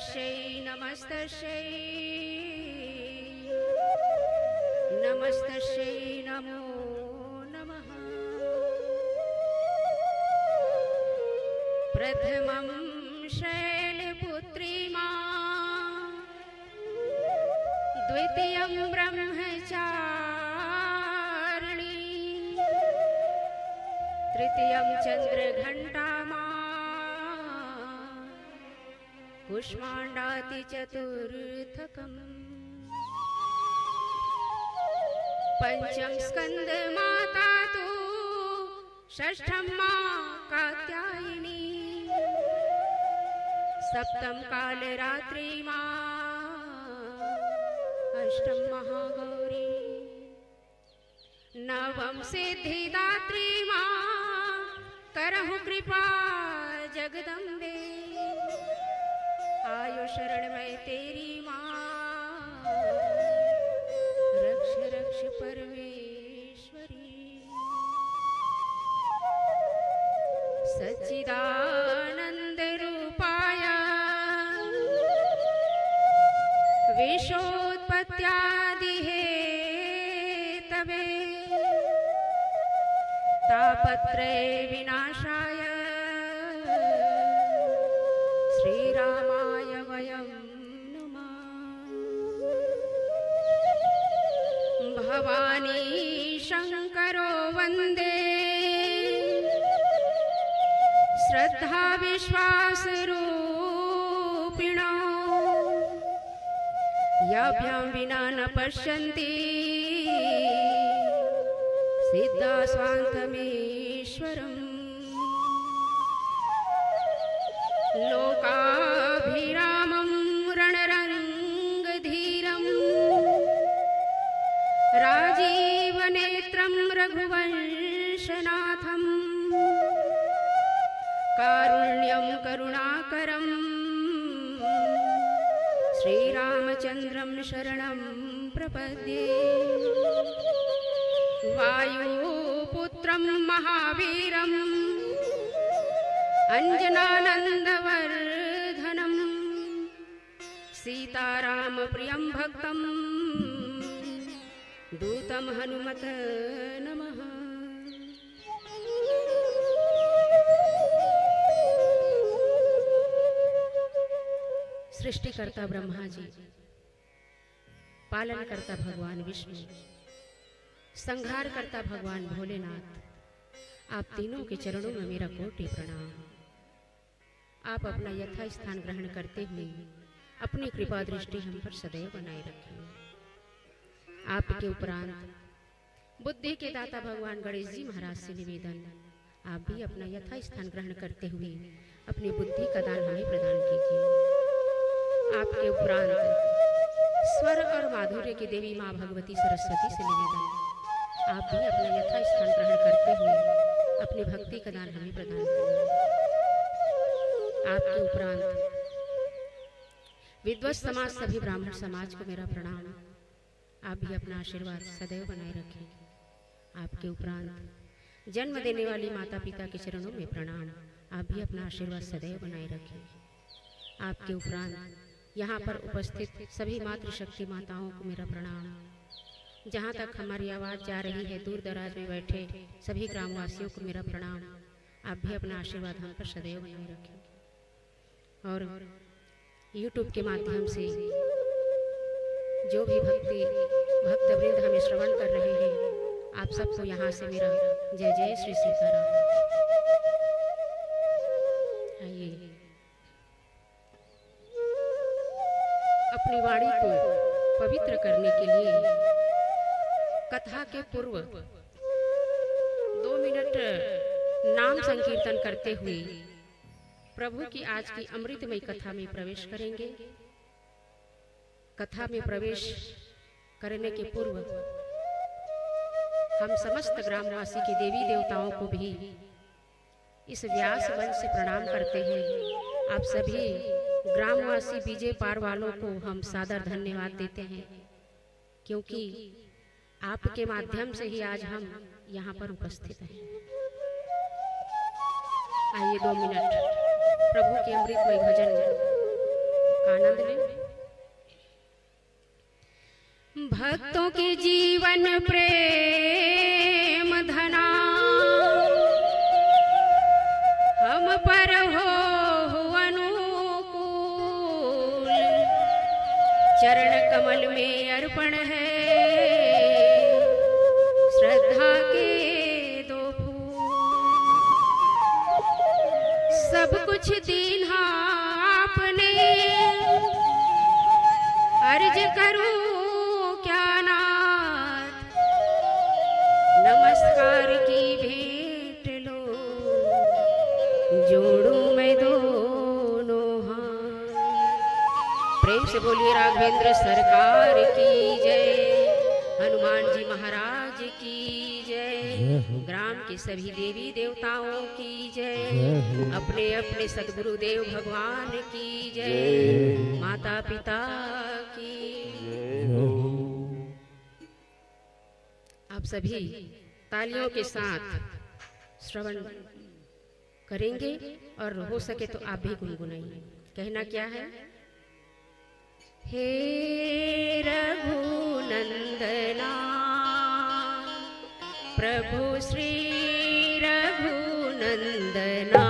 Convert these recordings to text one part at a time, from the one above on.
नमस्तस्यै नमस्तस्यै नमो नमः। प्रथमं शैलपुत्री मां, द्वितीयं ब्रह्मचारिणी, तृतीयं चंद्रघंटा मां, कुष्मांडाति चतुर्थकम्, पंचम स्कंद माता तु, षष्ठम मां कात्यायनी, सप्तम कालरात्रि मां, अष्टम महागौरी, नवम सिद्धिदात्री मां, करहु कृपा जगदम्बे, आयु शरण में तेरी मां, रक्ष रक्ष परमेश्वरी। सच्चिदानंद रूपाय विश्वोत्पत्त्यादि हेतवे, तापत्रय विनाशाय श्रीरामाय वयं नुमः। भवानी शंकरो वंदे, श्रद्धा विश्वास रूपिणो, याभ्यां विना न पश्यन्ति सिद्धा स्वान्तमेश्वरम्। लोकाभिरामं रणरङ्गधीरं, राजीवनेत्रं रघुवंशनाथं, कारुण्यं करुणाकरं श्रीरामचन्द्रं शरणं प्रपद्ये। वायुपुत्रं महावीरं, अंजनानन्दवर्धनं, सीतारामप्रियं भक्तं, दूतं हनुमत नमः। सृष्टिकर्ता ब्रह्मा जी, पालनकर्ता भगवान विष्णु, संहारकर्ता भगवान भोलेनाथ, आप तीनों के चरणों में मेरा कोटि प्रणाम। आप अपना यथा स्थान ग्रहण करते हुए अपनी कृपा दृष्टि हम पर सदैव बनाए रखें। आपके उपरांत बुद्धि के दाता भगवान गणेश जी महाराज से निवेदन, आप भी अपना यथा स्थान ग्रहण करते हुए अपनी बुद्धि का दान हमें प्रदान कीजिए। आपके उपरांत स्वर और माधुर्य की देवी माँ भगवती सरस्वती से निवेदन, आप भी अपना यथा स्थान ग्रहण करते हुए अपनी भक्ति का दान हमें प्रदान करें। आपके उपरांत विद्वत समाज, सभी ब्राह्मण समाज को मेरा प्रणाम। आप भी अपना आशीर्वाद सदैव बनाए रखें। आपके उपरांत जन्म देने वाली माता पिता के चरणों में प्रणाम। आप भी अपना आशीर्वाद सदैव बनाए रखें। आपके उपरांत यहाँ पर उपस्थित सभी मातृशक्ति माताओं को मेरा प्रणाम। जहाँ तक हमारी आवाज़ जा रही है, दूर दराज में बैठे सभी ग्रामवासियों को मेरा प्रणाम। आप भी अपना आशीर्वाद हम पर सदैव बनाए रखें। और YouTube के माध्यम से जो भी भक्तवृंद हमें श्रवण कर रहे हैं, आप सबको यहाँ से मेरा जय जय श्री सीताराम। आइए अपनी वाणी को पवित्र करने के लिए कथा के पूर्व 2 मिनट नाम संकीर्तन करते हुए प्रभु की आज की अमृतमय कथा में प्रवेश करेंगे। कथा में प्रवेश करने के पूर्व हम समस्त ग्रामवासी के देवी देवताओं को भी इस व्यास मंच से प्रणाम करते हैं। आप सभी ग्रामवासी बीजे पार वालों को हम सादर धन्यवाद देते हैं, क्योंकि आपके माध्यम से ही आज हम यहाँ पर उपस्थित हैं। आइए 2 मिनट प्रभु के अमृतमय भजन आनंद लें। भक्तों के जीवन प्रेम धना हम पर हो अनुकूल, चरण कमल में अर्पण है श्रद्धा के दो फूल। सब कुछ दीन्हा आपने, अर्ज करूं क्या नाथ, नमस्कार की भेंट लो, जोड़ूं मैं दोनों हाथ। प्रेम से बोलिए राघवेंद्र सरकार की जय, हनुमान जी महाराज की जय, ग्राम के सभी देवी देवताओं की जय, अपने अपने सद्गुरुदेव भगवान की जय, माता पिता की जय। आप सभी तालियों के साथ श्रवण करेंगे और हो सके तो आप भी गुनगुनाइए। कहना क्या है? हे रघुनंदना प्रभु श्री रघुनंदना,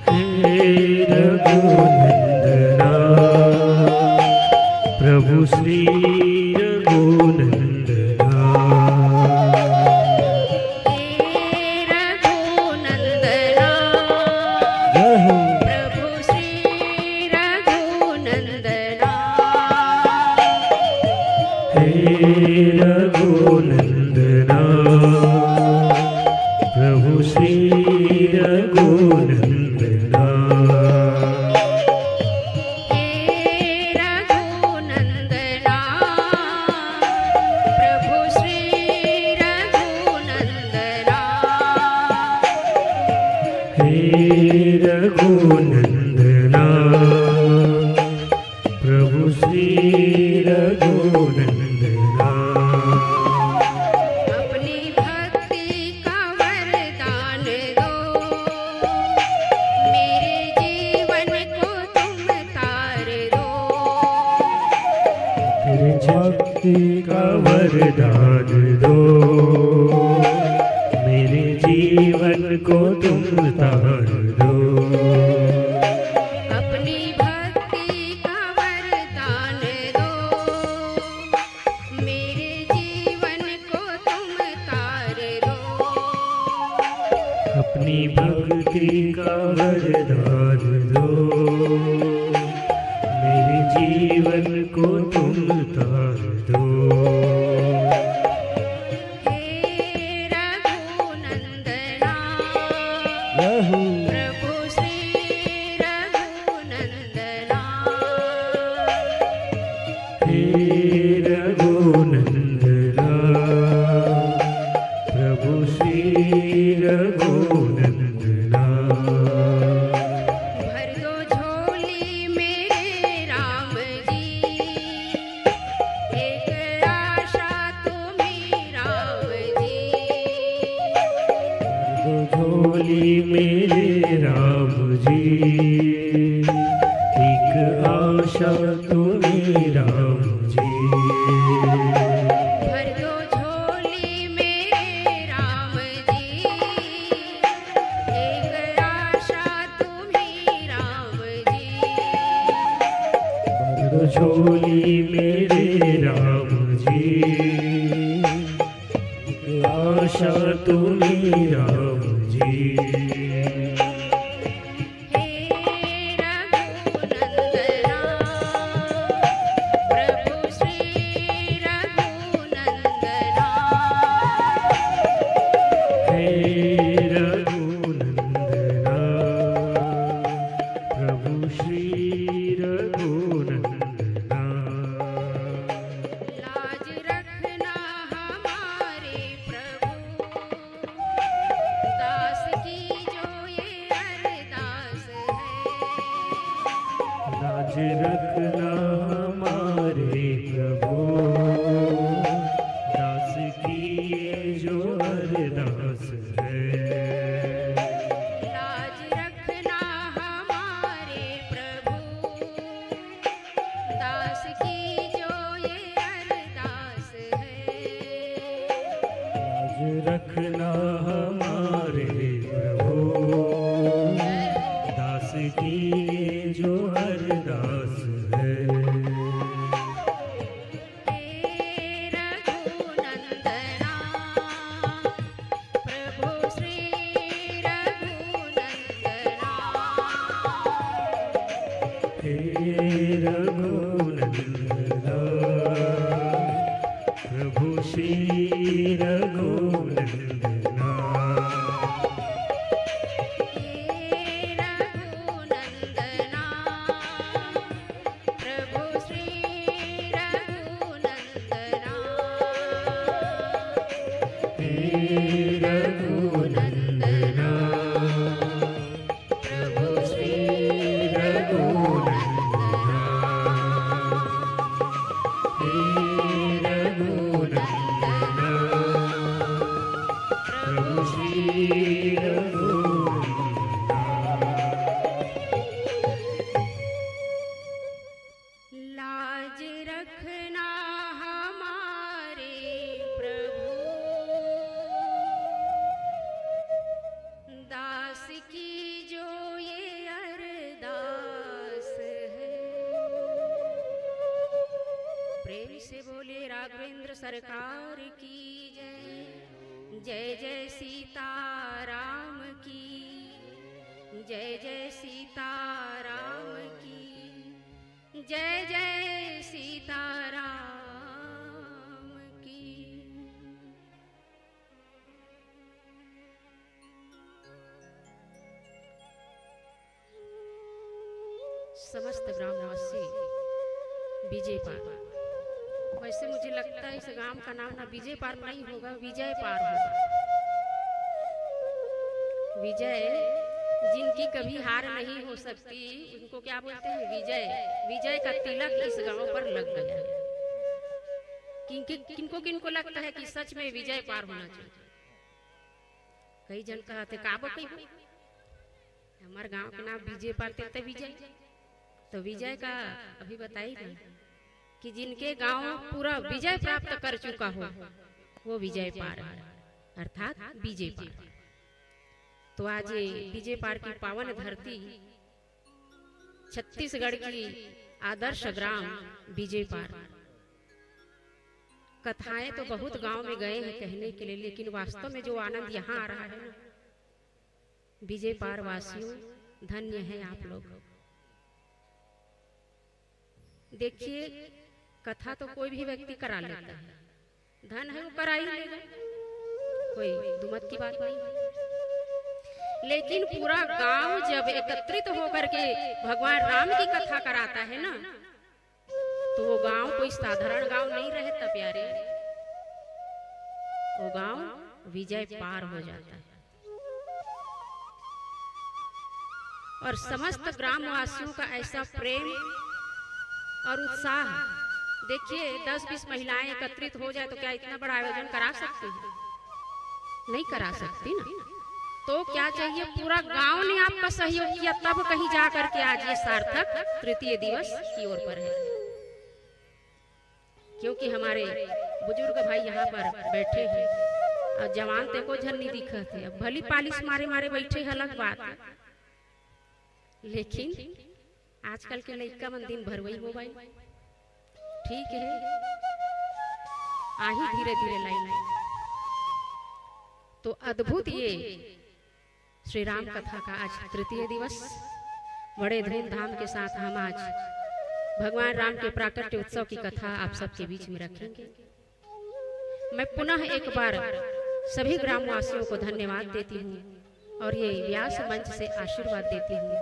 हे रघुनंदना प्रभु श्री रघुनंदना, हे रघुनंदना प्रभु श्री रघुनंदना, हे रघुनंदना प्रभु श्री रघुनंदना, हे रघुनंदना प्रभु श्री रघुनंदना, हे रघुनंदना प्रभु श्री रघुनंदना। अपनी भक्ति का वरदान दो, मेरे जीवन को तुम तार दो। तेरे भक्ति का वरदान दो, मेरे जीवन को तुम तार दो। अपनी भक्ति का वरदान दो, मेरे जीवन को तुम तार दो। अपनी भक्ति का वरदान दो, मेरे जीवन को तुम तार दो। हे रघुनंदना प्रभु श्री रघुनंदना, हे रघुनंदना प्रभु श्री रघुनंदना, भर दो झोली मेरे राम जी, एक आशा तुम्हीं राम जी। दो झोली मेरे राम जी, एक आशा तुम्हें राम जी। भर दो झोली मेरे राम जी, एक आशा तुम्हीं राम जी। दो झोली मेरे राम जी, एक आशा तुम्हें राम जी। हे रघुनंदना प्रभु श्री रघुनंदना, हे रघुनंदना प्रभु श्री रघुनंदना, लाज रखना हमारे प्रभु, दास की जो ये अरदास है। लाज रखना हमारे प्रभु, दास की ये जो अरदास है। लाज रखना हमारे प्रभु, रखना हमारे प्रभु, दास की जो हर दास है। हे रघुनंदना प्रभु श्री रघुनंदना, रघुनंदना प्रभु श्री रघुनंदना, हे रघुनंदना प्रभु श्री रघुनंदना। लाज रखना हमारे प्रभु, दास की जो ये अरदास है। प्रेम से बोले राघवेंद्र सरकार की जय। जय जय सीताराम की, जय जय सीताराम की, जय जय सीताराम की। समस्त ग्रामवासी विजय पार। वैसे मुझे लगता है इस गांव का नाम ना विजय पार नहीं होगा, विजय पार होगा। विजय जिनकी कभी हार नहीं हो सकती, उनको क्या बोलते हैं? विजय। विजय का तिलक इस गांव पर लग गया है। किनको किनको लगता है कि सच में विजय पार होना चाहिए? कई जन कहते काबो कहीं हमारे गांव के नाम विजय पार थे, विजय तो विजय का अभी बताइए कि जिनके गांव पूरा विजय प्राप्त कर चुका हो वो विजय पार है, अर्थात विजय पार। तो आज ये विजय पार की पावन धरती छत्तीसगढ़ की आदर्श ग्राम विजय पार। कथाएं तो बहुत गांव में गए हैं कहने के लिए, लेकिन वास्तव में जो आनंद यहाँ आ रहा है ना, विजय पार वासियों धन्य है आप लोग। देखिए कथा तो कोई भी व्यक्ति करा लेता है, धन है वो करा ही लेगा, कोई दुमत की बात नहीं है। लेकिन पूरा गांव जब एकत्रित होकर के भगवान राम की कथा कराता है ना, तो वो गांव कोई साधारण गांव नहीं रहता प्यारे, वो गांव विजय पार हो जाता है। और समस्त ग्रामवासियों का ऐसा प्रेम और उत्साह, देखिए 10-20 महिलाएं एकत्रित हो जाए तो क्या इतना बड़ा आयोजन करा सकती हैं? नहीं करा सकती ना। तो क्या चाहिए, पूरा गांव ने आपका सहयोग किया तब कहीं जा करके आज ये सार्थक तृतीय दिवस की ओर पर है। क्योंकि हमारे बुजुर्ग भाई यहाँ पर बैठे हैं और जवान ते को झन्नी दिखत है, अब भली पालिश मारे मारे बैठे है अलग बात है, लेकिन आजकल के लड़का मन दिन भर वही मोबाइल। ठीक है, आही धीरे धीरे लाइन। तो अद्भुत ये श्री राम कथा का आज तृतीय दिवस बड़े धूमधाम के साथ हम आज भगवान राम के प्राकट्य उत्सव की कथा आप सबके बीच में रखेंगे। मैं पुनः एक बार सभी ग्रामवासियों को धन्यवाद देती हूँ और ये व्यास मंच से आशीर्वाद देती हूँ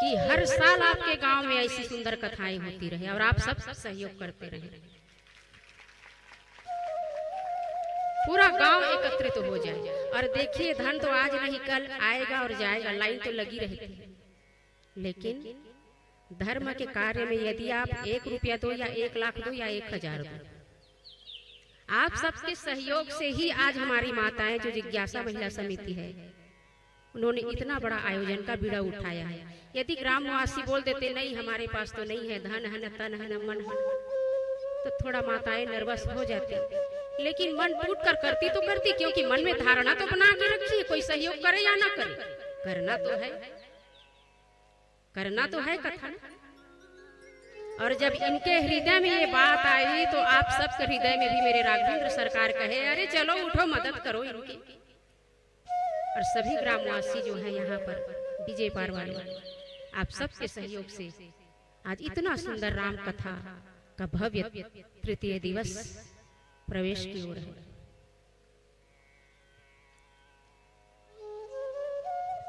कि हर साल आपके गांव में ऐसी सुंदर कथाएं होती रहे और आप सब सहयोग करते रहे, पूरा गांव एकत्रित हो जाए। और देखिए धन तो आज नहीं कल आएगा और जाएगा, लाइन तो लगी रहती है, लेकिन धर्म के कार्य में यदि आप 1 रुपया दो या 1 लाख दो या 1000 दो, आप सबके सहयोग से ही आज हमारी माताएं जो जिज्ञासा महिला समिति है उन्होंने इतना बड़ा आयोजन का बीड़ा उठाया है। यदि ग्रामवासी बोल देते नहीं हमारे पास तो नहीं है, धन है न तन है न मन है, तो थोड़ा माताएं नर्वस हो जाती, लेकिन मन टूट कर करती तो करती, क्योंकि मन में धारणा तो बना के रखी है, कोई सहयोग करे या ना करे, करना तो है, करना तो है कथा ना। और जब इनके हृदय में ये बात आई तो आप सबके हृदय में भी मेरे राघवेंद्र सरकार कहे अरे चलो उठो मदद करो इनकी। और सभी ग्रामवासी जो है यहाँ पर विजय पार वाले, आप सबके सहयोग से आज इतना सुंदर राम कथा का भव्य तृतीय दिवस प्रवेश की ओर है।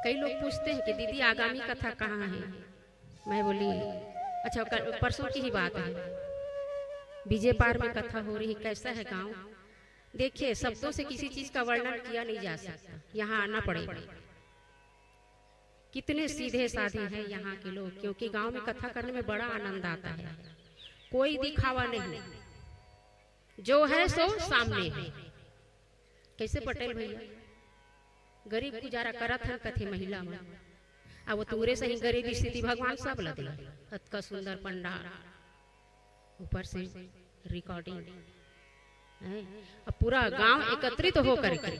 कई लोग पूछते हैं कि दीदी आगामी कथा कहाँ है। मैं बोली अच्छा परसों की ही बात है, विजय पार में कथा हो रही, कैसा है गांव। देखिए शब्दों से किसी चीज का वर्णन किया नहीं जा सकता, यहाँ आना पड़ेगा। कितने सीधे साधे हैं यहाँ के लोग, क्योंकि गांव में कथा करने में बड़ा आनंद आता है, कोई दिखावा नहीं, जो है सो सामने है। कैसे पटेल भैया गरीब गुजारा करत हन कथे महिला में, अब वो तुरे से ही गरीबी स्थिति भगवान सब लदे, अतका सुंदर पंडाल, ऊपर से रिकॉर्डिंग, अब पूरा गांव एकत्रित होकर के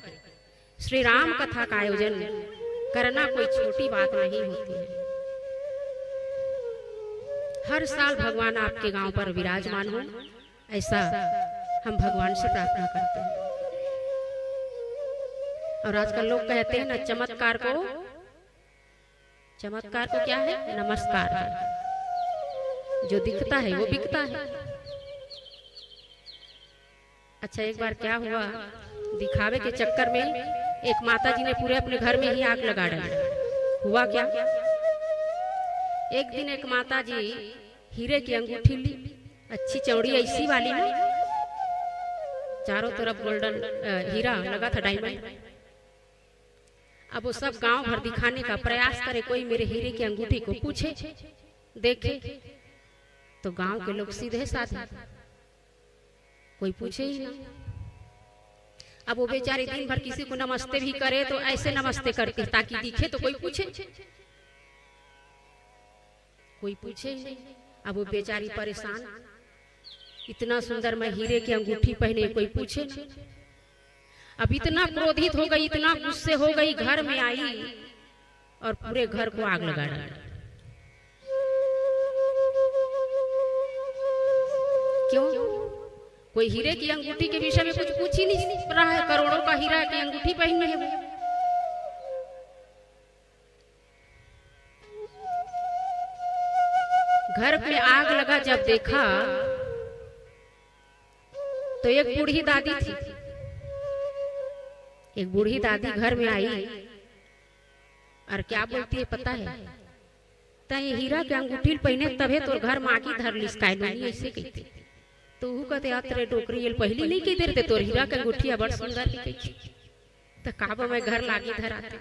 श्री राम कथा का आयोजन करना कोई छोटी बात नहीं होती है। हर साल भगवान आपके गांव पर विराजमान हो, ऐसा हम भगवान से प्रार्थना करते हैं। और आजकल लोग कहते हैं ना चमत्कार को क्या है, नमस्कार है, जो दिखता है वो बिकता है। अच्छा एक बार क्या हुआ, दिखावे के चक्कर में एक माता जी ने पूरे अपने घर में ही आग लगा डाली। हुआ क्या, एक दिन एक माता जी हीरे की अंगूठी ली, अच्छी चौड़ी ऐसी वाली ना, चारों तरफ गोल्डन हीरा लगा था, डायमंड। अब वो सब गांव भर दिखाने का प्रयास करे, कोई मेरे हीरे की अंगूठी को पूछे देखे तो गांव के लोग सीधे साधे, कोई पूछे ही ना। अब वो बेचारी दिन भर किसी को नमस्ते भी करे तो ऐसे नमस्ते करती ताकि दिखे तो कोई पूछे, कोई पूछे ही नहीं। अब वो बेचारी परेशान, इतना सुंदर मैं हीरे की अंगूठी पहने, कोई पूछे नहीं। अब इतना क्रोधित हो गई, इतना गुस्से हो गई, घर में आई और पूरे घर को आग लगा डाली। क्यों, कोई हीरे की अंगूठी के विषय में कुछ पूछ ही नहीं रहा है, करोड़ों का हीरा की अंगूठी पहनी है वो। घर में आग लगा जब देखा तो एक बूढ़ी दादी थी, एक बूढ़ी दादी घर में आई और क्या बोलती है पता है, तय हीरा के अंगूठी पहने तबे तोर घर माँ की धर लिस्काय नहीं, ऐसे कहती। तो वो कहते आतरे टोकरी ये पहली नहीं कह देते तोर हीरा के अंगूठिया बड़ सुंदर दिखई, तो काबा में घर लागी धराते।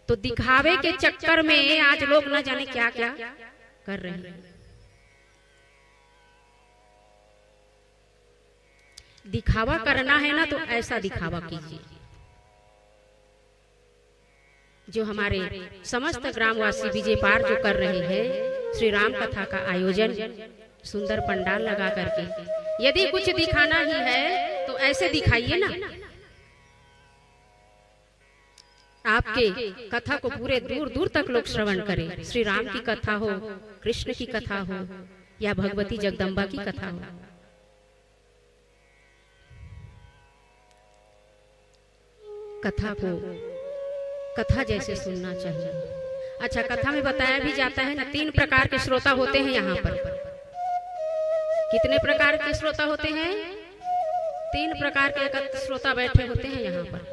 तो दिखावे के चक्कर में आज लोग न जाने क्या क्या कर रहे हैं। दिखावा करना है ना तो ऐसा दिखावा कीजिए जो हमारे समस्त ग्रामवासी विजय पार जो कर रहे हैं श्री राम कथा का आयोजन, सुंदर पंडाल लगा करके। यदि कुछ दिखाना ही है तो ऐसे दिखाइए ना, आपके कथा को पूरे दूर दूर तक लोग श्रवण करें। श्री राम की कथा हो, कृष्ण की कथा हो या भगवती जगदम्बा की कथा हो। कथा को कथा जैसे सुनना चाहिए। अच्छा, कथा में बताया भी जाता है ना 3 प्रकार के श्रोता होते हैं यहाँ पर। कितने प्रकार के श्रोता होते हैं? 3 प्रकार के एकत्र श्रोता बैठे होते हैं यहाँ पर।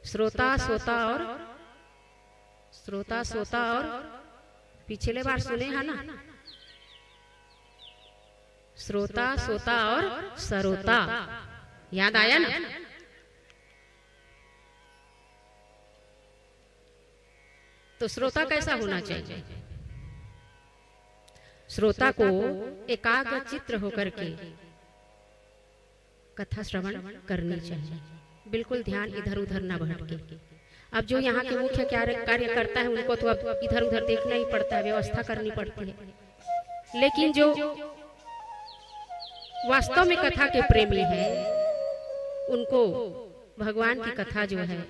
श्रोता सोता और पिछले बार सुने हैं ना, श्रोता सोता और सरोता, याद आया ना? तो श्रोता कैसा होना चाहिए? श्रोता को एकाग्र चित्र होकर के कथा श्रवण करनी चाहिए, बिल्कुल ध्यान इधर उधर न भटके। अब जो यहाँ के मुख्य कार्य करता है उनको तो अब इधर उधर देखना ही पड़ता है, व्यवस्था करनी पड़ती है। लेकिन जो वास्तव में कथा के प्रेमी हैं, उनको भगवान की कथा जो है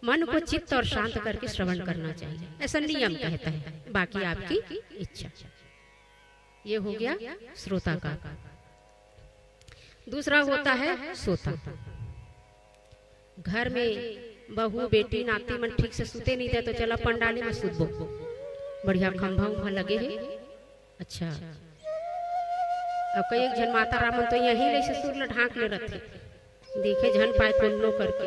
मन को चित्त और शांत करके श्रवण करना चाहिए, ऐसा नियम कहता है, बाकी आपकी इच्छा। ये हो गया श्रोता का। दूसरा होता है सोता। घर में बहू बेटी नाती मन ठीक से सुते नहीं थे तो चला पंडाले में सुत बो, बढ़िया खंभा उम्भा लगे है। अच्छा, अब कई एक जन माता रामन तो यही ले से सुर ढांक ले रखे, देखे झन पाए कोनो करके,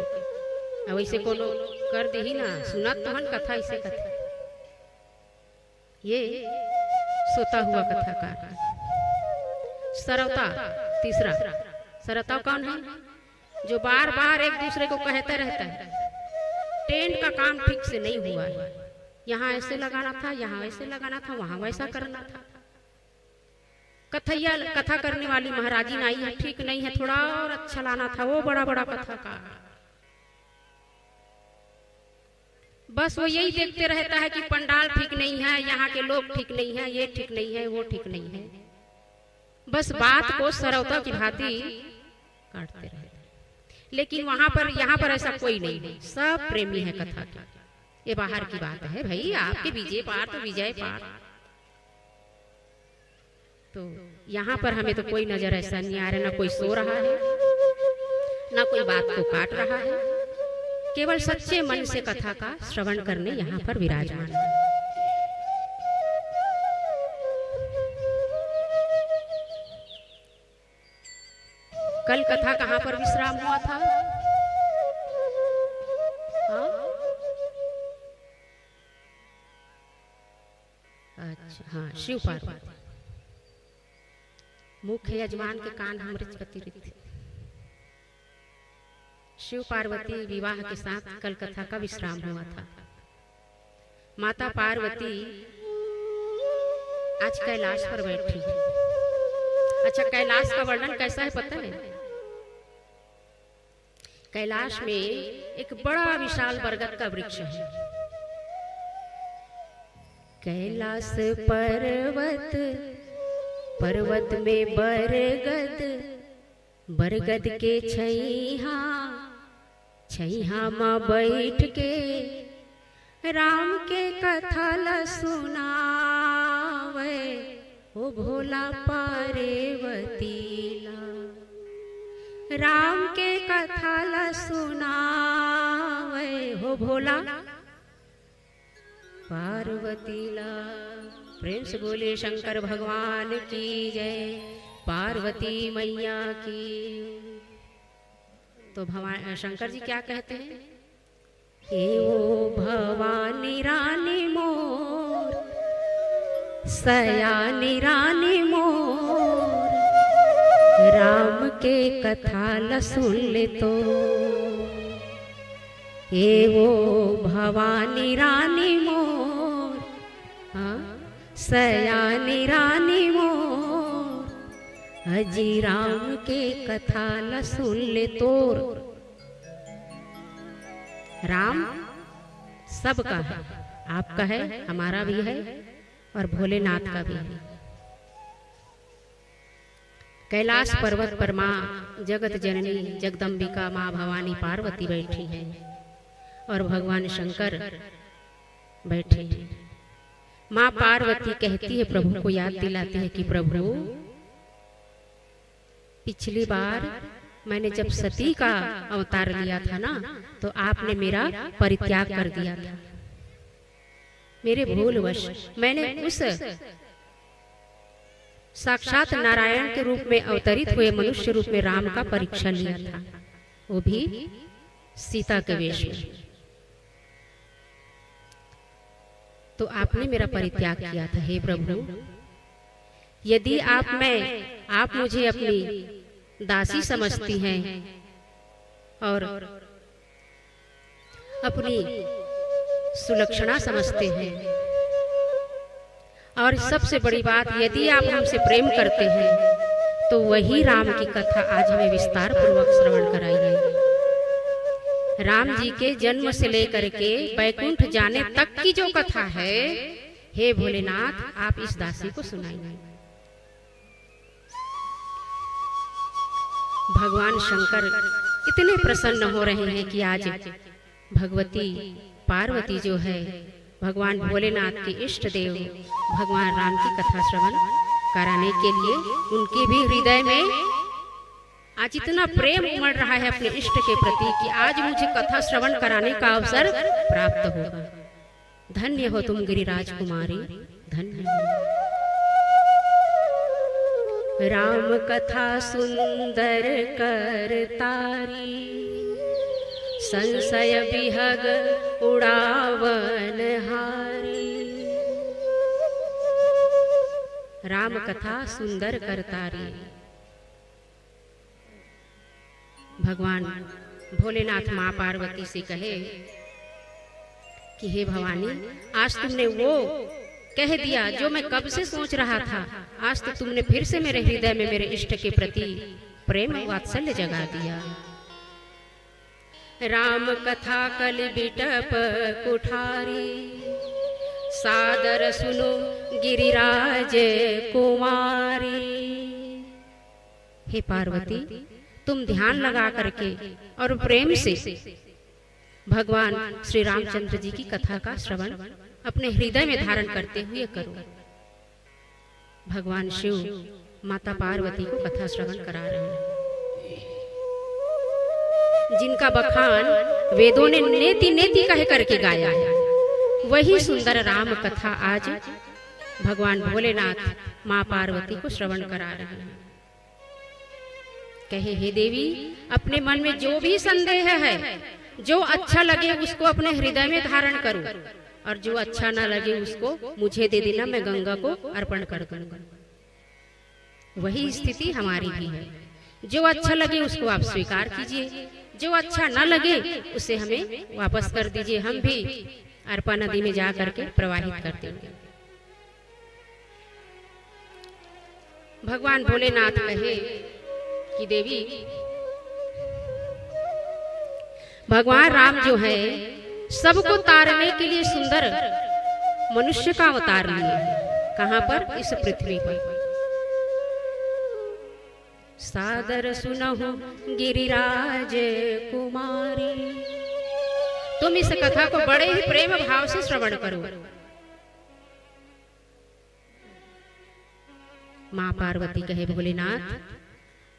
अब ऐसे कोनो कर दे ही ना, सुनत तो हन कथा ऐसे कथा। ये सोता हुआ कथाकार। सरवता तीसरा। सरवता कौन है? जो बार बार एक दूसरे को कहते रहता है टेंट का काम ठीक से नहीं हुआ है, यहाँ ऐसे लगाना था, यहाँ ऐसे लगाना था, वहां वैसा करना था। कथैया कथा करने वाली महाराजी आई है, ठीक नहीं है, थोड़ा और अच्छा लाना था, वो बड़ा बड़ा कथाकार। बस वो यही देखते रहता है कि पंडाल ठीक नहीं है, यहाँ के लोग ठीक नहीं है, ये ठीक नहीं है, वो ठीक नहीं है। बस बात को सरवता की भांति काटते रहते, लेकिन वहां पर यहाँ पर ऐसा कोई नहीं है, सब प्रेमी है कथा के। ये बाहर की बात है भाई, आपके विजय पार तो विजय पार। तो यहाँ पर हमें तो कोई नजर ऐसा नहीं आ रहा, ना कोई सो रहा है, ना कोई बात को काट रहा है, केवल सच्चे मन से कथा का श्रवण करने यहाँ पर विराजमान है। कल कथा कहाँ पर विश्राम हुआ था? हाँ? अच्छा, हाँ, शिव पार्वती। मुख्य यजमान के कान अमृत थे। शिव पार्वती विवाह के साथ कल कथा का विश्राम हुआ था। माता पार्वती आज कैलाश पर बैठी है। अच्छा, कैलाश का वर्णन कैसा है पता है? कैलाश में एक बड़ा विशाल बरगद का वृक्ष है। कैलाश पर्वत, पर्वत में बरगद, बरगद के छैहा, छैहा माँ बैठ के राम के कथा ल सुनावे, ओ भोला पार्वती ला, राम के कथा ल सुनावे, हो भोला पार्वती ला। प्रेम से बोले शंकर भगवान की जय, पार्वती मैया की। तो भगवान शंकर जी क्या कहते हैं? हे ओ भवानी रानी मोर, सयानी रानी मोर, राम के कथा ल सुन ले तो। हे वो भवानी रानी मोर, हाँ, सयानी रानी मोर, अजी राम के कथा ल सुन ले तोर। राम सबका है, आपका है, हमारा भी है, और भोलेनाथ का भी है। कैलाश पर्वत पर माँ जगत जननी जगदम्बिका माँ भवानी पार्वती बैठी है और भगवान शंकर बैठे हैं। माँ पार्वती कहती है, प्रभु को याद दिलाती है कि प्रभु, पिछली बार मैंने जब सती का अवतार लिया था ना, तो आपने मेरा परित्याग कर दिया था। मेरे भूलवश मैंने उस साक्षात नारायण के रूप में अवतरित हुए मनुष्य रूप में राम का परीक्षा लिया था, वो भी सीता के वेश में। तो आपने मेरा परित्याग किया था। हे प्रभु, यदि आप मुझे अपनी दासी समझती हैं और अपनी सुलक्षणा समझते हैं, और सबसे बड़ी बात, यदि आप हमसे प्रेम करते हैं तो वही राम की कथा आज हमें विस्तार पूर्वक श्रवण कराइए। राम जी के जन्म से लेकर के बैकुंठ जाने तक की जो कथा है, हे भोलेनाथ, आप इस दासी को सुनाइए। भगवान शंकर इतने प्रसन्न हो रहे हैं कि आज भगवती पार्वती जो है भगवान भोलेनाथ के इष्ट देव भगवान राम की कथा श्रवण कराने के लिए उनके भी हृदय में आज इतना प्रेम उमड़ रहा है अपने इष्ट के प्रति कि आज मुझे कथा श्रवण कराने का अवसर प्राप्त होगा। धन्य हो तुम गिरिराज कुमारी, धन्य हो। राम कथा सुंदर करतारी, संशय विहग उड़ावन हारी। राम कथा सुंदर करतारी। भगवान भोलेनाथ माँ पार्वती से कहे कि हे भवानी, आज तुमने वो कह दिया जो मैं कब से सोच रहा था। आज तो तुमने फिर से मेरे हृदय में मेरे इष्ट के प्रति प्रेम वात्सल्य जगा दिया। राम कथा कल बिटप कुठारी, सादर सुनो गिरिराज कुमारी। हे पार्वती, तुम ध्यान लगा करके और प्रेम से भगवान श्री रामचंद्र जी की कथा का श्रवण अपने हृदय में धारण करते हुए करो। भगवान शिव माता पार्वती को कथा श्रवण करा रहे हैं, जिनका बखान वेदों ने नेति नेति कह करके गाया है। वही सुंदर राम कथा आज भगवान भोलेनाथ माँ पार्वती को श्रवण करा रहे हैं। कहे हे देवी, अपने मन में जो भी संदेह है, जो अच्छा लगे उसको अपने हृदय में धारण करो, और जो अच्छा ना लगे उसको मुझे दे देना, मैं गंगा को अर्पण कर दूंगा। वही स्थिति हमारी भी है। जो अच्छा लगे उसको आप स्वीकार कीजिए, जो अच्छा ना लगे उसे हमें वापस कर दीजिए। हम भी अर्पा नदी में जा करके प्रवाहित कर देंगे। भगवान भोलेनाथ कहे कि देवी, भगवान राम जो है सबको तारने के लिए सुंदर मनुष्य का अवतार लिए हैं। कहां पर? इस पृथ्वी पर। सादर सुनहु गिरिराज कुमारी। तुम इस कथा को बड़े ही प्रेम भाव से श्रवण करो। माँ पार्वती कहे भोलेनाथ,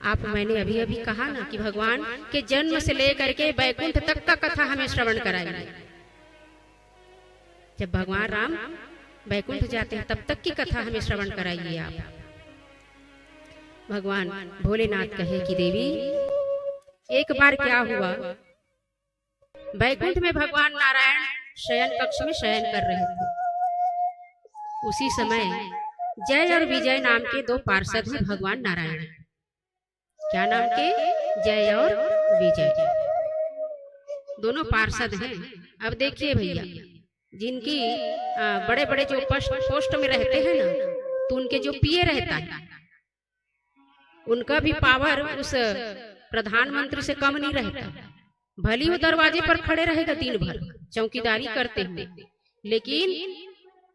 आप मैंने अभी अभी कहा ना कि भगवान के जन्म से लेकर के बैकुंठ तक का कथा हमें श्रवण कराइए। जब भगवान राम बैकुंठ जाते हैं तब तक की कथा हमें श्रवण कराइए आप। भगवान भोलेनाथ कहे कि देवी, एक बार क्या हुआ, बैकुंठ में भगवान नारायण शयन कक्ष में शयन कर रहे थे। उसी समय जय और विजय नाम के दो पार्षद हैं भगवान नारायण। क्या नाम के? जय और विजय, दोनों पार्षद हैं। अब देखिए भैया, जिनकी बड़े बड़े जो पोस्ट में रहते हैं ना, तो उनके जो पीए रहता है उनका भी पावर उस प्रधानमंत्री से कम नहीं रहता। भली वो दरवाजे पर खड़े रहेगा दिन भर चौकीदारी करते हुए, लेकिन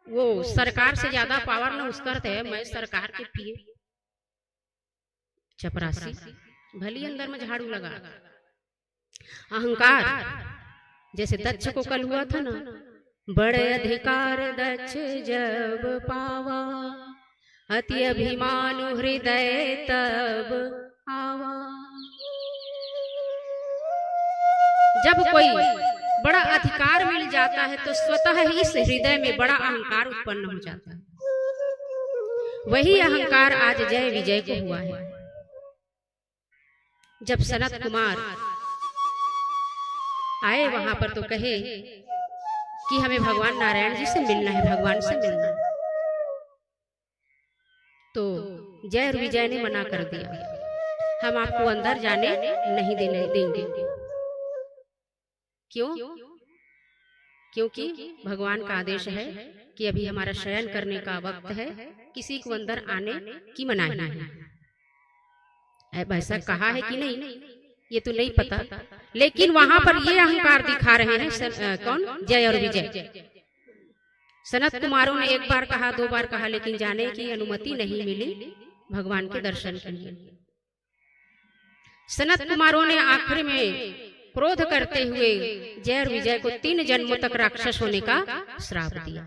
वो सरकार से ज्यादा पावर न उसका है। मैं सरकार के पीए चपरासी, भली अंदर में झाड़ू लगा। अहंकार, जैसे दक्ष को कल हुआ था ना, बड़े अधिकार दक्ष जब पावा, अति अभिमान हृदय तब आवा। जब कोई बड़ा अधिकार मिल जाता है तो स्वतः ही इस हृदय में बड़ा अहंकार उत्पन्न हो जाता है। वही अहंकार आज जय विजय को हुआ है। जब सनत कुमार आए वहां पर तो कहे कि हमें भगवान नारायण जी से मिलना है, भगवान से मिलना है। तो जय और विजय ने मना कर दिया, हम आपको अंदर जाने नहीं देंगे। क्यों? क्योंकि भगवान का आदेश है कि अभी हमारा शयन करने का वक्त है, किसी को अंदर आने की मनाही है। ऐसा कहा है कि नहीं ये तो नहीं पता, लेकिन वहां पर ये अहंकार दिखा रहे हैं कौन? जय और विजय। सनत कुमारों ने एक बार कहा, दो बार कहा, लेकिन जाने की अनुमति नहीं मिली भगवान के दर्शन के लिए। सनत कुमारों ने आखिर में क्रोध करते हुए जय और विजय को 3 जन्मों तक राक्षस होने का श्राप दिया।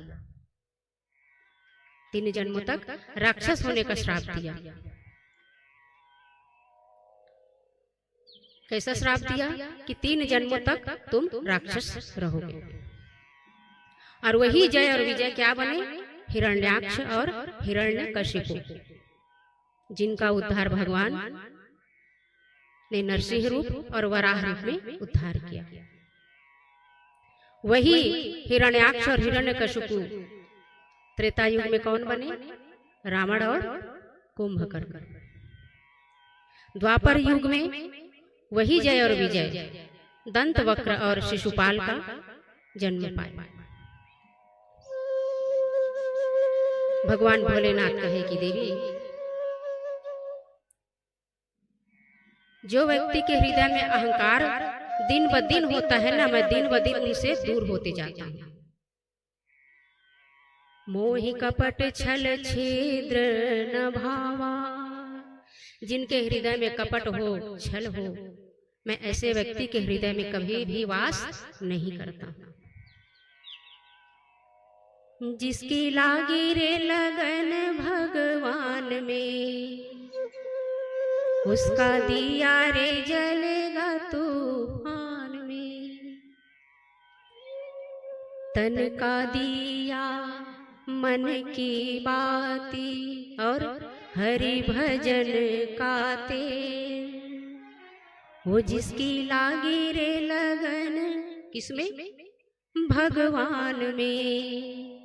3 जन्मों तक राक्षस होने का श्राप दिया। कैसा श्राप दिया कि 3 जन्मों तक तुम राक्षस रहोगे। और वही जय और विजय क्या बने? हिरण्याक्ष और हिरण्यकशिपु, जिनका उद्धार भगवान ने नरसिंह रूप और वराह रूप में उद्धार किया। वही हिरण्याक्ष और हिरण्यकशिपु त्रेता युग में कौन बने? रावण और कुंभकर्ण। द्वापर युग में वही जय और विजय दंत वक्र और शिशुपाल का जन्म पाए। भगवान भोलेनाथ कहे कि देवी, जो व्यक्ति के हृदय में अहंकार दिन ब दिन होता है ना, मैं दिन ब दिन उनसे दूर होते जाता हूं। मोहि कपट छल छिद्र न भावा, जिनके हृदय में कपट हो, छल हो, मैं ऐसे व्यक्ति के हृदय में कभी भी वास नहीं करता। जिसकी लागी रे लगन भगवान में, उसका दिया रे जलेगा तूफान में। तन का दिया मन की बाती और हरि भजन का तेल, वो जिसकी लागी रे लगन किसमें? भगवान में,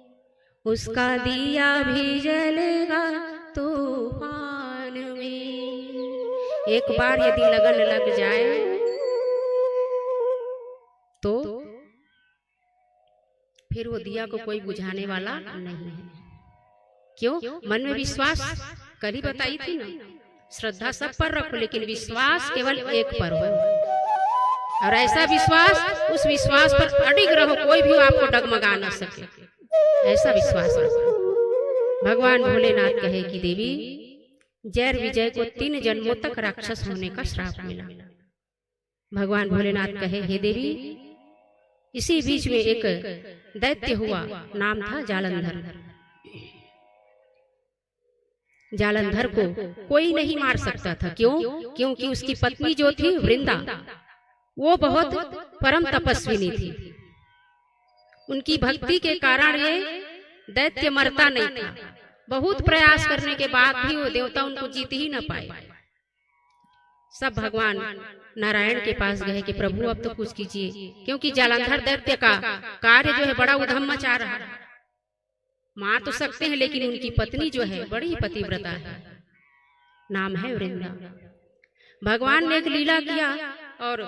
उसका दिया भी जलेगा तूफान में। एक बार यदि लगन लग जाए तो फिर वो दिया को कोई बुझाने वाला नहीं है। क्यों? मन में विश्वास कल ही बताई थी ना, श्रद्धा सब पर रखो लेकिन विश्वास केवल एक पर हो। और ऐसा विश्वास, उस विश्वास पर अडिग रहो, कोई भी आपको डगमगा न सके, ऐसा विश्वास रखो। भगवान भोलेनाथ कहे कि देवी, जय विजय को 3 जन्मों तक राक्षस होने का श्राप मिला। भगवान भोलेनाथ कहे, हे देवी, इसी बीच में एक दैत्य हुआ, नाम था जालंधर। जालंधर को कोई नहीं मार सकता था। क्यों? क्योंकि उसकी पत्नी जो थी वृंदा, वो बहुत परम तपस्विनी थी। उनकी भक्ति के कारण ये दैत्य मरता नहीं था। बहुत प्रयास करने के बाद भी वो देवता उनको जीत ही न पाए। सब भगवान नारायण के पास गए कि प्रभु अब तो कुछ कीजिए, क्योंकि जालंधर दैत्य का कार्य जो है बड़ा उधम मचा रहा है। मार तो सकते हैं लेकिन उनकी पत्नी जो है बड़ी पतिव्रता है, नाम है वृंदा। भगवान ने एक लीला किया और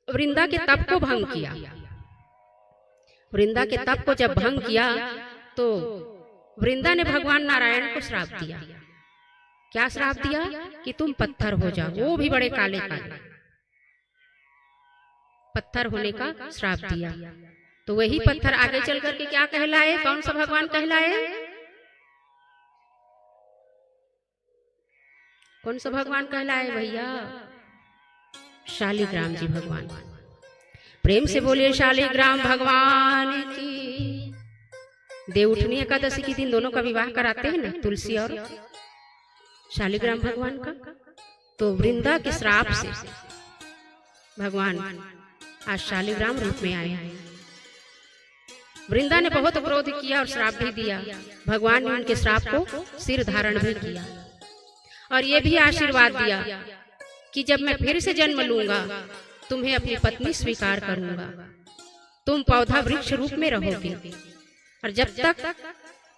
वृंदा के तप को भंग किया। वृंदा के तप को जब भंग किया तो वृंदा ने भगवान नारायण को श्राप दिया। क्या श्राप दिया? कि तुम पत्थर हो जाओ, वो भी बड़े काले काले पत्थर होने का श्राप दिया। तो वही पत्थर आगे चल करके क्या कहलाए? कौन सा भगवान कहलाए? कौन सा भगवान कहलाए भैया? शालिग्राम जी भगवान। प्रेम से बोलिए शालिग्राम भगवान की। देवउठनी एकादशी के दिन दोनों का विवाह कराते हैं ना, तुलसी और शालिग्राम भगवान का। तो वृंदा के श्राप से भगवान आज शालिग्राम रूप में आए हैं। वृंदा ने बहुत क्रोध किया और श्राप भी दिया। भगवान ने उनके श्राप को सिर धारण भी किया और ये भी आशीर्वाद दिया कि जब मैं फिर से जन्म लूंगा तुम्हें अपनी पत्नी स्वीकार करूंगा, तुम पौधा वृक्ष रूप में रहोगे और जब तक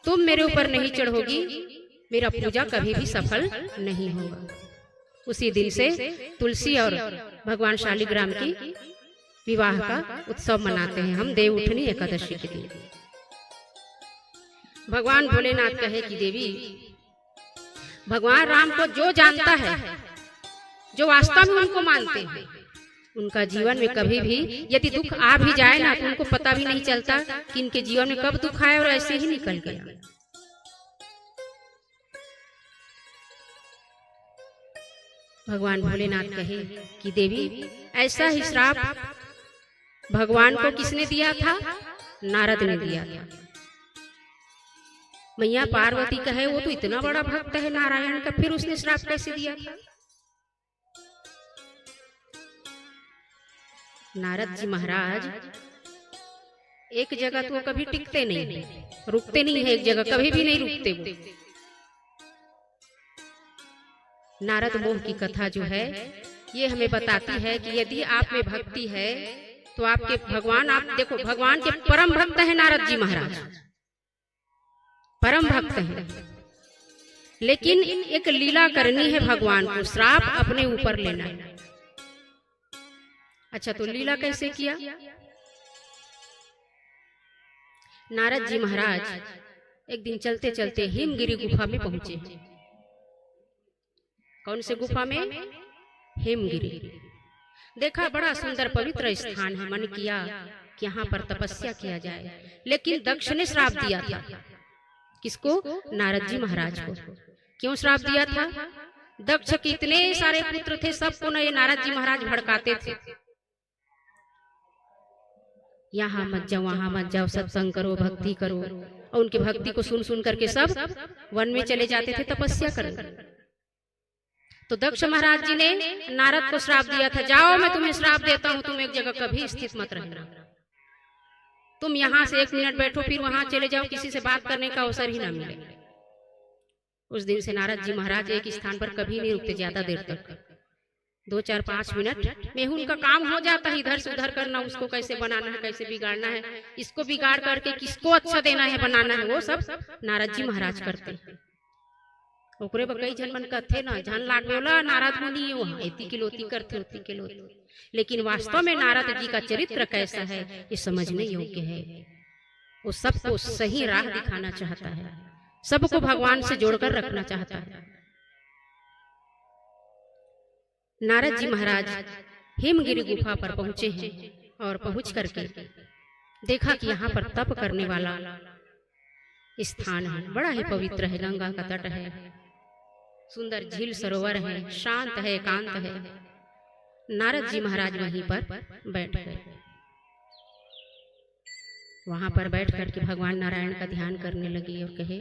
तुम मेरे ऊपर नहीं चढ़ोगी मेरा पूजा कभी भी सफल नहीं होगा। उसी दिन से तुलसी और भगवान शालिग्राम की विवाह का उत्सव मनाते हैं हम देवउठनी एकादशी के दिन। भगवान भोलेनाथ कहे कि देवी, भगवान राम को जो जानता है, जो वास्तव में उनको मानते हैं, उनका जीवन में कभी भी यदि दुख आ भी जाए ना तो उनको पता भी नहीं चलता कि इनके जीवन में कब दुख आए और ऐसे ही निकल गया। भगवान भोलेनाथ कहे कि देवी, ऐसा ही श्राप भगवान को किसने दिया था? नारद ने दिया था। मैया पार्वती कहे वो तो इतना बड़ा भक्त है नारायण का, फिर उसने श्राप कैसे दिया था? नारद जी महाराज एक जगह तो कभी टिकते नहीं, रुकते नहीं है एक जगह, कभी भी नहीं रुकते वो। नारद मोह की कथा जो है ये हमें बताती है कि यदि आप में भक्ति है तो आपके भगवान, आप देखो भगवान के परम भक्त है नारद जी महाराज, परम भक्त है, लेकिन एक लीला करनी है भगवान को, श्राप अपने ऊपर लेना है। अच्छा, तो लीला कैसे किया? नारद जी महाराज एक दिन चलते चलते हिमगिरी गुफा में पहुंचे। कौन से गुफा में? हिमगिरी। देखा बड़ा सुंदर पवित्र स्थान है, मन किया कि यहाँ पर तपस्या किया जाए, लेकिन दक्ष ने श्राप दिया था। किसको? नारद जी महाराज को। क्यों श्राप दिया था? दक्ष के इतने सारे पुत्र थे, सबको न ये नारद जी महाराज भड़काते थे, यहाँ मत जाओ, वहां मत जाओ, सत्संग करो, भक्ति करो, और उनकी भक्ति को सुन सुन करके सब वन में चले जाते थे तपस्या करने। तो दक्ष महाराज जी ने नारद को श्राप दिया था, जाओ मैं तुम्हें श्राप देता हूं, तुम एक जगह कभी स्थित मत रहना, तुम यहाँ से 1 मिनट बैठो फिर वहां चले जाओ, किसी से बात करने का अवसर ही ना मिले। उस दिन से नारद जी महाराज एक स्थान पर कभी नहीं रुकते ज्यादा देर तक, 2, 4, 5 मिनट में उनका काम हो जाता है, इधर से उधर करना, उसको कैसे बनाना है, कैसे बिगाड़ना है, इसको बिगाड़ करके किसको अच्छा देना है, बनाना है, वो सब नारद जी महाराज करते हैं। ओकरे पर कई जन मन कहते ना, जन लाग बोला नारद मुनि वहां एती किलोती करते होती किलोती, लेकिन वास्तव में नारद जी का चरित्र कैसा है ये समझने योग्य है। वो सबको सही राह दिखाना चाहता है, सबको भगवान से जोड़कर रखना चाहता है। नारद जी महाराज हिमगिरी गुफा पर पहुंचे हैं और पहुंच करके देखा कि यहाँ पर तप करने वाला स्थान है, बड़ा ही पवित्र है, गंगा का तट है, सुंदर झील सरोवर है, शांत है, एकांत है। नारद जी महाराज वहीं पर बैठ गए। वहां पर बैठ करके भगवान नारायण का ध्यान करने लगी और कहे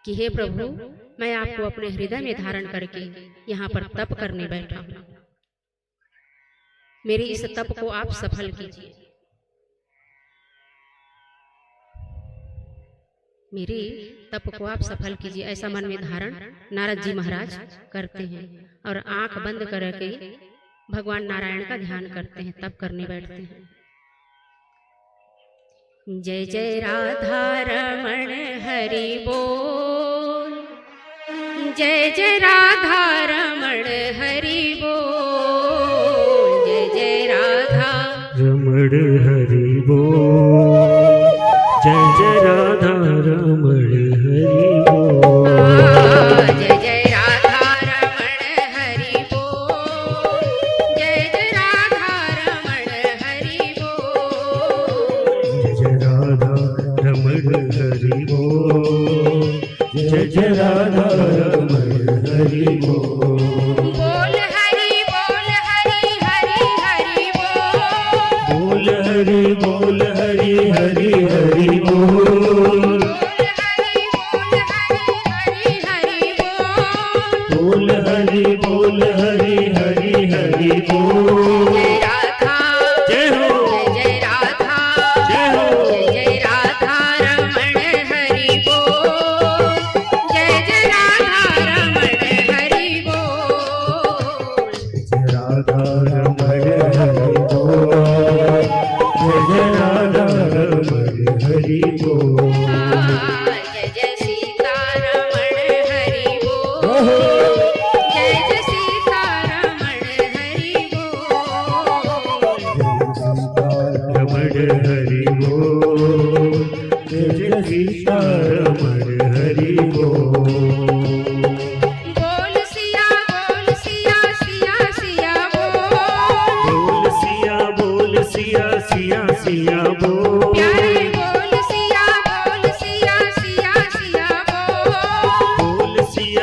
कि हे प्रभु, मैं आपको अपने हृदय में धारण करके यहाँ पर तप करने बैठा हूं, मेरे इस तप को आप सफल कीजिए, मेरे तप को आप सफल कीजिए। ऐसा मन में धारण नारद जी महाराज करते हैं और आंख बंद करके भगवान नारायण का ध्यान करते हैं, तप करने बैठते हैं। जय जय राधा रमण हरि बोल, जय जय राधा रमण हरि बोल, जय जय राधा रमण हरि बोल, जय जय राधा रमण हरि बोल, जय जय राधा रमण हरि बोल, जय जय राधा रमण हरि बोल, जय राधा रमण हरि बोल, जय जय राधा रमण हरि बोल, बोल हरि बोल हरि हरि हरि बोल, बोल हरि बोल हरि हरि हरि बोल, बोल हरि बोल हरि हरि हरि बोल। जय राधा जय हो, जय राधा जय हो, जय राधा रमण हरि बोल, जय जय राधा रमण हरि बोल, जय राधा रमण हरि बोल, जय जय राधा रमण हरि बोल, जय जय सीता रमण हरि बोल, जय जय सीता रमण हरि बोल, रमण हरि बोल, जय जय सीता रमण हरि बोल, बोल सिया सिया सिया बोल, बोल सिया सिया सिया बोल, प्यारे बोल सिया सिया सिया बोल, बोल सिया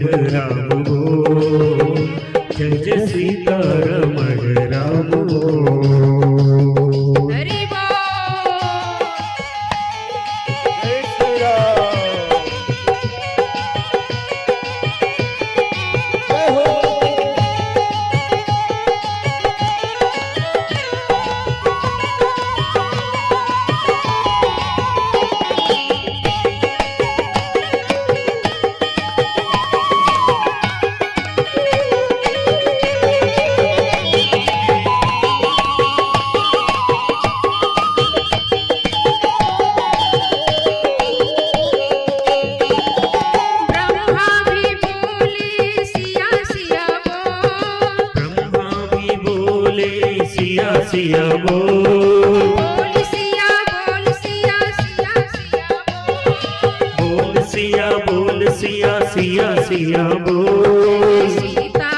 राम बोल, जय जय सीतारमण राम बोल। हरि सिया सिया बोल, बोल सिया बोल सिया सिया सिया बोल सिया बोल सिया सिया सिया बोल। सीता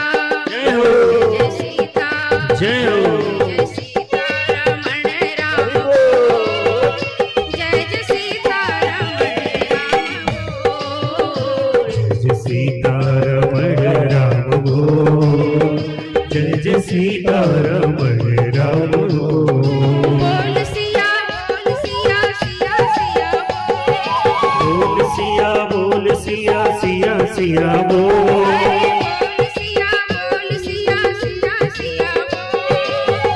जय हो जय सीता जय हो जय सीतारमण राम बोल, जय जय सीतारमण राम बोल। जय सीतारमण राम बोल, जय जय सीतारमण राम बोल। बोल सिया सिया सिया बोल सिया बोल सिया सिया सिया बोल, बोल सिया सिया सिया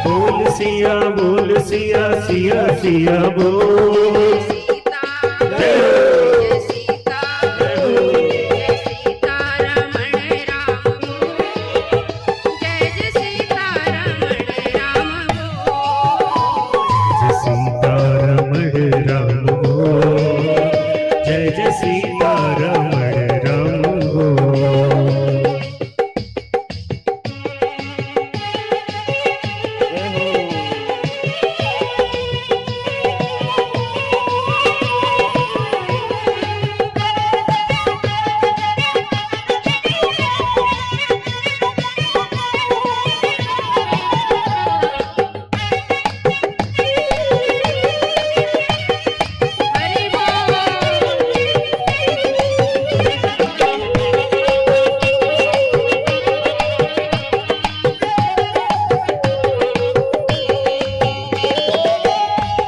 बोल सिया बोल सिया सिया सिया बोल। सीता जय हो जय सीता जय हो जय सीतारमण राम बोल, जय जय सीतारमण राम बोल। जय सीतारमण राम बोल, जय जय सीतारमण राम बोल। हरि बोल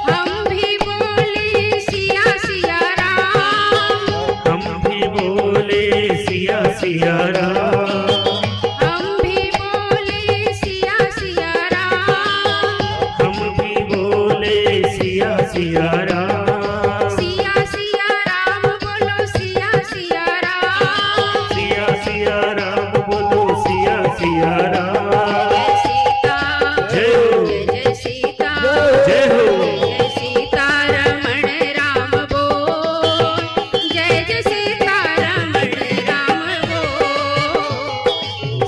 हम भी बोले सिया सिया राम, हम भी बोले सिया सिया राम, हम भी बोले सिया सिया राम, हम भी बोले सिया सिया राम। सिया सिया राम बोलो सिया सिया राम। सिया सिया राम बोलो सिया सिया राम। जय सीता जय हो जय जय सीता जय हो जय सीतारमण राम बोल, जय जय सीतारमण राम बोल।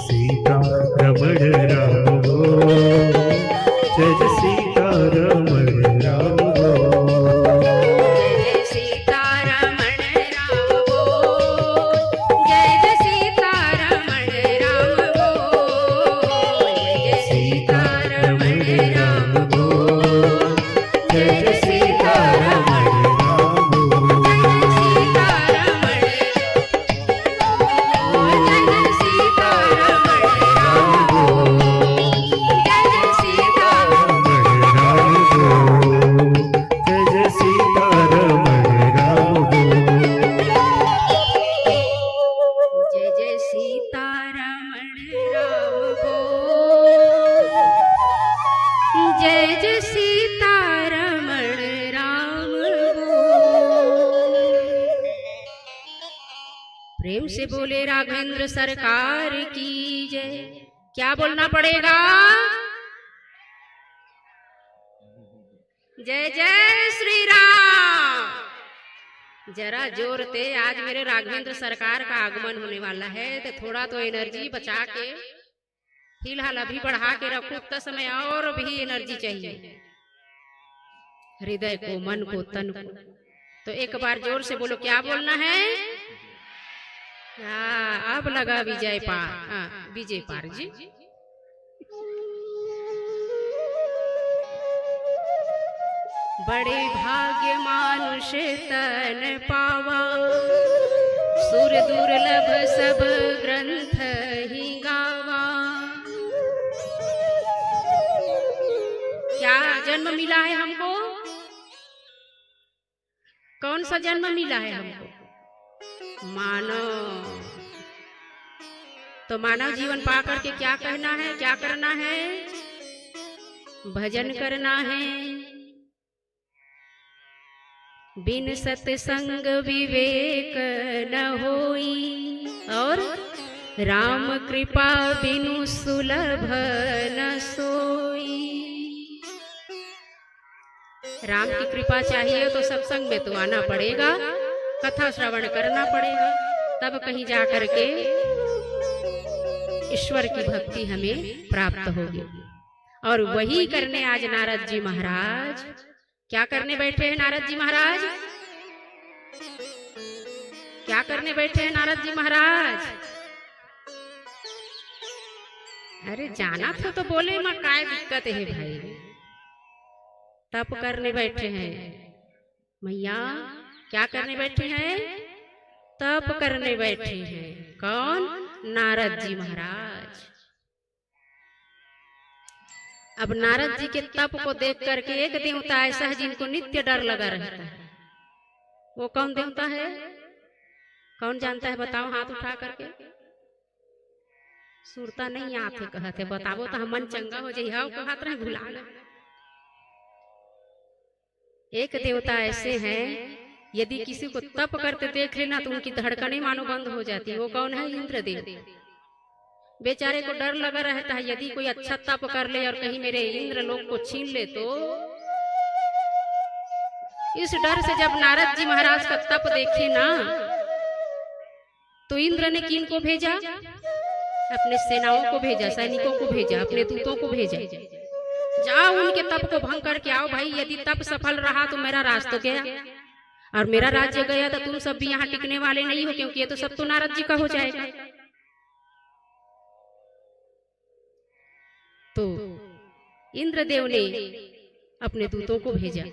सीतारमण राम बोल, जय जय सीतारमण राम बोल। जय जय सीतारमण राम बोल, जय जय सीतारमण राम बोल। जय जय सीतारमण राम बोल, जय जय सीतारमण राम बोल। सीतारमण जय जय सीतारमण राम बोल, जय जय सीतारमण राम बोल, जय जय सीतारमण राम बोल। जय जय सीतारमण राम बोल, जय जय सीतारमण राम बोल। प्रेम से बोले राघवेंद्र सरकार की जय। क्या बोलना पड़ेगा? जय जय श्री राम। जरा जोर ते आज मेरे राघवेंद्र सरकार का आगमन होने वाला है, तो थोड़ा तो एनर्जी बचा के फिलहाल अभी बढ़ा के रखो, उतना समय और भी एनर्जी चाहिए हृदय को, मन को, तन को। तो एक बार जोर से बोलो, क्या बोलना है? हाँ, अब लगा विजय पार। हाँ, विजय पार जी। बड़े भाग्य मानुष तन पावा, सुर दुर्लभ सब ग्रंथ ही गावा। क्या जन्म मिला है हमको? कौन सा जन्म मिला है हमको? मानव। तो मानव जीवन पाकर के क्या कहना है, क्या करना है? भजन करना है। बिन सत्संग विवेक न होई, और राम कृपा बिनु सुलभ न सोई। राम की कृपा चाहिए तो सत्संग में तो आना पड़ेगा, कथा श्रवण करना पड़ेगा, तब कहीं जा करके ईश्वर की भक्ति हमें प्राप्त होगी। और वही करने आज नारद जी महाराज क्या करने बैठे हैं? नारद जी महाराज क्या करने बैठे हैं? नारद जी महाराज अरे जाना था तो बोले, मां काय दिक्कत है भाई? तप करने बैठे हैं मैया। क्या करने बैठे हैं? तप करने बैठे हैं। कौन? नारद जी महाराज। अब नारद जी के तप को देख करके एक देवता ऐसा है जिनको नित्य डर लगा रहता है। वो कौन देवता है? कौन जानता है? बताओ हाथ उठा करके। सुरता नहीं आते कहते, बताओ तो हम मन चंगा हो जाए। हाँ को हाथ रहे भुला लो। एक देवता ऐसे हैं, यदि किसी को तप करते देख लेना तो उनकी धड़कनें मानो बंद हो जाती है। वो कौन है? इंद्रदेव। बेचारे को डर लगा रहता है, यदि कोई अच्छा तप कर ले और कहीं मेरे इंद्र लोक को छीन ले तो। इस डर से जब नारद जी महाराज का तप देखे ना, तो इंद्र ने किन को भेजा? अपने सेनाओं को भेजा, सैनिकों को भेजा, अपने दूतों को भेजा। जाओ उनके तप को भंग करके आओ भाई। यदि तप सफल रहा तो मेरा राज तो गया, और मेरा राज्य गया तो तुम सब भी यहाँ टिकने वाले नहीं हो, क्योंकि ये तो सब तो नारद जी का हो जाएगा। तो इंद्रदेव ने अपने दूतों को भेजा,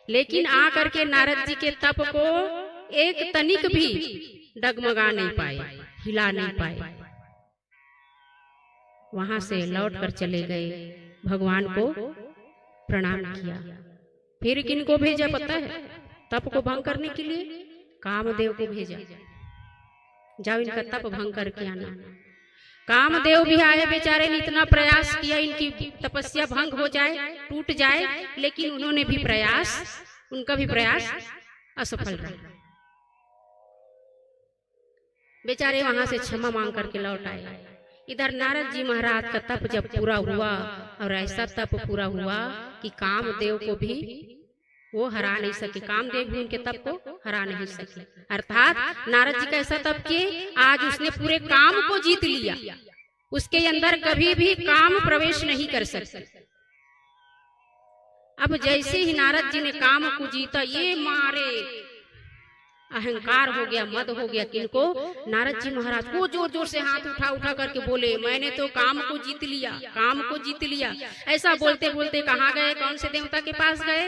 लेकिन आकर के नारद जी के तप को एक तनिक भी डगमगा नहीं पाए, हिला नहीं पाए। वहां से लौट कर चले गए, भगवान को प्रणाम किया। फिर किन को भेजा पता है तप को भंग करने के लिए? कामदेव को भेजा। जाओ इनका तप भंग करके आना। कामदेव भी आए, बेचारे ने इतना प्रयास किया इनकी तपस्या भंग हो जाए, टूट जाए, लेकिन उन्होंने भी प्रयास, उनका भी प्रयास असफल रहा। बेचारे वहां से क्षमा मांग करके लौट आए। इधर नारद जी महाराज का तप जब पूरा हुआ, और ऐसा तप पूरा हुआ कि कामदेव को भी वो हरा नहीं सके, कामदेव भी उनके तप को हरा नहीं सके। अर्थात नारद जी का ऐसा तप किए, आज उसने पूरे काम को जीत लिया। उसके अंदर कभी भी काम प्रवेश नहीं कर सकते। अब जैसे ही नारद जी ने काम को जीता, ये मारे अहंकार हो गया, मद हो गया किनको? नारद जी महाराज को जोर जोर से हाथ उठा उठा करके बोले, मैंने तो काम को जीत लिया, काम को जीत लिया। ऐसा बोलते बोलते कहाँ गए? कौन से देवता के पास गए?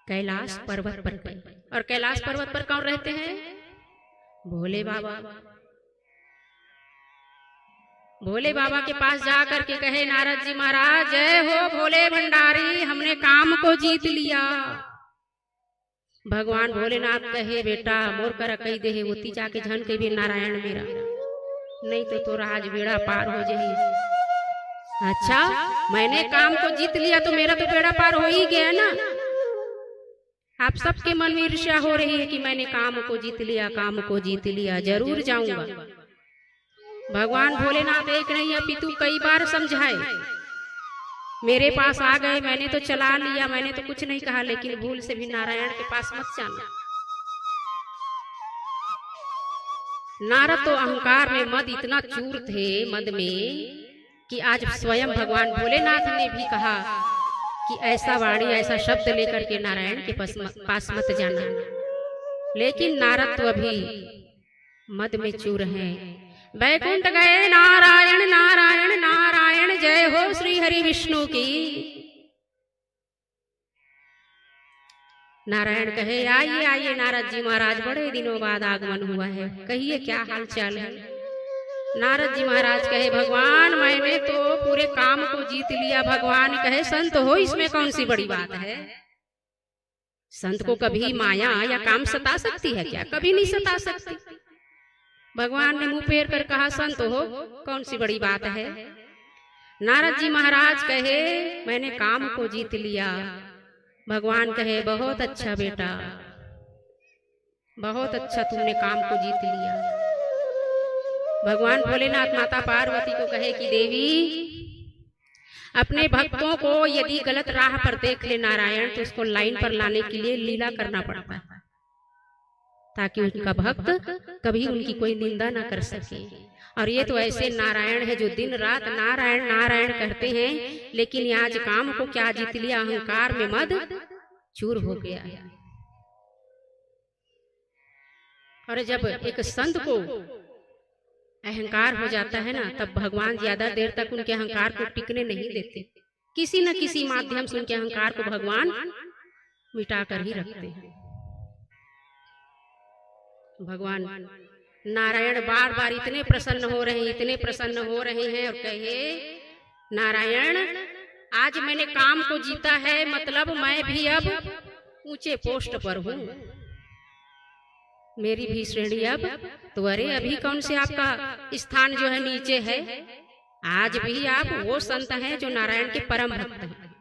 कैलाश पर्वत पर गए। और कैलाश पर्वत पर कौन रहते हैं? भोले बाबा। भोले बाबा के पास जा करके कहे नारद जी महाराज, जय हो भोले भंडारी, हमने काम को जीत लिया। भगवान भोलेनाथ कहे, बेटा मोर कर कही दे होती जाके झन के भी नारायण मेरा, नहीं तो तोरा आज बेड़ा पार हो जाए। अच्छा, मैंने काम को जीत लिया तो मेरा तो बेड़ा पार हो ही गया ना। आप सबके मन में ईर्ष्या हो रही है कि मैंने काम को जीत लिया, काम को जीत लिया, जरूर जाऊंगा। भगवान भोलेनाथ एक नहीं अपितु कई बार समझाए, मेरे पास आ गए, मैंने तो चला लिया, मैंने तो कुछ नहीं कहा, लेकिन भूल से भी नारायण के पास मत जाना। नारद तो अहंकार में मद इतना चूर थे, मद में, कि आज स्वयं भगवान भोलेनाथ ने भी कहा कि ऐसा वाणी, ऐसा शब्द लेकर के नारायण के पास मत जाना। लेकिन नारद तो अभी मद में चूर हैं। वैकुंठ गए नारायण नारायण नारायण, जय हो श्री हरि विष्णु की। नारायण कहे आइए आइए नारद जी महाराज, बड़े दिनों बाद आगमन हुआ है, कहिए क्या हाल चाल है। नारद जी महाराज कहे भगवान मैंने तो पूरे काम को जीत लिया। भगवान कहे संत हो इसमें कौन सी बड़ी बात है, संत को कभी माया या काम सता सकती है क्या, कभी नहीं सता सकती। भगवान ने मुंह फेर कर कहा संत हो कौन सी बड़ी बात है। नारद जी महाराज कहे मैंने काम को जीत लिया। भगवान कहे बहुत अच्छा बेटा, बहुत अच्छा तुमने काम को जीत लिया। भगवान भोलेनाथ माता पार्वती को कहे कि देवी अपने भक्तों को यदि गलत राह पर देख ले नारायण तो उसको लाइन पर लाने के लिए लीला करना पड़ता है, ताकि उनका भक्त कभी उनकी कोई निंदा ना कर सके। और ये तो ऐसे नारायण है जो दिन रात नारायण नारायण करते हैं, लेकिन आज काम को क्या जीत लिया, अहंकार में मद चूर हो गया। और जब एक संत को अहंकार हो जाता है ना, तब भगवान ज्यादा देर तक उनके अहंकार को टिकने नहीं देते, किसी न किसी माध्यम से उनके अहंकार को भगवान मिटा कर ही रखते हैं। भगवान नारायण बार बार इतने प्रसन्न हो रहे हैं, इतने प्रसन्न हो रहे हैं और कहे नारायण आज मैंने काम को जीता है, मतलब मैं भी अब ऊंचे पोस्ट पर हूं, मेरी भी श्रेणी अब तो। अरे अभी कौन से आपका स्थान जो है नीचे है, आज भी आप वो संत हैं जो नारायण के परम भक्त हैं।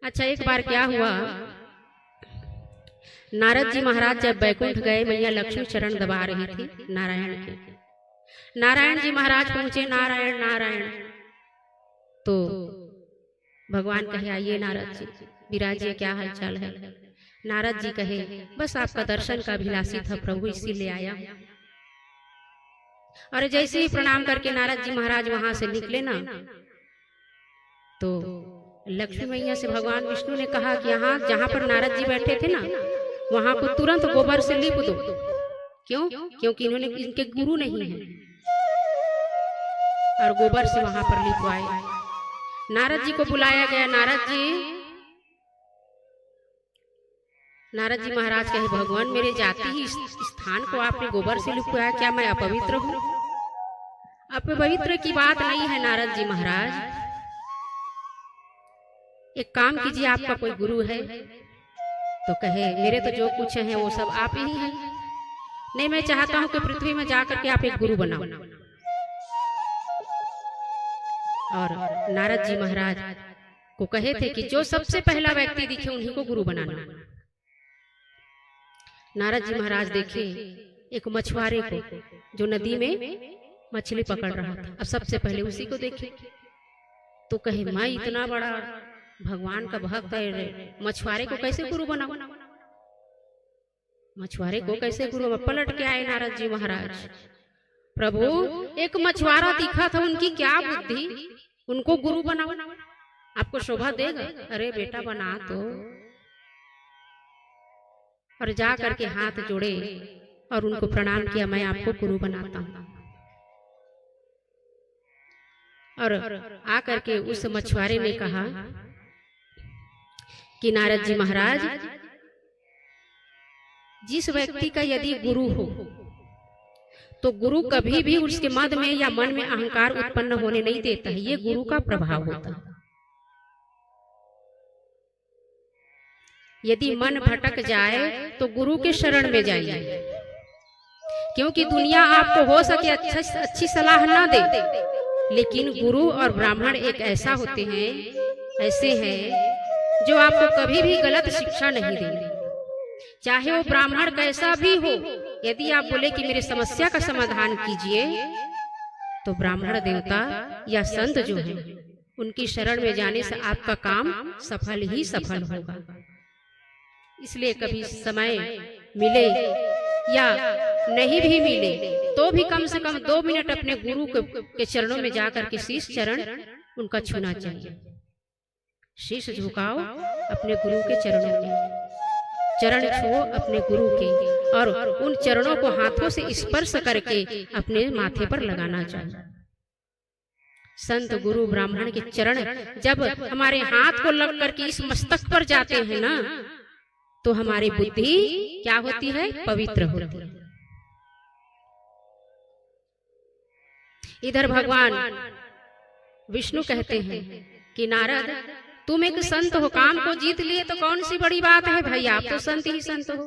अच्छा एक बार क्या हुआ, नारद जी महाराज जब बैकुंठ गए, मैया लक्ष्मी चरण दबा रही थी नारायण के। नारायण जी महाराज पहुंचे, नारायण नारायण, तो भगवान कहे आइए नारद जी विराजिए, क्या हाल चाल है। नारद जी कहे बस आपका दर्शन का अभिलाषी था प्रभु, इसीलिए आया। और जैसे ही प्रणाम करके नारद जी महाराज वहां से निकले ना, तो लक्ष्मी मैया से भगवान विष्णु ने कहा कि यहाँ जहां पर नारद जी बैठे थे ना, वहां को तुरंत गोबर से लीप दो। क्यों? क्योंकि इन्होंने इनके गुरु नहीं है। और गोबर से वहां पर लिपवाए। नारद जी को बुलाया गया। नारद जी महाराज कहे भगवान मेरे जाति ही स्थान को आपने गोबर से लिपवाया, क्या मैं अपवित्र हूँ? अपवित्र की बात नहीं है नारद जी महाराज, एक काम कीजिए, आपका कोई गुरु है? तो कहे मेरे तो जो कुछ है वो सब आप ही हैं। नहीं, मैं चाहता हूं कि पृथ्वी में जाकर के आप एक गुरु बनाओ। और नारद जी महाराज को कहे थे कि जो सबसे पहला व्यक्ति दिखे उन्हीं को गुरु बनाना। नारद जी महाराज देखे एक मछुआरे को जो नदी में मछली पकड़ रहा था, अब सबसे पहले उसी को देखे तो कहे मैं इतना बड़ा भगवान का भक्त है, मछुआरे को कैसे गुरु बनाऊं? मछुआरे को कैसे गुरु? पलट के आए नारद जी महाराज, प्रभु एक मछुआरा दिखा था, उनकी क्या बुद्धि, उनको गुरु बनाओ, आपको शोभा देगा? अरे बेटा बना तो। और जा करके हाथ जोड़े और उनको प्रणाम किया, मैं आपको गुरु बनाता हूं। और आकर के उस मछुआरे ने कहा कि नारद जी महाराज, जिस व्यक्ति का यदि गुरु हो तो गुरु कभी भी उसके मद में या मन में अहंकार उत्पन्न होने नहीं देता है, ये गुरु का प्रभाव होता है। यदि मन भटक जाए तो गुरु के शरण में जाइए, क्योंकि दुनिया आपको हो सके अच्छी सलाह ना दे, लेकिन गुरु और ब्राह्मण एक ऐसा होते हैं, ऐसे हैं जो आपको कभी भी गलत शिक्षा नहीं देंगे। चाहे वो ब्राह्मण कैसा भी हो, यदि आप बोले कि मेरी समस्या का समाधान कीजिए, तो ब्राह्मण देवता या संत जो है उनकी शरण में जाने से आपका काम सफल ही सफल होगा। इसलिए कभी समय मिले या नहीं भी मिले तो भी कम से कम 2 मिनट अपने गुरु के चरणों में जाकर के शीश चरण उनका छूना चाहिए। शीश झुकाओ अपने गुरु के चरणों में, चरण छुओ अपने गुरु के, और उन चरणों को हाथों से स्पर्श करके अपने माथे पर लगाना चाहिए। संत गुरु ब्राह्मण के चरण जब हमारे हाथ को लग करके इस मस्तक पर जाते हैं ना, तो हमारी बुद्धि क्या होती है? पवित्र होती है। इधर भगवान विष्णु कहते हैं कि नारद, तुम एक संत हो, काम को जीत लिए तो कौन सी बड़ी बात है भाई, आप तो संत ही संत हो।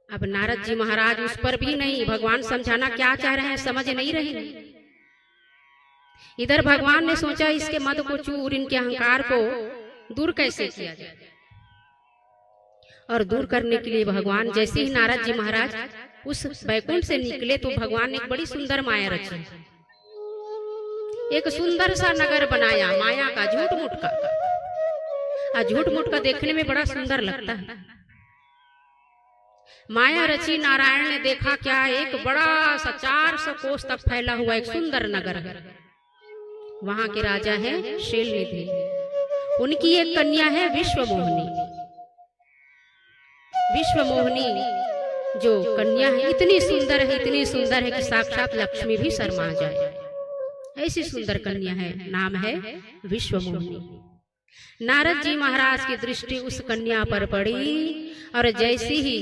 अब नारद जी महाराज उस पर भी नहीं, भगवान समझाना क्या चाह रहे हैं समझ नहीं रहे। इधर भगवान ने सोचा इसके मद को चूर, इनके अहंकार को दूर कैसे किया जाए। और दूर करने के लिए भगवान जैसे ही नारद जी महाराज उस बैकुंठ से निकले तो भगवान ने एक बड़ी सुंदर माया रची, एक सुंदर सा नगर बनाया माया का, झूठ मूठ का। झूठ मूठ का देखने में बड़ा सुंदर लगता है। माया रची, नारायण ने देखा क्या, एक बड़ा सा 400 कोस तक फैला हुआ एक सुंदर नगर है। वहां के राजा हैं शैलनिधि, उनकी एक कन्या है विश्वमोहिनी। विश्वमोहिनी जो कन्या है इतनी सुंदर है, इतनी सुंदर है कि साक्षात लक्ष्मी भी शर्मा जाए, ऐसी सुंदर कन्या है, नाम है विश्वमोहिनी। नारद जी महाराज की दृष्टि उस कन्या पर पड़ी, और जैसी ही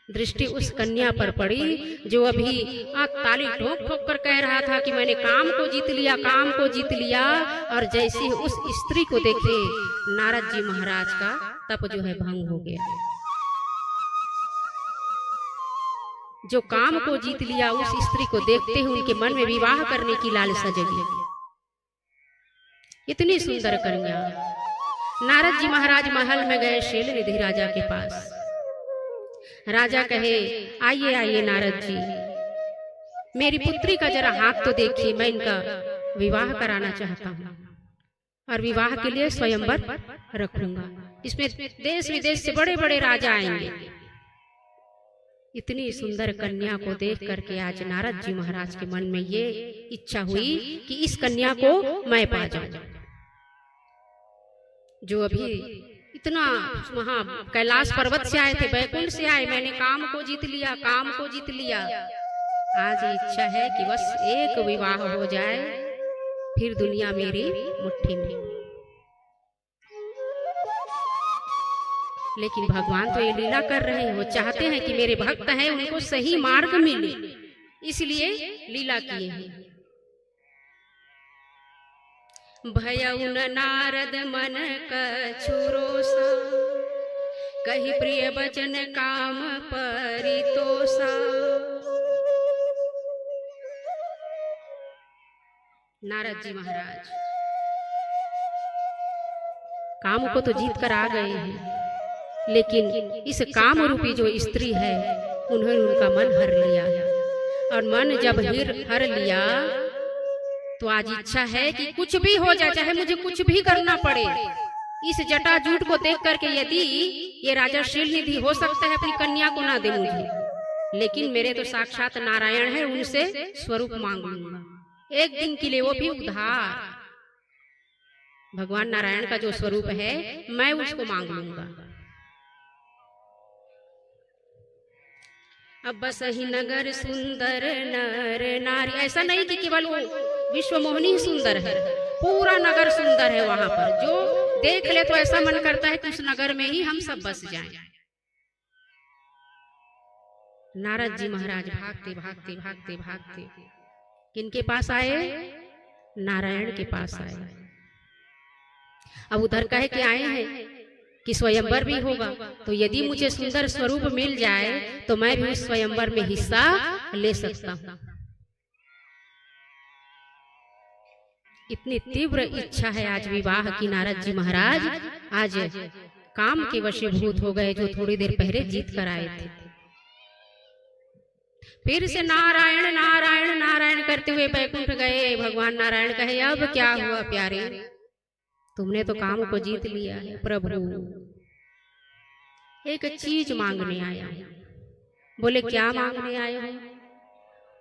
दृष्टि उस कन्या पर पड़ी जो अभी ताली ठोक ठोक कर कह रहा था कि मैंने काम को जीत लिया, काम को जीत लिया, और जैसे ही उस स्त्री को देखे नारद जी महाराज का तप जो है भंग हो गया। जो काम को जीत लिया उस स्त्री को देखते ही उनके मन में विवाह करने की लालसा जगी। इतनी सुंदर कन्या। नारद जी महाराज महल में गए शैलनिधि राजा के पास। राजा कहे, आइए आइए नारद जी, मेरी पुत्री का जरा हाथ तो देखिए, मैं इनका विवाह कराना चाहता हूँ और विवाह के लिए स्वयंवर रखूंगा। इसमें देश विदेश से बड़े बड़े राजा आएंगे। इतनी सुंदर कन्या को देख करके आज नारद जी महाराज के मन में ये इच्छा हुई कि इस कन्या को मैं पा जाऊं। जो अभी इतना वहां कैलाश पर्वत से आए थे, बैकुंठ से आए, मैंने काम को जीत लिया, काम को जीत लिया। आज इच्छा है कि बस एक विवाह हो जाए, फिर दुनिया मेरी मुट्ठी में। लेकिन भगवान तो ये लीला कर रहे हैं, वो चाहते हैं कि मेरे भक्त हैं उनको सही मार्ग मिले, इसलिए लीला किए हैं। भयउन नारद मन कछुरोसा, कही प्रिय बचन काम परितोषा। नारद जी महाराज काम को तो जीत कर आ गए हैं, लेकिन इस काम रूपी जो स्त्री है उन्होंने उनका मन हर लिया, और मन जब हर लिया तो आज इच्छा है कि कुछ भी हो जाए, चाहे मुझे कुछ भी करना पड़े, इस जटाजूट को देख करके यदि ये राजा शैलनिधि हो सकता है अपनी कन्या को ना दे मुझे, लेकिन मेरे तो साक्षात नारायण है, उनसे स्वरूप मांग लूंगा एक दिन के लिए, वो भी उधार। भगवान नारायण का जो स्वरूप है मैं उसको मांग लूंगा। अब बस ही नगर सुंदर नर नारी, ऐसा नहीं कि केवल वो विश्वमोहिनी ही सुंदर है, पूरा नगर सुंदर है। वहां पर जो देख ले तो ऐसा मन करता है कि उस नगर में ही हम सब बस जाएं। नारद जी महाराज भागते भागते भागते भागते किनके पास आए? नारायण के पास आए। अब उधर कह के आए हैं कि स्वयंवर भी होगा, तो यदि मुझे सुंदर स्वरूप मिल जाए तो मैं भी उस स्वयंवर में हिस्सा ले सकता हूँ। इतनी तीव्र इच्छा है आज विवाह की। नारद जी महाराज आज काम के वशीभूत हो गए जो थोड़ी देर पहले जीत कर आए थे। फिर से नारायण नारायण नारायण करते हुए बैकुंठ गए। भगवान नारायण कहे, अब क्या हुआ प्यारे, तुमने तो काम को जीत लिया है, प्रभु एक चीज मांगने आया है। बोले, क्या मांगने आए हो?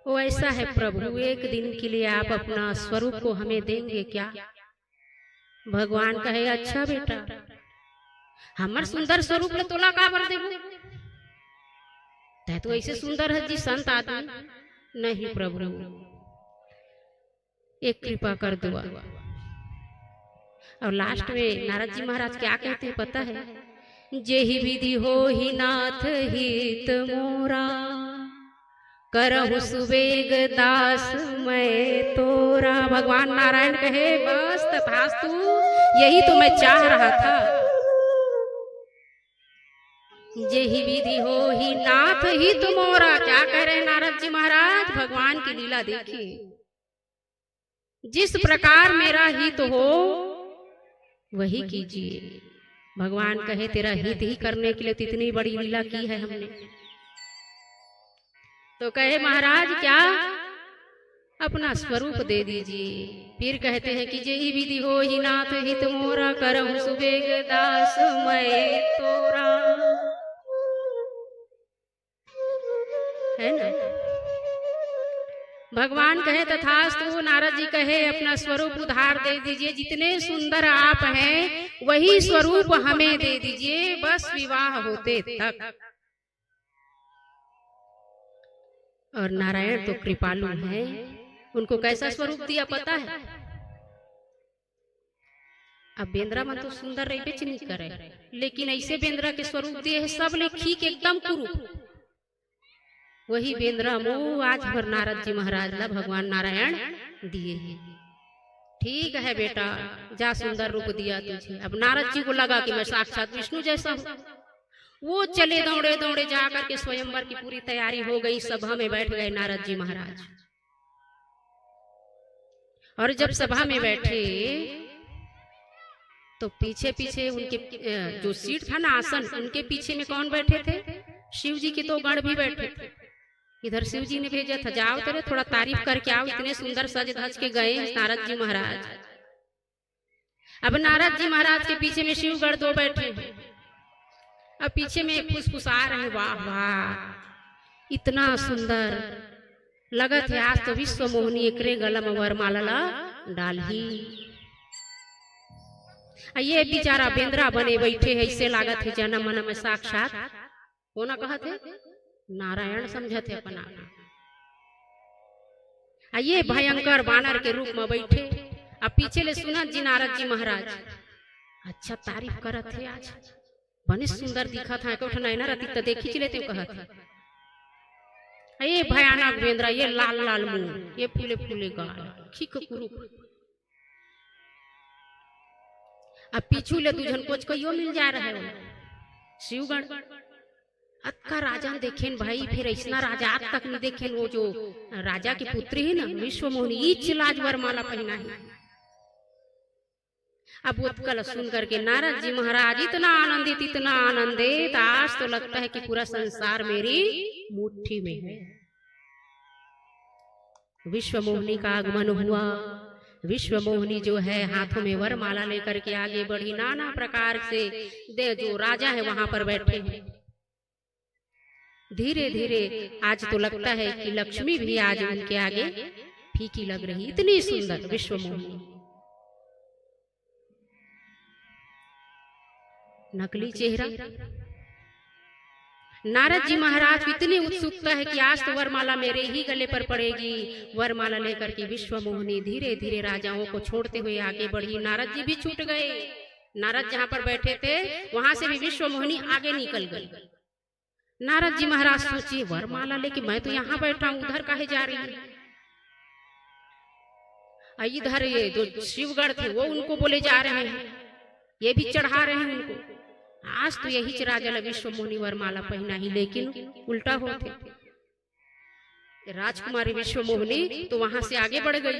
वो ऐसा है प्रभु, एक दिन के लिए आप अपना स्वरूप को हमें देंगे क्या? भगवान कहे, अच्छा बेटा, हमार सुंदर स्वरूप ले तोला का बर देबो? तो ऐसे सुंदर है जी संत आदमी। नहीं प्रभु, एक कृपा कर दुआ। और लास्ट में नारद जी महाराज क्या कहते हैं पता है? जेहि विधि हो ही नाथ हित मोरा, करहु सुवेग दास मैं तोरा। भगवान नारायण कहे बस तथास्तु, यही तो मैं चाह रहा था। जेहि विधि हो ही नाथ हित मोरा। क्या कह रहे हैं नारद जी महाराज? भगवान की लीला देखिए, जिस प्रकार मेरा हित हो वही कीजिए। भगवान कहे तेरा हित ही करने के लिए तो इतनी बड़ी लीला की है हमने। तो कहे महाराज क्या? अपना स्वरूप दे दीजिए। फिर कहते हैं कि जेहि विधि हो ही नाथ हित मोरा, करहु सुबेग दास मैं तोरा। है ना? भगवान कहे तथास्तु। नारद जी कहे अपना स्वरूप उधार दे दीजिए। जितने सुंदर आप हैं वही स्वरूप हमें दे दीजिए, बस विवाह होते तक। और नारायण तो कृपालु हैं। उनको कैसा स्वरूप दिया पता है? अब बेंद्रा मन तो सुंदर रही बेच नहीं करे, लेकिन ऐसे बेंद्रा के स्वरूप दिए है सब लिखी के एकदम कुरूप। वही बेंद्रा मुंह आज भर नारद जी महाराज ला भगवान नारायण दिए हैं। ठीक है बेटा, जा सुंदर रूप दिया तुझे। अब नारद जी को लगा कि मैं साक्षात विष्णु जैसा हूँ। वो चले दौड़े दौड़े जाकर के स्वयंवर की पूरी तैयारी हो गई। सभा में बैठ गए नारद जी महाराज। और जब सभा में बैठे तो पीछे पीछे उनके जो सीट था ना, आसन, उनके पीछे में कौन बैठे थे? शिव जी के तो गण भी बैठे थे। इधर शिव जी ने भेजा था, जाओ तेरे थोड़ा तारीफ करके आओ, इतने सुंदर सज धज के गए नारद जी महाराज। अब नारद जी महाराज के पीछे में शिवगढ़ दो बैठे हैं। अब पीछे में फुसफुसा रहे, वाह वाह इतना सुंदर लगत है, आज तो विश्व मोहनी एकरे गलम वरमाला डालही। ये बेचारा बेंद्रा बने बैठे है, इससे लागत है जन्म मन में साक्षात होना कहत है नारायण समझते अपना। ये भयंकर बानर के रूप में बैठे। अब पीछे ले सुनत जी नारद जी महाराज अच्छा तारीफ करत है, आज बने सुंदर दिखत है, कोठ नैना रती तो देखी चले ते कहत है। ये भयानक बेंद्रा, ये लाल लाल मुंह, ये फूले फूले गाल, खीक कुरूप। अब पीछू ले दूजन कोच कहियो मिल जा रहा है शिवगढ़। अक्का राजा देखेन भाई, फिर ऐसा राजा आज तक नहीं देखेन। वो जो राजा की पुत्री है ना विश्व मोहनी, ईच लाज वरमाला पहना है। अब वो कल सुन करके नारद जी महाराज इतना आनंदित, आज तो लगता है कि पूरा संसार मेरी मुट्ठी में है। विश्व मोहनी का आगमन हुआ। विश्व मोहनी जो है हाथों में वरमाला लेकर के आगे बढ़ी। नाना प्रकार से जो राजा है वहां पर बैठे हैं। धीरे धीरे आज तो लगता है कि लक्ष्मी भी आज उनके आगे फीकी लग रही, इतनी सुंदर विश्व मोहनी। नकली चेहरा। नारद जी महाराज की इतनी उत्सुकता है कि आज तो वरमाला मेरे ही गले पर पड़ेगी। वरमाला लेकर के विश्व मोहनी धीरे धीरे राजाओं को छोड़ते हुए आगे बढ़ी। नारद जी भी छूट गए। नारद जहां पर बैठे थे वहां से भी विश्व मोहनी आगे निकल गई। नारद जी महाराज सोचिए वरमाला लेके मैं तो यहाँ बैठा हूं, उधर काहे जा रही है? इधर ये जो शिवगढ़ थे वो उनको बोले जा रहे हैं, ये भी चढ़ा रहे हैं उनको। आज तो यही राजा विश्व मोहनी वरमाला पहना ही, लेकिन उल्टा होते। राजकुमारी विश्व मोहनी तो वहां से आगे बढ़ गई।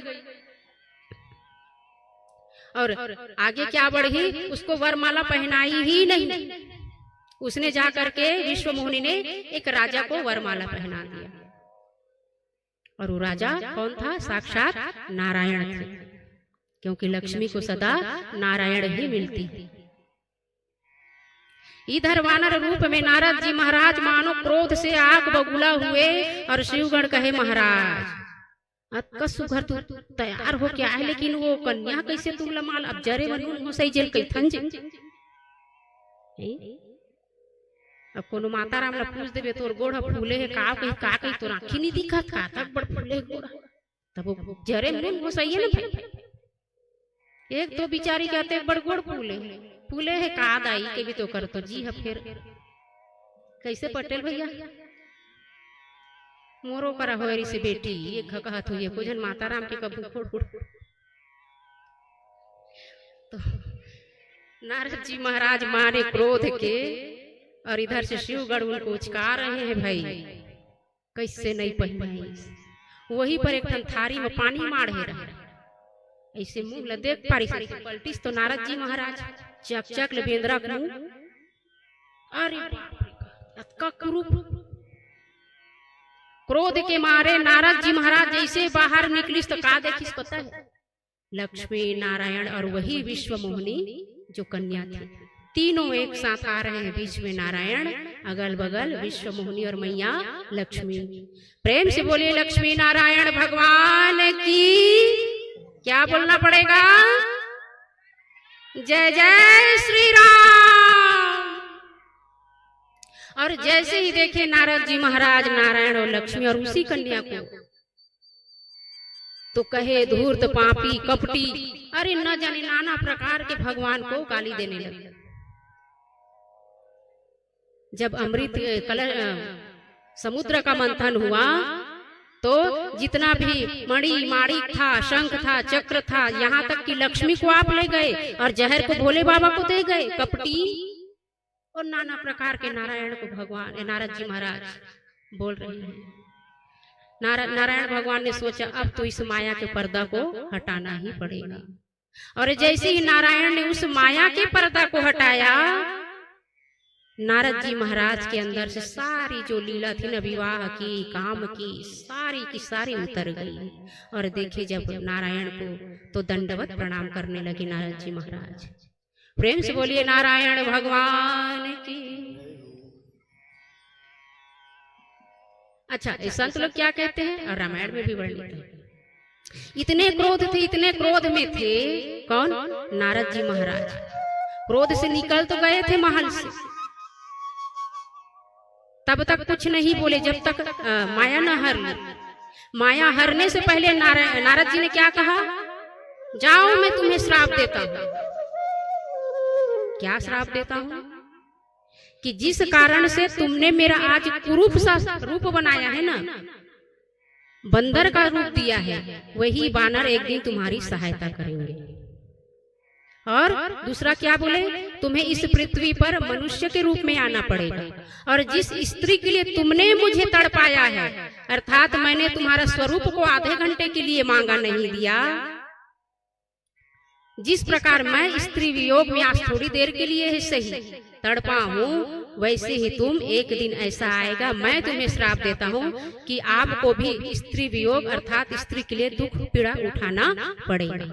और आगे क्या बढ़ी, उसको वरमाला पहनाई ही नहीं। उसने जाकर के विश्व मोहनी ने एक राजा को वरमाला पहना दिया। और वो राजा कौन था? साक्षात नारायण थे, क्योंकि लक्ष्मी को सदा नारायण ही मिलती है। इधर वानर रूप में नारद जी महाराज मानो क्रोध से आग बबूला हुए। और शिवगढ़ कहे महाराज अक्का सुघर तू तैयार हो क्या है, लेकिन वो कन्या कैसे तुम लमाल? अब जरे बनून हो सही जेल कैथन जे। अब कोनो माता राम ला पूछ देबे तोर गोड़ फूले है का कही तोर आँखी नहीं दिखत का तक बड़ फूले गोड़ तब वो जरे मुन वो सही है ना भाई। एक तो बिचारी कहते बड़गोड़ फूले है काद आई के भी तो कर तो जी है फिर कैसे पटेल भैया मोरो करा होरी से बेटी ये कहत हुई को जन माता राम के कबू फोड़ तो नारद जी महाराज मारे क्रोध के और इधर से शिवगढ़ उनको उचका रहे हैं भाई कैसे नहीं पहनाई। वही पर एक थारी में पानी माढ़े रहा ऐसे मुंह ल देख पारी पलटिस तो नारद जी महाराज चक चक ले बेंद्रा को अरे अतका क्रोध के मारे नारद जी महाराज जैसे बाहर निकलिस तो का देखिस पता है लक्ष्मी नारायण और वही विश्व मोहिनी जो कन्या थी तीनों एक साथ आ रहे हैं। बीच में नारायण अगल बगल विश्व मोहिनी और मैया लक्ष्मी। प्रेम से बोलिए लक्ष्मी नारायण भगवान की क्या बोलना पड़ेगा जय जय श्री राम। और जैसे ही देखे नारद जी महाराज नारायण और लक्ष्मी और उसी कन्या को तो कहे धूर्त पापी कपटी अरे न जाने नाना प्रकार के भगवान को गाली देने लगे। जब अमृत कलश समुद्र का मंथन हुआ तो जितना भी मणि माणिक था शंख था चक्र था यहाँ तक कि लक्ष्मी को आप ले गए और जहर को भोले बाबा को दे गए कपटी और नाना प्रकार के नारायण को भगवान नारद जी महाराज बोल रहे हैं। नारायण भगवान ने सोचा अब तो इस माया के पर्दा को हटाना ही पड़ेगा। और जैसे ही नारायण ने उस माया के पर्दा को हटाया नारद जी महाराज के अंदर से सारी जो लीला थी न विवाह की काम की सारी उतर गई। और देखे जब नारायण को तो दंडवत प्रणाम करने लगे नारद जी महाराज। प्रेम से बोलिए नारायण भगवान की। अच्छा संत लोग क्या कहते हैं और रामायण में भी वर्णित है इतने क्रोध में थे कौन नारद जी महाराज। क्रोध से निकल तो गए थे महल से तब तक कुछ नहीं बोले जब तक माया न हर माया हरने से पहले नारद जी ने क्या कहा जाओ मैं तुम्हें श्राप देता हूं। क्या श्राप देता हूं कि जिस कारण से तुमने मेरा आज कुरूप सा रूप बनाया है ना बंदर का रूप दिया है वही बानर एक दिन तुम्हारी सहायता करेंगे। और दूसरा क्या बोले तुम्हें इस पृथ्वी पर मनुष्य के रूप में आना पड़ेगा। और जिस स्त्री के लिए तुमने मुझे तड़पाया है अर्थात मैंने तुम्हारा स्वरूप को आधे घंटे के लिए मांगा नहीं दिया जिस प्रकार मैं स्त्री वियोग में आज थोड़ी देर के लिए ही सही तड़पा हूँ वैसे ही तुम एक दिन ऐसा आएगा मैं तुम्हें श्राप देता हूँ कि आपको भी स्त्री वियोग अर्थात स्त्री के लिए दुख पीड़ा उठाना पड़ेगा।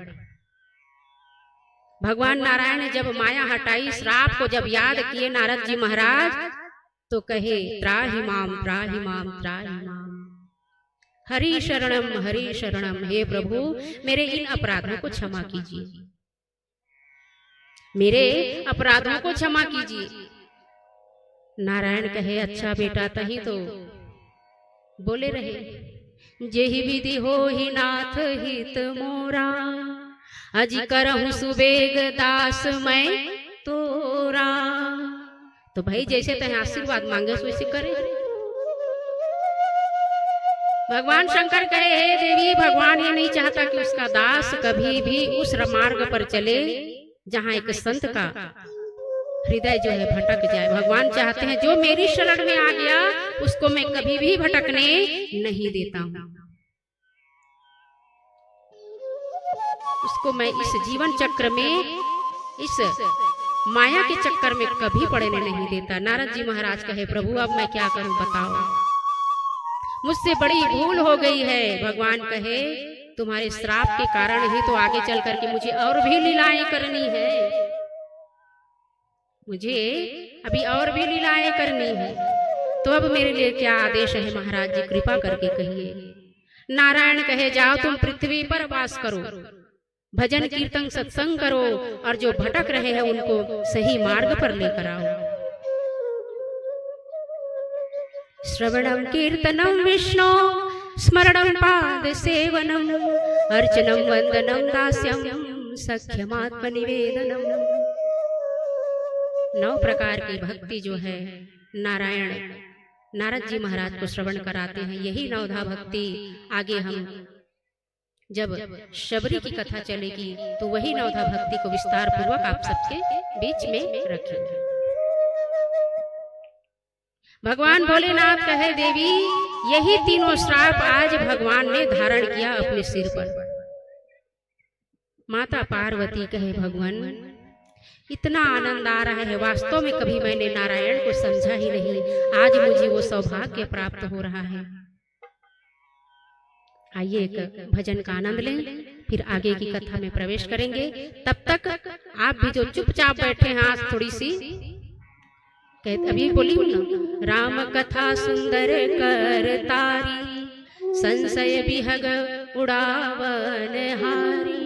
भगवान नारायण ने जब माया हटाई श्राप को जब याद किए नारद जी महाराज तो कहे त्राहि माम त्राहि माम त्राहि माम हरि शरणम हे प्रभु मेरे इन अपराधों को क्षमा कीजिए मेरे अपराधों को क्षमा कीजिए। नारायण कहे अच्छा बेटा तही तो बोले रहे जेहि विधि हो ही नाथ हित मोरा अजी करहूं सुबेग दास मैं तोरा। तो भाई जैसे तह आशीर्वाद मांगे वैसे करे। भगवान शंकर कहे हे देवी भगवान ये नहीं चाहता कि उसका दास कभी भी उस मार्ग पर चले जहाँ एक संत का हृदय जो है भटक जाए। भगवान चाहते हैं जो मेरी शरण में आ गया उसको मैं कभी भी भटकने नहीं देता हूँ उसको मैं इस जीवन चक्र में इस माया के चक्कर में कभी पड़ने नहीं देता। नारद जी महाराज कहे प्रभु अब मैं क्या करूं बताओ मुझसे बड़ी भूल हो गई है। भगवान कहे तुम्हारे श्राप के कारण ही तो आगे चल करके मुझे और भी लीलाएं करनी है मुझे अभी और भी लीलाएं करनी है तो अब मेरे लिए क्या आदेश है महाराज जी कृपा करके कहिए। नारायण कहे जाओ तुम पृथ्वी पर वास करो भजन कीर्तन सत्संग करो और जो भटक रहे हैं उनको सही मार्ग पर लेकर आओ। श्रवणम कीर्तनम विष्णु स्मरणं पाद सेवनम अर्चनम वंदनम दास्यम सख्यमात्मनिवेदनम। 9 प्रकार की भक्ति जो है नारायण नारद जी महाराज को श्रवण कराते हैं। यही 9धा भक्ति आगे हम जब शबरी की कथा चलेगी तो वही 9धा भक्ति को विस्तार पूर्वक आप सबके बीच में रखेंगे। भगवान भोलेनाथ कहे देवी यही तीनों श्राप आज भगवान ने धारण किया अपने सिर पर। माता पार्वती कहे भगवान इतना आनंद आ रहा है, वास्तव में कभी मैंने नारायण को समझा ही नहीं, आज मुझे वो सौभाग्य प्राप्त हो रहा है। आइए एक भजन का आनंद लें, फिर आगे की कथा में प्रवेश करेंगे। तब तक आप भी जो चुपचाप बैठे हैं आज थोड़ी सी अभी बोली ना, राम कथा सुंदर कर तारी संशय विहग उड़ावन हारी।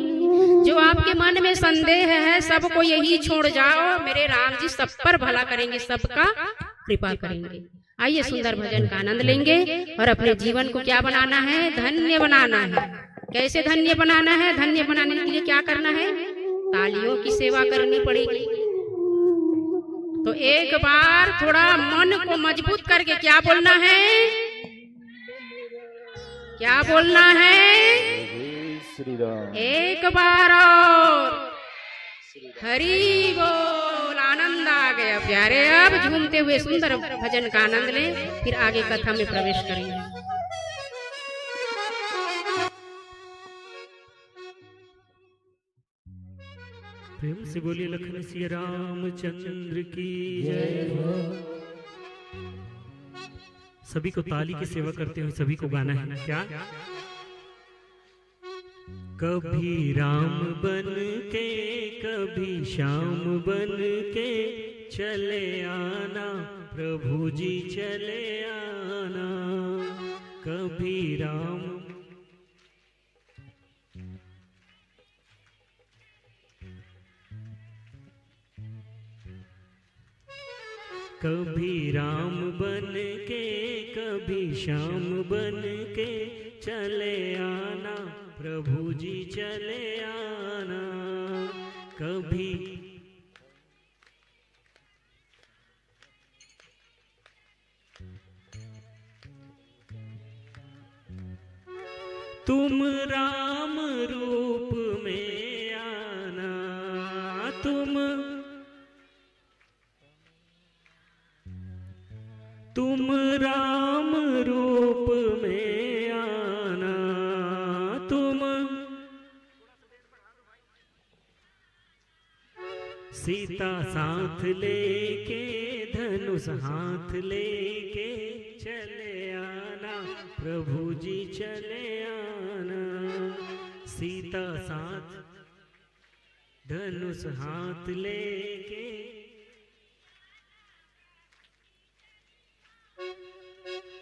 जो आपके मन में संदेह है सबको यही छोड़ जाओ, मेरे राम जी सब पर भला करेंगे, सबका कृपा करेंगे। आइए सुंदर भजन का आनंद लेंगे और अपने जीवन को क्या बनाना है, धन्य बनाना है। कैसे धन्य बनाना है? धन्य बनाने के लिए क्या करना है? तालियों की सेवा करनी पड़ेगी। तो एक बार थोड़ा मन को मजबूत करके क्या बोलना है? क्या बोलना है? श्री राम। एक बार और हरि बोल। आनंद आ गया प्यारे। अब झूमते हुए सुंदर भजन का आनंद लें, फिर आगे कथा में प्रवेश करेंगे। प्रेम से बोलिए लखन सिया रामचंद्र की जय। सभी को ताली की सेवा करते हुए सभी को गाना है क्या? कभी राम बन के कभी श्याम बन के चले आना प्रभु जी चले आना। कभी राम कभी राम बन के कभी श्याम बन के चले आना प्रभु जी चले आना। कभी तुम राम रूप में आना, तुम राम रूप में आना। तुम सीता साथ लेके धनुष हाथ लेके चले आना प्रभु जी चले आना। सीता साथ धनुष हाथ लेके।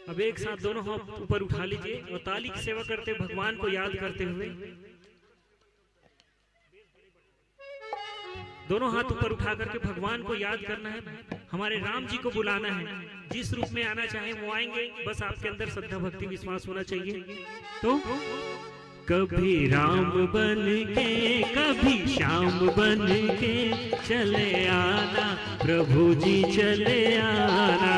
अब एक साथ दोनों हाथ ऊपर उठा लीजिए और ताली की सेवा करते भगवान को याद करते हुए दोनों हाथ ऊपर उठा करके भगवान को याद करना है। हमारे राम जी को बुलाना है, जिस रूप में आना चाहे वो आएंगे, बस आपके अंदर श्रद्धा भक्ति विश्वास होना चाहिए। तो कभी राम बन के कभी श्याम बन के चले आना प्रभु जी चले आना।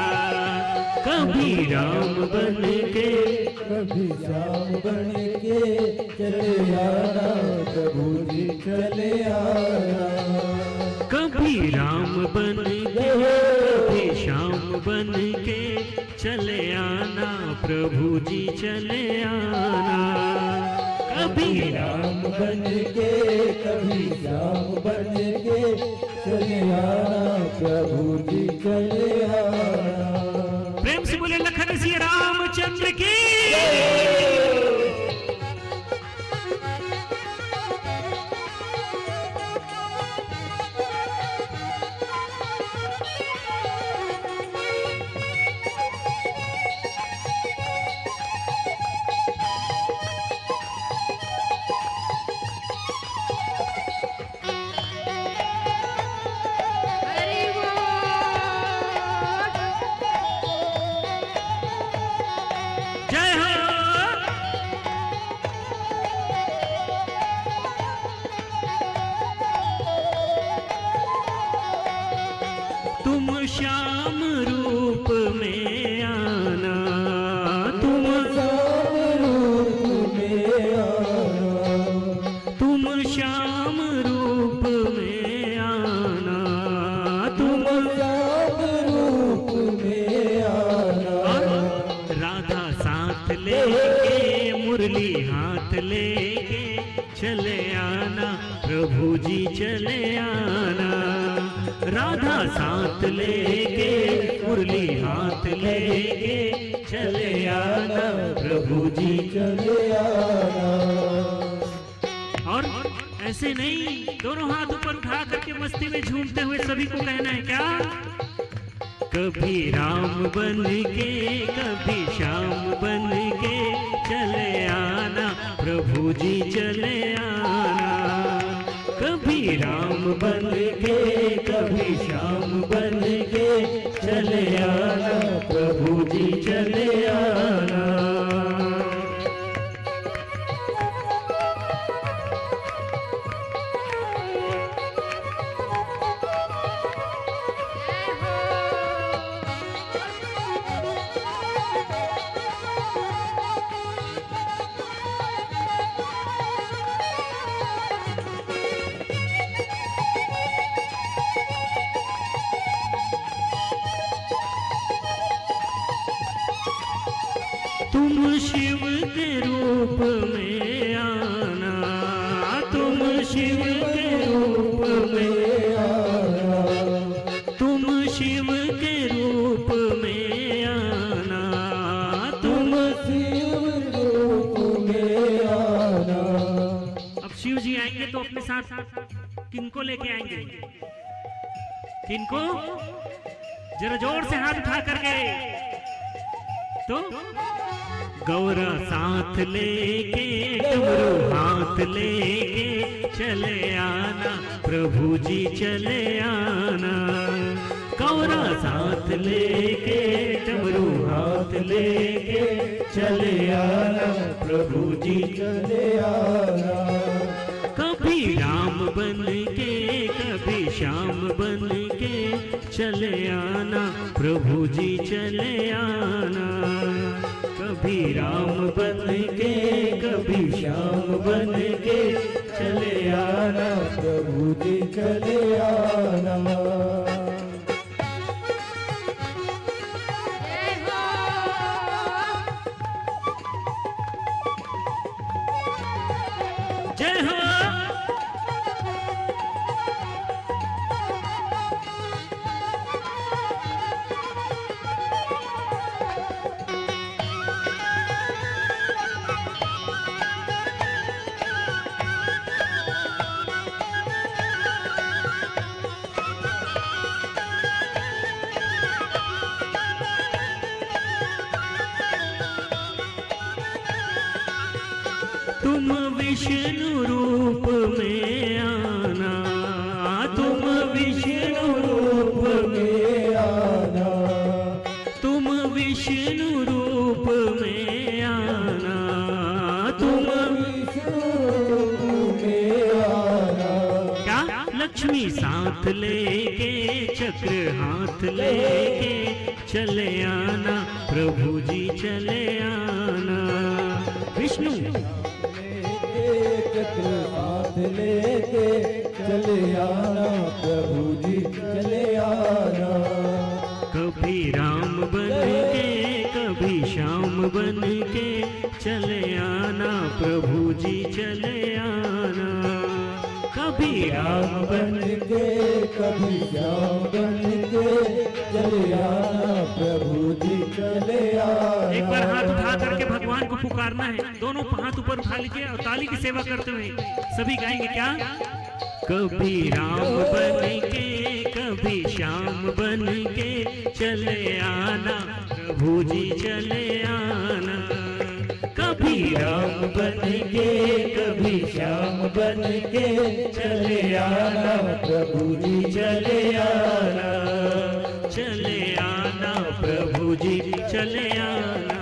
कभी राम बन के कभी श्याम बन के चले आना प्रभु जी चले आना। कभी राम बन के कभी श्याम बन के चले आना प्रभु जी चले आना। कभी राम बन के कभी श्याम बन के चले आना प्रभु जी चले आना। प्रेम से बोले लखन सिया रामचंद्र की। तुम श्याम रूप में आना, तुम श्याम रूप में आना, तुम श्याम रूप में आना, तुम श्याम रूप में आना। राधा साथ लेके मुरली हाथ लेके चले आना, प्रभु जी चले आना। राधा साथ लेके मुरली हाथ लेके चले आना, प्रभु जी चले आना। और ऐसे नहीं, दोनों हाथ ऊपर उठा करके मस्ती में झूमते हुए सभी को कहना है क्या? कभी राम बन के कभी श्याम बन के चले आना, प्रभु जी चले आना। कभी राम बन के कभी श्याम बन के चले आना, प्रभु जी चले आना। तुम शिव के रूप में आना, तुम शिव के रूप में आना, तुम शिव के रूप में आना, तुम शिव रूप में आना। अब शिव जी आएंगे तो अपने साथ किनको लेके आएंगे? किनको? जरा जोर से हाथ उठा करके। तो गौरा साथ लेके डमरू हाथ लेके चले आना, प्रभु जी चले आना। गौरा साथ लेके डमरू हाथ लेके चले आना, प्रभु जी चले आना। कभी राम बन के कभी श्याम बन के चले आना, प्रभु जी चले आना। कभी राम बन के कभी श्याम बन के चले आना, प्रभु जी चले आना। जय हो। तुम विष्णु रूप में आना, तुम विष्णु रूप में आना, तुम विष्णु रूप में आना, तुम विष्णु रूप में आना। क्या? लक्ष्मी साथ लेके चक्र हाथ लेके चले आना, प्रभु जी चले आना। विष्णु चक्र हाथ लेके चले आना, प्रभु जी चले आना। कभी राम बन के कभी श्याम बन के चले आना, प्रभु जी चले आना। कभी राम बन के कभी श्याम बन के चले आना, प्रभु जी चले आना। एक बार हाथ उठा करके भगवान को पुकारना है। दोनों हाथ ऊपर उठा लीजिए और ताली की सेवा करते हुए सभी गाएंगे क्या? कभी राम बन के कभी श्याम बन के चले आना, प्रभु जी चले आना। कभी राम बन के कभी श्याम बन के चले आना, प्रभु जी चले आना। चले आना प्रभु जी चले आना,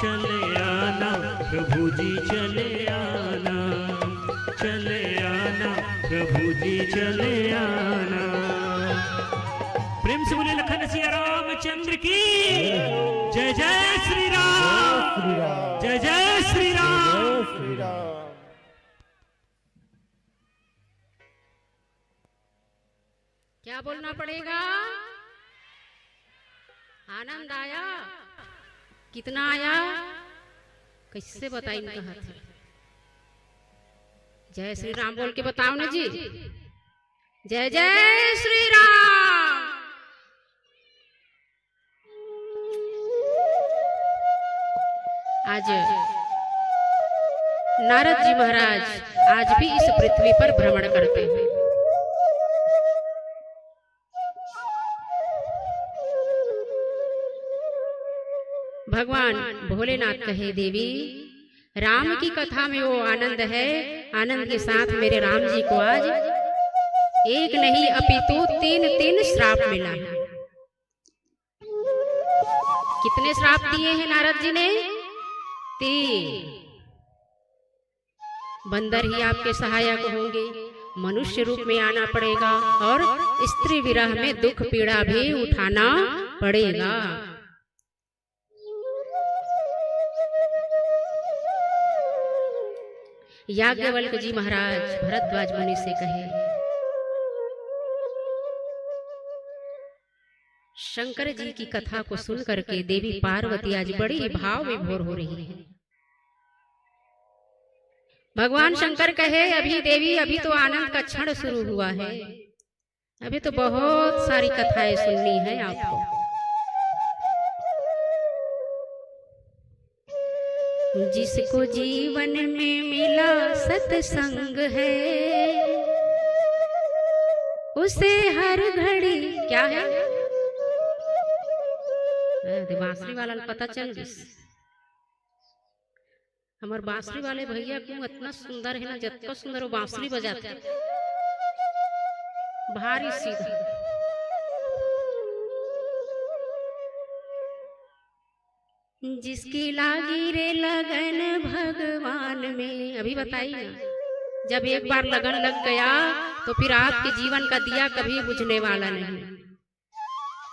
चले आना प्रभु जी चले आना, चले आना प्रभु जी चले आना। प्रेम से बोले लखन सिया रामचंद्र की जय। जय श्री राम, जय जय श्री राम। क्या बोलना पड़ेगा? आनंद आया? कितना आया? कैसे बताई इनका हाथ? जय श्री राम बोल के बताओ ना जी। जय जय श्री राम। आज नारद जी महाराज आज भी इस पृथ्वी पर भ्रमण करते हैं। भगवान भोलेनाथ कहे, देवी राम की कथा में वो आनंद है, आनंद के साथ मेरे राम जी को आज एक नहीं अपितु तीन श्राप मिला है। कितने श्राप दिए हैं नारद जी ने? 3। बंदर ही आपके सहायक होंगे, मनुष्य रूप में आना पड़ेगा और स्त्री विरह में दुख पीड़ा भी उठाना पड़ेगा। याज्ञवल्क्य जी महाराज भरद्वाज मुनि से कहे, शंकर जी की कथा को सुन करके देवी पार्वती आज बड़ी भाव विभोर हो रही है। भगवान शंकर कहे, अभी देवी अभी तो आनंद का क्षण शुरू हुआ है, अभी तो बहुत सारी कथाएं सुननी है आपको। जिसको जीवन में मिला सत्संग है, उसे हर घड़ी क्या है? बांसुरी वाला पता चल गई। हमारे बांसुरी वाले भैया क्यों इतना सुंदर है ना, जितना सुंदर वो बांसुरी बजाते हैं, भारी सीधा। जिसकी लागी रे लगन भगवान में, अभी बताइए ना, जब एक बार लगन लग गया तो फिर आपके जीवन का दिया कभी बुझने वाला नहीं।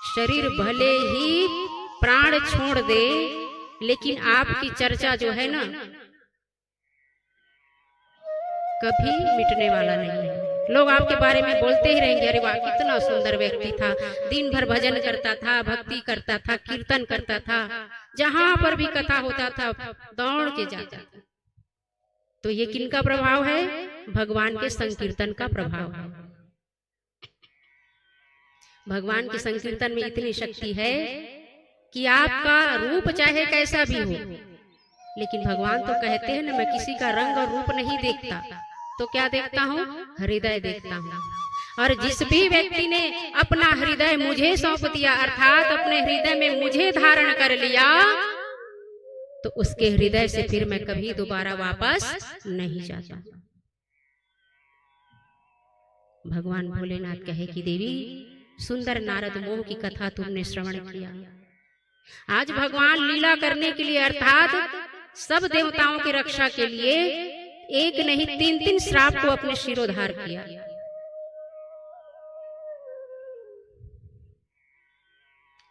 शरीर भले ही प्राण छोड़ दे, लेकिन आपकी चर्चा जो है ना कभी मिटने वाला नहीं है। लोग आपके बारे में बोलते ही रहेंगे, अरे वाह कितना सुंदर व्यक्ति था, दिन भर भजन करता था, भक्ति करता था, कीर्तन करता था, जहां पर भी कथा होता था दौड़ के जाता था। तो ये किनका प्रभाव है? भगवान के संकीर्तन का प्रभाव है। भगवान के संकीर्तन में इतनी शक्ति है कि आपका रूप चाहे कैसा भी हो, लेकिन भगवान तो कहते हैं ना, मैं किसी का रंग और रूप नहीं देखता, तो क्या देखता हूँ? हृदय देखता हूँ। और जिस भी व्यक्ति ने अपना हृदय मुझे सौंप दिया, अर्थात अपने हृदय में मुझे धारण कर लिया, तो उसके हृदय से फिर मैं कभी दोबारा वापस नहीं जाता। भगवान भोलेनाथ कहे कि देवी सुंदर नारद मोह की कथा तुमने श्रवण किया, आज भगवान लीला करने के लिए अर्थात सब देवताओं की रक्षा के लिए एक नहीं 3 श्राप को अपने शिरोधार किया।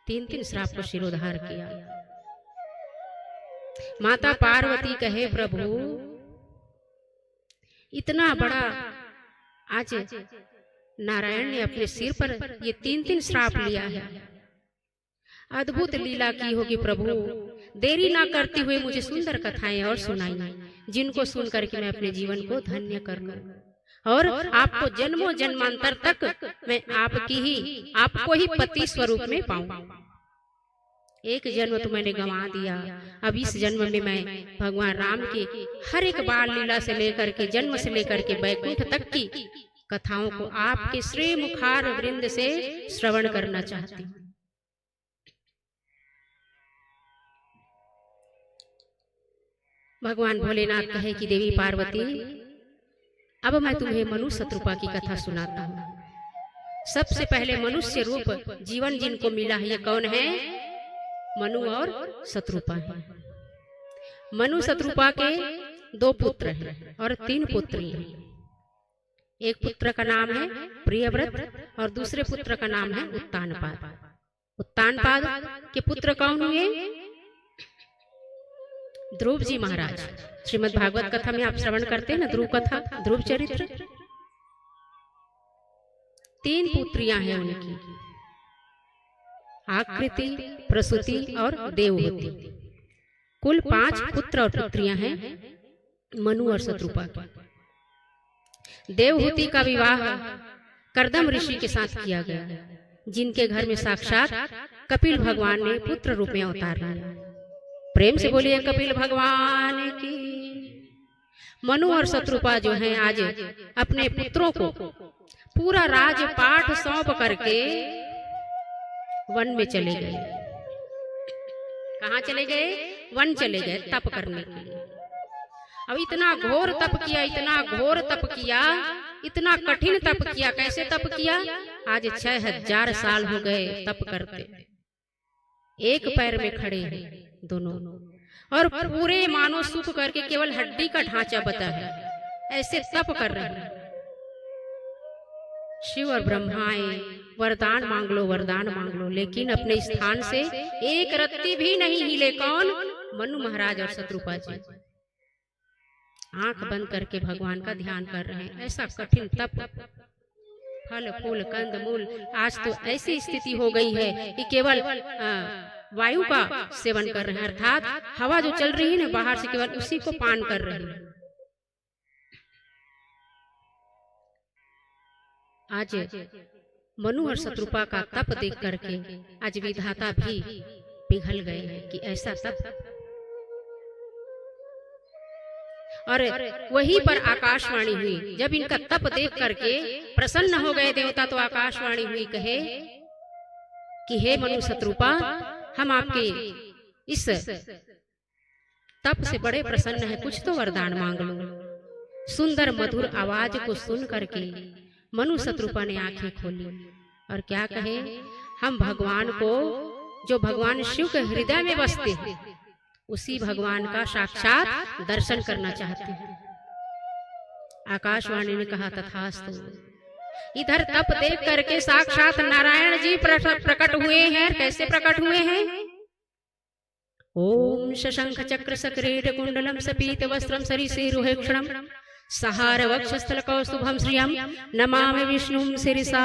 तीन श्राप को शिरोधार किया। माता पार्वती कहे, प्रभु इतना बड़ा आज नारायण ने अपने सिर पर ये 3 श्राप लिया है, अद्भुत लीला की होगी प्रभु। देरी ना करते हुए मुझे सुंदर कथाएं और सुनाई, जिनको सुन करके मैं अपने जीवन को धन्य कर लूं और आपको जन्मों जन्मांतर तक मैं आपको ही पति स्वरूप में पाऊं। एक जन्म तो मैंने गंवा दिया, अब इस जन्म में मैं भगवान राम की हर एक बाल लीला से लेकर के जन्म से लेकर के बैकुंठ तक की कथाओं को आपके श्री मुखार वृंद से श्रवण करना चाहती हूँ। भगवान भोलेनाथ कहे कि देवी पार्वती अब मैं तुम्हें मनु शत्रुपा की कथा सुनाता हूँ। सबसे पहले मनुष्य रूप जीवन जिनको मिला है, ये कौन है? मनु और शत्रुपा है। मनु शत्रुपा के 2 पुत्र हैं और 3 पुत्री हैं। एक पुत्र का नाम है प्रियव्रत और दूसरे पुत्र का नाम है उत्तानपाद। उत्तानपाद के पुत्र कौन हुए? ध्रुव जी महाराज। श्रीमद् भागवत कथा में आप श्रवण करते हैं ना, ध्रुव कथा, ध्रुव चरित्र। 3 पुत्रियां हैं उनकी, आकृति, प्रसूति और देवहूति। कुल 5 पुत्र और पुत्रियां हैं मनु और शत्रुपा के। देवहूति का विवाह कर्दम ऋषि के साथ किया गया, जिनके घर में साक्षात कपिल भगवान ने पुत्र रूप में अवतार लिया। प्रेम से बोलिए कपिल भगवान की। मनु और शत्रुपा जो हैं आज अपने पुत्रों को पूरा राजपाठ सौंप करके वन में चले गए। कहाँ चले गए? वन चले गए तप करने के लिए। अब इतना घोर तप किया, इतना घोर तप किया, इतना कठिन तप किया। कैसे तप किया? आज 6000 साल हो गए तप करते, एक पैर में खड़े हैं दोनों, और पूरे मानो सुख करके केवल हड्डी का ढांचा बचा है, ऐसे तप कर रहे हैं। शिव और ब्रह्माए वरदान मांग लो, वरदान मांग लो, लेकिन अपने स्थान से एक रत्ती भी नहीं हिले। कौन? मनु महाराज और शत्रुपा जी आंख बंद करके भगवान का ध्यान कर रहे हैं। ऐसा कठिन तप, फल फूल कंद मूल। आज तो ऐसी स्थिति हो गई है कि केवल वायु का सेवन कर रहे हैं, अर्थात हवा जो चल रही है ना बाहर से, केवल उसी को पान कर रहे हैं। आज मनु और शत्रुपा का तप देख करके आज विधाता भी पिघल गए हैं कि ऐसा तप। और वहीं पर आकाशवाणी हुई। जब इनका तप देख करके प्रसन्न हो गए देवता, तो आकाशवाणी हुई, कहे कि हे मनु शत्रुपा, हम आपके इस तप से बड़े प्रसन्न हैं, कुछ तो वरदान मांग लो। सुंदर मधुर आवाज को सुन करके मनु शत्रुपा ने आंखें खोली और क्या कहे? हम भगवान को, जो भगवान शिव के हृदय में बसते हैं, उसी भगवान का साक्षात दर्शन करना चाहते हैं। आकाशवाणी ने कहा तथास्तु। इधर तप देख करके साक्षात नारायण जी प्रकट हुए हैं। कैसे प्रकट हुए हैं? ओम शशंख चक्र सक्रीट कुंडलम सपीत वस्त्रम सरिसिरुहेक्षणम सहार वक्षस्थल कौस्तुभम श्रियम नमामि विष्णुम शिरसा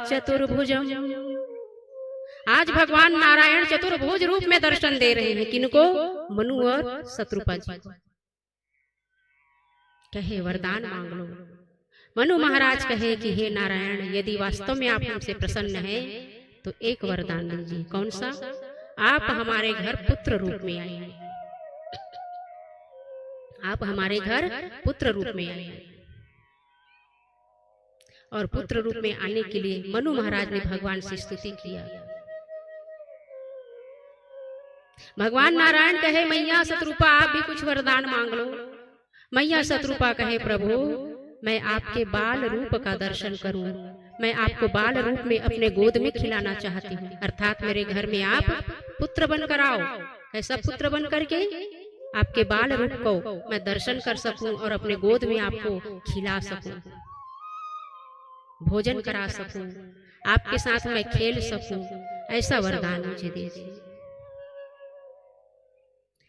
चतुर्भुजम। आज भगवान नारायण चतुर्भुज रूप में दर्शन दे रहे हैं। किनको? मनु और शत्रुपा जी। कहे वरदान मांग लो। मनु महाराज कहे कि हे नारायण, यदि वास्तव में आप हमसे प्रसन्न हैं तो एक वरदान दीजिए। कौन सा? आप हमारे घर पुत्र रूप में आइए। आप हमारे घर पुत्र रूप में आइए। और पुत्र रूप में आने के लिए मनु महाराज ने भगवान से स्तुति किया। भगवान नारायण कहे मैया शत्रुपा, आप भी कुछ वरदान मांग लो। मैया शत्रुपा कहे प्रभु, मैं आपके बाल रूप का दर्शन करूं। मैं आपको बाल रूप में अपने गोद में खिलाना चाहती हूँ, अर्थात मेरे घर में आप पुत्र बनकर आओ। ऐसा पुत्र बन करके आपके बाल रूप को मैं दर्शन कर सकूं और अपने गोद में आपको खिला सकूं, भोजन करा सकूं, आपके साथ मैं खेल सकूं। ऐसा वरदान मुझे दीजिए।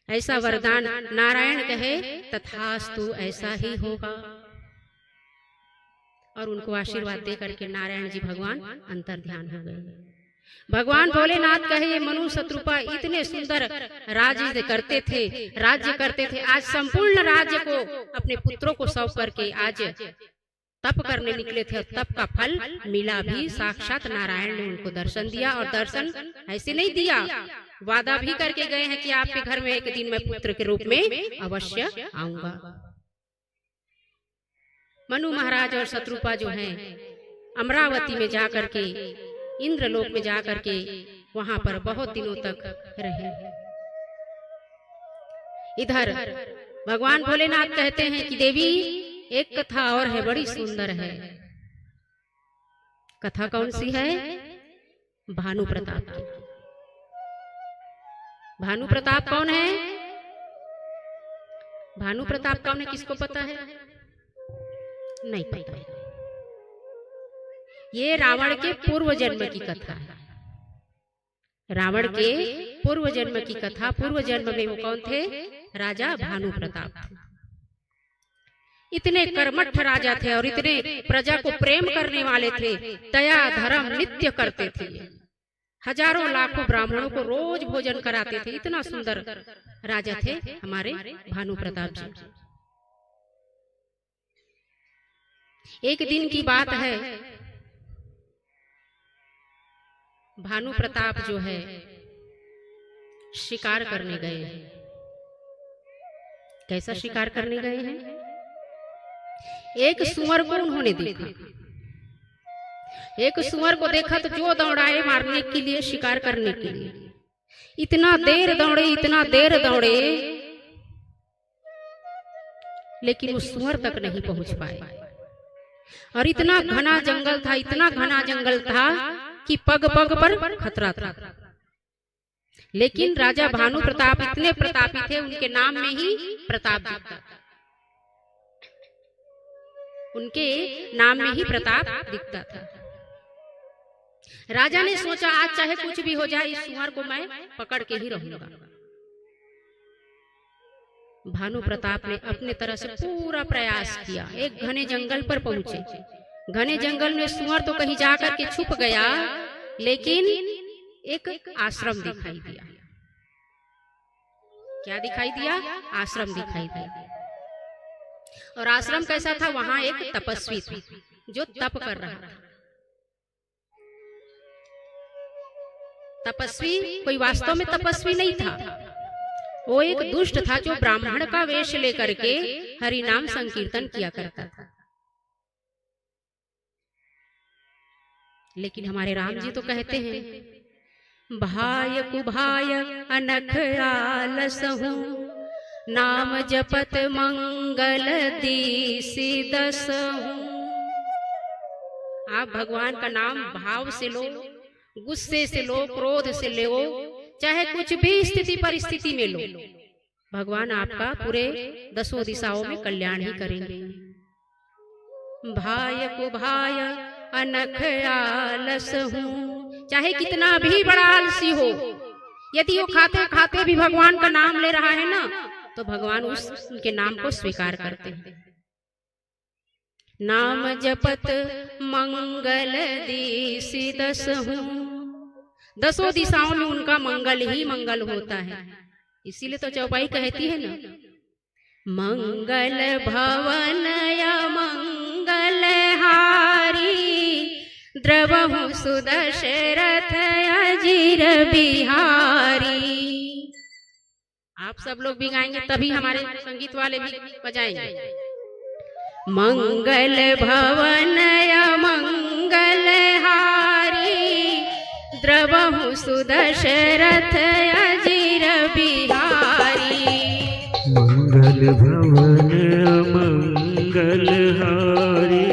ऐसा वरदान नारायण कहे तथास्तु, ऐसा ही होगा। और उनको आशीर्वाद दे करके नारायण जी भगवान अंतर ध्यान हो गए। भगवान भोलेनाथ कहे मनु शत्रुपा इतने सुंदर राज्य करते थे, आज संपूर्ण राज्य को अपने पुत्रों को सौंप करके आज तप करने निकले थे। तप का फल मिला भी। साक्षात नारायण ने उनको दर्शन दिया। और दर्शन ऐसे नहीं दिया, वादा भी करके गए हैं कि आपके घर में एक दिन मैं पुत्र के रूप में अवश्य आऊंगा। मनु महाराज और शत्रुपा जो हैं अमरावती में जाकर के, इंद्रलोक में जाकर के वहां पर बहुत दिनों तक रहे। इधर भगवान भोलेनाथ कहते हैं कि देवी एक कथा और है, बड़ी सुंदर है। कथा कौन सी है? भानु प्रताप की। भानु प्रताप कौन है? भानु प्रताप कौन है? किसको पता है? नहीं पता है। ये रावण के पूर्व जन्म की कथा है। रावण के पूर्व जन्म की कथा। पूर्व जन्म में वो कौन थे? राजा भानु प्रताप थे। इतने कर्मठ राजा थे और इतने प्रजा को प्रेम करने वाले थे, दया धर्म नित्य करते थे। हजारों लाखों ब्राह्मणों को रोज भोजन कराते थे। इतना सुंदर राजा थे हमारे भानु प्रताप जी। एक दिन की बात है, भानु प्रताप जो है शिकार करने गए हैं। कैसा शिकार करने गए हैं? एक सुअर को उन्होंने देखा। एक सुअर को देखा तो जो दौड़ाए मारने के लिए, शिकार करने के लिए। इतना देर दौड़े, इतना देर दौड़े, लेकिन उस सुअर तक नहीं पहुंच पाए। और इतना घना जंगल था, इतना घना जंगल था कि पग पग पर खतरा था। लेकिन राजा भानु प्रताप इतने प्रतापी थे, उनके नाम में ही प्रताप दिखता था। उनके नाम में ही प्रताप दिखता था। राजा ने सोचा आज चाहे कुछ भी हो जाए, इस सुअर को मैं पकड़ के ही रहूंगा। भानु प्रताप ने अपने तरह से पूरा प्रयास किया। एक घने जंगल पर पहुंचे। घने जंगल में सुअर तो कहीं जाकर के छुप गया, लेकिन एक आश्रम दिखाई दिया। क्या दिखाई दिया? आश्रम दिखाई दिया। और आश्रम कैसा था? वहां एक तपस्वी था जो तप कर रहा था। तपस्वी कोई वास्तव में तपस्वी नहीं था, वो एक दुष्ट था जो ब्राह्मण का वेश लेकर के हरि नाम संकीर्तन किया करता था। लेकिन हमारे राम जी तो कहते हैं, भाय कुभाय अनख आलसहु, नाम जपत मंगल दीसी दसहु। आप भगवान का नाम भाव से लो, गुस्से से लो, क्रोध से लो, चाहे कुछ भी स्थिति परिस्थिति में लो, भगवान आपका पूरे 10 दिशाओं में कल्याण ही करेंगे। भाय को भाय अनख आलस हूँ, चाहे कितना भी बड़ा आलसी हो, यदि वो खाते खाते भी भगवान का नाम ले रहा है ना, तो भगवान उनके नाम को स्वीकार करते हैं। नाम जपत मंगल दिशि दसहु, 10 दिशाओं में उनका मंगल ही मंगल होता है। इसीलिए तो चौपाई कहती है ना, मंगल भवन या मंगल हारी, द्रवहु सुदशरथ अजीर बिहारी। आप सब लोग भी गाएंगे, तभी हमारे संगीत वाले भी बजाएंगे। मंगल भवन या मंगल हारी, द्रवहु सुदशरथ अजीर बिहारी। मंगल भवन मंगल हारी,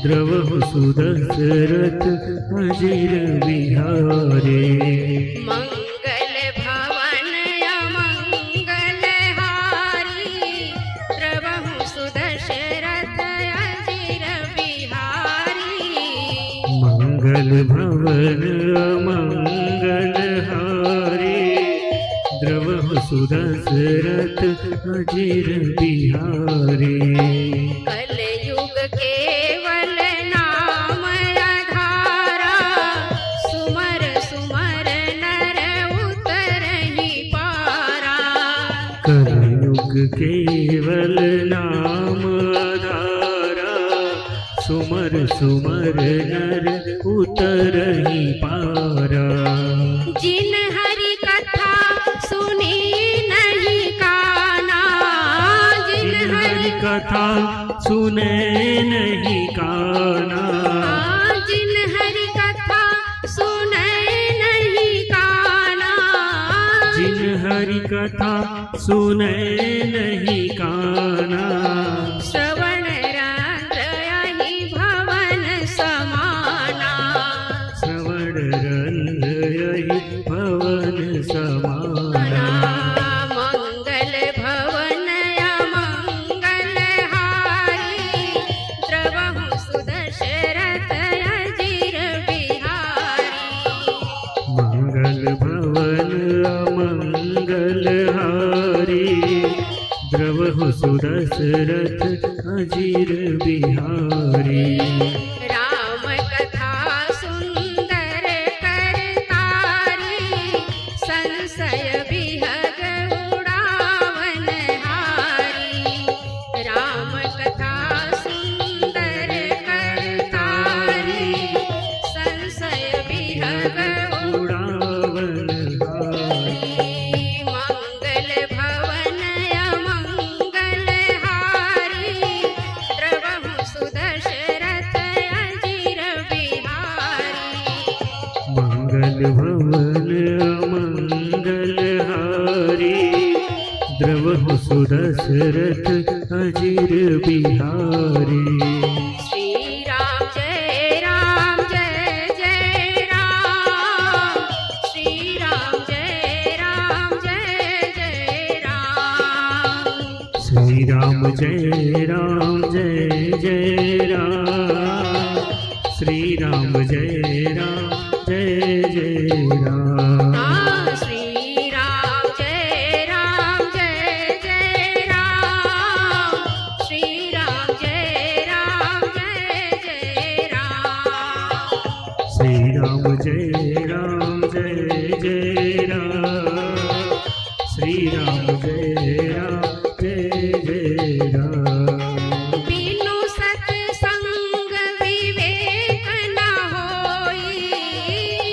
द्रवहु सुदशरथ अजीर बिहारी। मंगल भवन मंगल हारी, द्रवहु सुदशरथ अजीर बिहारी। मंगल भवन मंगल हारी, द्रवहु सुदशरथ अजीर बिहारी। कलयुग केवल नाम आधारा, सुमर सुमर नर उतरहि पारा। कलयुग केवल नाम आधारा, सुमर सुमर नर उतरहि पारा। जिन हरि कथा सुनी नहीं काना, जिन हरि कथा सुने नहीं काना, जिन हरि कथा सुने नहीं काना। जिन हरि कथा सुने नहीं काना। श्रवण रंध्र यही भवन समाना, श्रवण रंध्र यही भवन समाना। मंगल भवन या मंगल हारी, द्रवहु सुदशरथ दशरथ अजीर बिहारी। राम कथा सुंदर करतारी, संशय विहग उड़ावन हारी। राम कथा सुंदर करतारी, संशय विहग उड़ावन हारी। मंगल भवन अमंगल हारी, द्रवहु सुदशरथ अजीर बिहारी। मंगल भवन अमंगल हारी, द्रवहु सुदशरथ अजीर बिहारी। श्री राम जय राम जय जय राम, श्री राम जय राम जय जय राम। श्री राम जय राम जय जय राम, श्री राम जय राम जय जय राम। हाँ, श्री राम जय राम जय जय राम, श्री राम जय राम जय जय राम। श्री राम जय राम जय जय राम, श्री राम जय राम जय जय राम। बिनु सत्संग विवेक न होई,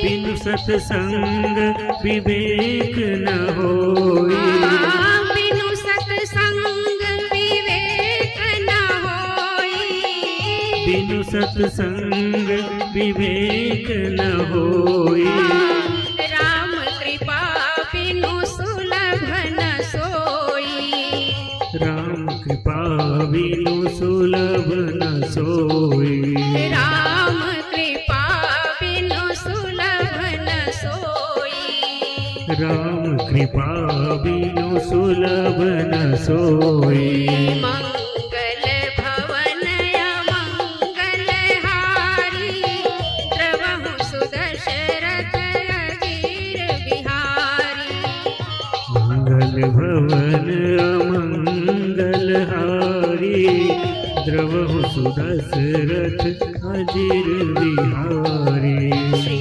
बिनु सत्संग विवेक न होई। बिनु सत्संग विवेक न होई। बिनु सत्संग विवेक न होई। राम कृपा बिनु सुलभ न सोई। राम कृपा बिनु सुलभ न सोई। राम कृपा बिनु सुलभ न सोई। राम कृपा बिनु सुलभ न सोई। मंगल भवन अमंगल हारी, द्रवहु सुदशरथ अजीर बिहारी। मंगल भवन अमंगल हारी, द्रवहु सुदशरथ अजीर बिहारी। श्री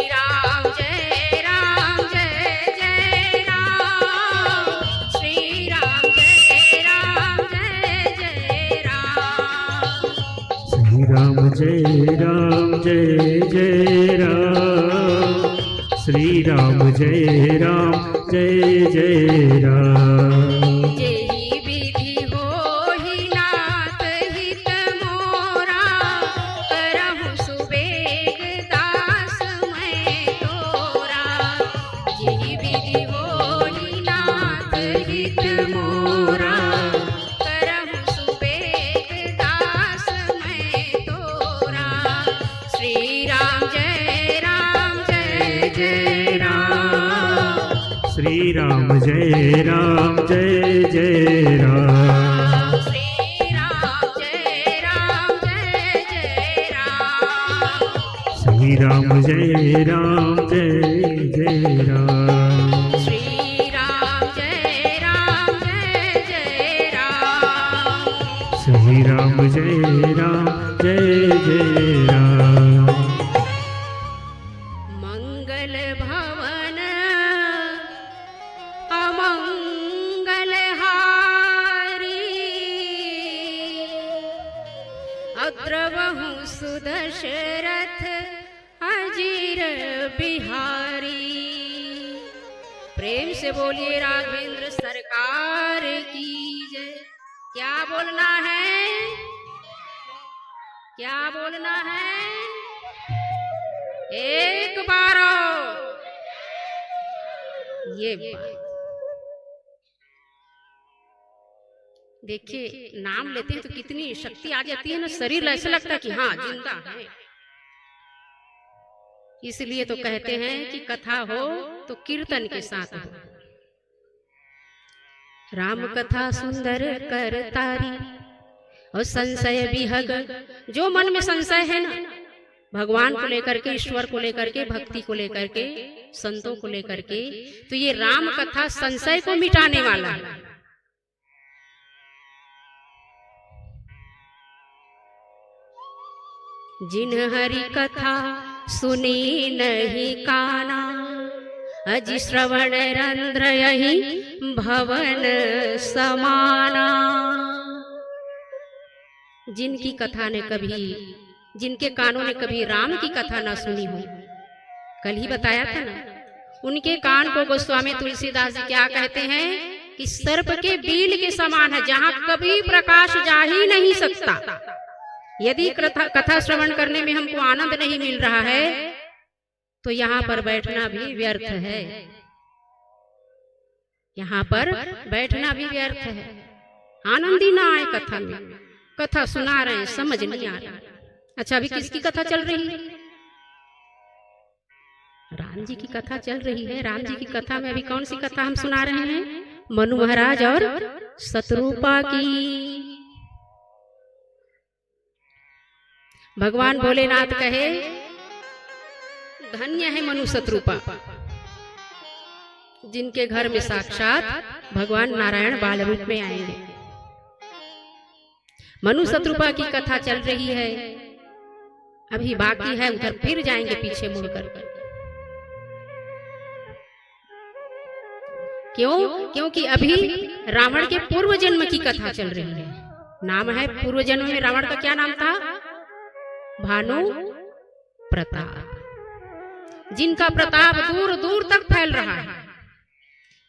राम जय राम जय जय राम, श्री राम जय राम जय जय राम। श्री राम जय राम जय जय राम, श्री राम जय राम जय जय राम। जेहि विधि होहि नाथ हित मोरा, करहु सुबेग दास मैं तोरा। जेहि विधि होहि नाथ हित मोरा, करहु सुबेग दास मैं तोरा। श्री राम जय राम जय जय राम, श्री राम जय राम जय जय राम। श्री राम जय राम जय जय राम। श्री राम जय राम जय जय राम। श्री राम जय राम जय जय राम। श्री राम जय राम जय जय राम। मंगल भवन अमंगल हारी, अद्रवहु सुदशरथ अजीर बिहारी। प्रेम से बोलिए राघवेंद्र सरकार की जय। क्या बोलना है? क्या बोलना है? एक बार और। ये बात देखिए, नाम लेते हैं तो कितनी शक्ति आ जाती है ना, शरीर ऐसा लगता है कि हाँ जिंदा है। इसलिए तो कहते हैं कि कथा हो तो कीर्तन के साथ हो। राम कथा सुंदर कर तारी और संशय विहग, जो मन में संशय है ना भगवान को लेकर के, ईश्वर को लेकर के, भक्ति को लेकर के, संतों को लेकर के, तो ये राम कथा संशय को मिटाने वाला है। जिन हरि कथा सुनी नहीं काना, अजि श्रवण रंध्र यही भवन समाना। जिनकी कथा ने कभी, जिनके कानों ने कभी राम की कथा ना सुनी हो, कल ही बताया था ना, उनके कान को गोस्वामी तुलसीदास जी क्या कहते हैं कि सर्प के बील के समान है, जहां कभी प्रकाश जा ही नहीं सकता। यदि कथा श्रवण करने में हमको आनंद नहीं मिल रहा है तो यहाँ पर बैठना भी व्यर्थ है, यहाँ पर बैठना भी व्यर्थ है। आनंद ही ना आए कथा में, कथा सुना रहे हैं समझ नहीं आ रहा। अच्छा, अभी किसकी कथा चल रही है? राम जी की कथा चल रही है। राम जी की कथा में अभी कौन सी कथा हम सुना रहे हैं? मनु महाराज और शतरूपा की। भगवान भोलेनाथ कहे धन्य है मनु शतरूपा, जिनके घर में साक्षात भगवान नारायण बाल रूप में आएंगे। मनु शतरूपा की कथा चल रही है, अभी बाकी है, उधर फिर जाएंगे पीछे मुड़कर। क्यों? क्योंकि अभी रावण के पूर्व जन्म की कथा चल रही है। नाम है, पूर्व जन्म में रावण का क्या नाम था? भानु प्रताप, जिनका प्रताप दूर दूर तक फैल रहा है।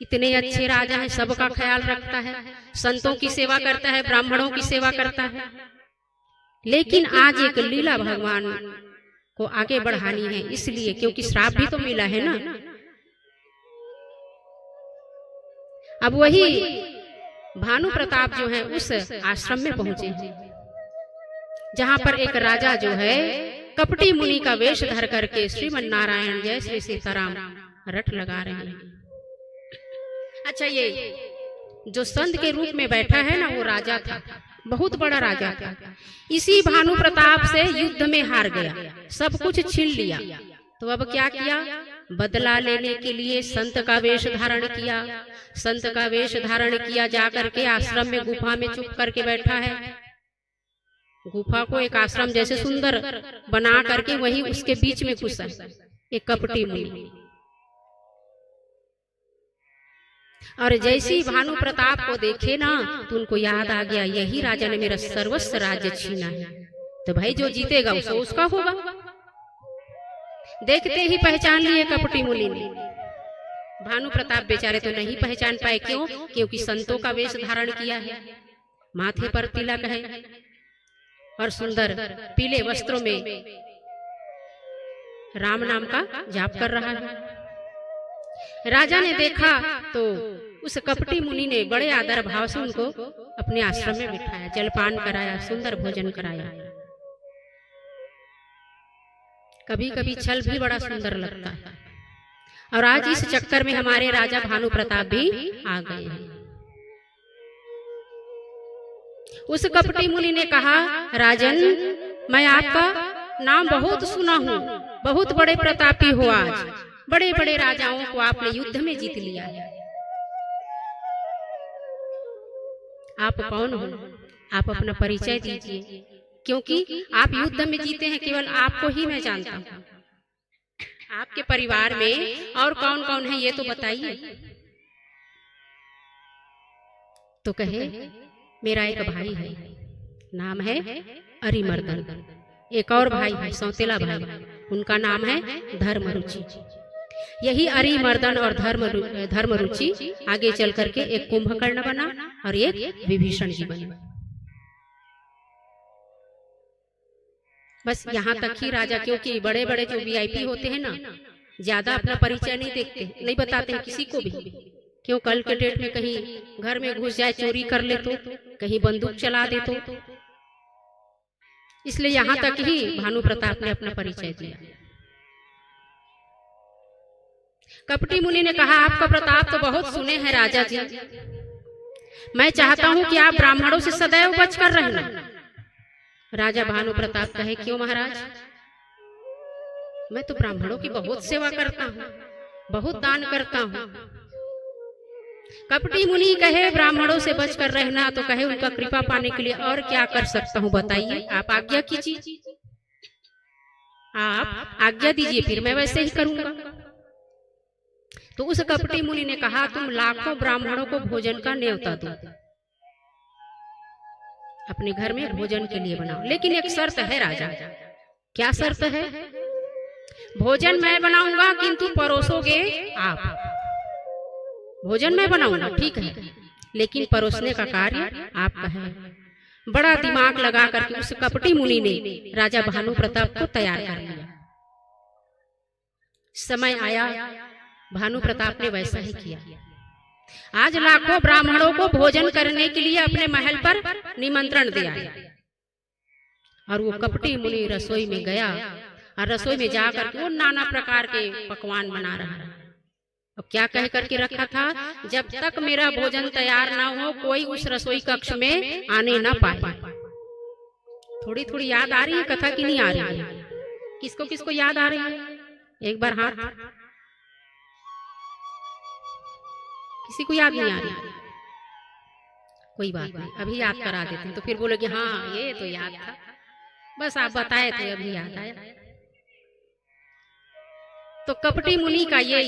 इतने अच्छे राजा हैं, सबका ख्याल रखता है, संतों की सेवा करता है, ब्राह्मणों की सेवा करता है। लेकिन आज एक लीला भगवान को आगे बढ़ानी है, इसलिए क्योंकि श्राप भी तो मिला है ना। अब वही भानु प्रताप जो है उस आश्रम में पहुंचे हैं, जहां पर एक राजा जो है कपटी मुनि का वेश धर करके श्रीमन नारायण जय श्री सीताराम रट लगा रहे हैं। अच्छा, ये जो संत के रूप में बैठा है ना, वो राजा था, बहुत बड़ा राजा था। इसी भानु प्रताप से युद्ध में हार गया, सब कुछ छीन लिया। तो अब क्या किया? बदला लेने के लिए संत का वेश धारण किया। संत का वेश धारण किया, जाकर के आश्रम में गुफा में चुप करके बैठा है। गुफा को एक आश्रम जैसे सुंदर बना करके वही उसके बीच में घुसा एक कपटी मुनि। और जैसे ही भानु प्रताप को देखे ना, तो उनको याद आ गया, यही राजा ने मेरा सर्वस्व राज्य छीना है, तो भाई जो जीतेगा उसको उसका होगा। देखते ही पहचान लिए कपटी मुनि ने। भानु प्रताप बेचारे तो नहीं पहचान पाए। क्यों? क्योंकि संतों का वेश धारण किया है, माथे पर तिलक है और सुंदर पीले वस्त्रों में राम नाम का जाप कर रहा है। राजा ने देखा तो उस कपटी मुनि ने बड़े आदर भाव से उनको अपने आश्रम में बिठाया, जलपान कराया, सुंदर भोजन कराया। कभी कभी छल भी बड़ा सुंदर लगता है। और आज इस चक्कर में हमारे राजा भानु प्रताप भी आ गए हैं। उस कपटी मुनि ने कहा, राजन, मैं आपका नाम बहुत सुना हूँ, बहुत बड़े प्रतापी हो, आज बड़े बड़े राजाओं को आपने युद्ध में जीत लिया है। आप कौन हो? आप अपना परिचय दीजिए, क्योंकि आप युद्ध में जीते हैं, केवल आपको ही मैं जानता हूँ। आपके परिवार में और कौन कौन है ये तो बताइए। तो कहे, मेरा एक भाई है, नाम है अरिमर्दन। एक और भाई है, सौतेला भाई, उनका नाम है धर्मरुचि। यही अरिमर्दन और धर्मरुचि आगे चल करके एक कुंभकर्ण बना और एक विभीषण जी बना। बस यहाँ तक ही राजा, क्योंकि बड़े बड़े जो वीआईपी होते हैं ना, ज्यादा अपना परिचय नहीं देखते, नहीं बताते हैं किसी को भी। क्यों? कल के डेट में कहीं घर में घुस जाए, चोरी कर ले तो, कहीं बंदूक चला दे तो। इसलिए यहाँ तक ही भानु प्रताप ने अपना परिचय दिया। कपटी मुनि ने कहा, आपका प्रताप तो बहुत सुने हैं राजा जी, मैं चाहता हूं कि आप ब्राह्मणों से सदैव बचकर रहना। राजा भानु प्रताप कहे, क्यों महाराज? मैं तो ब्राह्मणों की बहुत सेवा करता हूँ, बहुत दान करता हूँ। कपटी मुनि कहे, ब्राह्मणों से बचकर रहना, तो कहे उनका कृपा पाने के लिए और क्या कर सकता हूँ, बताइए, आप आज्ञा कीजिए। आप आज्ञा दीजिए, फिर मैं वैसे ही करूंगा। तो उस कपटी मुनि ने कहा, तुम लाखों ब्राह्मणों को भोजन का न्योता दो, अपने घर में भोजन के लिए बनाओ, लेकिन एक शर्त है राजा। क्या शर्त है? भोजन मैं बनाऊंगा किंतु परोसोगे आप। भोजन मैं बनाऊंगा ठीक है, लेकिन परोसने का कार्य आपका है। बड़ा दिमाग लगा करके उस कपटी मुनि ने राजा भानु प्रताप को तैयार कर लिया। समय आया, भानु प्रताप ने वैसा ही किया। आज लाखों ब्राह्मणों को भोजन करने के लिए अपने महल पर निमंत्रण दिया, और वो कपटी मुनि रसोई में गया, और रसोई में जाकर के वो नाना प्रकार के पकवान बना रहा है। और क्या कह करके रखा था, जब तक मेरा भोजन तैयार ना हो कोई उस रसोई कक्ष में आने ना पाए। थोड़ी थोड़ी याद आ रही है कथा की नहीं आ रही है? किसको किसको याद आ रही है? एक बार हाथ। किसी को याद नहीं आ रही? कोई बात नहीं, अभी याद करा देते हैं, तो फिर बोलोगे हाँ ये तो याद था, बस आप बताए थे अभी याद आया। तो कपटी मुनि का ये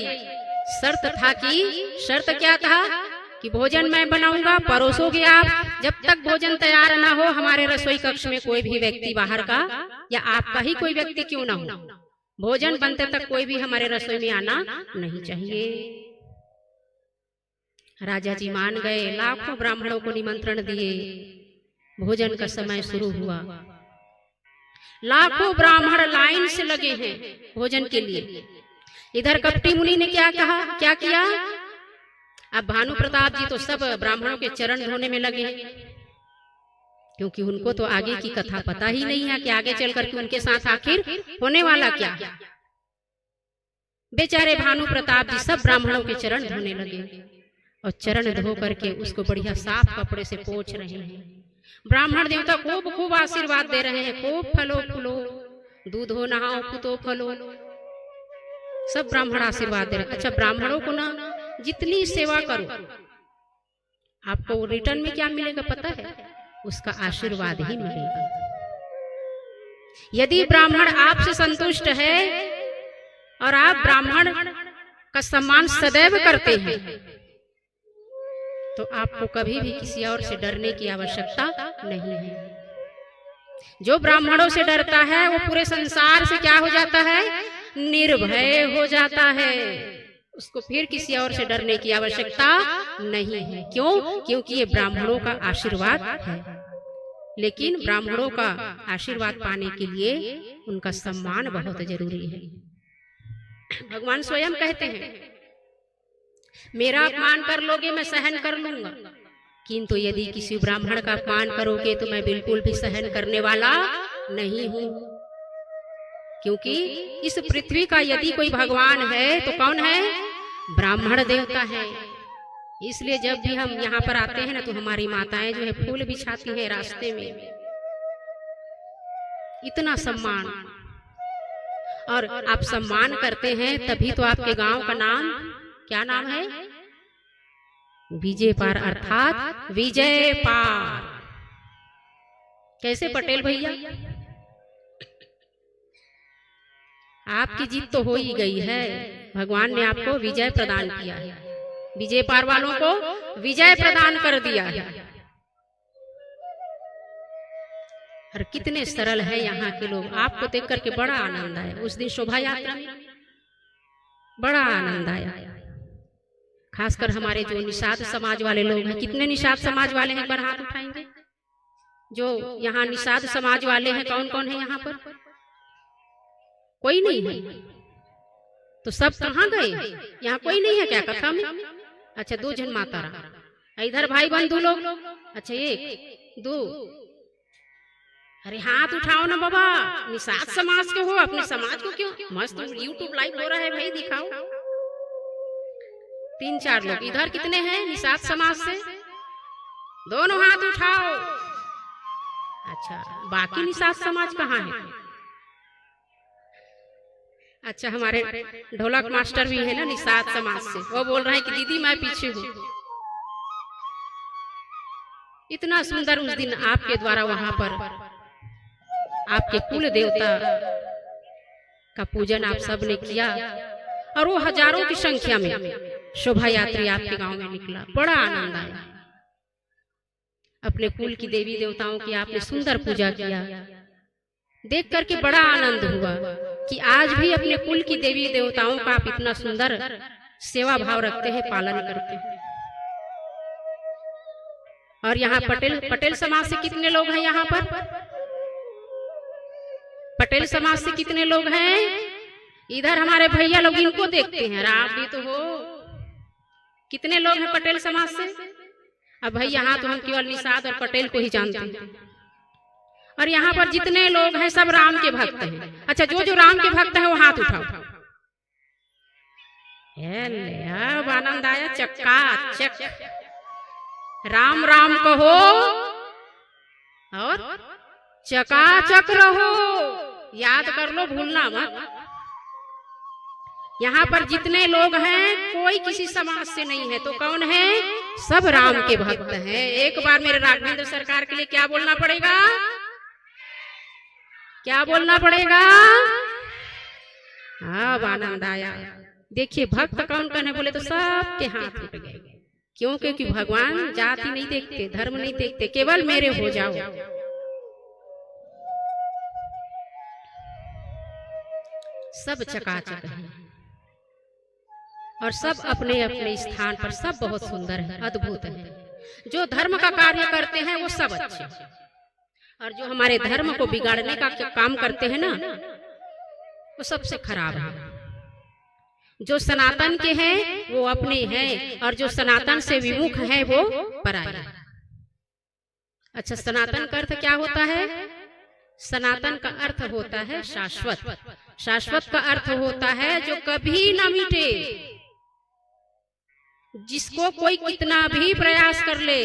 शर्त था कि, शर्त क्या था कि भोजन मैं बनाऊंगा, परोसोगे आप। जब तक भोजन तैयार ना हो हमारे रसोई कक्ष में कोई भी व्यक्ति बाहर का या आपका ही कोई व्यक्ति क्यों ना हो, भोजन बनते तक कोई भी हमारे रसोई में आना नहीं चाहिए। राजा जी मान गए, लाखों ब्राह्मणों को निमंत्रण दिए। भोजन का समय शुरू हुआ, लाखों ब्राह्मण लाइन से लगे हैं भोजन के लिए। इधर कपटी मुनि ने क्या कहा, क्या किया? अब भानु प्रताप जी तो सब ब्राह्मणों के चरण धोने में लगे हैं, क्योंकि उनको तो आगे की कथा पता ही नहीं है कि आगे चल करके उनके साथ आखिर होने वाला क्या है। बेचारे भानु प्रताप जी सब ब्राह्मणों के चरण धोने लगे, और चरण धो करके उसको बढ़िया साफ कपड़े से पोंछ रहे हैं। ब्राह्मण देवता खूब खूब आशीर्वाद दे रहे हैं, खूब फलो फूलो, दूधो नहाओ पुतो फलो, सब ब्राह्मण आशीर्वाद दे रहे। अच्छा, ब्राह्मणों को ना जितनी सेवा करो आपको रिटर्न में क्या मिलेगा पता है? उसका आशीर्वाद ही मिलेगा। यदि ब्राह्मण आपसे संतुष्ट है और आप ब्राह्मण का सम्मान सदैव करते हैं, तो आपको कभी भी किसी और से डरने की आवश्यकता नहीं है। जो ब्राह्मणों से डरता है वो पूरे संसार से क्या हो जाता है? निर्भय हो जाता है। उसको फिर किसी और से डरने की आवश्यकता नहीं है। क्यों? क्योंकि ये ब्राह्मणों का आशीर्वाद है। लेकिन ब्राह्मणों का आशीर्वाद पाने के लिए उनका सम्मान बहुत जरूरी है। भगवान स्वयं कहते हैं, मेरा अपमान कर लोगे मैं सहन कर लूंगा, किंतु यदि किसी ब्राह्मण का अपमान करोगे तो मैं बिल्कुल भी सहन करने वाला नहीं हूं। क्योंकि इस पृथ्वी का यदि कोई भगवान है तो कौन है? ब्राह्मण देवता है। इसलिए जब भी हम यहाँ पर आते हैं ना, तो हमारी माताएं जो है फूल बिछाती है रास्ते में। इतना सम्मान, और आप सम्मान करते हैं तभी तो आपके गांव का नाम क्या नाम है? विजय पार, अर्थात विजय पार। कैसे पटेल भैया? आपकी जीत तो हो ही गई है, भगवान ने आपको विजय प्रदान किया है। विजय पार वालों को विजय प्रदान कर दिया है। और कितने सरल है यहाँ के लोग, आपको देख करके बड़ा आनंद आया। उस दिन शोभा यात्रा में बड़ा आनंद आया, खासकर हमारे जो निषाद समाज वाले लोग हैं। कितने निषाद समाज वाले हैं? एक बार हाथ उठाएंगे। जो यहाँ निषाद समाज वाले हैं कौन कौन है यहाँ पर? कोई नहीं है, तो सब कहाँ गए? यहाँ कोई नहीं है क्या कथा में? अच्छा, 2 जन माता रहा। इधर भाई बंधु लोग, अच्छा 1 2, अरे हाथ उठाओ ना बाबा। निषाद समाज के हो, अपने समाज को क्यों? मस्त यूट्यूब लाइव हो रहा है भाई, दिखाओ। 3-4 लोग। इधर कितने हैं निषाद समाज से? दोनों हाथ उठाओ। अच्छा, बाकी निषाद समाज कहाँ है? अच्छा, हमारे ढोलक मास्टर भी है ना निषाद समाज से, वो बोल रहे हैं कि दीदी मैं पीछे हूँ। इतना सुंदर उस दिन आपके द्वारा वहां पर आपके कुल देवता का पूजन आप सब ने किया और वो हजारों की संख्या में शोभा यात्री आपके गांव में निकला। बड़ा आनंद आया। अपने कुल की देवी देवताओं की आपने सुंदर पूजा किया, देख करके बड़ा आनंद हुआ कि आज भी अपने कुल की देवी देवताओं का आप इतना सुंदर सेवा भाव रखते हैं, पालन करते हैं। और यहाँ पटेल समाज से कितने लोग हैं? यहाँ पर पटेल समाज से कितने लोग हैं? इधर हमारे भैया लोग इनको देखते हैं, आप भी तो हो। कितने लोग हैं पटेल समाज से? अब भाई यहाँ तो हम केवल निषाद और पटेल को ही जानते हैं, और यहाँ पर जितने लोग हैं सब राम के भक्त हैं। अच्छा, जो जो राम के भक्त हैं वो हाथ उठाओ। अब आनंद आया। चकाचक राम राम कहो और चकाचक रहो। याद कर लो, भूलना मत। यहाँ पर जितने लोग हैं कोई किसी समाज से नहीं है, तो कौन है? सब राम के भक्त हैं। एक बार मेरे राघवेंद्र सरकार के लिए क्या बोलना पड़ेगा? क्या बोलना पड़ेगा? अब आनंद आया। देखिए भक्त कौन कौन है बोले तो सबके हाथ उठ गए। क्यों? क्योंकि भगवान जाति नहीं देखते, धर्म नहीं देखते, केवल मेरे हो जाओ। सब चकाचक है और सब अपने अपने स्थान पर सब बहुत सुंदर है, अद्भुत है। जो धर्म का कार्य करते हैं वो सब अच्छे, और जो हमारे धर्म को बिगाड़ने का काम करते हैं ना, वो सबसे खराब है। जो सनातन के हैं वो अपने हैं, और जो सनातन से विमुख है वो पराया। अच्छा, सनातन का अर्थ क्या होता है? सनातन का अर्थ होता है शाश्वत। शाश्वत का अर्थ होता है जो कभी न मिटे, जिसको कोई कितना भी प्रयास कर ले।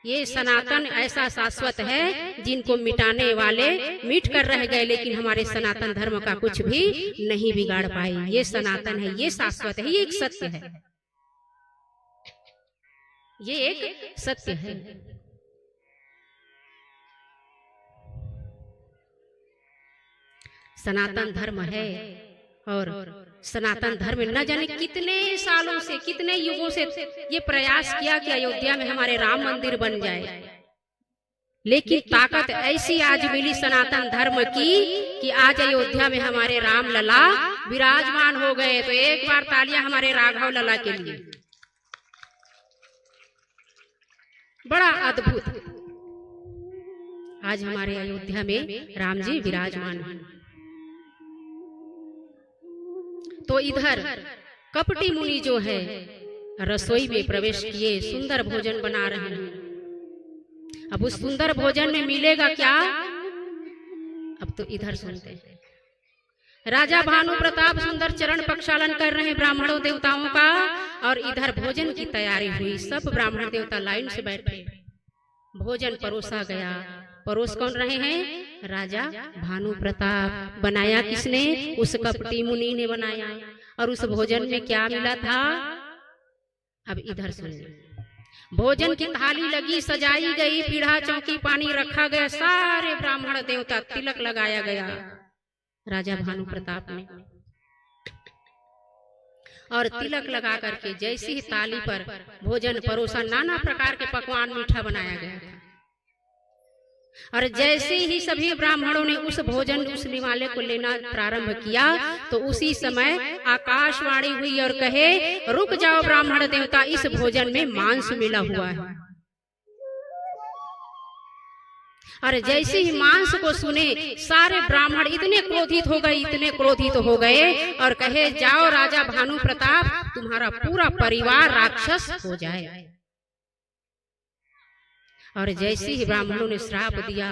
ये सनातन ऐसा शाश्वत है जिनको मिटाने वाले मिट कर रह गए, लेकिन हमारे सनातन धर्म का कुछ भी नहीं बिगाड़ पाए। ये सनातन है, ये शाश्वत है, ये एक सत्य है, ये एक सत्य है। सनातन धर्म है, और सनातन धर्म न जाने कितने सालों से, कितने युगों से ये प्रयास किया कि अयोध्या में हमारे राम मंदिर बन जाए, लेकिन ताकत ऐसी आज मिली सनातन धर्म की कि आज अयोध्या में हमारे राम लला विराजमान हो गए। तो एक बार तालियां हमारे राघव लला के लिए। बड़ा अद्भुत आज हमारे अयोध्या में राम जी विराजमान हैं। तो इधर कपटी मुनि जो है रसोई में प्रवेश किए, सुंदर भोजन बना रहे हैं। अब उस सुंदर भोजन में मिलेगा क्या? अब तो इधर सुनते हैं। राजा भानु प्रताप सुंदर चरण प्रक्षालन कर रहे हैं ब्राह्मणों देवताओं का, और इधर भोजन की तैयारी हुई। सब ब्राह्मण देवता लाइन से बैठे, भोजन परोसा गया। परोस कौन रहे हैं? राजा भानु प्रताप। बनाया किसने? उस कपटी मुनि ने बनाया। और उस भोजन में क्या मिला था? अब इधर सुनिए। भोजन की थाली लगी, सजाई गई, पीढ़ा चौकी पानी रखा गया, सारे ब्राह्मण देवता तिलक लगाया गया राजा भानु प्रताप ने। और तिलक लगा करके जैसे ही ताली पर भोजन परोसा, नाना प्रकार के पकवान मीठा बनाया गया था। और जैसे ही सभी ब्राह्मणों ने उस भोजन, उस निवाले को लेना प्रारंभ किया, तो उसी समय आकाशवाणी हुई और कहे, रुक जाओ ब्राह्मण देवता, इस भोजन में मांस मिला हुआ है। और जैसे ही मांस को सुने सारे ब्राह्मण इतने क्रोधित हो गए, इतने क्रोधित हो गए, और कहे, जाओ राजा भानु प्रताप, तुम्हारा पूरा परिवार राक्षस हो जाए। और जैसे ही ब्राह्मणों ने श्राप दिया,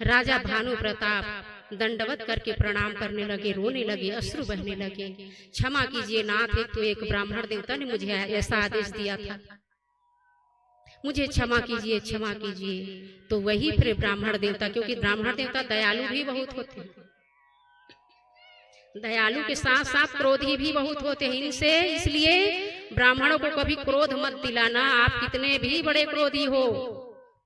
राजा भानु प्रताप दंडवत करके प्रणाम करने लगे, रोने लगे, अश्रु बहने लगे। क्षमा कीजिए नाथ, एक तो एक ब्राह्मण देवता ने मुझे ऐसा आदेश दिया था, मुझे क्षमा कीजिए, क्षमा कीजिए। तो वही फिर ब्राह्मण देवता, क्योंकि ब्राह्मण देवता दयालु भी बहुत होते हैं, दयालु के साथ साथ क्रोधी भी बहुत होते हैं इनसे, इसलिए ब्राह्मणों को कभी क्रोध मत दिलाना। आप कितने भी बड़े क्रोधी हो,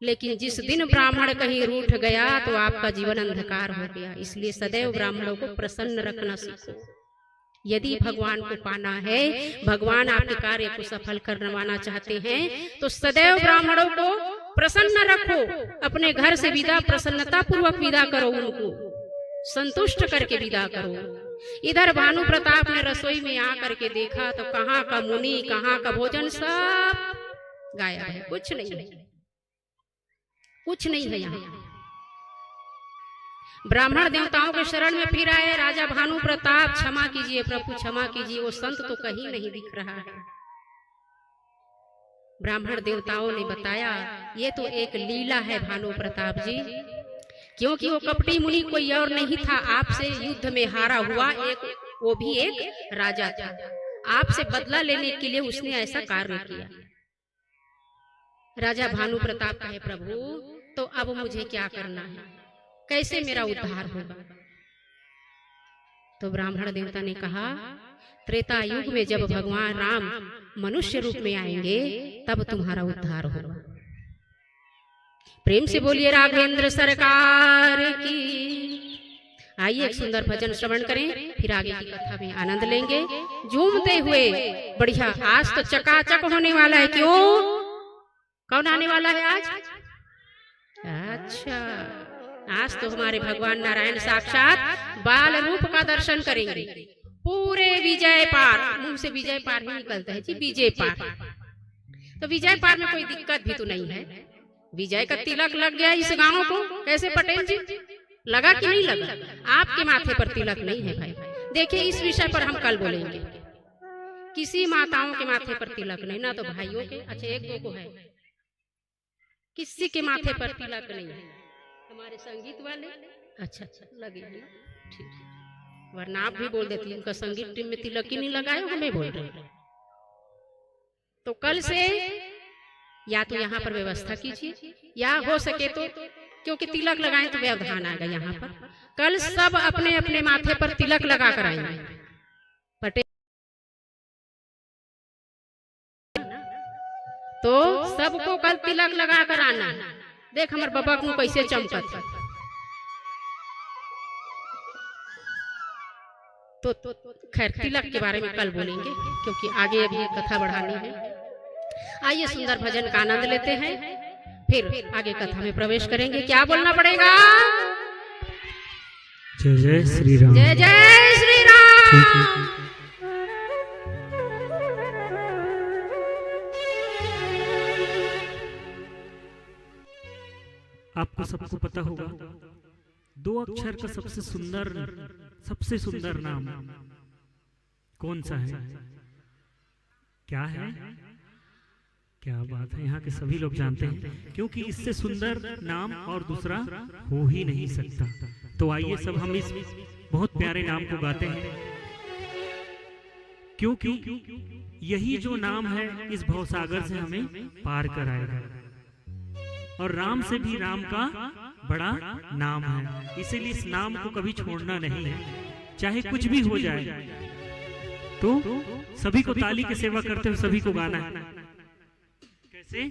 लेकिन जिस दिन ब्राह्मण कहीं रूठ गया तो आपका जीवन अंधकार हो गया। इसलिए सदैव ब्राह्मणों को प्रसन्न रखना सीखो। यदि भगवान को पाना है, भगवान आपके कार्य को सफल करवाना चाहते हैं, तो सदैव ब्राह्मणों को प्रसन्न रखो। अपने घर से विदा प्रसन्नता पूर्वक विदा करो, उनको संतुष्ट करके विदा करो। इधर भानु प्रताप ने रसोई में आकर के देखा तो कहाँ का मुनि, कहाँ का भोजन, सब गायब है, कुछ नहीं है, कुछ नहीं है यहाँ। ब्राह्मण देवताओं के शरण में फिर आए। राजा भानु प्रताप, क्षमा कीजिए प्रभु, क्षमा कीजिए, वो संत तो कहीं नहीं दिख रहा है। ब्राह्मण देवताओं ने बताया, ये तो एक लीला है भानु प्रताप जी, क्योंकि वो कपटी मुनि कोई और नहीं था, आपसे युद्ध में हारा हुआ एक, वो भी एक राजा था। आपसे बदला लेने के लिए उसने ऐसा कार्य किया। राजा भानु प्रताप कहे, प्रभु तो अब मुझे क्या करना है, कैसे मेरा उद्धार होगा? तो ब्राह्मण देवता ने कहा, त्रेता युग में जब भगवान राम मनुष्य रूप में आएंगे तब तुम्हारा उद्धार होगा। प्रेम से बोलिए राघवेंद्र सरकार की। आइए एक सुंदर भजन श्रवण करें, फिर आगे की कथा में आनंद लेंगे झूमते हुए। बढ़िया, आज तो चकाचक होने वाला है। क्यों? कौन आने वाला है आज? अच्छा, आज तो हमारे भगवान नारायण साक्षात बाल रूप का दर्शन करेंगे। पूरे विजय पार, मुंह से विजय पार ही निकलता है जी, विजय पार। तो विजय पार में कोई दिक्कत भी तो नहीं है। विजय का तिलक लग गया इस गांव को। कैसे पटेल जी, लगा कि नहीं लगा? आपके माथे पर तिलक नहीं है भाई। देखिए, इस विषय पर हम कल बोलेंगे। किसी माताओं के माथे पर तिलक नहीं, ना तो भाइयों के, अच्छा एक दो को है, किसी के माथे पर तिलक नहीं है। हमारे संगीत वाले अच्छा लगे हैं, ठीक है, वरना आप भी बोल देती उनका संगीत टीम में तिलक ही नहीं लगाए, हमें बोल रहे। तो कल से या तो यहाँ पर व्यवस्था कीजिए, या हो सके तो, क्योंकि तिलक लगाएं तो व्यवधान आएगा यहाँ पर, कल सब अपने अपने माथे पर तिलक लगा कर आएंगे। पटेल तो सबको कल तिलक लगा कर आना। देख हमारे बाबा को कैसे चमकत है। तो खैर तिलक के बारे में कल बोलेंगे, क्योंकि आगे अभी कथा बढ़ानी है। आइए सुंदर भजन का आनंद लेते हैं, फिर आगे कथा में प्रवेश करेंगे। क्या बोलना पड़ेगा? जय जय श्री राम, जय जय श्री राम। आपको सबको पता होगा, दो अक्षर का सबसे सुंदर नाम कौन सा है? क्या है? क्या बात है, यहाँ के सभी लोग जानते हैं, क्योंकि इससे सुंदर नाम और दूसरा हो ही नहीं सकता। तो आइए सब हम इस बहुत प्यारे नाम को गाते हैं, क्योंकि यही जो नाम है इस भवसागर से हमें पार कराएगा। और राम से भी राम का बड़ा नाम है, इसीलिए इस नाम को कभी छोड़ना नहीं है, चाहे कुछ भी हो जाए। तो सभी को ताली की सेवा करते हुए सभी को गाना है। कैसे?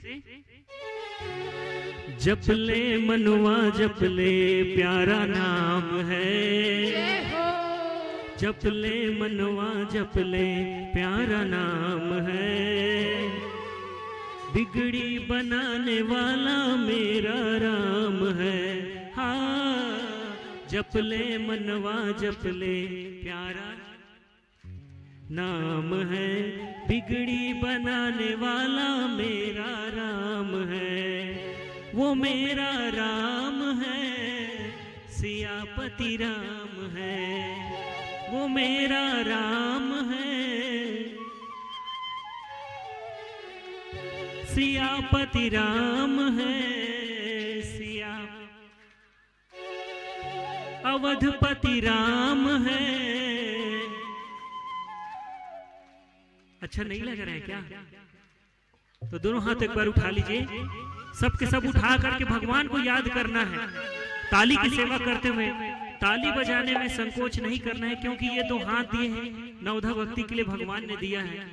जप ले मनवा जप ले प्यारा नाम है, जप ले मनवा जप ले प्यारा नाम है, बिगड़ी बनाने वाला मेरा राम है। हाँ, जप ले मनवा जप ले प्यारा नाम है, बिगड़ी बनाने वाला मेरा राम है। वो मेरा राम है, सियापति राम है, वो मेरा राम है, सियापति राम है, सिया अवधपति राम है। अच्छा नहीं लग रहा है क्या? तो दोनों हाथ एक बार उठा लीजिए, सबके सब उठा करके भगवान को याद करना है। ताली की सेवा करते हुए ताली बजाने में संकोच नहीं करना है, क्योंकि ये दो हाथ दिए हैं नवधा भक्ति के लिए भगवान ने दिया है।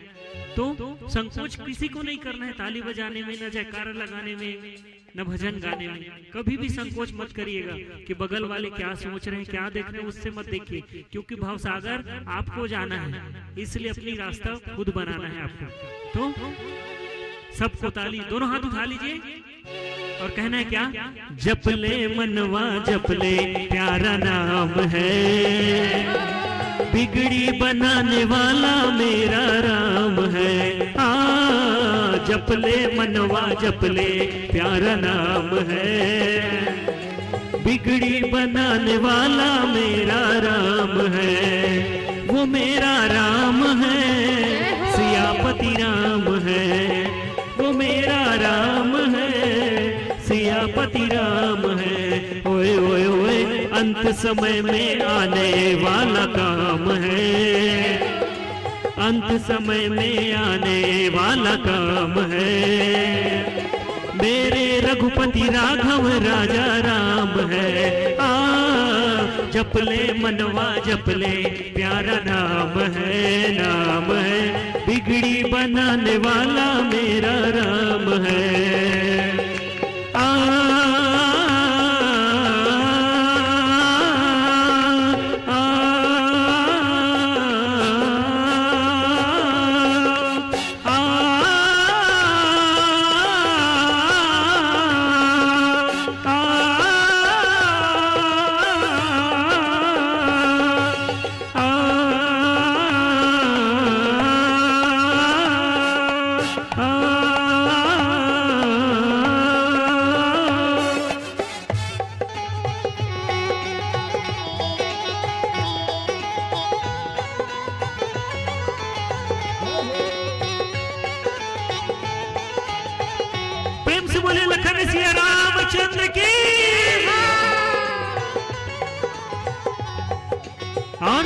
तो संकोच किसी को नहीं करना है ताली बजाने में, न जयकारा लगाने में, न भजन गाने में। कभी भी संकोच मत करिएगा कि बगल वाले क्या सोच रहे हैं, क्या देख रहे हैं, उससे मत देखिए, क्योंकि भवसागर आपको जाना है, इसलिए अपनी रास्ता खुद बनाना है आपको। तो सबको ताली, दोनों हाथ उठा लीजिए और कहना है क्या? जपले मनवा जपले प्यारा नाम है, बिगड़ी बनाने वाला मेरा राम है। जपले मनवा जपले प्यारा नाम है, बिगड़ी बनाने वाला मेरा राम है। वो मेरा राम है, सियापति राम है, वो मेरा राम है, सियापति राम है। ओए ओए ओए अंत समय में आने वाला काम है, अंत समय में आने वाला काम है। मेरे रघुपति राघव राजा राम है। जपले मनवा जपले प्यारा नाम है, नाम है, बिगड़ी बनाने वाला मेरा राम है। बोले लखन सिया रामचंद्र की। और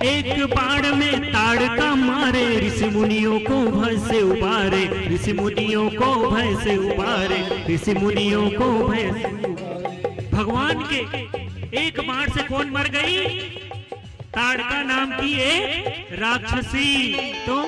एक बाण में ताड़का मारे, ऋषि मुनियों को भय से उबारे, ऋषि मुनियों को भय से उबारे, ऋषि मुनियों को भय से। भगवान के एक बाण से कौन मर गई? ताड़का नाम की एक राक्षसी। तो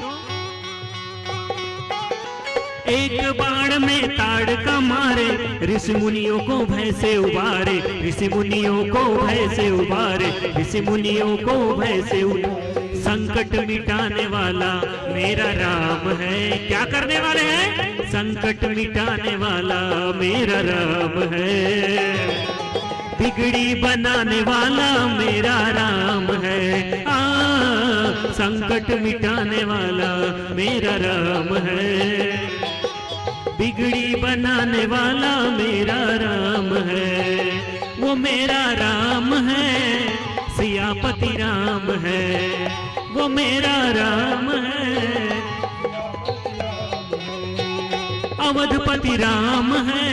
एक बाण में ताड़का मारे, ऋषि मुनियों को भय से उबारे, ऋषि मुनियों को भय से उबारे, ऋषि मुनियों को भय से उबारे। संकट मिटाने वाला मेरा राम है। क्या करने वाले हैं? संकट मिटाने वाला मेरा राम है, बिगड़ी बनाने वाला मेरा राम है। संकट मिटाने वाला मेरा राम है, बिगड़ी बनाने वाला मेरा राम है। वो मेरा राम है, सियापति राम है, वो मेरा राम है, अवधपति राम है,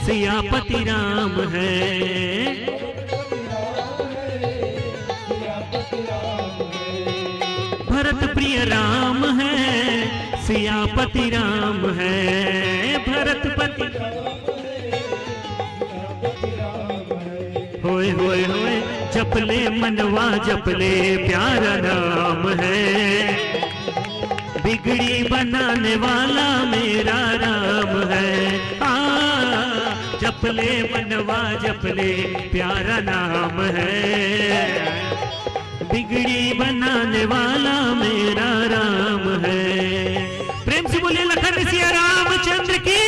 सियापति राम है। भरत प्रिय राम है, सियापति राम है, भरतपति। होए होए होए जपले मनवा जपले प्यारा नाम है, बिगड़ी बनाने वाला मेरा राम है। जपले मनवा जपले प्यारा नाम है, बिगड़ी बनाने वाला मेरा राम है। प्रेम से बोले लखन सिया रामचंद्र की।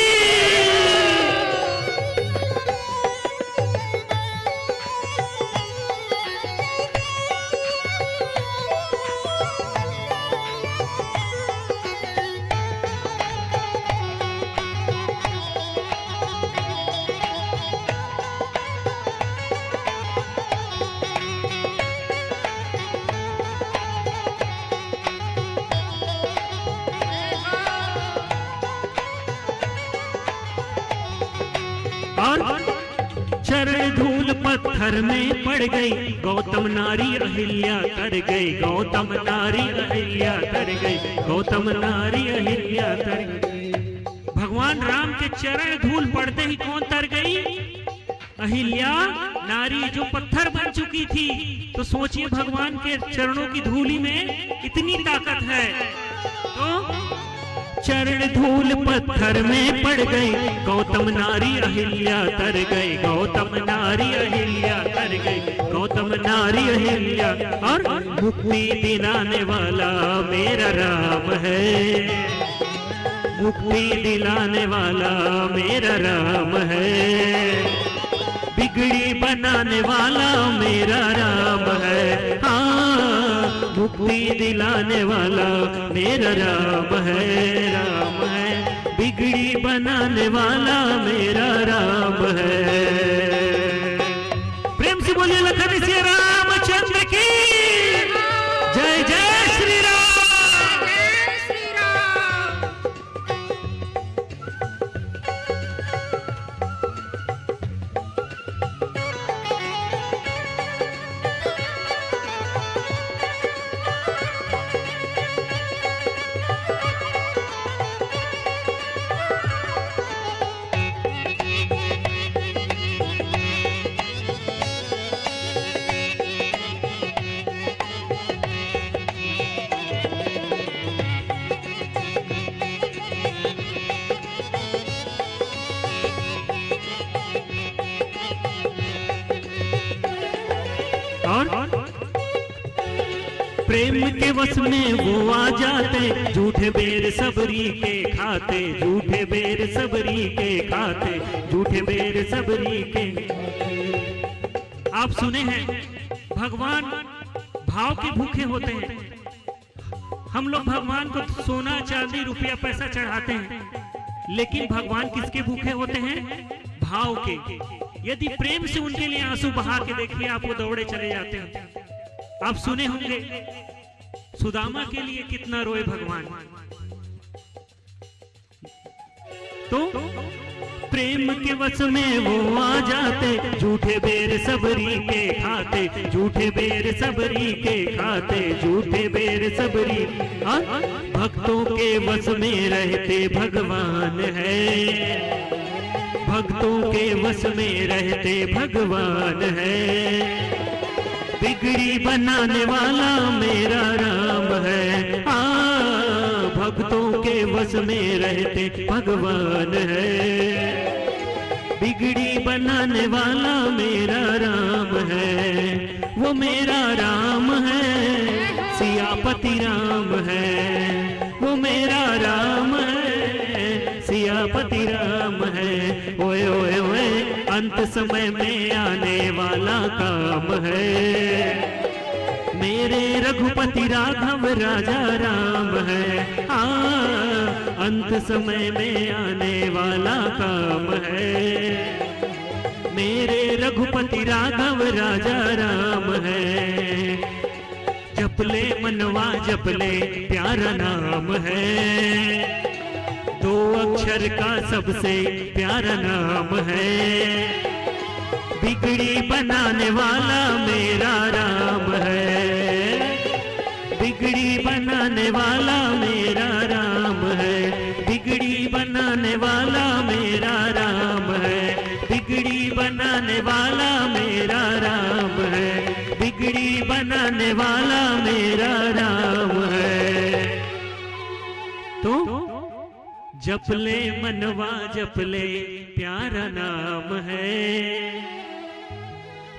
और चरण धूल पत्थर में पड़ गई, गौतम नारी अहिल्या तर गई, गौतम नारी अहिल्या तर गई, गौतम नारी अहिल्या तर गई। भगवान राम के चरण धूल पड़ते ही कौन तर गई? अहिल्या नारी, जो पत्थर बन चुकी थी। तो सोचिए भगवान के चरणों की धूली में इतनी ताकत है। तो चरण धूल पत्थर में पड़ गई, गौतम नारी अहिल्या तर गई, गौतम नारी अहिल्या तर गई, गौतम नारी अहिल्या। और मुक्ति दिलाने वाला मेरा राम है, मुक्ति दिलाने वाला मेरा राम है, बिगड़ी बनाने वाला मेरा राम है। हाँ, मुक्ति दिलाने वाला मेरा राम है, बिगड़ी बनाने वाला मेरा राम है। प्रेम से बोलिए लखन श्री रामचंद्र की जय। जय श्री राम। जय श्री राम। प्रेम के वश में वो आ जाते, झूठे बेर सबरी के खाते, झूठे बेर सबरी के खाते, झूठे बेर सबरी के। आप सुने हैं भगवान भाव के भूखे होते हैं। हम लोग भगवान को सोना चांदी रुपया पैसा चढ़ाते हैं, लेकिन भगवान किसके भूखे होते हैं? भाव के। यदि प्रेम से उनके लिए आंसू बहा के देखिए, आप वो दौड़े चले जाते हैं। आप सुने होंगे सुदामा के लिए कितना रोए भगवान। तो प्रेम के वश में वो आ जाते, झूठे बेर सबरी के खाते, झूठे बेर सबरी के खाते, झूठे बेर सबरी। भक्तों के वश में रहते भगवान है, भक्तों के वश में रहते भगवान है, बिगड़ी बनाने वाला मेरा राम है। हाँ, भक्तों के वश में रहते भगवान है, बिगड़ी बनाने वाला मेरा राम है। वो मेरा राम है, सियापति राम है, वो मेरा राम है, सियापति राम है। ओए ओए ओए, अंत समय में आने वाला काम है, मेरे रघुपति राघव राजा राम है। हाँ, अंत समय में आने वाला काम है, मेरे रघुपति राघव राजा राम है। जपले मनवा जपले प्यारा नाम है, दो अक्षर का सबसे प्यारा नाम है, बिगड़ी बनाने वाला मेरा राम है, बिगड़ी बनाने वाला मेरा राम है, बिगड़ी बनाने वाला मेरा राम है, बिगड़ी बनाने वाला मेरा राम है, बिगड़ी बनाने वाला मेरा राम है। तो जपले मनवा जपले प्यारा नाम है,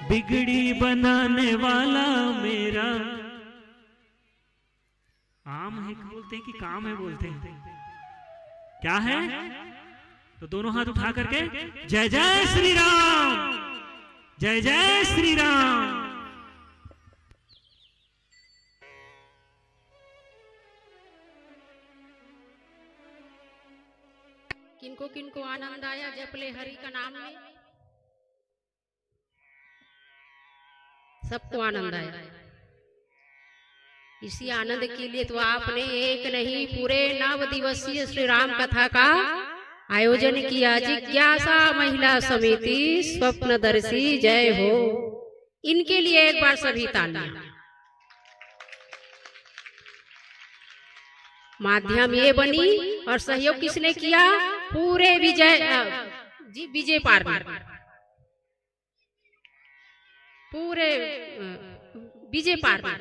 बिगड़ी बनाने वाला मेरा। आम है बोलते हैं कि काम है बोलते हैं? क्या है? तो दोनों हाथ उठा करके जय जय श्री राम, जय जय श्री राम। किनको किनको आनंद आया जपले हरि का नाम में? सबको आनंद आया। इसी आनंद के लिए तो आपने एक नहीं पूरे 9 दिवसीय श्री राम कथा का आयोजन किया। जिज्ञासा महिला समिति स्वप्नदर्शी जय हो। इनके लिए एक बार सभी तालियां। माध्यम ये बनी और सहयोग किसने किया? पूरे विजय पार्टी, पूरे विजय पार्टी।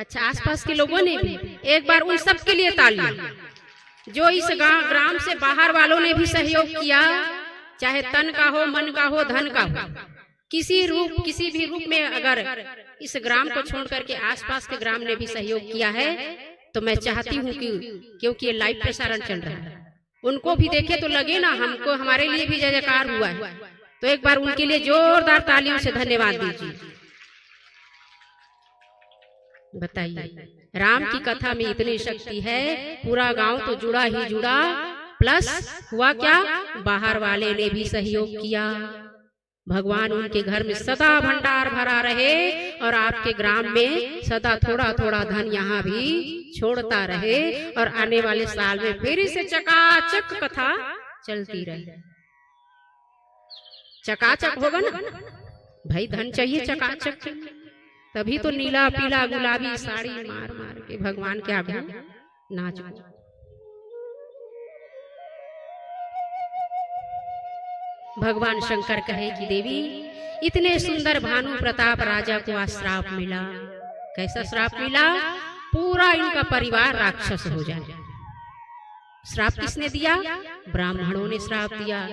अच्छा, आसपास के लोगों ने भी एक बार उन सब के लिए तालियां, जो इस ग्राम से बाहर वालों ने भी सहयोग किया, चाहे तन का हो, मन का हो, धन का हो, किसी भी रूप में अगर इस ग्राम को छोड़ करके आसपास के ग्राम ने भी सहयोग किया है, तो मैं चाहती हूँ कि क्योंकि ये लाइव प्रसारण चल रहा है, उनको भी देखे तो लगे ना हमको, हमारे लिए भी जय जयकार हुआ है। तो एक बार उनके लिए जोरदार तालियों से धन्यवाद दीजिए। बताइए, राम की कथा में इतनी शक्ति है, पूरा गांव तो जुड़ा ही जुड़ा, प्लस हुआ क्या, बाहर वाले ने भी सहयोग किया। भगवान उनके घर में सदा भंडार भरा रहे और आपके ग्राम में सदा थोड़ा थोड़ा धन यहाँ भी छोड़ता रहे, और आने वाले साल में फिर से चकाचक कथा चलती रहे। चकाचक होगा ना भाई, धन चाहिए चकाचक, तभी तो नीला पीला गुलाबी साड़ी मार मार के भगवान के आगे नाच। भगवान शंकर कहे कि देवी, इतने सुंदर भानु प्रताप राजा को श्राप मिला। कैसा श्राप मिला? पूरा इनका परिवार राक्षस हो जाए। श्राप किसने दिया? ब्राह्मणों ने श्राप दिया।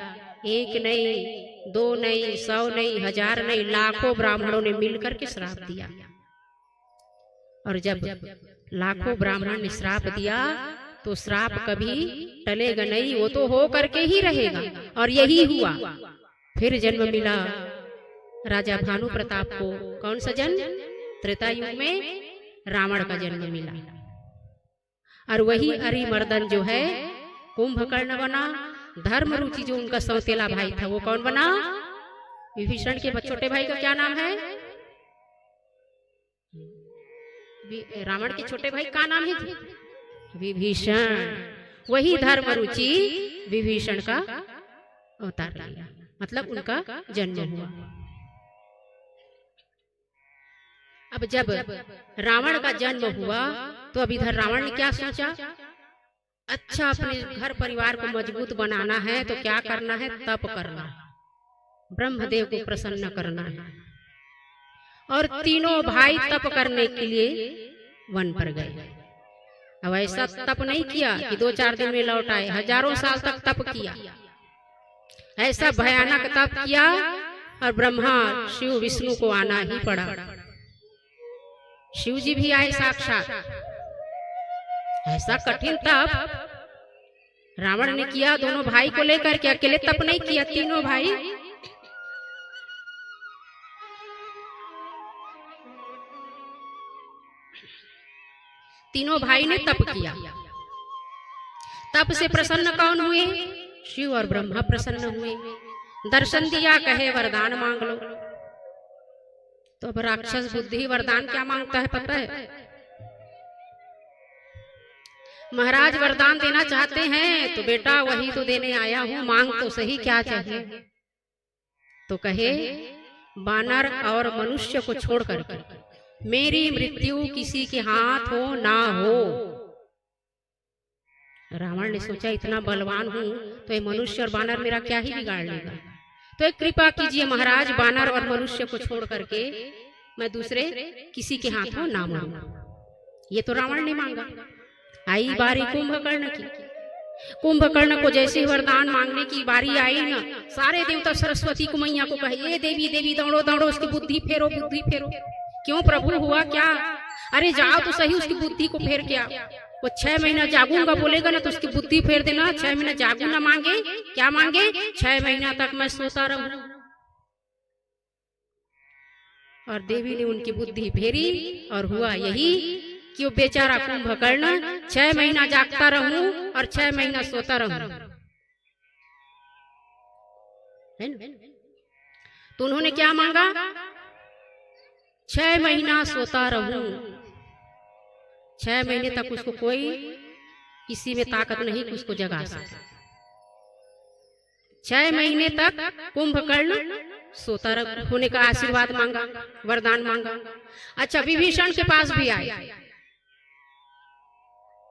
एक नहीं, दो नहीं, 100 नहीं, 1000 नहीं, लाखों ब्राह्मणों ने मिलकर के श्राप दिया। और जब लाखों ब्राह्मण ने श्राप दिया तो श्राप कभी टलेगा नहीं, वो तो हो करके ही रहेगा। और यही हुआ, फिर जन्म मिला राजा भानु प्रताप को। कौन सा जन्म? त्रेता युग में रावण का जन्म मिला। और वही अरिमर्दन जो है कुंभकर्ण बना। धर्मरुचि जो उनका सौतेला भाई था, वो कौन बना? विभीषण के छोटे भाई का क्या नाम है? रावण के छोटे भाई का नाम है विभीषण। वही धर्मरुचि विभीषण का अवतार लिया, मतलब उनका जन्म हुआ। अब जब रावण का जन्म हुआ तो अब इधर रावण ने क्या सोचा? अच्छा, अपने घर परिवार को मजबूत बनाना है तो क्या करना है? तप करना, ब्रह्मदेव को प्रसन्न करना है। और तीनों भाई तप करने के लिए वन पर गए। अब ऐसा तप नहीं किया कि 2-4 दिन में लौट आए, हजारों साल तक तप किया। ऐसा भयानक तप किया और ब्रह्मा शिव विष्णु को आना ही पड़ा। शिव जी भी आए साक्षात। ऐसा कठिन तप रावण ने किया दोनों भाई को लेकर के, अकेले तप नहीं किया, तीनों भाई। तीनों भाई ने तप किया। तप से प्रसन्न कौन हुए? शिव और ब्रह्मा प्रसन्न हुए। दर्शन दिया, कहे वरदान मांग लो। तो अब राक्षस बुद्धि वरदान क्या मांगता है पता है? महाराज वरदान देना चाहते हैं तो बेटा वही तो देने आया हूं, मांग तो सही क्या चाहिए। तो कहे बानर और मनुष्य को छोड़ करके मेरी मृत्यु किसी के हाथ हो ना हो। रावण ने सोचा इतना बलवान हूं तो ये मनुष्य और बानर मेरा क्या ही बिगाड़ लेगा। तो एक कृपा कीजिए महाराज, बानर और मनुष्य को छोड़ करके मैं दूसरे किसी के हाथ हो ना मांगू। ये तो रावण ने मांगा। आई बारी कुंभकर्ण की। कुंभकर्ण को जैसे वरदान मांगने की बारी आई ना, सारे देवता सरस्वती को मैया को कहे, ये देवी देवी दौड़ो दौड़ो, उसकी बुद्धि फेरो, बुद्धि फेरो। क्यों प्रभु, हुआ क्या? अरे जाओ तो सही, उसकी बुद्धि को फेर क्या। वो 6 महीना जागूंगा बोलेगा ना तो उसकी बुद्धि फेर देना। 6 महीना जागू ना मांगे, क्या मांगे? 6 महीना तक मैं सोता रहूं। और देवी ने उनकी बुद्धि फेरी और हुआ यही कि वो बेचारा कुंभकर्ण 6 महीना जागता रहूं और 6 महीना सोता रहूं। तो उन्होंने क्या मांगा? 6 महीना सोता रहूं। 6 महीने तक उसको कोई किसी में ताकत नहीं कि उसको जगा सके। 6 महीने तक कुंभकर्ण सोता होने का आशीर्वाद मांगा, वरदान मांगा। अच्छा, विभीषण के पास भी आए,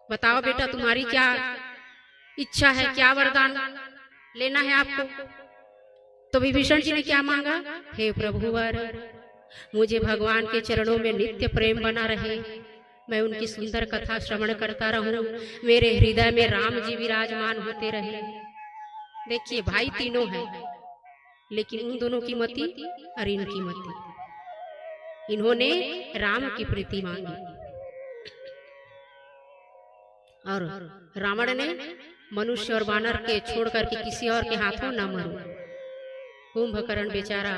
बताओ बेटा तुम्हारी क्या इच्छा है, क्या वरदान लेना है आपको? तो विभीषण जी ने क्या मांगा? हे प्रभुवर, मुझे भगवान के चरणों में नित्य प्रेम बना रहे, मैं उनकी सुंदर कथा श्रवण करता रहूं, मेरे हृदय में राम जी विराजमान होते रहे। देखिए भाई तीनों हैं, लेकिन उन दोनों की मति और इनकी मति, इन्होंने राम की प्रीति मांगी और रावण ने मनुष्य और वानर के छोड़ करके किसी और के हाथों न मरो। कुंभकर्ण बेचारा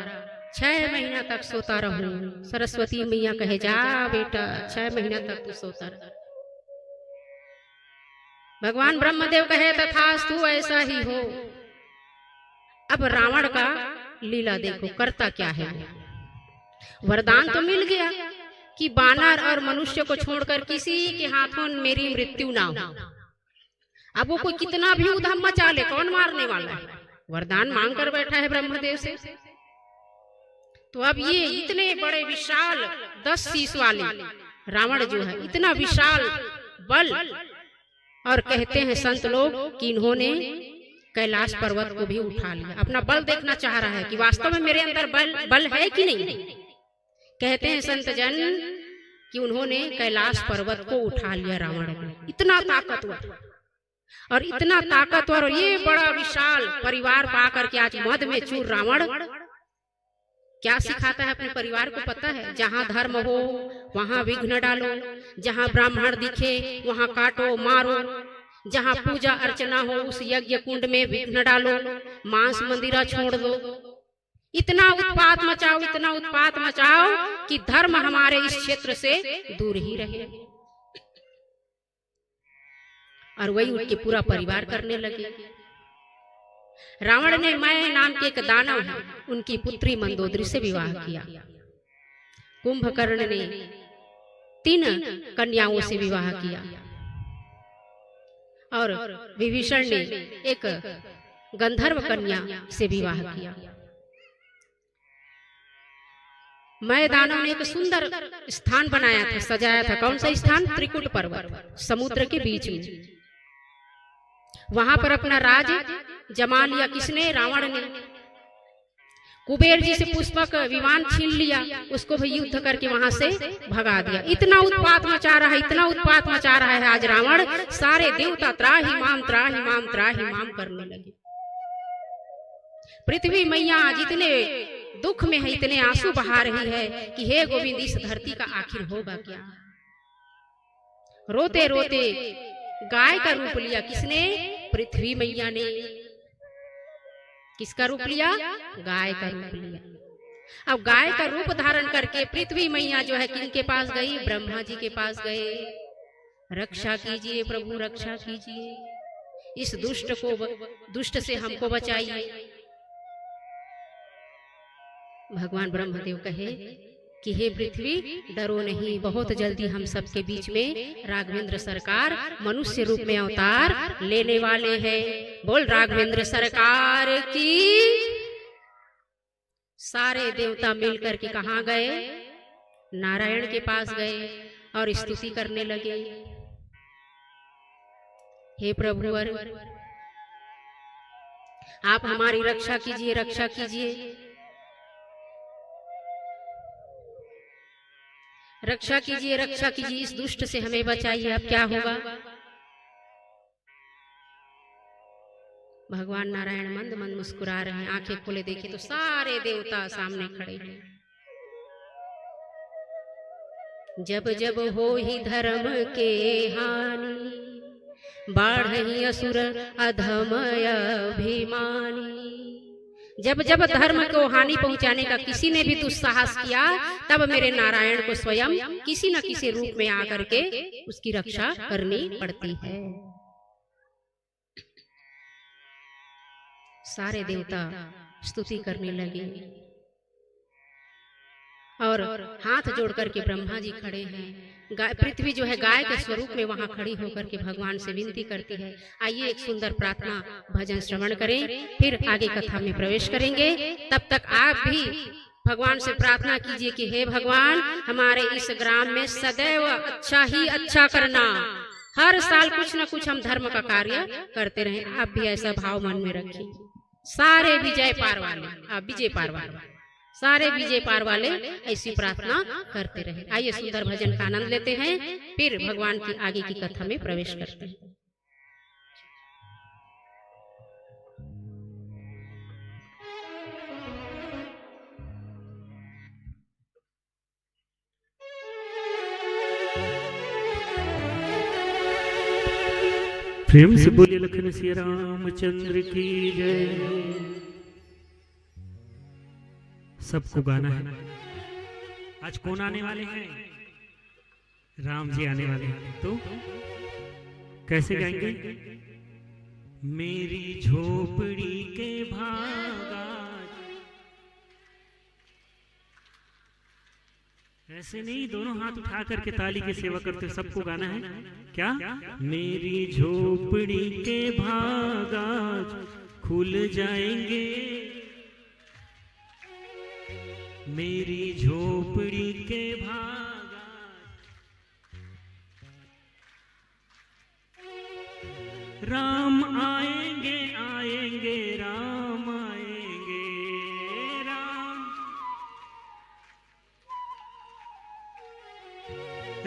6 महीना तक सोता रहूं। सरस्वती मैया कहे जा बेटा 6 महीना तक तू सोता रह। भगवान ब्रह्मदेव कहे तथास्तु ऐसा ही हो। अब रावण का लीला देखो, करता क्या है। वरदान तो मिल गया कि वानर और मनुष्य को छोड़कर किसी के हाथों मेरी मृत्यु ना हो। अब वो कोई कितना भी उधम मचा ले, कौन मारने वाला है। वरदान मांग कर बैठा है ब्रह्मदेव से। तो अब ये इतने बड़े विशाल 10 शीश वाले रावण जो है, इतना विशाल बल, और कहते हैं संत लोग कि इन्होंने कैलाश पर्वत को भी उठा लिया। अपना बल देखना चाह रहा है कि वास्तव में मेरे अंदर बल है कि नहीं। कहते हैं संत जन कि उन्होंने कैलाश पर्वत को उठा लिया रावण ने। इतना ताकतवर और इतना ताकतवर और ये बड़ा विशाल परिवार पाकर के आज मद में चूर रावण क्या सिखाता है अपने परिवार को पता है। जहाँ धर्म हो वहाँ विघ्न डालो, जहाँ ब्राह्मण दिखे वहाँ काटो मारो, जहाँ पूजा अर्चना हो उस यज्ञ कुंड में विघ्न डालो, मांस मंदिरा छोड़ दो। इतना उत्पात मचाओ, इतना उत्पात मचाओ कि धर्म हमारे इस क्षेत्र से दूर ही रहे। और वही उनके पूरा परिवार करने लगे। रावण ने मैं नाम के एक दानव है, उनकी पुत्री मंदोदरी से विवाह किया। कुंभकर्ण ने 3 कन्याओं से विवाह किया और विभीषण ने एक गंधर्व कन्या से विवाह किया। मैं दानव ने एक सुंदर स्थान बनाया था, सजाया था। कौन सा स्थान? त्रिकुट पर्वत, समुद्र के बीच में। वहां पर अपना राज जमा लिया। किसने? रावण ने। कुबेर जी से पुष्पक विमान छीन लिया, उसको भी युद्ध करके वहां से भगा दिया। इतना उत्पात मचा रहा है, इतना उत्पात मचा रहा है आज रावण। सारे देवता त्राहि माम त्राहि माम त्राहि माम करने लगे। पृथ्वी मैया जितने दुख में है, इतने आंसू बहा रही है कि हे गोविंद इस धरती का आखिर होगा क्या। रोते रोते गाय का रूप लिया। किसने? पृथ्वी मैया ने। किसका रूप लिया? गाय का रूप लिया। अब गाय का रूप धारण करके पृथ्वी मैया जो है किनके पास गई? ब्रह्मा जी के पास गए। रक्षा कीजिए प्रभु, रक्षा कीजिए, इस दुष्ट से हमको बचाइए। भगवान ब्रह्मदेव कहे कि हे पृथ्वी डरो नहीं, बहुत जल्दी हम सबके बीच में राघवेंद्र सरकार मनुष्य रूप में अवतार लेने वाले हैं। बोल राघवेंद्र सरकार की। सारे देवता मिलकर के कहाँ गए? नारायण के पास गए और स्तुति करने लगे। हे प्रभुवर आप हमारी रक्षा कीजिए, रक्षा कीजिए, रक्षा कीजिए, रक्षा कीजिए, इस दुष्ट से हमें बचाइए। अब क्या होगा? भगवान नारायण मंद मंद मुस्कुरा रहे हैं। आंखें खोले देखे तो सारे देवता सामने खड़े हैं। जब जब हो ही धर्म के हानि, बाढ़हि असुर अधम अभिमानी। जब जब धर्म को हानि पहुंचाने का किसी ने भी दुस्साहस किया, तब मेरे नारायण को स्वयं किसी न किसी रूप में आकर के उसकी रक्षा करनी पड़ती है। सारे देवता स्तुति करने लगे और हाथ जोड़ करके ब्रह्मा जी खड़े हैं। पृथ्वी जो है गाय के स्वरूप में वहां खड़ी होकर के भगवान से विनती करती है। आइए एक सुंदर प्रार्थना भजन श्रवण करें, फिर आगे कथा में प्रवेश करेंगे। तब तक आप भी भगवान से प्रार्थना कीजिए कि हे भगवान हमारे इस ग्राम में सदैव अच्छा ही अच्छा करना। हर साल कुछ न कुछ हम धर्म का कार्य करते रहें। आप भी ऐसा भाव मन में रखिए। सारे विजय पार वाले, आप विजय पार वाले। सारे विजय पार वाले ऐसी प्रार्थना करते रहे। आइए सुंदर भजन का आनंद लेते हैं, फिर भगवान की आगे की कथा में प्रवेश करते हैं। प्रेम से बोलिए लखन सिया रामचंद्र की जय। सबको गाना है। आज कौन आने वाले हैं? राम जी आने वाले हैं। तो कैसे गाएंगे? मेरी झोपड़ी के भागा, ऐसे नहीं, दोनों हाथ उठा करके ताली की सेवा करते हो। सबको गाना है क्या? मेरी झोपड़ी के भागा खुल जाएंगे, मेरी झोपड़ी के भागा, राम आएंगे आएंगे राम आएंगे,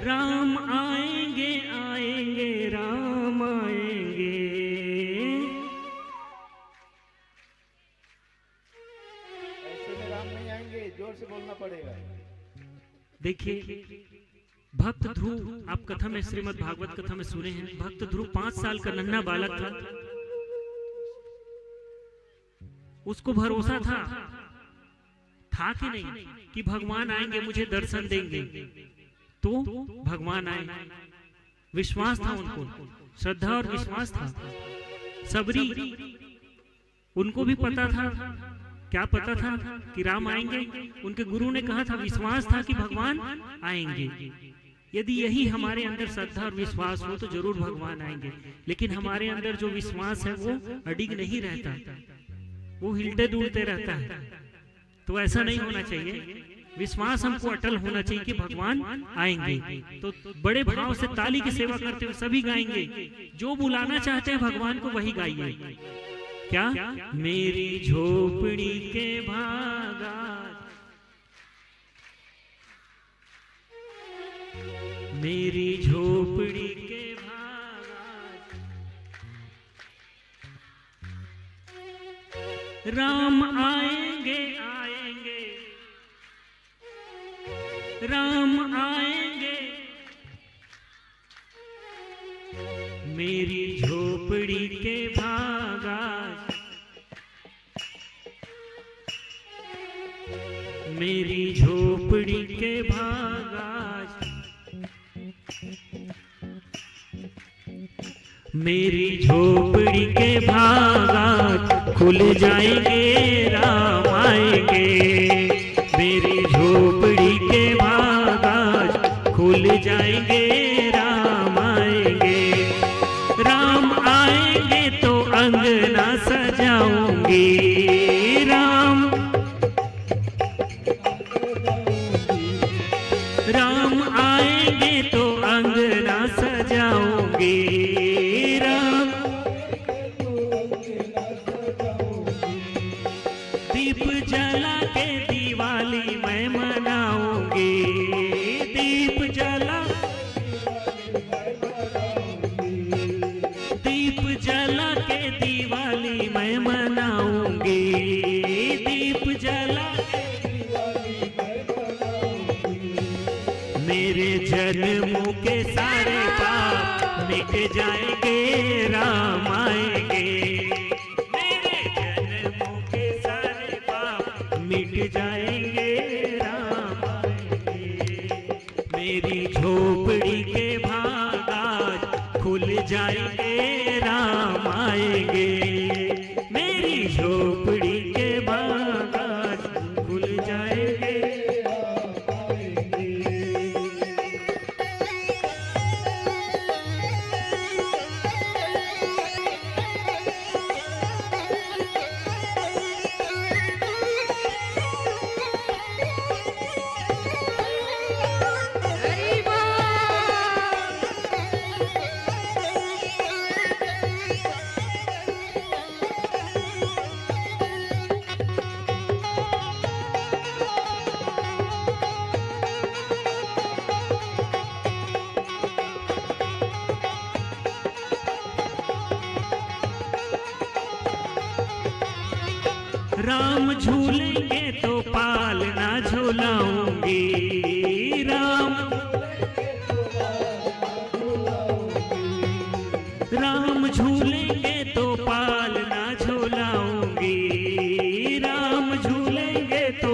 राम आएंगे आएंगे राम आएंगे। ऐसे में राम नहीं आएंगे, जोर से बोलना पड़ेगा। देखिए भक्त ध्रुव, आप कथा में श्रीमद् भागवत कथा में सुने हैं, भक्त ध्रुव 5 साल का नन्हा बालक था। उसको भरोसा था कि नहीं कि भगवान आएंगे मुझे दर्शन देंगे, तो भगवान आए। विश्वास था उनको, श्रद्धा और विश्वास था। सबरी, उनको भी पता था, क्या पता था कि राम आएंगे। उनके गुरु ने कहा था, विश्वास था कि भगवान आएंगे। यदि यही हमारे अंदर श्रद्धा और विश्वास हो तो जरूर भगवान आएंगे। लेकिन हमारे अंदर जो विश्वास है वो अडिग नहीं रहता, वो हिलते डुलते रहता है। तो ऐसा नहीं होना चाहिए। विश्वास हमको अटल होना चाहिए कि भगवान आएंगे। तो बड़े भाव से ताली की सेवा करते हुए सभी गाएंगे। जो बुलाना चाहते हैं भगवान को वही गाइए। क्या? मेरी झोपड़ी के भागा, मेरी झोपड़ी के भागा, राम आएंगे आएंगे राम आएंगे, मेरी झोपड़ी के भागा, मेरी झोपड़ी के भागा, मेरी झोपड़ी के भागा खुल जाएंगे राम आएंगे, मेरी झोपड़ी के भागा खुल जाएंगे राम आएंगे, राम आएंगे तो अंगना सजाऊंगी, राम आएंगे तो अंगना सजाऊंगी, दीप जला के दिवाली मैं मनाऊंगी, दीप जला के दिवाली मैं मनाऊंगी, दीप जला मेरे जन्मों के सारे पाप मिट जाएंगे राम आएंगे, मेरे जन्मों के सारे पाप मिट जाएंगे राम आएंगे, मेरी झोपड़ी के भागा खुल जाएंगे राम आएंगे, मेरी झोपड़ी के भागा खुल जाएंगे। राम झूलेंगे तो पालना झूलाऊंगी, राम झूलेंगे तो पालना झूलाऊंगी, राम झूलेंगे तो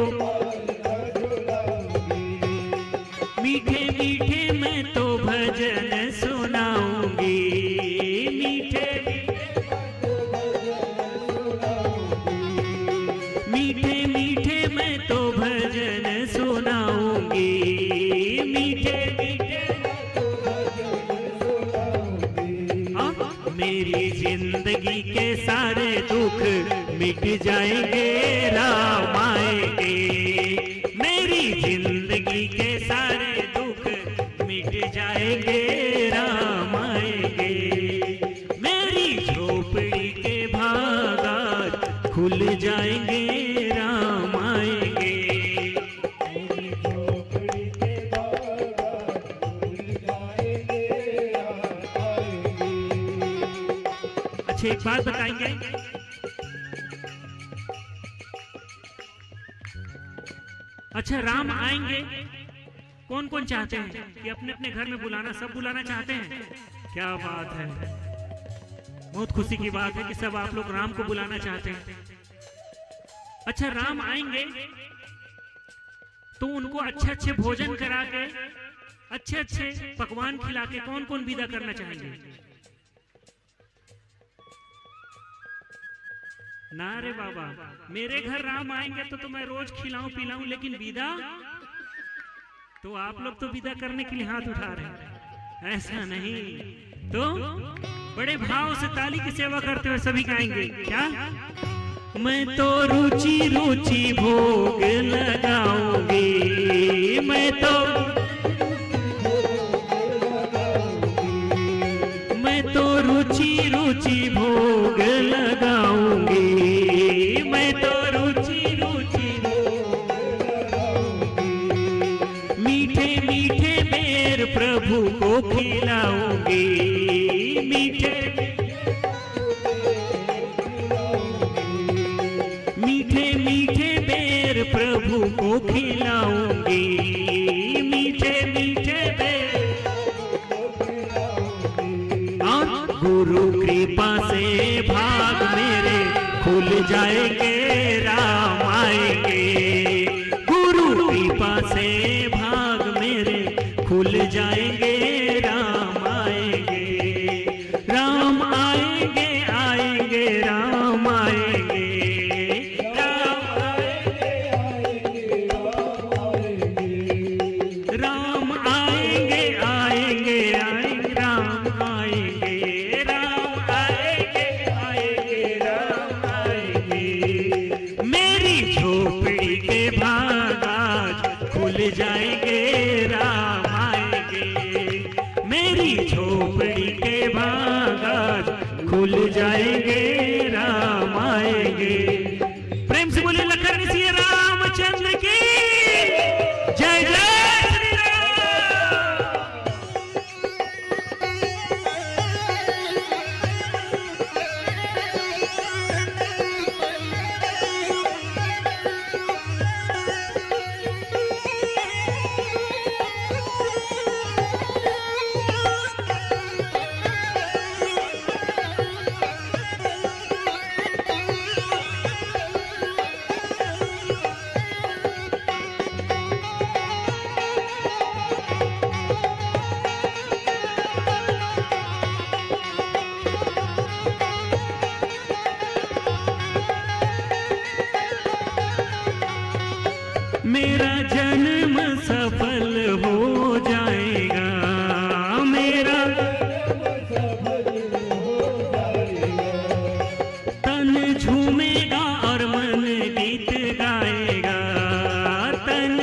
मीठे मीठे मैं तो भजन सुनाऊंगी, मीठे मीठे मीठे मैं तो भजन सुनाऊंगी, मीठे मीठे मेरी जिंदगी के सारे दुख मिट जाएंगे, राम आएंगे, मेरी जिंदगी के सारे दुख मिट जाएंगे, राम आएंगे, मेरी झोपड़ी के भागात खुल जाएंगे, राम आएंगे, मेरी झोपड़ी के भागात खुल जाएंगे, राम आएंगे। अच्छा एक बात बताएंगे, अच्छा राम आएंगे कौन कौन चाहते हैं कि अपने अपने घर में बुलाना, सब बुलाना चाहते हैं? क्या बात है, बहुत खुशी की बात है कि सब आप लोग राम को बुलाना चाहते हैं। अच्छा राम आएंगे तो उनको अच्छे अच्छे भोजन करा के, अच्छे अच्छे पकवान खिला के कौन कौन विदा करना चाहेंगे? ना रे बाबा, मेरे घर राम आएंगे तो मैं रोज खिलाऊं पिलाऊं, लेकिन विदा तो आप लोग तो विदा करने के लिए हाथ उठा रहे हैं, ऐसा नहीं। तो बड़े भाव से ताली की सेवा करते हुए सभी गाएंगे क्या? मैं तो रुचि रुचि भोग लगाऊंगी, मैं तो रुचि रुचि भोग लगाऊंगी, मैं तो रुचि रुचि मीठे मीठे बेर प्रभु को खिलाऊंगी, मीठे मीठे मीठे बेर प्रभु को खिलाऊंगी, मीठे मीठे बेर गुरु कृपा से भाग मेरे खुल जाएंगे, राम आएंगे, गुरु कृपा से भाग मेरे खुल जाएंगे, राम आएंगे, राम आएंगे आएंगे राम आएंगे, राम आएंगे आएंगे राम आएंगे, राम आएंगे आएंगे आएंगे राम आएंगे, झोपड़ी के भागाज खुल जाएंगे, राम आएंगे, मेरी झोपड़ी के भागाज खुल जाएंगे, राम आएंगे। प्रेम से बोले लखन सिया रामचंद्र की जय जय श्री राम। मेरा जन्म सफल हो जाएगा, मेरा तन झूमेगा और मन गीत गाएगा, तन।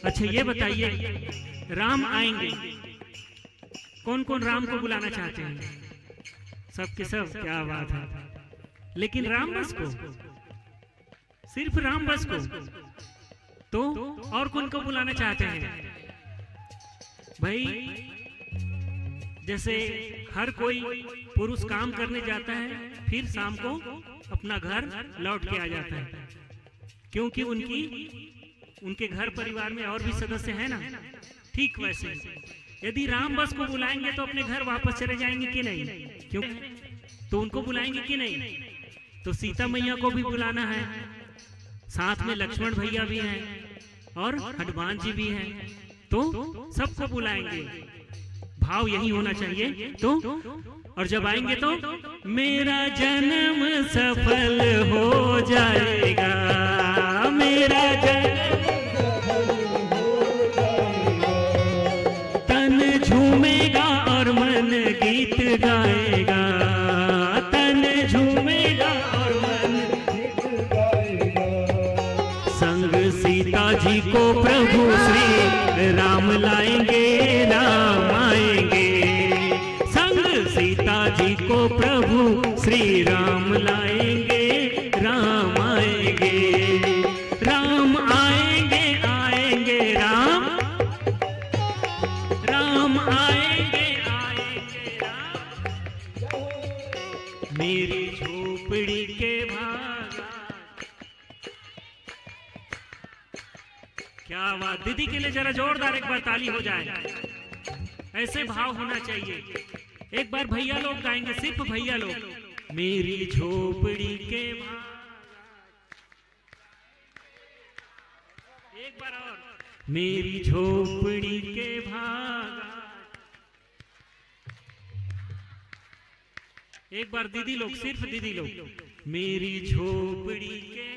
अच्छा ये बताइए, राम आएंगे, कौन कौन राम को बुलाना चाहते हैं? सबके सब, क्या बात है। लेकिन राम बस को, सिर्फ राम बस को, तो और कौन को बुलाना चाहते हैं? भाई जैसे हर कोई पुरुष काम करने जाता है, फिर शाम को अपना घर लौट के आ जाता है, क्योंकि उनके घर परिवार में और भी सदस्य हैं ना। ठीक वैसे यदि राम बस को बुलाएंगे तो अपने घर वापस चले जाएंगे कि नहीं? क्यों? तो उनको बुलाएंगे कि नहीं? तो सीता मैया को भी बुलाना है, साथ में लक्ष्मण भैया भी हैं और हनुमान जी भी हैं, तो सबको बुलाएंगे। भाव यही होना चाहिए। तो और जब आएंगे तो मेरा जन्म सफल हो जाएगा, मेरा जन्म तन झूमेगा और मन गीत गाएगा, तन झूमेगा और मन गीत गाएगा। संग सीता जी को प्रभु श्री राम लाएंगे, राम आएंगे। संग सीता जी को प्रभु श्री राम लाएंगे, राम आएंगे। राम आएंगे, आएंगे राम, राम आएंगे, आएंगे राम। मेरी झोपड़ी के भागा। क्या बात, दीदी के लिए जरा जोरदार एक बार ताली हो जाए। ऐसे भाव होना चाहिए। एक बार भैया लोग गाएंगे, सिर्फ भैया लोग। मेरी झोपड़ी के भागा। एक बार और, मेरी झोपड़ी के भागा। एक बार दीदी लोग, सिर्फ दीदी लोग। मेरी झोपड़ी के।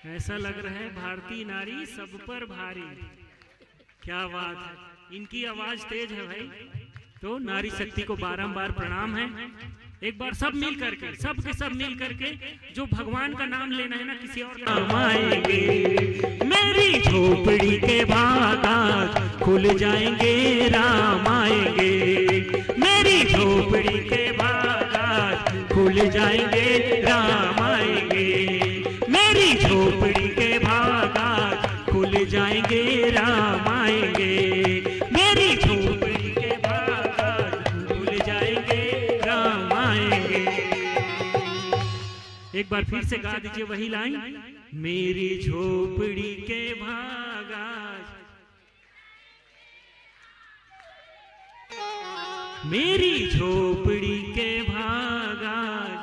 ऐसा लग रहा है भारतीय नारी सब पर भारी। क्या बात है, इनकी आवाज तेज है भाई। तो नारी शक्ति को बारंबार प्रणाम है। एक बार सब मिल करके, सब के सब मिल करके, जो भगवान का नाम लेना है ना, किसी और का नाम आएंगे। मेरी झोपड़ी के भागात खुल जाएंगे, राम आएंगे। मेरी झोपड़ी के भागात खुल जाएंगे, राम आएंगे। मेरी झोपड़ी के भागात खुल जाएंगे, राम आएंगे। मेरी झोपड़ी के भागात खुल जाएंगे, राम आएंगे। एक बार फिर से गा दीजिए वही लाइन। मेरी झोपड़ी के भागात, मेरी झोपड़ी के भागात।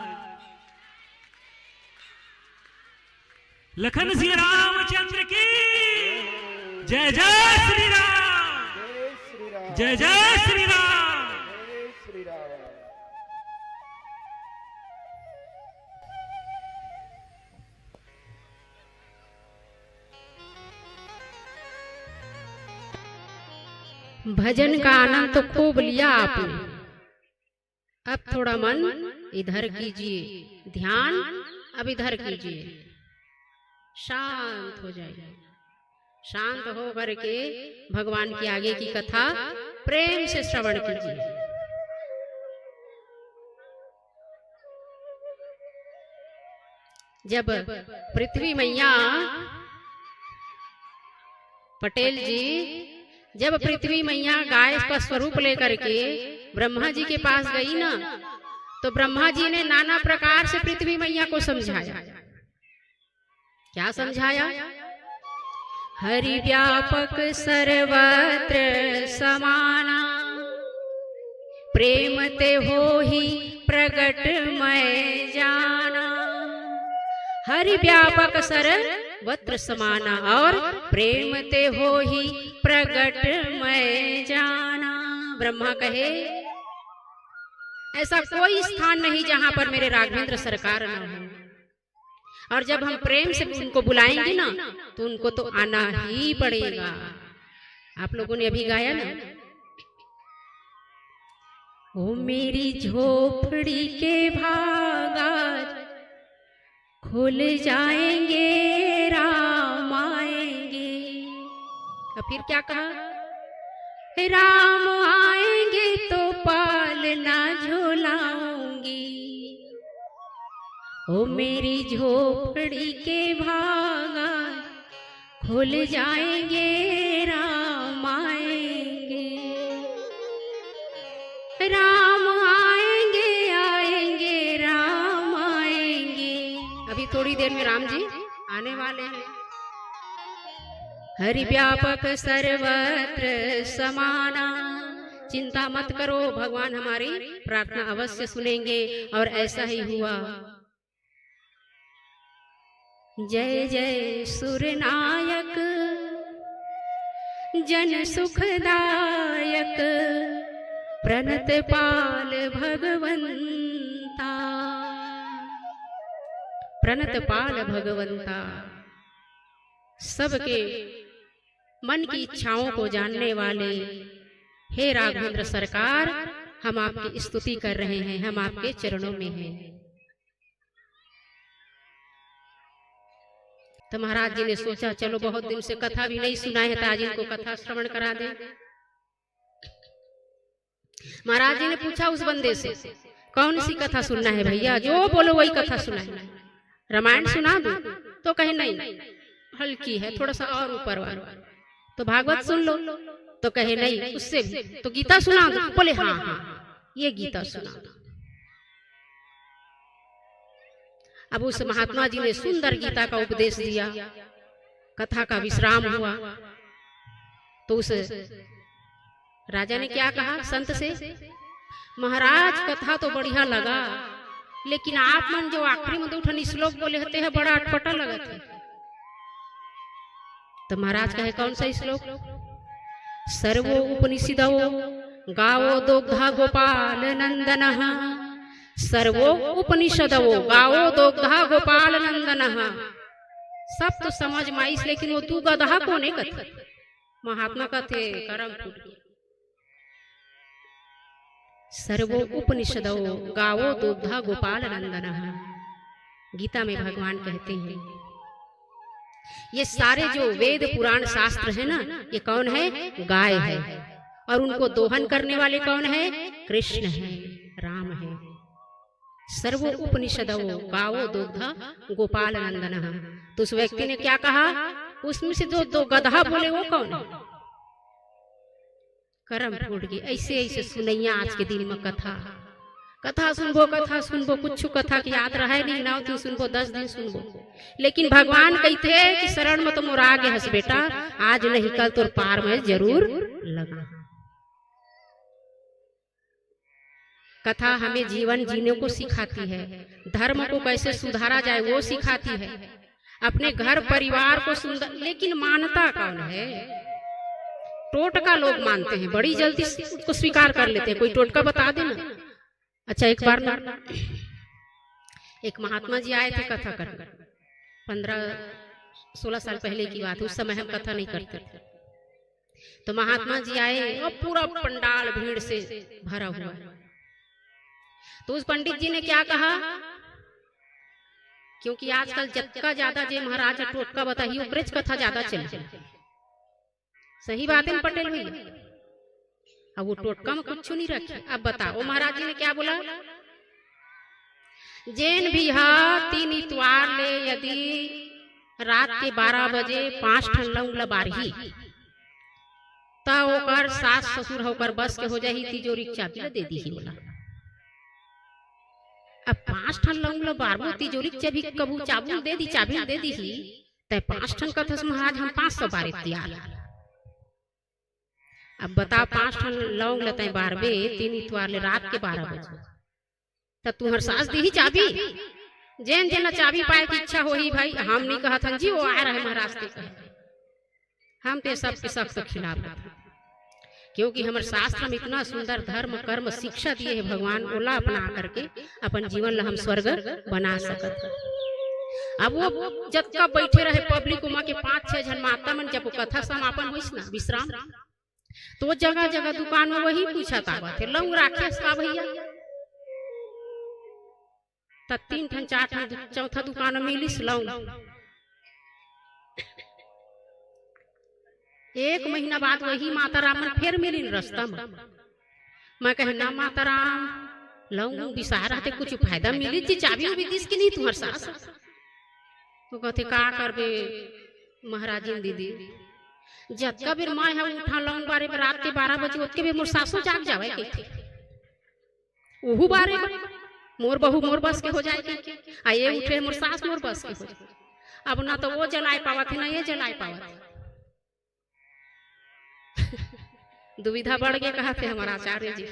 लखन सिंह रामचंद्र की जय, जय श्री राम, जय जय श्री राम। भजन का आनंद तो खूब लिया आपने। अब थोड़ा मन इधर कीजिए, ध्यान अब इधर कीजिए, शांत हो जाइए। शांत हो करके भगवान की आगे की कथा प्रेम से श्रवण कीजिए। जब पृथ्वी मैया, पटेल जी, जब पृथ्वी मैया गाय का स्वरूप लेकर के ब्रह्मा जी के पास गई ना, तो ब्रह्मा जी ने नाना प्रकार से पृथ्वी मैया को समझाया। क्या समझाया? हरि व्यापक सर्वत्र समाना, प्रेम ते हो ही प्रगट मैं जाना। हरि व्यापक सर्वत्र समाना और प्रेम ते हो ही प्रगट मैं जाना। ब्रह्मा कहे ऐसा कोई स्थान नहीं जहां पर मेरे राघवेंद्र सरकार न हो। और जब हम प्रेम से उनको बुलाएंगे ना, तो उनको तो आना ही पड़ेगा। आप लोगों ने अभी गाया ना, ओ मेरी झोपड़ी के भागात खुल जाएंगे, राम आएंगे। और फिर क्या कहा? राम आएंगे तो पालना झूलाऊंगी। ओ मेरी झोपड़ी के भागात खुल जाएंगे, राम आएंगे। देर में राम जी आने वाले हैं। हरि व्यापक सर्वत्र समाना, चिंता मत करो, भगवान हमारी प्रार्थना अवश्य सुनेंगे। और ऐसा ही हुआ। जय जय सुरनायक जन सुखदायक, प्रणत पाल भगवंता, प्रणत पाल भगवंता। सबके मन की इच्छाओं को जानने वाले हे राघवेंद्र सरकार, हम आपकी स्तुति कर रहे हैं, हम आपके चरणों में हैं। तो महाराज जी ने सोचा चलो बहुत दिन से कथा भी नहीं सुनाए है, तो आज इनको कथा श्रवण करा दें। महाराज जी ने पूछा उस बंदे से, कौन सी कथा सुनना है भैया, जो बोलो वही कथा सुनाए, रामायण सुना दूं? तो कहे नहीं, हल्की है, थोड़ा सा और ऊपर वाला। तो भागवत सुन लो? तो कहे नहीं, उससे भी। तो गीता सुना दूं? बोले हाँ हाँ ये गीता सुना दो। अब उस महात्मा जी ने सुंदर गीता का उपदेश दिया, कथा का विश्राम हुआ। तो उस राजा ने क्या कहा संत से, महाराज कथा तो बढ़िया लगा, लेकिन आप मन जो आखिरी में 2 श्लोक बोले होते हैं बड़ा अटपटा लगा था। तो महाराज कहे कौन सा श्लोक? सर्वो उपनिषदो गावो दोग्धा गोपाल नंदनः, सर्वो उपनिषदो गावो दोग्धा गोपाल नंदनः। सब तो समझ में आईस, लेकिन वो तू गधा कोने कथे? महात्मा कथे करम फूट गया। सर्वो उपनिषदो गावो दोग्धा गोपाल नंदनः। गीता में भगवान कहते हैं ये सारे जो वेद पुराण शास्त्र है ना, ये कौन है? गाय है। और उनको दोहन करने वाले कौन है? कृष्ण है, राम है। सर्वो उपनिषदो गावो दोग्धा गोपाल नंदनः। तो उस व्यक्ति ने क्या कहा? उसमें से जो 2 गधा बोले वो कौन है? करम फूट गई। ऐसे ऐसे सुनैया आज के दिन में कथा सुनबो, कथा सुनबो, कुछ कथा की याद रहे नहीं ना, तू सुनबो 10 दिन सुनबो। लेकिन भगवान कहते हैं कि शरण में तो मोर आगे हंस बेटा, आज नहीं कल तो पार में जरूर लगा। कथा हमें जीवन जीने को सिखाती है, धर्म को कैसे सुधारा जाए वो सिखाती है, अपने घर परिवार को सुंदर। लेकिन मानता कौन है? टोटका लोग मानते हैं, बड़ी जल्दी उसको स्वीकार कर लेते हैं। कोई टोटका बता देना। अच्छा एक बार ना एक महात्मा जी आए थे कथा करने, 15-16 साल पहले की बात। उस समय हम कथा नहीं करते थे। तो महात्मा जी आए और पूरा पंडाल भीड़ से भरा हुआ है। तो उस पंडित जी ने क्या कहा, क्योंकि आजकल जत्का ज्यादा जे महाराज टोटका बताइए ओकरेज कथा ज्यादा चले। सही बात है पटेल भैया। अब वो टोटका में कुछ नहीं रखे। अब बताओ महाराज जी ने क्या बोला? जैन भी 3 इतवार ले यदि रात के 12 बजे 5 ठन लौंग लबारही, तब ओकर सास ससुर होकर बस के हो जाही तिजोरी चाबी दे दी। बोला अब 5 ठन लौंग लबारबो, तिजोरी चाबी कबू चाबू दे दी, चाबी दे दी ही, तय 5 ठन कथस महाराज हम 500 बार तैयार। अब बता 5 ठन लौंग लेते हैं 12 3 इतवार ले रात के 12 बजे, तब तुम्हार सास दी ही चाबी। जैन जना चाबी पाए की इच्छा हो ही भाई, हम नहीं कहा था जी वो आ रहे महाराज के कहे। हम तो सबके सख्त खिलाफ हैं, क्योंकि हमारे शास्त्र में इतना सुंदर धर्म कर्म शिक्षा दिए है भगवान, ओला अपना करके अपन जीवन ला हम स्वर्ग बना सकत। अब वो जब का बैठे रहे पब्लिक उमा के 5-6 जन माता मन, जब वो कथा समापन हुई ना विश्राम, तो जगह जगह दुकान में वही पूछा था थे लौंग राखे का भैया। तब 3 ठन 4 ठन चौथा दुकान में मिलिस लौंग। 1 महीना बाद वही माता राम फिर मिली रास्ता में। मैं कहे ना माता राम लौंग बिसा रहते कुछ फायदा मिली थी, चाबी भी दिस की नहीं तुम्हार सास। तो कहते का करबे महाराज दीदी, जत्का बेर माँ है उठा लौंग बारे रात के 12 बजे, उसके भी मोर सासो जाग जावे कहते ओहू बारे मोर बहू मोर बस के हो जाएगी, आ ये उठे मोर सास मोर बस के हो जाए। अब ना तो वो जलाए पावत है ना ये जलाए पावत है। दुविधा बढ़ गए कहा थे हमारा आचार्य जी।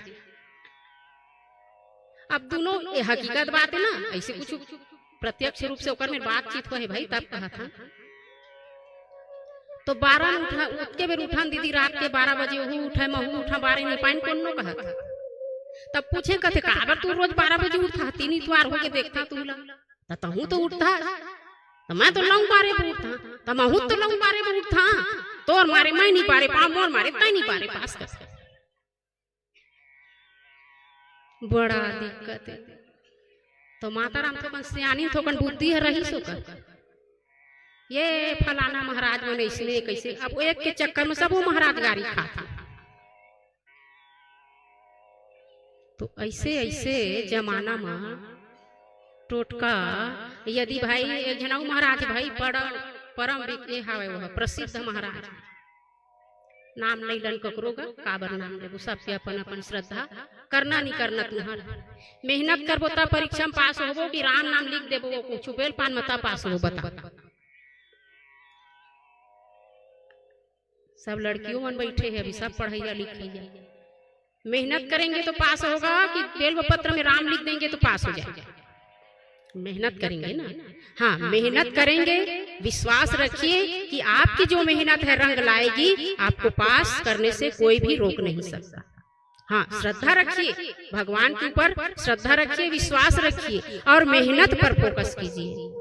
अब दोनों ये हकीकत बात है ना, ऐसे कुछ प्रत्यक्ष रूप से ओकर में बातचीत हो है भाई, तब कहा था। तो 12 उठा उठके बेर उठान दीदी, रात के 12 बजे वो उठे महू उठा 12 नहीं पाइन कौन नो कहा था। तब पूछे कहते काबर तू रोज 12 बजे उठता, तीन इतवार होके देखता तू ला तहू तो उठता, तो मैं तो लौंग 12 बजे उठता, तो महू तो लौंग 12 बजे उठता, तोर मारे मैं नहीं पारे पा, मोर मारे तय नहीं पारे पास कर। बड़ा दिक्कत है। तो माता राम थोकन सियानी थोकन बुद्धि है रही सो कर ये फलाना महाराज मन इसने कैसे, अब एक के चक्कर में सब वो महाराज गाड़ी खाता। तो ऐसे ऐसे जमाना में टोटका यदि भाई एक जना महाराज भाई परम विज्ञ हावे वो प्रसिद्ध महाराज, नाम नहीं लन ककरो का काबर नाम लेबो, सबके अपन अपन श्रद्धा करना नहीं करना तुम्हार मेहनत करबो ता परीक्षा में पास होबो कि राम नाम लिख देबो वो कुछ बेल पान मता पास हो बता। सब लड़कियों मन बैठे हैं अभी, सब पढ़ैया लिखैया, मेहनत करेंगे तो पास होगा कि बेल पत्र में राम लिख देंगे तो पास हो जाएगा। मेहनत करेंगे ना, हाँ मेहनत करेंगे, विश्वास रखिए कि आपकी जो मेहनत है रंग लाएगी, आपको पास करने से कोई भी रोक नहीं सकता। हाँ श्रद्धा रखिए, भगवान के ऊपर श्रद्धा रखिए, विश्वास रखिए और मेहनत पर फोकस कीजिए।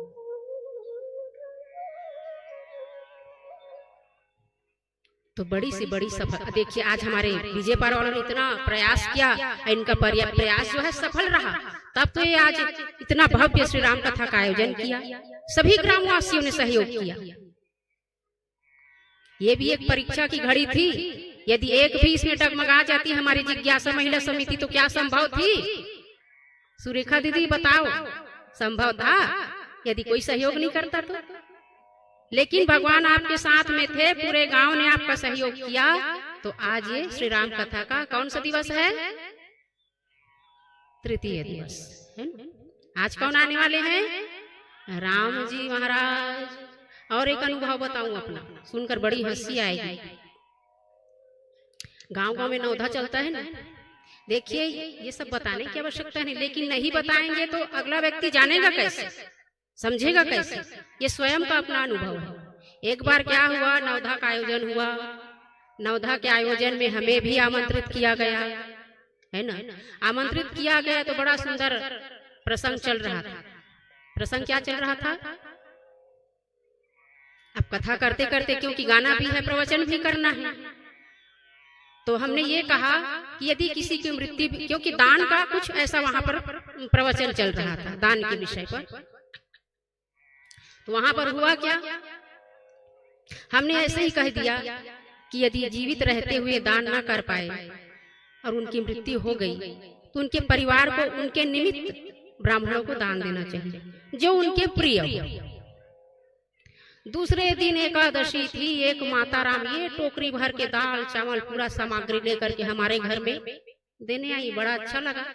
तो बड़ी से बड़ी सफल देखिए, आज हमारे विजय पार वालों ने इतना प्रयास किया, इनका प्रयास जो है सफल रहा, तब तो ये आज इतना भव्य श्री राम कथा का आयोजन किया, सभी ग्रामवासियों ने सहयोग किया। ये भी एक परीक्षा की घड़ी थी, यदि एक भी इसमें डगमगा जाती हमारी जिज्ञासा महिला समिति तो क्या संभव थी? सुरेखा दीदी बताओ, संभव था यदि कोई सहयोग नहीं करता तो? लेकिन भगवान आपके साथ में थे, पूरे गांव ने आपका सहयोग किया, तो आज ये श्री राम कथा का कौन सा दिवस है? तृतीय दिवस है ना? आज कौन आने वाले हैं? राम जी महाराज। और एक अनुभव बताऊं अपना, सुनकर बड़ी हंसी आएगी। गांव गांव में नौधा चलता है ना, देखिए ये सब बताने की आवश्यकता नहीं, लेकिन नहीं बताएंगे तो अगला व्यक्ति जानेगा कैसे, समझेगा कैसे? ये स्वयं का अपना अनुभव है। एक बार क्या हुआ, नवधा का आयोजन हुआ, नवधा के आयोजन में हमें भी आमंत्रित किया गया है ना, आमंत्रित किया गया तो बड़ा सुंदर प्रसंग चल रहा था। प्रसंग क्या चल रहा था? अब कथा करते करते क्योंकि गाना भी है, प्रवचन भी करना है, तो हमने ये कहा कि यदि किसी की मृत्यु, क्योंकि दान का कुछ ऐसा वहां पर प्रवचन चल रहा था, दान के विषय पर, तो वहां पर हुआ क्या, हमने ऐसे ही कह दिया कि यदि जीवित रहते हुए दान ना कर पाए और उनकी मृत्यु हो गई तो उनके परिवार को उनके निमित्त ब्राह्मणों को दान देना चाहिए जो उनके प्रिय हो। दूसरे दिन एकादशी थी, एक माता राम ये टोकरी भर के दाल चावल पूरा सामग्री लेकर के हमारे घर में देने आई। बड़ा अच्छा लगा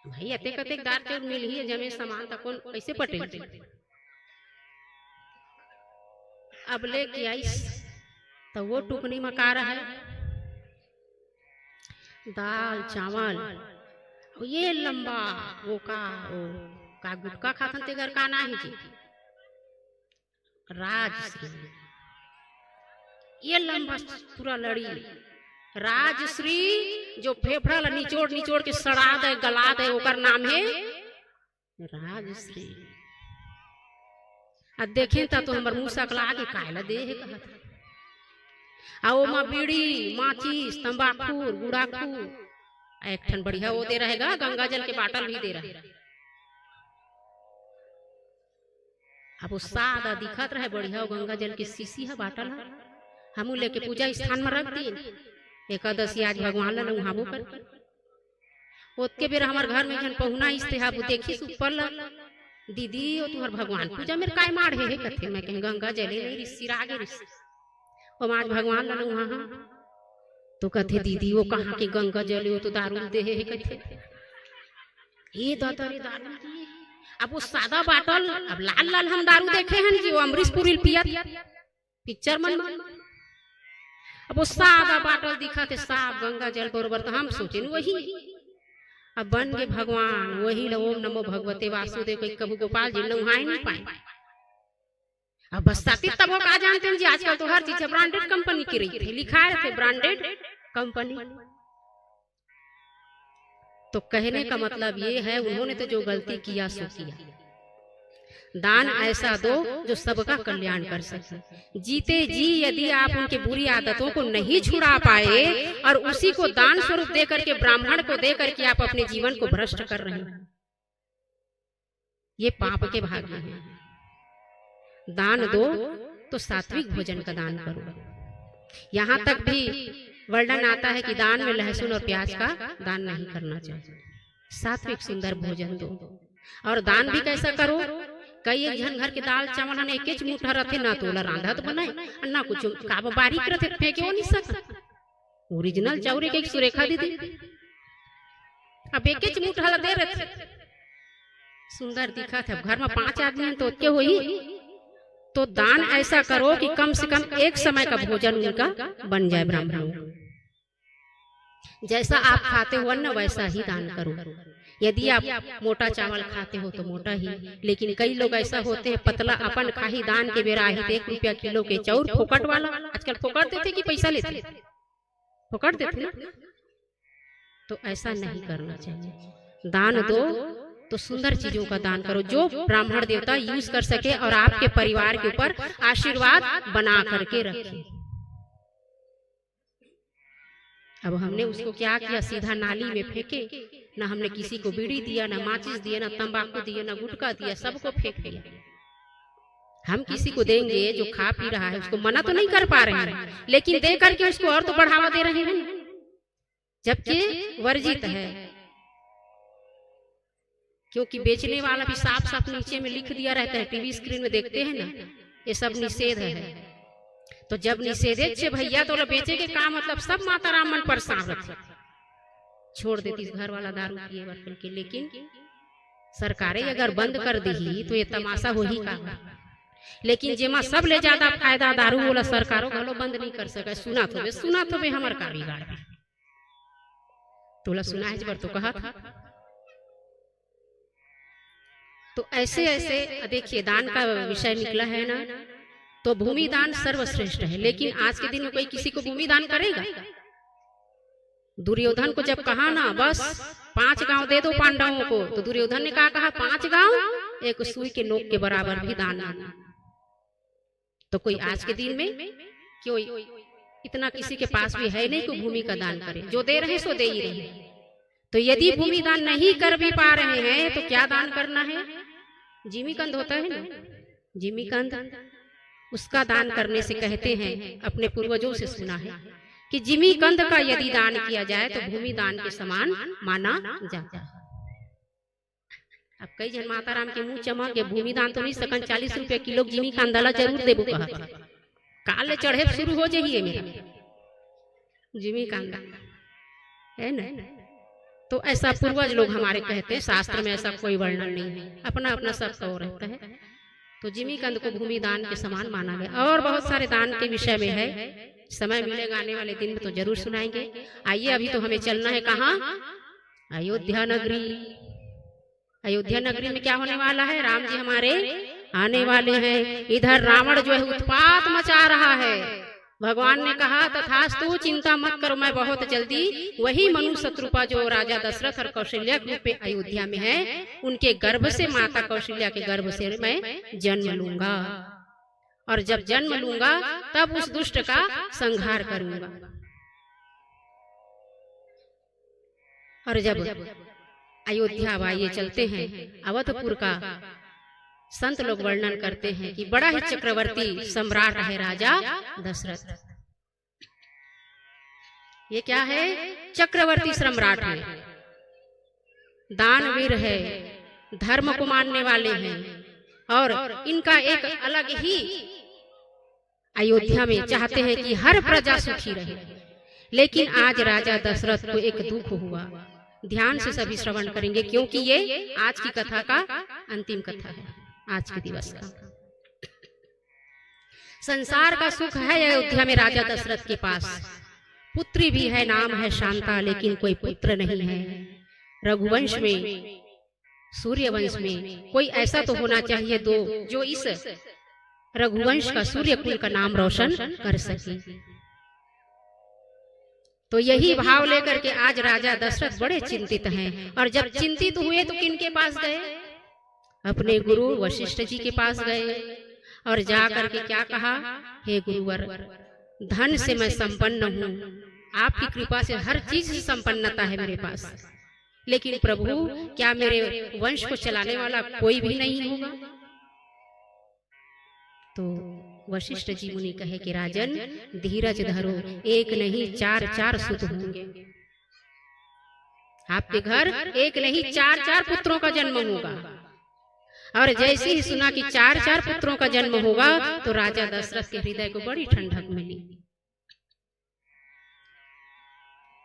भाई, अतेक अतेक दाल चावल मिल ही जमे सामान तक कौन कैसे पटे। अब लेके आई तो वो टुकनी मका रहा है दाल चावल, ये लंबा वो का गुटका खातन ते घर का ना ही जी राजश्री, ये लंबा पूरा लड़ी राजश्री जो फेफड़ा ला निचोड़ निचोड़ के सड़ा दे गला दे, ओकर नाम है राजश्री। अब देखें तो हमर मुंह सकला के कायला दे है कहत, आओ माँ बीड़ी माचिस तंबाकू गुड़ाकू, एक ठन बढ़िया वो दे रहेगा, गंगा जल के बाटल भी दे रहा। अब वो सादा दिखत रहे बढ़िया, गंगा जल के शीशी है बाटल है, हम लेके पूजा स्थान में रख दी। एकादशी आज भगवान ला नहाबो कर, ओतके बेर हमार घर में जन पहुना इसते हा देखी ऊपर ला दीदी ओ तुम्हार भगवान पूजा मेरे काय मार है कथे, मैं कहीं गंगा जले नहीं रिश्ती आगे रिश्ती ओ आज भगवान ला वहां, तो कथे दीदी वो कहाँ की गंगा जले, वो तो दारू दे है कथे। ये दादा रे दारू दिए। अब वो सादा बाटल, अब लाल लाल हम दारू देखे हैं जी, वो अमरीश पुरी पियत पिक्चर मन। अब वो सादा बाटल दिखा थे, साफ गंगा जल बरोबर, तो हम सोचे वही अब बन गए भगवान, वही ओम नमो भगवते वासुदेव कोई कबू गोपाल जी नहाए नहीं पाए। अब बस साथी तब वो कहा जानते हैं जी, आजकल तो हर चीज ब्रांडेड कंपनी की रही थी, लिखा थे ब्रांडेड कंपनी। तो कहने का मतलब ये है, उन्होंने तो जो गलती किया सो किया। दान ऐसा दो जो सबका कल्याण कर सके। जीते जी यदि आप उनके बुरी आदतों को नहीं छुड़ा पाए और उसी को दान स्वरूप दे करके, ब्राह्मण को दे करके आप अपने जीवन को भ्रष्ट कर रहे हैं, ये पाप के भागी हैं। दान दो तो सात्विक भोजन का दान करो। यहाँ तक भी वर्णन आता है कि दान में लहसुन और प्याज का दान नहीं करना चाहिए। सात्विक सुंदर भोजन दो। और दान भी कैसा करो, कई जन घर के दाल चावल ने एक मुठा रहते, ना तो रांधा तो बनाए ना कुछ काब बारीक रहते, फेंके हो नहीं सकता। ओरिजिनल चाउरे के सुरेखा दीदी अब एक मुठा दे रहे, सुंदर दिखा था। घर में 5 आदमी हैं तो क्या हुई, तो दान ऐसा करो कि कम से कम एक समय का भोजन उनका बन जाए ब्राह्मणों को। जैसा आप खाते हो अन्न वैसा ही दान करो। यदि आप मोटा चावल खाते हो तो मोटा ही, लेकिन कई लोग ऐसा होते हैं पतला अपन खाही दान के बेरा ही 1 रुपया किलो के चाउर फोकट वाला। आजकल फोकट देते कि पैसा लेते, फोकट देते ना, तो ऐसा नहीं करना चाहिए। दान दो तो सुंदर चीजों का दान करो जो ब्राह्मण देवता यूज कर सके और आपके परिवार के ऊपर आशीर्वाद बना करके रखे। अब हमने उसको क्या किया, सीधा नाली में फेंके, ना हमने किसी को बीड़ी दिया, ना माचिस दिया, ना तंबाकू दिया, ना गुटखा दिया, सबको फेंक दिया। हम किसी को देंगे जो खा पी रहा है, उसको मना तो नहीं कर पा रहे हैं, लेकिन दे करके उसको और तो बढ़ावा दे रहे हैं, जबकि वर्जित है। क्योंकि बेचने वाला भी साफ साफ नीचे में लिख दिया रहता है, टीवी स्क्रीन में देखते हैं ना, ये सब निषेध है। तो जब निषेधित से भैया तो बेचे के काम मतलब सब माता राम मन परेशान रखे, छोड़ देती घर वाला दारू पिए बर्तन के। लेकिन सरकारें अगर बंद कर दी तो ये तमाशा हो ही का। लेकिन जेमा सब ले ज्यादा फायदा दारू वाला सरकारों घलो बंद नहीं कर सके। सुना तो वे हमार का बिगाड़ तोला सुना है जबर तो कहा था। तो ऐसे ऐसे देखिए दान का विषय निकला है ना, तो भूमि दान सर्वश्रेष्ठ है। लेकिन आज के दिन में कोई किसी को भूमि दान करेगा? दुर्योधन को जब कहा ना बस 5 गांव दे दो पांडवों को, तो दुर्योधन ने कहा 5 गांव एक सुई के नोक के बराबर भी दान ना। तो कोई आज के दिन में क्यों इतना किसी के पास भी है नहीं कि भूमि का दान करे। जो दे रहे सो दे ही रहे। तो यदि भूमि दान नहीं कर भी पा रहे हैं तो क्या दान करना है? जिमीकंद होता है ना, जिमीकंद, उसका दान करने से कहते हैं, अपने पूर्वजों से सुना है कि जिमीकंद का यदि दान किया जाए तो भूमि दान के समान माना जाता है। अब कई जन माता राम के मुंह चमक के भूमि दान तो नहीं सकन, 40 रुपया किलो जिमीकंद जरूर देबो कहा। काल चढ़े शुरू हो जाइए मेरा जिमीकंद है ना। तो ऐसा पूर्वज लोग हमारे कहते हैं, शास्त्र में ऐसा कोई वर्णन नहीं है, अपना अपना सब तो रहता है। तो जिमीकंद को भूमि दान के समान माना गया। और बहुत सारे दान के विषय में है, समय मिलेगा आने वाले दिन में तो जरूर सुनाएंगे। आइए अभी तो हमें चलना है कहाँ? अयोध्या नगरी। अयोध्या नगरी में क्या होने वाला है? राम जी हमारे आने वाले हैं। इधर रावण जो है उत्पात मचा रहा है। भगवान ने कहा तथास्तु, चिंता मत करो, मैं बहुत जल्दी वही मनु शत्रुपा जो राजा दशरथ और कौशल्या के रूप में अयोध्या में है, उनके गर्भ से, माता कौशल्या के गर्भ से मैं जन्म लूंगा। और जब जन्म लूंगा तब उस दुष्ट का संहार करूंगा। और जब अयोध्या आइए चलते हैं, अवधपुर का संत लोग वर्णन करते हैं कि बड़ा ही चक्रवर्ती सम्राट है राजा दशरथ। ये क्या है? चक्रवर्ती सम्राट है, दानवीर है, धर्म को मानने वाले हैं। और इनका एक अलग ही अयोध्या में चाहते हैं कि हर प्रजा सुखी रहे। लेकिन आज राजा दशरथ को एक दुख हुआ। ध्यान से सभी श्रवण करेंगे, क्योंकि ये आज की कथा का अंतिम कथा है, आज के दिवस का। संसार का सुख है अयोध्या में राजा दशरथ के पास, पुत्री भी है, नाम है शांता, लेकिन कोई पुत्र नहीं है। रघुवंश में, सूर्यवंश में कोई ऐसा तो होना चाहिए जो इस रघुवंश का, सूर्य कुल का नाम रोशन कर सके। तो यही भाव लेकर के आज राजा दशरथ बड़े चिंतित हैं, और जब चिंतित हुए तो किनके पास गए? अपने गुरु वशिष्ठ जी के पास गए, और जाकर के क्या कहा? हे गुरुवर, धन से मैं संपन्न हूँ, आपकी कृपा से हर चीज से संपन्नता है मेरे पास, लेकिन प्रभु क्या मेरे वंश को चलाने वाला कोई भी नहीं होगा? तो वशिष्ठ जी मुनि कहे कि राजन धीरज धरो, एक नहीं चार चार सुत होंगे आपके घर, एक नहीं चार चार पुत्रों का जन्म होगा। और जैसे ही सुना कि चार चार पुत्रों का जन्म होगा तो राजा दशरथ के हृदय को बड़ी ठंडक मिली।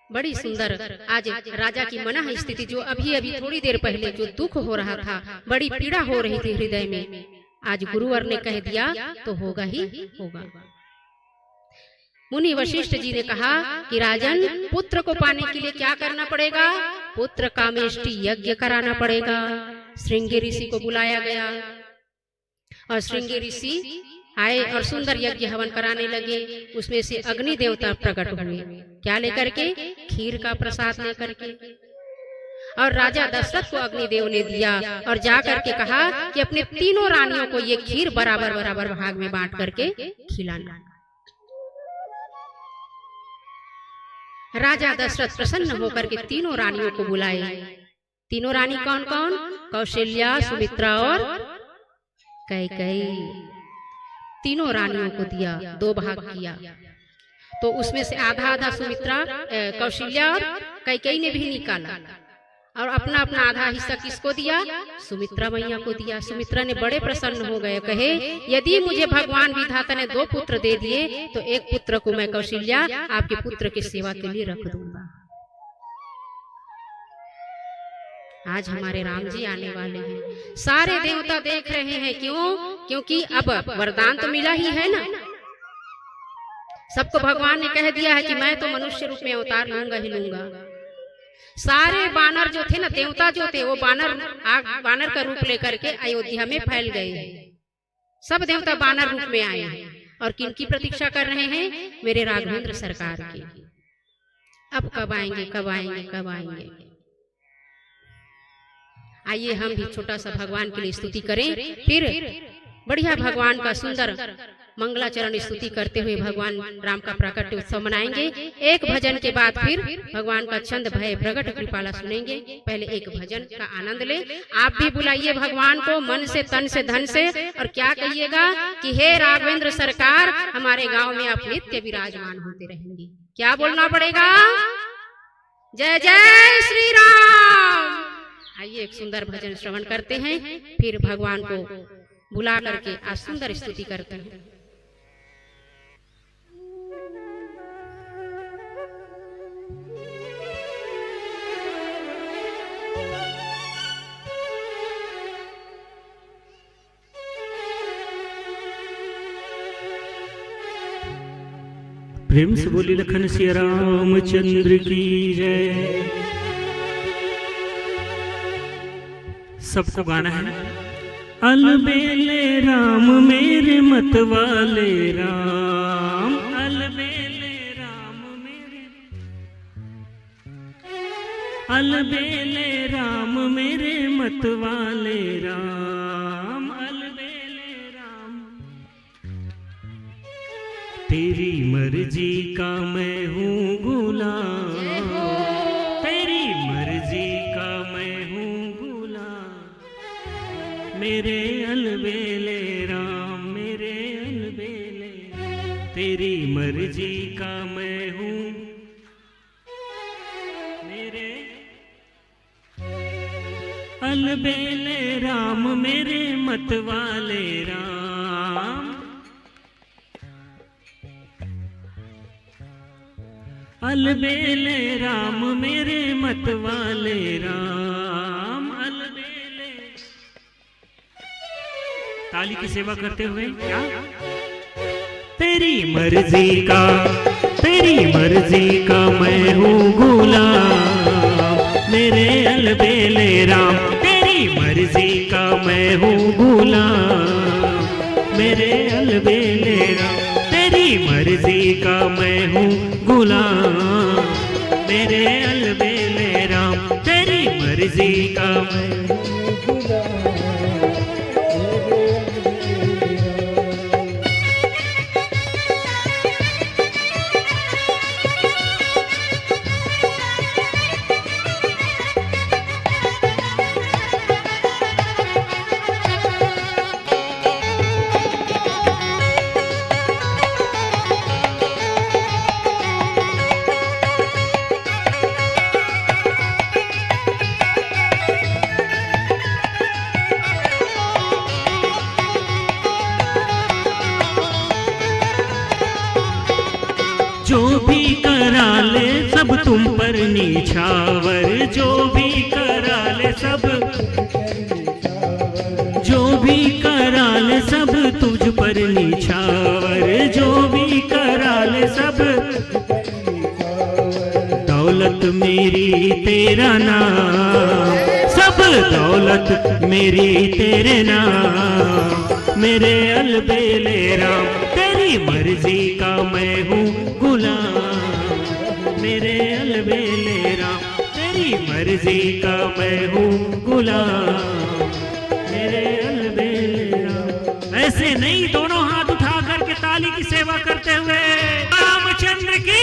बड़ी सुंदर आज राजा की मना स्थिति, जो अभी अभी थोड़ी देर पहले जो दुख हो रहा था, बड़ी पीड़ा हो रही थी हृदय में, आज गुरुवर ने कह दिया तो होगा ही होगा। मुनि वशिष्ठ जी ने कहा कि राजन, पुत्र को पाने के लिए क्या करना पड़ेगा? पुत्र कामेष्टि यज्ञ कराना पड़ेगा। श्रृंगी ऋषि को बुलाया गया, और श्रृंगी ऋषि आए और सुंदर यज्ञ हवन कराने लगे। उसमें से अग्नि देवता प्रकट हुए, क्या लेकर के? खीर का प्रसाद लेकर के। और राजा दशरथ को अग्निदेव ने दिया, और जाकर के कहा कि अपने तीनों रानियों को ये खीर बराबर बराबर भाग में बांट करके खिलाना। राजा दशरथ प्रसन्न होकर के तीनों रानियों को बुलाए। तीनों रानी कौन कौन? कौशल्या, सुमित्रा और कैकेयी। तीनों रानियों को दिया, दो भाग किया। तो उसमें से आधा आधा सुमित्रा, कौशल्या और कैकेयी ने भी निकाला, और अपना अपना आधा हिस्सा किसको दिया? सुमित्रा मैया को दिया। सुमित्रा ने बड़े प्रसन्न हो गए, कहे यदि मुझे भगवान विधाता ने 2 पुत्र दे दिए तो एक पुत्र को मैं कौशल्या आपके पुत्र की सेवा के लिए रख दूंगा। आज हमारे राम जी आने वाले हैं, सारे देवता देख रहे हैं। क्यों? क्योंकि अब वरदान तो मिला ही है ना, सबको भगवान ने कह दिया है कि मैं तो मनुष्य रूप में अवतार लूंगा ही लूंगा। सारे बानर जो थे ना, देवता जो थे, वो बानर का रूप लेकर के अयोध्या में फैल गए। सब देवता बानर रूप में आए हैं, और किनकी प्रतीक्षा कर रहे हैं? मेरे राघवेंद्र सरकार की। अब कब आएंगे, कब आएंगे, कब आएंगे? आइए हम भी छोटा सा भगवान के लिए स्तुति करें, फिर बढ़िया भगवान का सुंदर मंगलाचरण स्तुति करते हुए भगवान राम का प्राकट्य उत्सव मनाएंगे। एक भजन के बाद फिर भगवान का छंद भय प्रगट कृपाला सुनेंगे। पहले एक भजन का आनंद ले। आप भी बुलाइए भगवान को मन से, तन से, धन से, और क्या कहिएगा कि हे राघवेंद्र सरकार, हमारे गांव में आप नित्य विराजमान होते रहेंगे। क्या बोलना पड़ेगा? जय जय श्री राम। आइए एक सुंदर भजन श्रवण करते हैं, फिर भगवान को बुला करके आज सुंदर स्तुति करते हैं। प्रेम से बोली लखन सिया रामचंद्र की जय। सबको गाना है ना। अलबेले राम मेरे मत वाले राम, अलबेले राम मेरे, अलबेले राम मेरे मत वाले राम, अलबेले राम। तेरी मर्जी का मैं हूँ गुलाम, तेरी मर्जी का मैं हूँ मेरे अलबेले राम, मेरे अलबेले, तेरी मर्जी का मैं हूँ मेरे अलबेले राम, मेरे मत वाले राम। अलबेले राम मेरे मतवाले राम अलबेले। ताली की सेवा करते हुए क्या? तेरी मर्जी का मैं हूँ गुलाम मेरे अलबेले राम। तेरी मर्जी का मैं हूँ गुलाम मेरे अलबेले राम। तेरी मर्जी का मैं हूँ गुलाम मेरे अलबेले राम। तेरी मर्जी का मैं जो भी करा ले सब तुम पर निछावर। जो भी करा ले सब जो भी करा ले सब तुझ पर निछावर। जो भी करा ले सब दौलत मेरी तेरा नाम। सब दौलत मेरी तेरे नाम मेरे अलबेले राम। तेरी मर्जी का मैं हूँ गुलाम मेरे अलबेले राम। तेरी मर्जी का मैं हूँ गुलाम मेरे अलबेले राम। ऐसे नहीं, दोनों हाथ उठा करके ताली की सेवा करते हुए रामचंद्र की।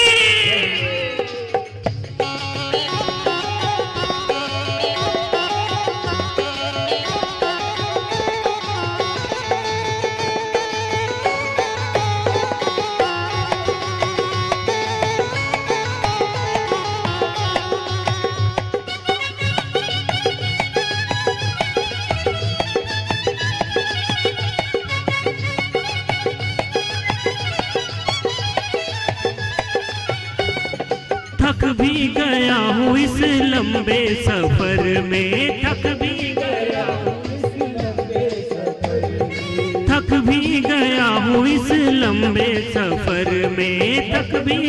थक भी गया हूँ इस लंबे सफर में। थक भी गया हूँ इस लंबे सफर में। थक भी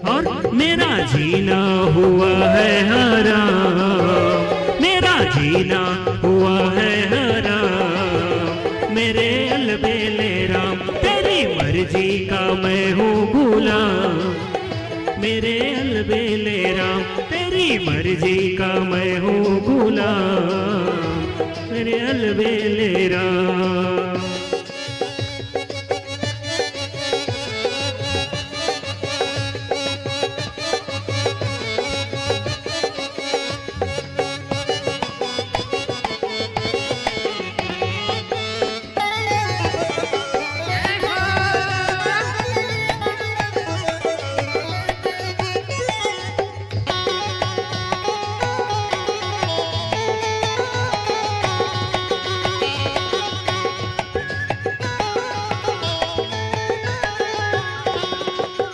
और मेरा जीना हुआ है हराम। मेरा जीना हुआ है हराम मेरे अलबेले राम। तेरी मर्जी का मैं हूँ गुलाम मेरे अलबेले राम। तेरी मर्जी का मैं हूँ गुलाम मेरे अलबेले राम।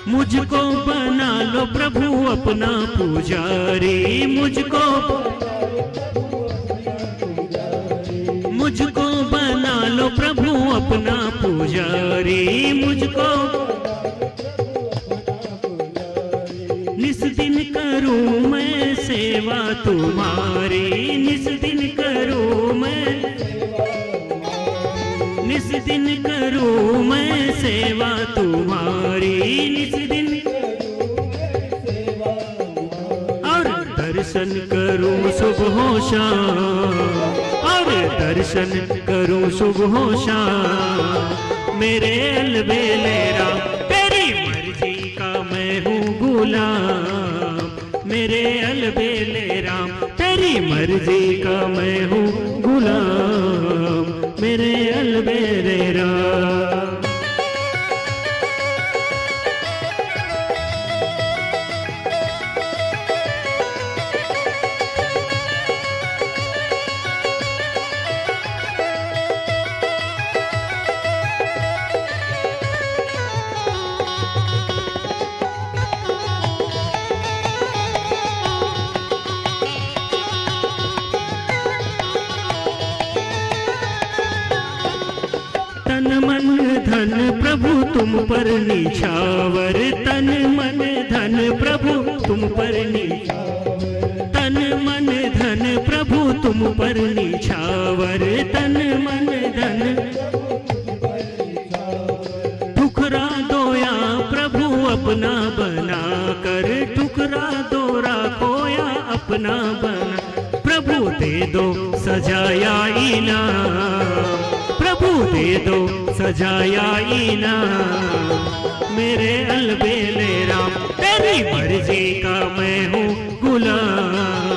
मुझको बना लो प्रभु अपना पुजारी। मुझको बना लो प्रभु अपना पुजारी। मुझको निस दिन करूं मैं सेवा तुम्हारी। निस दिन करूं मैं सेवा तुम्हारी। निस दिन और दर्शन करूं सुबह शाम। और दर्शन करूं सुबह शाम मेरे अलबेले राम। तेरी मर्जी का मैं हूँ गुलाम मेरे अलबेले राम। तेरी मर्जी का मैं हूँ गुलाम मेरे अलबेले राम। तन प्रभु तुम पर निछावर, तन मन धन प्रभु तुम पर तन मन धन प्रभु तुम पर निछावर, तन मन धन ठुकरा दोया प्रभु अपना बना कर, ठुकरा दो राखोया अपना बना, प्रभु दे दो सजाया इनाम, प्रभु दे दो सजाया इनाम, मेरे अलबेले राम तेरी मर्जी का मैं हूँ गुलाम,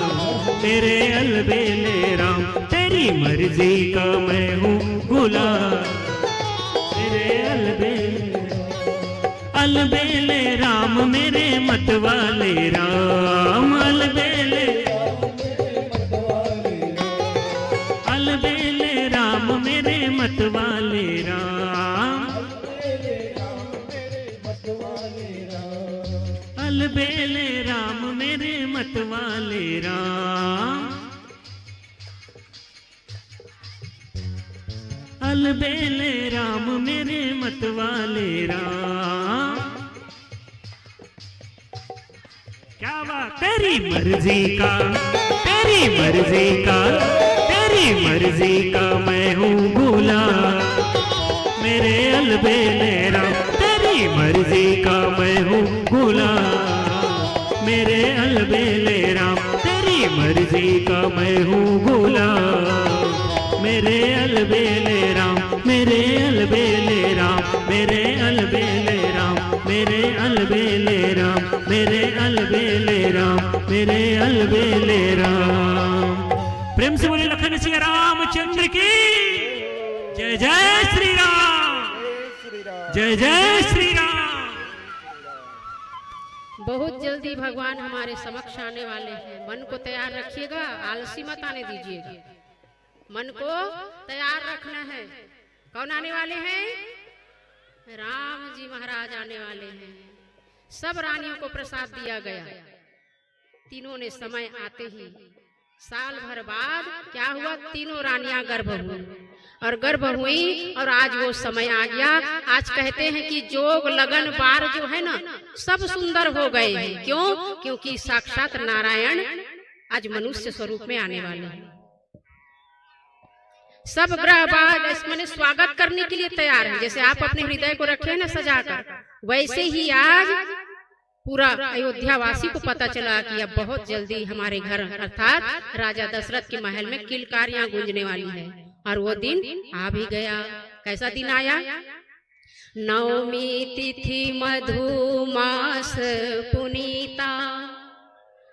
मेरे अलबेले राम तेरी मर्जी का मैं हूँ गुलाम, मेरे अलबेले राम मेरे मत वाले राम, अलबेले राम मेरे मत वाले राम, अलबेले राम मेरे मत वाले राम, अलबेले राम मेरे मत वाले राम। क्या बात, तेरी मर्जी का, तेरी मर्जी का, तेरी मर्जी का मैं हूँ गुलाम, मेरे अलबेले राम तेरी मर्जी का मैं हूँ गुलाम, मेरे अलबेले राम तेरी मर्जी का मैं हूँ गुलाम, मेरे अलबेले राम, मेरे अलबेले राम, मेरे अलबेले राम, मेरे अलबेले राम, मेरे अलबेले राम, मेरे अलबेले राम। प्रेम से बोले लखन सिया रामचंद्र की जय, जय श्री राम, जय जय श्री राम। बहुत जल्दी भगवान हमारे समक्ष आने वाले हैं, मन को तैयार रखिएगा, आलसी मत आने दीजिएगा, मन को तैयार रखना है। कौन आने वाले हैं? राम जी महाराज आने वाले हैं। सब रानियों को प्रसाद दिया गया, तीनों ने समय आते ही साल भर बाद क्या हुआ, तीनों रानियां गर्भ हुई और गर्भ हुई और आज वो समय आ गया। आज कहते हैं कि जोग लगन बार जो है ना सब सुंदर हो गए हैं। क्यों? क्योंकि साक्षात नारायण आज मनुष्य स्वरूप में आने वाले हैं। सब ग्रह बार मैंने स्वागत करने के लिए तैयार है। जैसे आप अपने हृदय को रखे हैं ना सजाकर, वैसे ही आज पूरा अयोध्या वासी को पता चला कि अब बहुत जल्दी हमारे घर अर्थात राजा दशरथ के महल में किलकारियां गूंजने वाली है। और वो दिन आ भी गया। कैसा दिन आया? नवमी तिथि मधुमास पुनीता,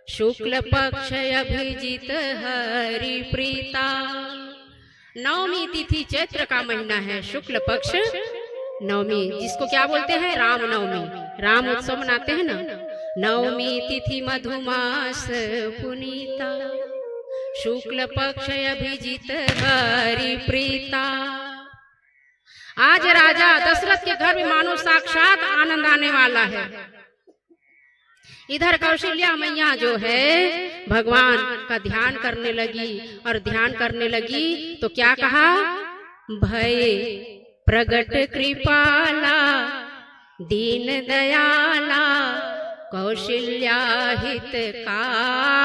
शुक्ल पक्ष अभिजित हरि प्रीता। नवमी तिथि चैत्र का महीना है, शुक्ल पक्ष नवमी, जिसको क्या बोलते हैं? राम नवमी, राम उत्सव मनाते हैं ना। नवमी तिथि मधुमास पुनीता, शुक्ल पक्ष अभिजित हरि प्रीता। आज राजा दशरथ के घर में मानो साक्षात आनंद आने वाला है। इधर कौशल्या मैया जो है भगवान का ध्यान करने लगी और ध्यान करने लगी तो क्या कहा? भय प्रगट कृपाला दीन दयाला कौशल्या हितकारी,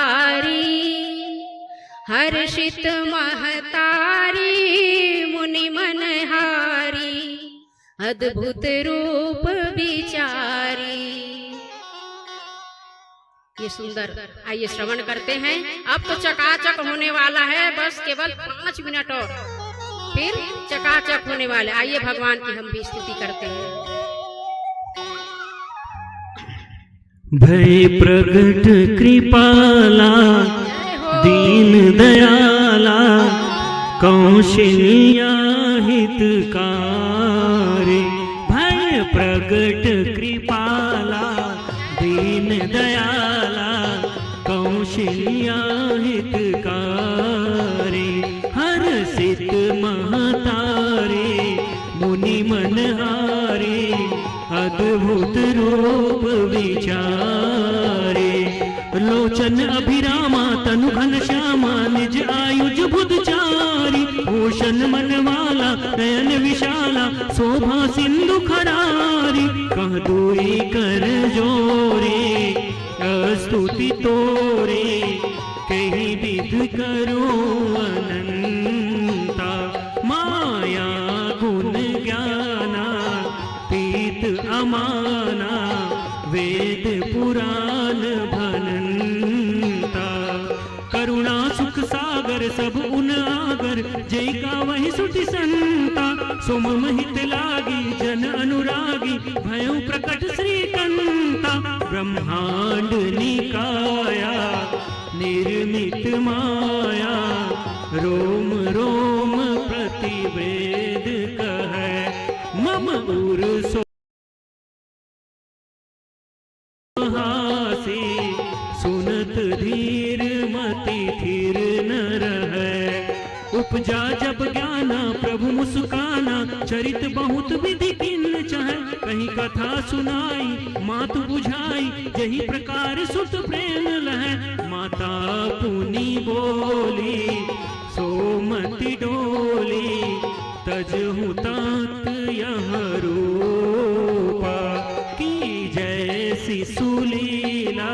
हर्षित महतारी मुनि मनहारी, अद्भुत रूप विचारी। ये सुंदर, आइए श्रवण करते हैं। अब तो चकाचक होने वाला है, बस केवल 5 मिनट और फिर चकाचक होने वाले। आइए भगवान की हम भी स्तुति करते हैं। भय प्रगट कृपाला दीन दयाला कौशल्या हितकारी, भय प्रगट कृपाला दीन दयाला कौशल्या हितकारी, हर्षित महतारे मुनि मनहारे, अद्भुत रूप विचारे। लोचन अभिरामा तनु घन श्यामा, निज आयुज बुधचारी, भूषण मनवाला नयन विशाला, शोभा सिंधु विध करूं अनंता, माया गुण ज्ञाना पीत अमाना, वेद पुराण भनंता। करुणा सुख सागर सब उन आगर, जय का वही सुटि संता। सुम महित लागी जन अनुरागी, भयउ प्रकट श्रीकंता। ब्रह्मांड निकाया निर्मित माया, रोम रोम प्रतिवेद कहे मम उर सो हासी। सुनत धीर मति थिर न रहे, उपजा जब ज्ञाना प्रभु मुस्काना। चरित बहुत विधि किन्न चाहे, कहीं कथा सुनाई मात बुझाई। यही प्रकार सुत प्रेम लहै, माता पुनि बोली सोमति डोली। तजहु तात यह रूपा, की जैसी सुलीला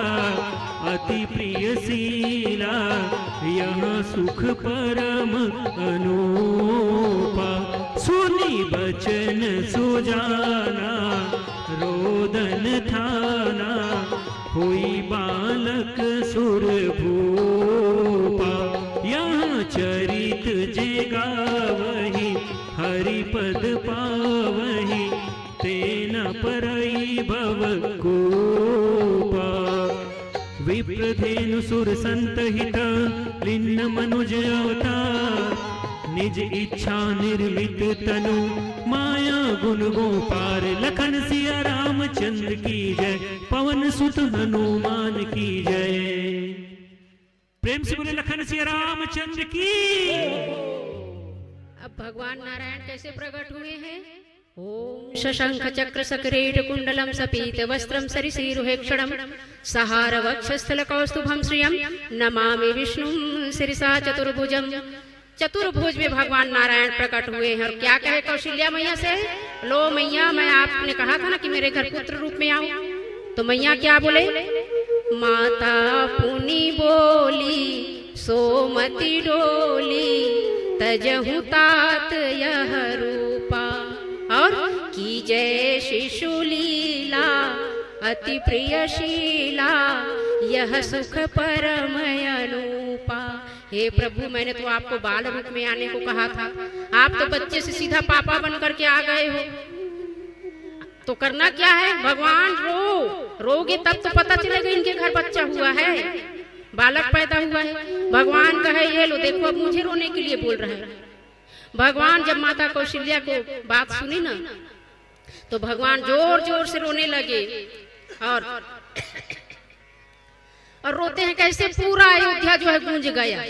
अति प्रिय शीला। यह सुख परम अनूपा, सुनी बचन सुजाना। रोदन थाना हुई बालक सुर भूपा। यहाँ चरित जे गावही, हरिपद पावही। तेन परई भव कोपा, विप्रधेनु सुर संत हित। लिन्न मनुज अवतार, निज इच्छा निर्मित तनु। माया गुण गोपार, लखन सिया रामचंद्र की जय। पवन सुत हनुमान की जय। प्रेम से बोले लखन सिया रामचंद्र की। अब भगवान नारायण कैसे प्रकट हुए हैं? ओम शशंख चक्र सकरेट कुंडलम सपीत वस्त्रम सरिसीरुहेक्षणम। सहार वक्षस्थल कौस्तुभम श्रियम, नमामि विष्णुं शिरसा चतुर्भुजम। चतुर्भुज में भगवान नारायण प्रकट हुए हैं। और क्या कहे कौशल्या मैया से? लो मैया, मैं आपने कहा था ना कि मेरे घर पुत्र रूप में आओ, तो मैया क्या बोले? माता पुनि बोली सोमति डोली, तजहु तात यह रूपा। और की जय शिशु लीला अति प्रिय शीला, यह सुख परम अनूपा। हे प्रभु, मैंने तो आपको बाल रूप में आने को कहा था, आप तो बच्चे से सीधा पापा बन करके आ गए हो। तो करना क्या है? भगवान रोगे तब तो पता चलेगा इनके घर बच्चा हुआ है, बालक पैदा हुआ है। भगवान कहे ये लो देखो, अब मुझे रोने के लिए बोल रहे हैं। भगवान जब माता कौशल्या को बात सुनी ना, तो भगवान जोर जोर से रोने लगे। और रोते हैं कैसे? पूरा अयोध्या जो है गूंज गया।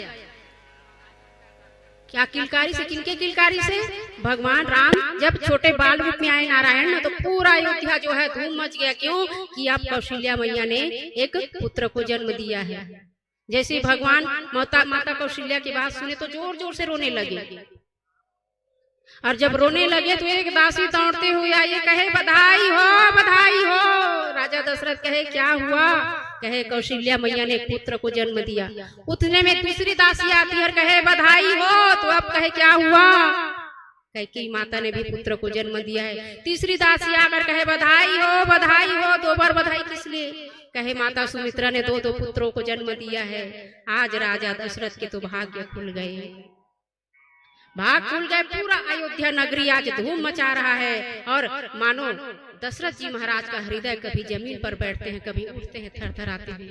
क्या किलकारी से? किनके किलकारी से? भगवान राम जब छोटे बाल रूप में आए नारायण ना, तो पूरा अयोध्या जो है धूम मच गया। क्यों? कि अब कौशल्या मैया ने एक पुत्र को जन्म दिया है। जैसे भगवान माता कौशल्या की बात सुने तो जोर जोर से रोने लगे। और जब रोने लगे तो एक दासी दौड़ते हुए आई, कहे बधाई हो बधाई हो। राजा दशरथ कहे क्या हुआ? कहे कौशल्या मैया ने एक पुत्र को जन्म दिया। उतने में दूसरी दासी आती है और कहे बधाई हो। तो अब कहे क्या हुआ? कहे कि माता ने भी पुत्र को जन्म दिया है। तीसरी दासी आकर कहे बधाई हो बधाई हो। दो बार बधाई किस लिए? कहे माता सुमित्रा ने दो पुत्रों को जन्म दिया है। आज राजा दशरथ के तो भाग्य खुल गए, भाग खुल गए। पूरा अयोध्या नगरी आज धूम मचा रहा है। और मानो दशरथ जी महाराज का हृदय कभी जमीन पर बैठते हैं, कभी उठते हैं थरथराते हुए।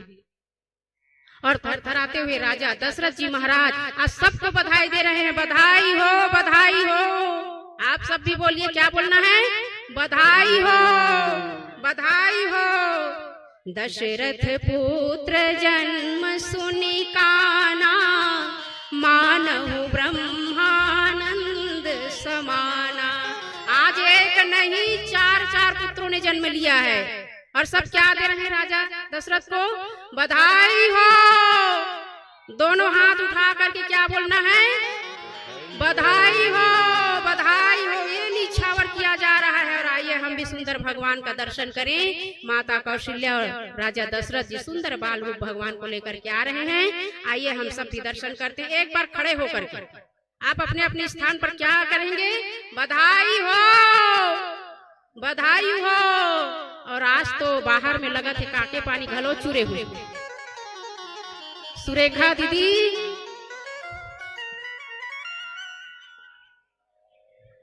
और थरथराते हुए राजा दशरथ जी महाराज आज सबको बधाई दे रहे हैं, बधाई हो बधाई हो। आप सब भी बोलिए, क्या बोलना है? बधाई हो बधाई हो। दशरथ पुत्र जन्म सुनि काना, मानहु ब्रह्मानंद समाना। आज एक नहीं चार चार पुत्रों ने जन्म लिया है। और सब क्या दे रहे हैं राजा दशरथ को? बधाई हो। दोनों हाथ उठा करके क्या बोलना है? बधाई हो बधाई हो। ये निछावर किया जा रहा है। और आइए हम भी सामने सुंदर भगवान का दर्शन करें। माता कौशल्या और राजा दशरथ जी सुंदर बाल रूप भगवान को लेकर के आ रहे हैं। आइए हम सब भी दर्शन करते हैं। एक बार खड़े होकर के आप अपने अपने स्थान पर क्या करेंगे? बधाई हो, बधाई हो। और आज तो बाहर में लगा थे काके पानी घलो चूरे हुए। सुरेखा दीदी,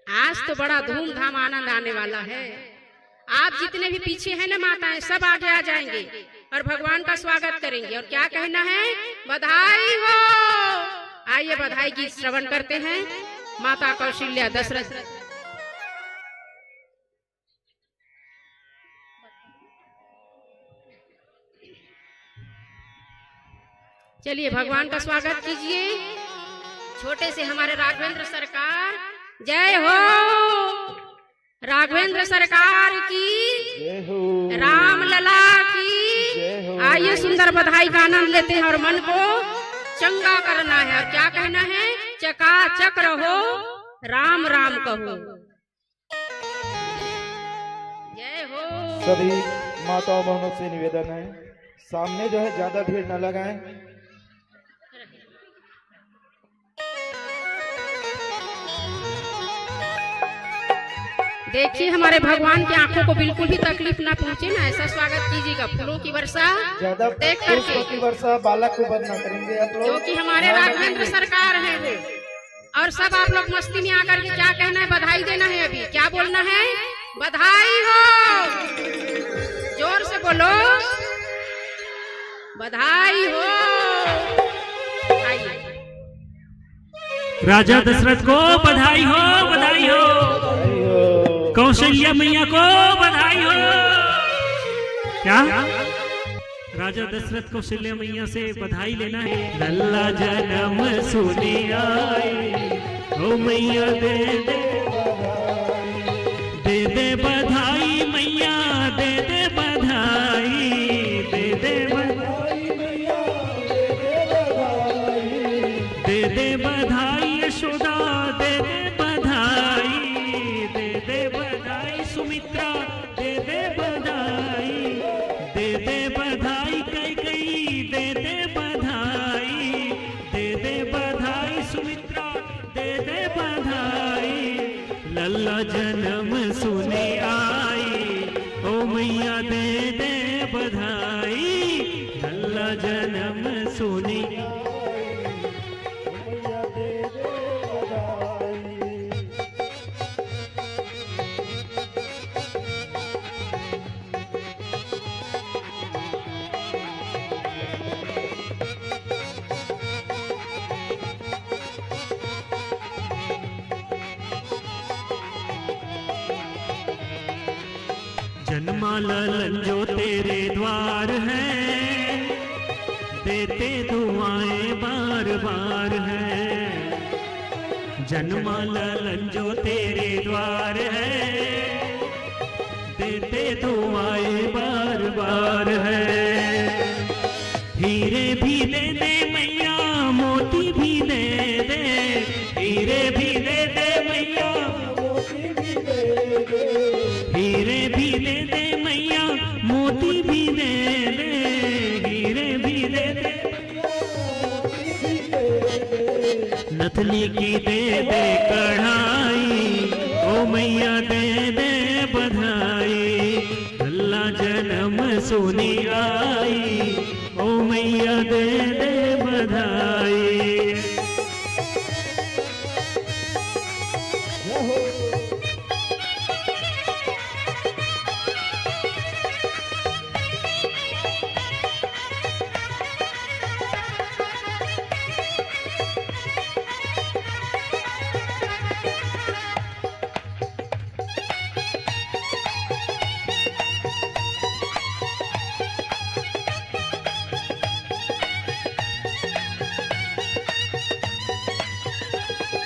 आज तो बड़ा धूमधाम आनंद आने वाला है। आप जितने भी पीछे हैं ना माताएं, सब आगे आ जाएंगे और भगवान का स्वागत करेंगे। और क्या कहना है? बधाई हो। आइए बधाई गीत श्रवण करते हैं। माता कौशल्या दशरथ। चलिए भगवान का स्वागत कीजिए। छोटे से हमारे राघवेंद्र सरकार, जय हो। राघवेंद्र सरकार की, राम लला की। आइए सुंदर बधाई का आनंद लेते हैं और मन को चंगा करना है। और क्या कहना है? चकाचक रहो, राम राम कहो। जय हो। सभी माताओं बहनों से निवेदन है, सामने जो है ज्यादा भीड़ न लगाएं। देखिए हमारे भगवान की आंखों को बिल्कुल भी तकलीफ ना पहुंचे ना, ऐसा स्वागत कीजिएगा। फूलों की वर्षा ज्यादा देख करके की वर्षा बालक को बंद न करेंगे आप लोग, जो कि हमारे राघवेंद्र सरकार है वो। और सब आप लोग मस्ती में आकर के क्या कहना है? बधाई देना है। अभी क्या बोलना है? बधाई हो। जोर से बोलो, बधाई हो। आइए राजा दशरथ को बधाई हो, बधाई हो। कौशल्या मैया को बधाई हो। क्या राजा दशरथ कौशल्या मैया से बधाई लेना है। लल्ला जन्म सुने आए, ओ मैया दे दे बधाई मैया, दे दे बधाई, दे दे बधाई मैया, दे दे बधाई यशोदा, दे दे बधाई, दे दे बधाई सुमित्रा, दे दे बधाई, दे दे बधाई कैकेयी, दे दे बधाई, दे दे बधाई सुमित्रा, दे दे बधाई। लल्ला जन्म सुने आई, ओ मैया दे दे बधाई। लल्ला जन्म सुने जन्मा ललन जो तेरे द्वार है, देते दुआएं बार बार है। जन्मा ललन जो तेरे द्वार है, देते दुआएं बार बार है। हीरे भी दे दे मैया, मोती भी दे दे, हीरे भी दे दे मैया, मोती भी दे दे, हीरे भी दे दे मैया, मोती भी दे दे, हीरे भी दे दे, नथनी की दे दे कढ़ाई, ओ मैया दे दे बधाई। लल्ला जन्म सुनी आई, ओ मैया दे दे बधाई।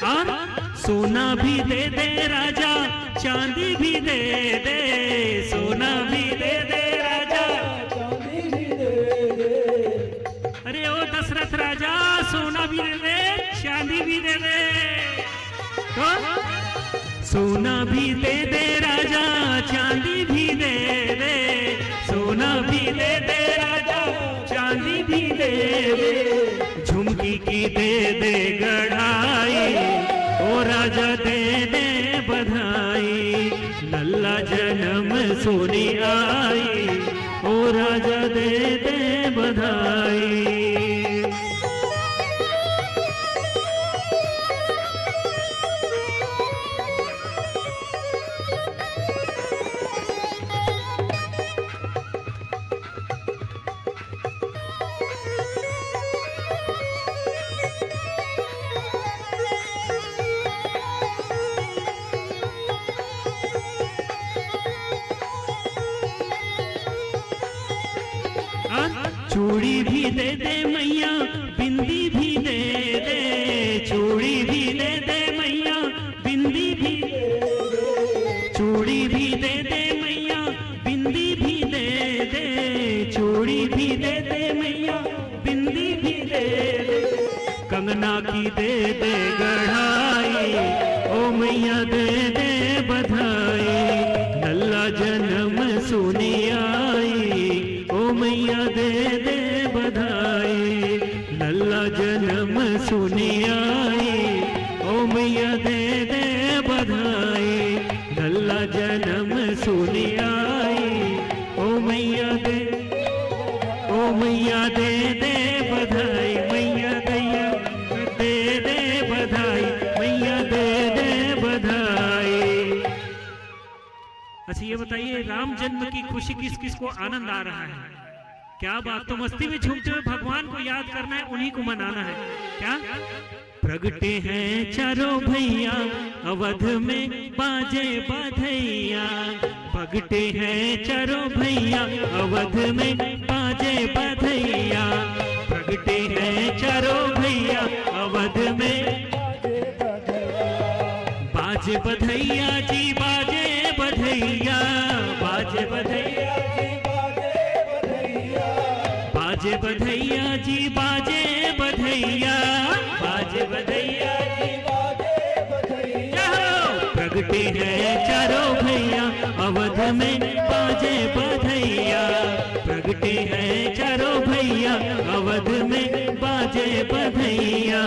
और सोना भी दे दे राजा, चांदी भी दे दे, सोना भी दे दे राजा, चांदी भी दे दे। अरे ओ दशरथ राजा, सोना भी दे दे, चांदी भी दे दे। तो सोना भी दे दे राजा, चांदी की दे दे गढ़ाई, ओ राजा दे दे बधाई। लल्ला जन्म सुनी आई, ओ राजा दे दे बधाई। चूड़ी भी दे दे मैया, बिंदी भी दे दे। चूड़ी भी दे दे मैया, बिंदी भी दे दे। चूड़ी भी दे दे मैया, बिंदी भी दे दे। चूड़ी भी दे दे मैया, बिंदी भी दे दे। कंगना की दे दे गढ़ाई, ओ मैया दे दे बधाई। लल्ला जन्म सुनी आई, ओ मैया दे दे बधाई। लल्ला जन्म सुनी आई, ओ मैया दे दे बधाई। लल्ला जन्म सुनी आई, ओ मैया दे दे बधाई। मैया दैया दे दे बधाई, मैया दे दे बधाई। अच्छा ये बताइए, राम जन्म की खुशी किस किस को आनंद आ रहा है? क्या बात, तो मस्ती में झूमते हुए भगवान को याद करना है, उन्हीं को मनाना है क्या? प्रगटे हैं चारों भैया, अवध में बाजे बधैया। प्रगटे हैं चारों भैया, अवध में बाजे बधैया। प्रगटे हैं चारों भैया, अवध में बाजे बधैया जी, बाजे बधैया। बाजे बधैया बाजे बधैया जी, बाजे बधैया। बाजे बधैया जी, बाजे बधैया। प्रगटे हैं चारों भैया, अवध में बाजे बधैया। प्रगटे हैं चारों भैया, अवध में बाजे बधैया।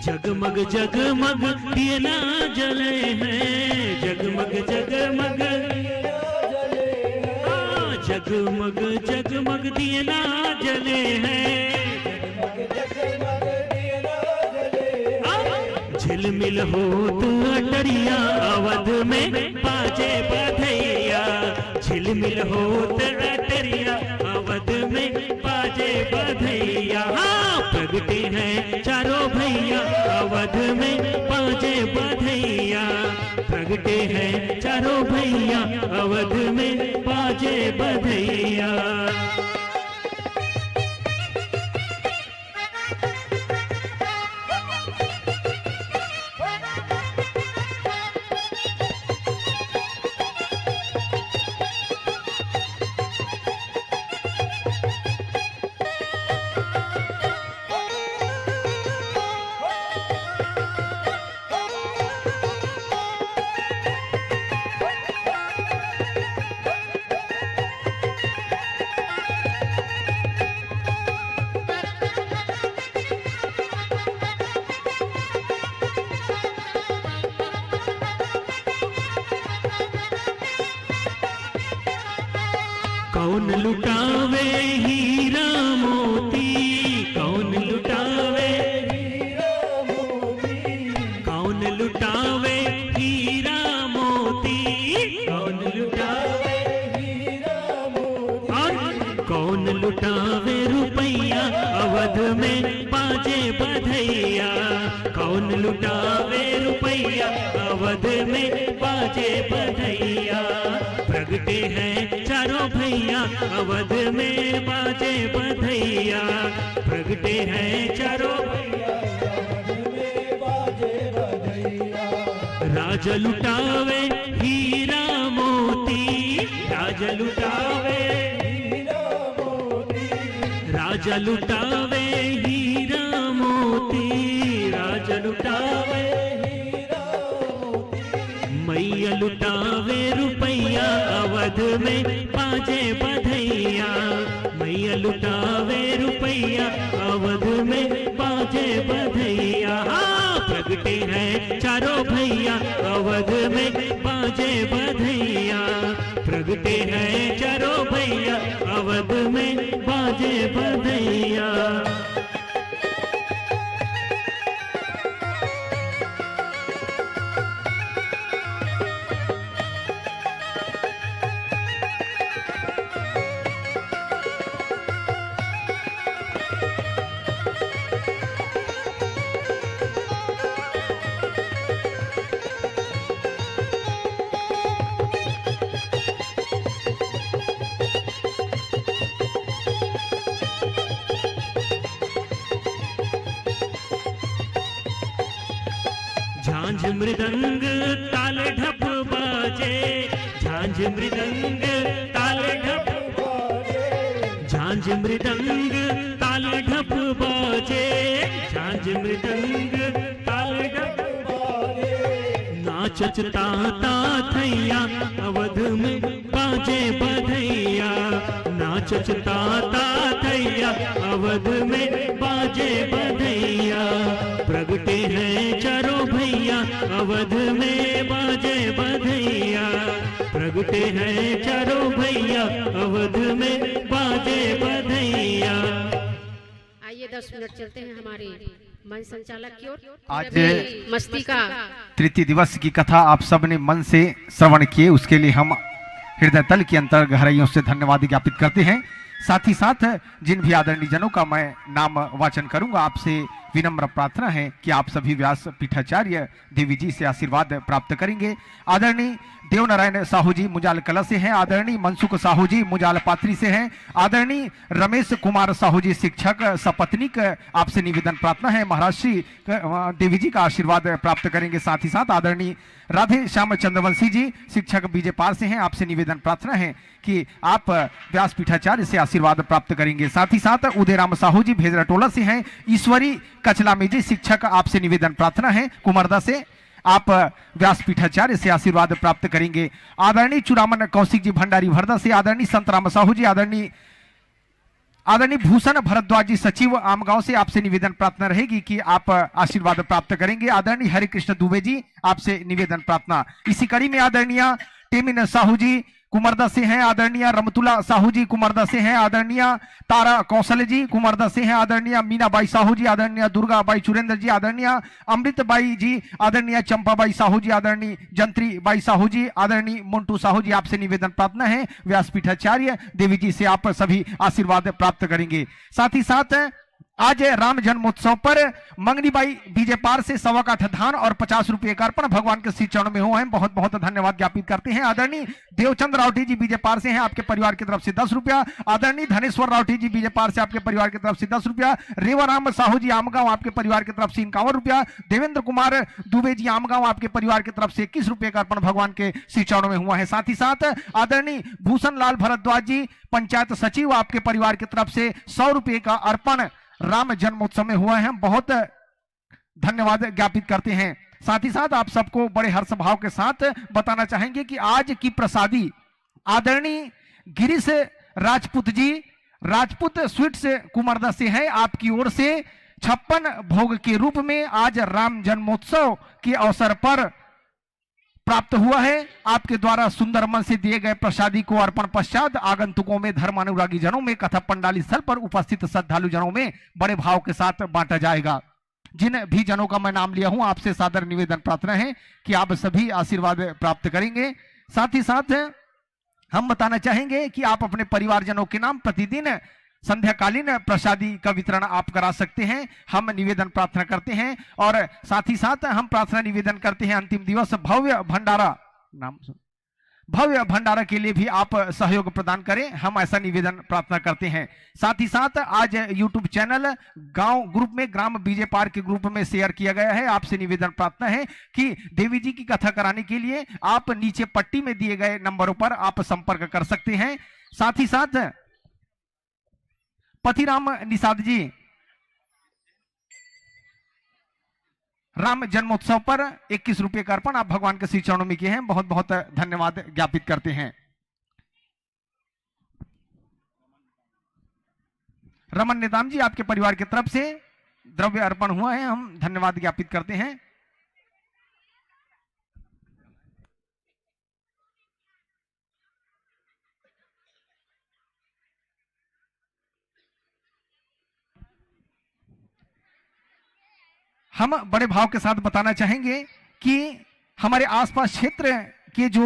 जगमग जगमग दिए ना जले हैं, जगमग जगमग जगमग जगमग दिए ना जले हैं। झिलमिल होत अटरिया, अवध में बाजे बधैया। झिलमिल होत अटरिया, अवध में बाजे बधैया। प्रगटे हैं चारों भैया, अवध में बाजे बधैया। प्रगटे हैं चारों भैया, अवध में बाजे बधैया। कौन लुटावे हीरा मोती, कौन लुटावे हीरा मोती। कौन लुटावे हीरा मोती, कौन लुटावे हीरा मोती। और कौन लुटावे रुपैया, अवध में बाजे बधैया। कौन लुटावे रुपैया, अवध में बाजे बधैया। प्रगटे हैं चारों भैया, अवध में बाजे बधैया। प्रगटे हैं चारों भैया, अवध में बाजे बधैया। राजा लुटावे हीरा मोती, राजा लुटावे हीरा मोती, राजा लुटावे हीरा मोती, राजा लुटावे हीरा मोती, मैया लुटावे रुपैया अवध में बाजे बधैया, मैया लुटावे रुपैया अवध में बाजे बधैया। हाँ, प्रगटे हैं चारों भैया अवध में बाजे बधैया, प्रगटे हैं चारों भैया अवध में बाजे बधैया। झांझ मृदंग ताल ढप बाजे, झांझ मृदंग ताल ढप बाजे, झांझ मृदंग ताल ढप बाजे, झांझ मृदंग ताल ढप बाजे, नाचत ताता थैया अवध में बाजे बधैया, नाचत ताता थैया अवध में बाजे बधैया, प्रगटे हैं चारों भैया अवध में बाजे बधैया, प्रगटे हैं चारों भैया अवध में बाजे बधैया। आइए 10 मिनट चलते हैं हमारे मंच संचालक की ओर। आज अभी मस्ती का तृतीय दिवस की कथा आप सबने मन से श्रवण किए, उसके लिए हम हृदय तल के अंतर गहराइयों से धन्यवाद ज्ञापित करते हैं। साथ ही साथ जिन भी आदरणीय जनों का मैं नाम वाचन करूंगा, आपसे विनम्र प्रार्थना है कि आप सभी व्यास पीठाचार्य देवी जी से आशीर्वाद प्राप्त करेंगे। आदरणीय देवनारायण साहू जी मुजाल कला से हैं, आदरणीय मनसुख साहू जी मुजाल पात्री से हैं, आदरणीय रमेश कुमार साहू जी शिक्षक सपत्नीक, आपसे निवेदन प्रार्थना है महाराज श्री देवी जी का आशीर्वाद प्राप्त करेंगे। साथ ही साथ आदरणीय राधे श्याम चंद्रवंशी जी शिक्षक बीजे पार से हैं, आपसे निवेदन प्रार्थना है कि आप व्यास पीठाचार्य से आशीर्वाद प्राप्त करेंगे। साथ ही साथ उदयराम साहू जी भेजरा टोला से हैं, ईश्वरी कचलामी जी शिक्षक, आपसे निवेदन प्रार्थना है कुमरदा से आप व्यास पीठाचार्य से आशीर्वाद प्राप्त करेंगे। आदरणीय चुरामन कौशिक जी भंडारी भरदा से, आदरणीय संतराम साहू जी, आदरणीय भूषण भरद्वाज जी सचिव आमगांव से, आपसे निवेदन प्रार्थना रहेगी कि आप आशीर्वाद प्राप्त करेंगे। आदरणीय हरि कृष्ण दुबे जी, आपसे निवेदन प्रार्थना। इसी कड़ी में आदरणीय टेमिन साहू जी कुमरदा से हैं, आदरणीय रमतुला साहू जी कुमरदा से हैं, आदरणीय तारा कौशल जी कुमरदा से हैं, आदरणीय मीनाबाई साहू जी, आदरणीय दुर्गा बाई चुरेंद्र जी, आदरणीय अमृतबाई जी, आदरणीय चंपाबाई साहू जी, आदरणीय जंत्री बाई साहू जी, आदरणीय मुंटू साहू जी, आपसे निवेदन प्रार्थना है व्यासपीठाचार्य देवी जी से आप सभी आशीर्वाद प्राप्त करेंगे। साथ ही साथ आज राम जन्मोत्सव पर मंगनीबाई बीजे पार से 1.25 धान और 50 रुपये का अर्पण भगवान के श्री चरणों में हुआ है, बहुत बहुत धन्यवाद ज्ञापित करते हैं। आदरणीय देवचंद्र रावटी जी बीजे पार से हैं, आपके परिवार की तरफ से 10 रुपया। आदरणीय धनेश्वर रावटी जी बीजे पार से आपके परिवार की तरफ से 10 रुपया। रेवाराम साहू जी आमगांव आपके परिवार की तरफ से 51 रुपया। देवेंद्र कुमार दुबे जी आमगांव आपके परिवार की तरफ से 21 रुपये का अर्पण भगवान के श्री चरणों में हुआ है। साथ ही साथ आदरणीय भूषण लाल भरद्वाज जी पंचायत सचिव आपके परिवार की तरफ से 100 रुपये का अर्पण राम जन्मोत्सव में हुआ है, बहुत धन्यवाद ज्ञापित करते हैं। साथ ही साथ आप सबको बड़े हर्ष भाव के साथ बताना चाहेंगे कि आज की प्रसादी आदरणीय गिरीश राजपूत जी राजपूत स्वीट्स कुमरदा से है, आपकी ओर से 56 भोग के रूप में आज राम जन्मोत्सव के अवसर पर प्राप्त हुआ है। आपके द्वारा सुंदर मन से दिए गए प्रसादी को अर्पण पश्चात आगंतुकों में धर्मानुरागी जनों में कथा पंडाली स्थल पर उपस्थित श्रद्धालु जनों में बड़े भाव के साथ बांटा जाएगा। जिन भी जनों का मैं नाम लिया हूं, आपसे सादर निवेदन प्रार्थना है कि आप सभी आशीर्वाद प्राप्त करेंगे। साथ ही साथ हम बताना चाहेंगे कि आप अपने परिवारजनों के नाम प्रतिदिन संध्याकालीन प्रसादी का वितरण आप करा सकते हैं, हम निवेदन प्रार्थना करते हैं। और साथ ही साथ हम प्रार्थना निवेदन करते हैं अंतिम दिवस भव्य भंडारा भव्य भंडारा के लिए भी आप सहयोग प्रदान करें, हम ऐसा निवेदन प्रार्थना करते हैं। साथ ही साथ आज YouTube चैनल गांव ग्रुप में, ग्राम बीजे पार के ग्रुप में शेयर किया गया है। आपसे निवेदन प्रार्थना है कि देवी जी की कथा कराने के लिए आप नीचे पट्टी में दिए गए नंबरों पर आप संपर्क कर सकते हैं। साथ ही साथ पतिराम निषाद जी राम जन्मोत्सव पर 21 रुपए का अर्पण आप भगवान के श्री चरणों में किए हैं, बहुत बहुत धन्यवाद ज्ञापित करते हैं। रमन नेताम जी, आपके परिवार की तरफ से द्रव्य अर्पण हुआ है, हम धन्यवाद ज्ञापित करते हैं। हम बड़े भाव के साथ बताना चाहेंगे कि हमारे आसपास क्षेत्र के जो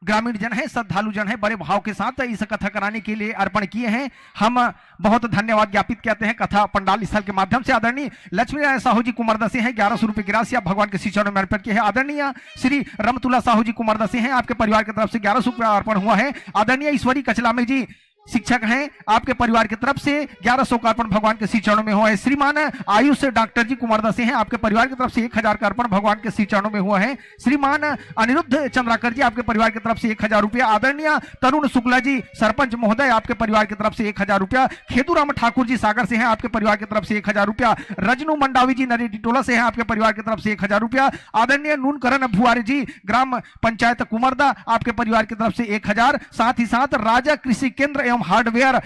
ग्रामीण जन है, श्रद्धालु जन है, बड़े भाव के साथ इस कथा कराने के लिए अर्पण किए हैं। हम बहुत धन्यवाद ज्ञापित करते हैं। कथा पंडाल स्थल के माध्यम से आदरणीय लक्ष्मी नारायण साहू जी कुमारदा से हैं, 1100 रुपए की राशि आप भगवान के श्री चरणों में अर्पण किए हैं। आदरणीय श्री रमतुल्ला साहू जी कुमारदा से हैं, आपके परिवार की तरफ से 1100 रुपया अर्पण हुआ है। आदरणीय ईश्वरी कचलामे जी शिक्षक हैं, आपके परिवार की तरफ से 1100 का अर्पण भगवान के श्री चरणों में हुआ है। श्रीमान आयुष डॉक्टर जी कुमारदा से हैं, आपके परिवार की तरफ से 1000 का अर्पण भगवान के श्री चरणों में हुआ है। श्रीमान अनिरुद्ध चंद्राकर जी, आपके परिवार की तरफ से 1000 रुपया। आदरणीय तरुण शुक्ला जी सरपंच महोदय, आपके परिवार की तरफ से 1000 रुपया। खेतूराम ठाकुर जी सागर से हैं, आपके परिवार की तरफ से 1000 रुपया। रजनू मंडावी जी नरेटी टोला से हैं, आपके परिवार की तरफ से 1000 रुपया। आदरणीय नूनकरण भुआरी जी ग्राम पंचायत कुमारदा, आपके परिवार की तरफ से 1000। साथ ही साथ राजा कृषि केंद्र एवं हार्डवेयर,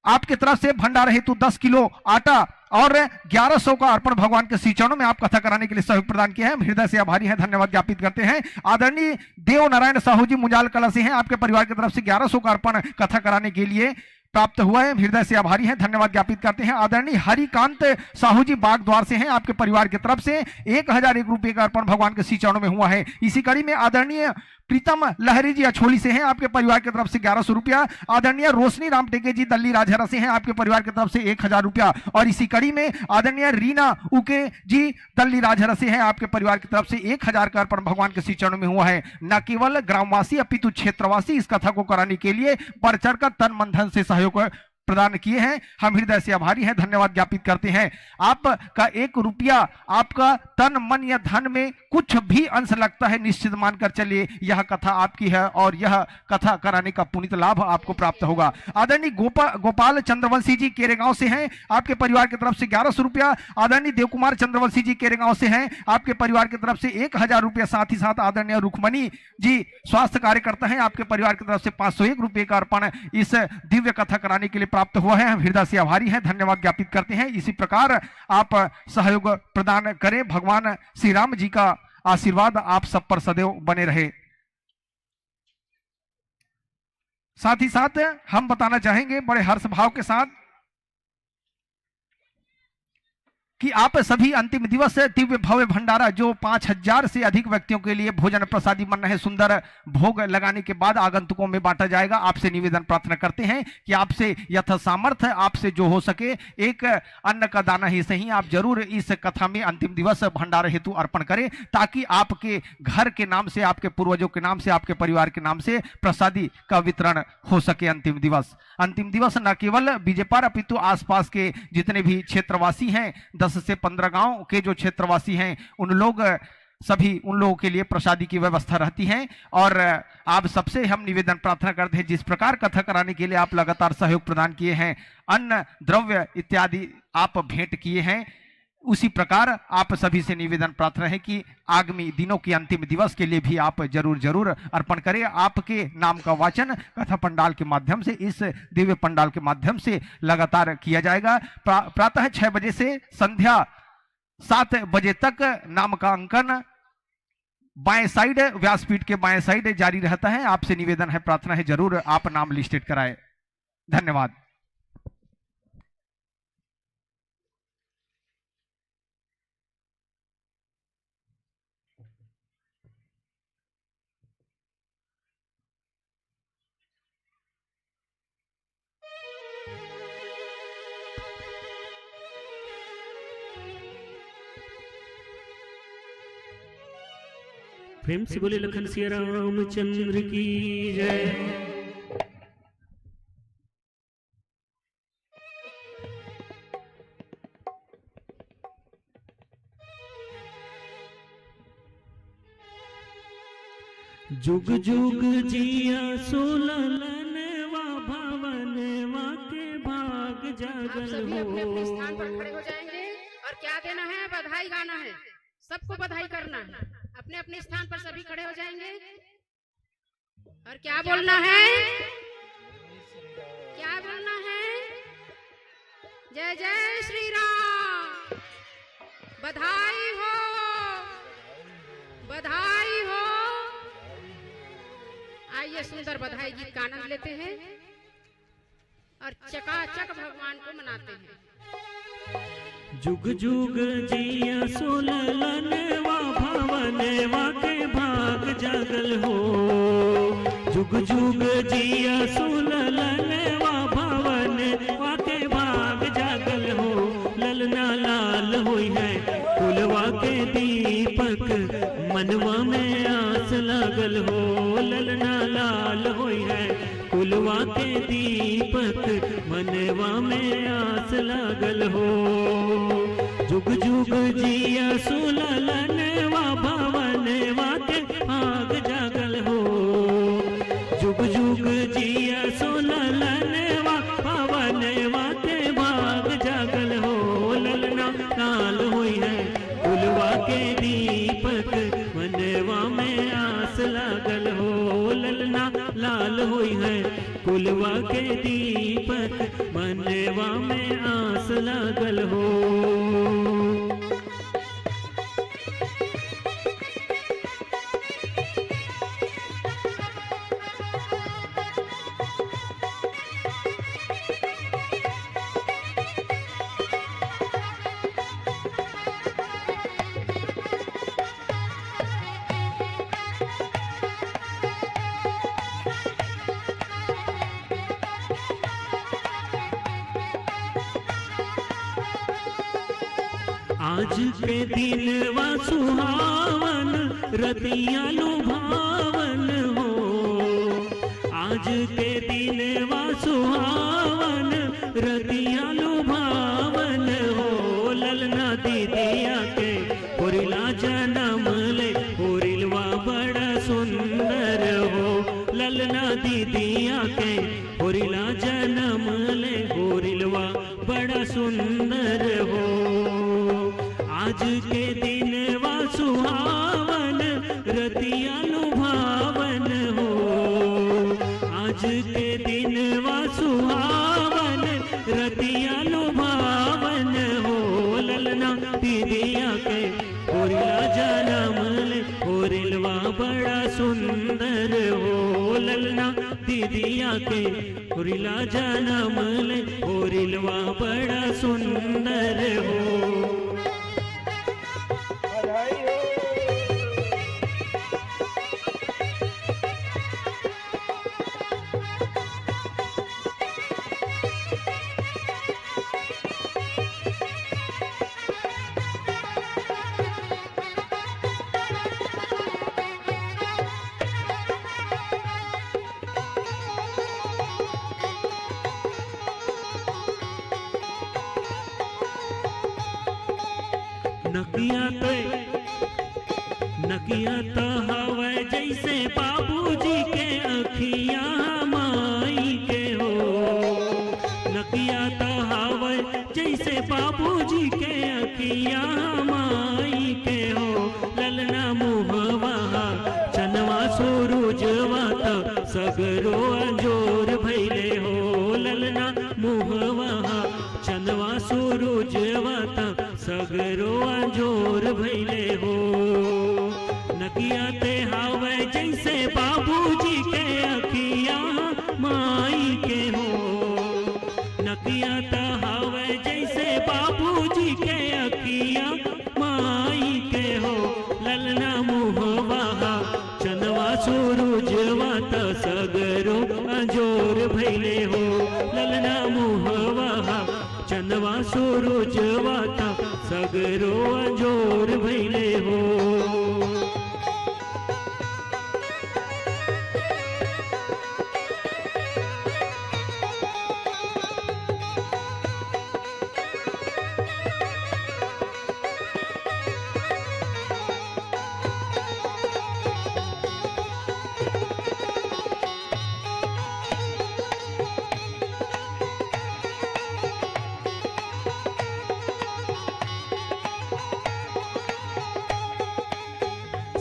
आपके तरफ से भंडार हेतु 10 किलो आटा और 1100 का अर्पण भगवान के श्री चरणों में आप कथा कराने के लिए सहयोग प्रदान किया है, हम हृदय से आभारी हैं, धन्यवाद ज्ञापित करते हैं। आदरणीय देव नारायण साहू जी मुंजाल कला से हैं, आपके परिवार की तरफ से 1100 का अर्पण कथा कराने के लिए प्राप्त हुआ है, हृदय से आभारी हैं, धन्यवाद ज्ञापित करते हैं। आदरणीय हरिकांत साहू जी बागद्वार से हैं, आपके परिवार की तरफ से 1001 रुपये का अर्पण भगवान के श्री चरणों में हुआ है। इसी कड़ी में आदरणीय प्रीतम लहरी जी अछोली से हैं, आपके परिवार की तरफ से 1100 रुपया। आदरणीय रोशनी राम टेके जी दल्ली राजहरा से हैं, आपके परिवार की तरफ से 1000 रुपया। और इसी कड़ी में आदरणीय रीना उके जी दल्ली राजहरा से हैं, आपके परिवार की तरफ से 1000 का अर्पण भगवान के श्री चरणों में हुआ है। न केवल ग्रामवासी अपितु क्षेत्रवासी इस कथा को कराने के लिए बढ़ चढ़कर तन मन धन से सहयोग प्रदान किए हैं, हम हृदय से आभारी हैं, धन्यवाद ज्ञापित करते हैं। आपका 1 रुपया आपका तन मन या धन में कुछ भी अंश लगता है, निश्चित मानकर चलिए यह कथा आपकी है और यह कथा कराने का पुनीत लाभ आपको प्राप्त होगा। आदरणीय गोपाल चंद्रवंशी जी केरेगांव से हैं, आपके परिवार की तरफ से 1100 रुपया। आदरणीय देवकुमार चंद्रवंशी जी केरेगांव से हैं, आपके परिवार की तरफ से 1000 रुपया। साथ ही साथ आदरणीय रुक्मणी जी स्वास्थ्य कार्यकर्ता हैं, आपके परिवार की तरफ से 501 रुपये का अर्पण इस दिव्य कथा कराने के लिए प्राप्त हुआ है, हम हृदय से आभारी हैं, धन्यवाद ज्ञापित करते हैं। इसी प्रकार आप सहयोग प्रदान करें, भगवान श्री राम जी का आशीर्वाद आप सब पर सदैव बने रहे। साथ ही साथ हम बताना चाहेंगे बड़े हर्ष भाव के साथ कि आप सभी अंतिम दिवस दिव्य भव्य भंडारा जो 5000 से अधिक व्यक्तियों के लिए भोजन प्रसादी बन रहे सुंदर भोग लगाने के बाद आगंतुकों में बांटा जाएगा। आपसे निवेदन प्रार्थना करते हैं कि आपसे यथा सामर्थ्य आपसे जो हो सके एक अन्न का दाना ही सही आप जरूर इस कथा में अंतिम दिवस भंडारा हेतु अर्पण करें, ताकि आपके घर के नाम से, आपके पूर्वजों के नाम से, आपके परिवार के नाम से प्रसादी का वितरण हो सके। अंतिम दिवस न केवल बीजेपार अपितु आसपास के जितने भी क्षेत्रवासी हैं, 10 से 15 गांव के जो क्षेत्रवासी हैं, उन लोगों के लिए प्रसादी की व्यवस्था रहती है। और आप सबसे हम निवेदन प्रार्थना करते हैं, जिस प्रकार कथा कराने के लिए आप लगातार सहयोग प्रदान किए हैं, अन्न द्रव्य इत्यादि आप भेंट किए हैं, उसी प्रकार आप सभी से निवेदन प्रार्थना है कि आगामी दिनों के अंतिम दिवस के लिए भी आप जरूर अर्पण करें। आपके नाम का वाचन कथा पंडाल के माध्यम से, इस दिव्य पंडाल के माध्यम से लगातार किया जाएगा। प्रातः 6 बजे से संध्या 7 बजे तक नाम का अंकन बाएं साइड, व्यासपीठ के बाएं साइड जारी रहता है। आपसे निवेदन है, प्रार्थना है, जरूर आप नाम लिस्टेड कराएं। धन्यवाद। प्रेम से बोले लखन सिया रामचंद्र की जय। जुग जुग जिया सोलनवा भवनवा के भाग आप जागल सभी अपने अपने हो। स्थान पर खड़े हो जाएंगे और क्या देना है? बधाई गाना है, सबको बधाई करना है। अपने अपने स्थान पर सभी खड़े हो जाएंगे और क्या बोलना है? क्या बोलना है? जय जय श्री राम, बधाई हो, बधाई हो। आइए सुंदर बधाई गीत का आनंद लेते हैं और चकाचक भगवान को मनाते हैं। जुग जुग जिया सोलनवा भवनवा के भाग जागल हो। जुग जुग जिया सोलनवा भवनवा के भाग जागल हो। ललना लाल होई है कुलवा के दीपक, मनवा में आस लागल हो। ललना लाल होई है कुलवा के दीपक, मनवा में आस लागल हो। जुग जुग जिया सुललनवा भवनवा के भाग जागल हो। जुग जुग जिया सुललनवा भवनवा के भाग जागल हो। ललना लाल होई है कुलवा के दीपक, मनवा में आस लागल हो। ललना लाल होई है कुलवा के दीपक, मनवा में आस लागल हो। आज के दिन वा सुहावन, रतिया लुभावन हो। आज के दिन वा सुहावन, रतिया लुभावन हो। ललना दीदिया के होरिला जन्म ले, होरिलवा बड़ा सुंदर हो। ललना दीदिया के होरिला जन्म ले, होरिलवा बड़ा सुंदर हो। आज के दिन वा सुहावन, रतिया लुभावन हो। आज के दिन वा सुहावन, रतिया लुभावन हो। ललना दीदिया के होरिला जन्म ले, होरिलवा बड़ा सुंदर हो। ललना दीदिया के होरिला जन्म ले, होरिलवा बड़ा सुंदर हो। नकिया तो हवे जैसे बाबूजी के अखिया माई के हो। नकिया तो हवे जैसे बाबूजी के अखिया माई के हो। ललना मुहवा चनवा सूरजवा तो सगरो अंजोर भैले हो। ललना मुहवा चनवा सूरजवा तो सगरो अंजोर भैले हो। नकिया ते हावे जैसे बाबूजी के अखिया माई के हो। नकिया ते हावे जैसे बाबूजी के अखिया माई के हो। ललना मुहवा चनवा सूरजवा तो सगरो अंजोर भैले हो। ललना मुहवा चनवा सूरजवा तो सगरो अंजोर भैले हो।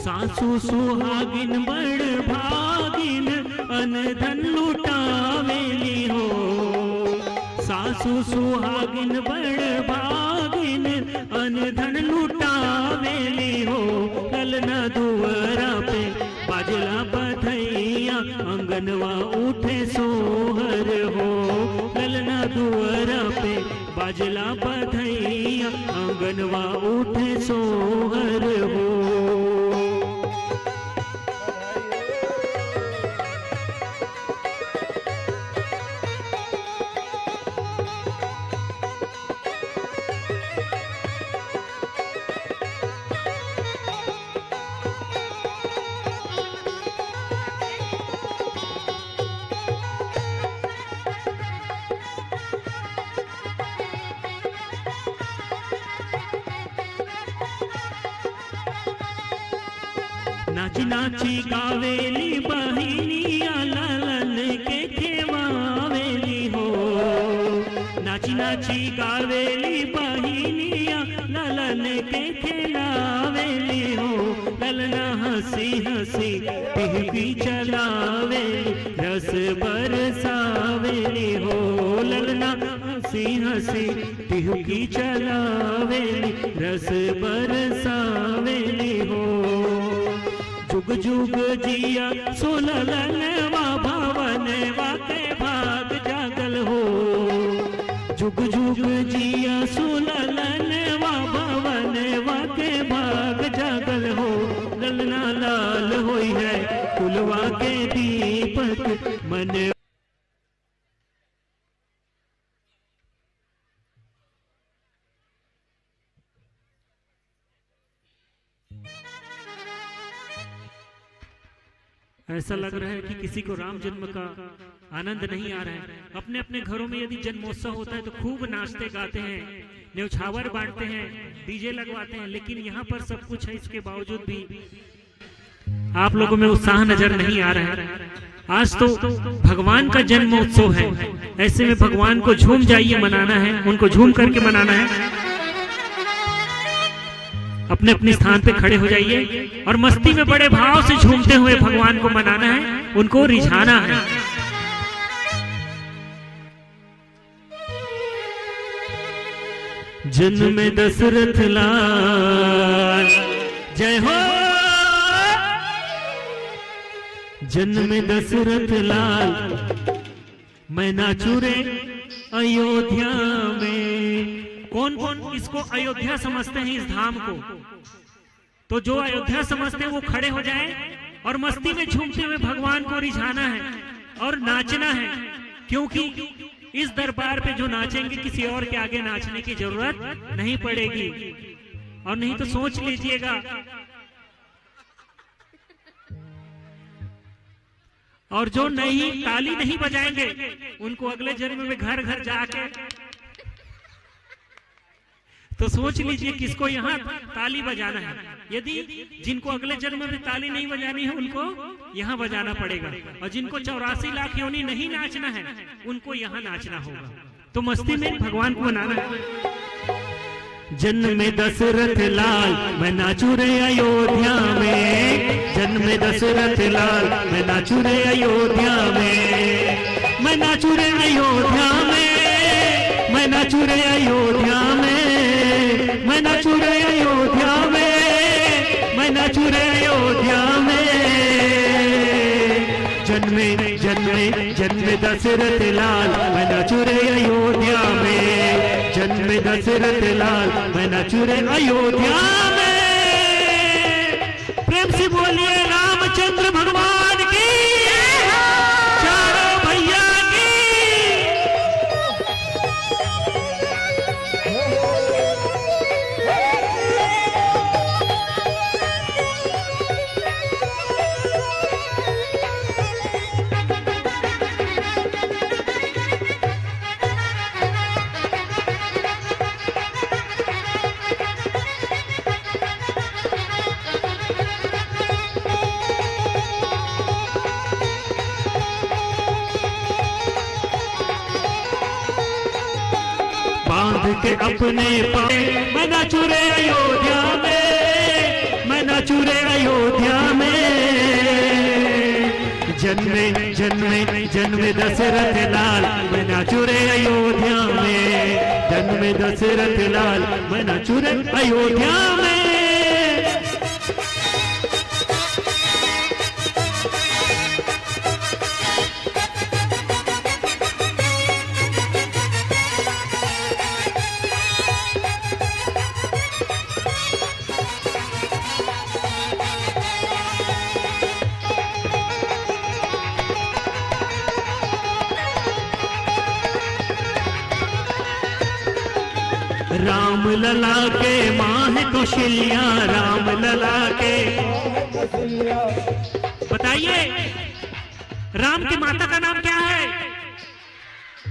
सासू सुहागिन बड़ भागिन अनधन लुटावेली हो। सासू सुहागिन बड़ भागिन अनधन लुटावेली हो। ललना दुआरा पे बाजला बधैया अंगनवा उठे सोहर हो। ललना दुआरा पे बाजला बधैया अंगनवा उठे सोहर हो। नाची नाची गावेली बहिनिया ललन के खेवावेली हो। नाची नाची गावेली बहिनिया ललन के खेलावेली हो। ललना हंसी हंसी टिहकी चलावेली रस बरसावेली हो। ललना हंसी हंसी टिहकी चलावेली रस बरसावेली हो। जुग जुग जिया सुललनवा भवनवा के भाग जागल हो। जुग जुग जिया सुललनवा भवनवा के भाग जागल हो। ललना लाल होई है कुलवा के दीपक मन। ऐसा लग रहा है कि किसी को राम जन्म का आनंद नहीं आ रहा है। अपने अपने घरों में यदि जन्मोत्सव होता है तो खूब नाचते गाते हैं, न्यौछावर बांटते हैं, डीजे लगवाते हैं, लेकिन यहाँ पर सब कुछ है, इसके बावजूद भी आप लोगों में उत्साह नजर नहीं आ रहा है। आज तो भगवान का जन्मोत्सव है, ऐसे में भगवान को झूम जाइए मनाना है, उनको झूम करके मनाना है। अपने अपने स्थान पे खड़े हो जाइए और मस्ती में बड़े भाव से झूमते हुए भगवान को मनाना है, उनको रिझाना है। जन्म दशरथ लाल जय हो। जन्म दशरथ लाल मैं नाचू रे अयोध्या में। कौन कौन इसको अयोध्या समझते हैं, इस धाम को? तो जो अयोध्या समझते हैं वो खड़े हो जाएं और मस्ती में झूमते हुए भगवान को रिझाना है और नाचना है, क्योंकि इस दरबार पे जो नाचेंगे किसी और के आगे नाचने की जरूरत नहीं पड़ेगी। और नहीं तो सोच लीजिएगा, और जो नहीं ताली नहीं बजाएंगे उनको अगले जन्म में घर घर जाके तो सोच लीजिए किसको यहाँ ताली बजाना है। यदि जिनको अगले जन्म में ताली नहीं बजानी है उनको यहाँ बजाना पड़ेगा, और जिनको 84 लाख योनि नहीं नाचना है उनको यहाँ नाचना होगा। तो मस्ती में भगवान को मनाना है। जन्म दशरथ लाल मैं नाचू रे अयोध्या में। जन्म दशरथ लाल मैं नाचू रे अयोध्या में। मैं नाचू रे अयोध्या में। मैं नाचू रे अयोध्या में। मैं नाचू रे अयोध्या में। मैं नाचू रे अयोध्या में। जन्मे जन्मे जन्मे दशरथ लाल मैं नाचू रे अयोध्या में। जन्मे दशरथ लाल मैं नाचू रे अयोध्या में। प्रेम से बोलिए रामचंद्र भगवान की, चारों भैया की। बांध के अपने पाए मैं नाचू रे अयोध्या में। मैं नाचू नाचू रे अयोध्या में, जन्मे जन्मे जन्मे दशरथ लाल, मैं नाचू रे अयोध्या में, जन्मे दशरथ लाल, मैं नाचू रे अयोध्या में। राम लला के माँ है कौशल्या, राम लला के। बताइए राम की माता का नाम क्या है?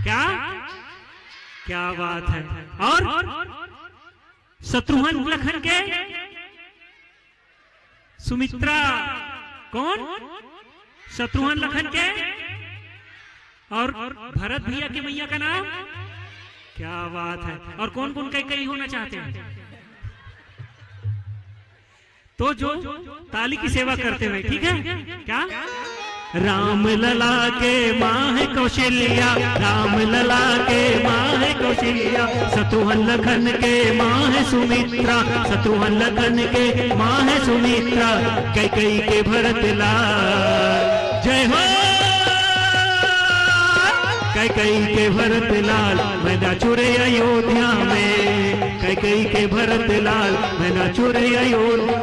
क्या क्या बात है? और शत्रुघ्न लखन के सुमित्रा। कौन? शत्रुघ्न लखन के। और भरत भैया की मैया का नाम क्या बात है? और कौन कौन कई होना चाहते हैं? तो जो ताली की सेवा करते हुए, ठीक है क्या? राम लला के माँ है कौशल्या, राम लला के माँ है कौशल्या, शत्रुघ्न लखन के माँ है सुमित्रा, शत्रुघ्न लखन के माँ है सुमित्रा, कैकेयी के भरत लाल। जय हो कैकेयी के भरत लाल, मैं नाचू रे अयोध्या में, कैकेयी के भरत लाल, मैं नाचू रे अयोध्या,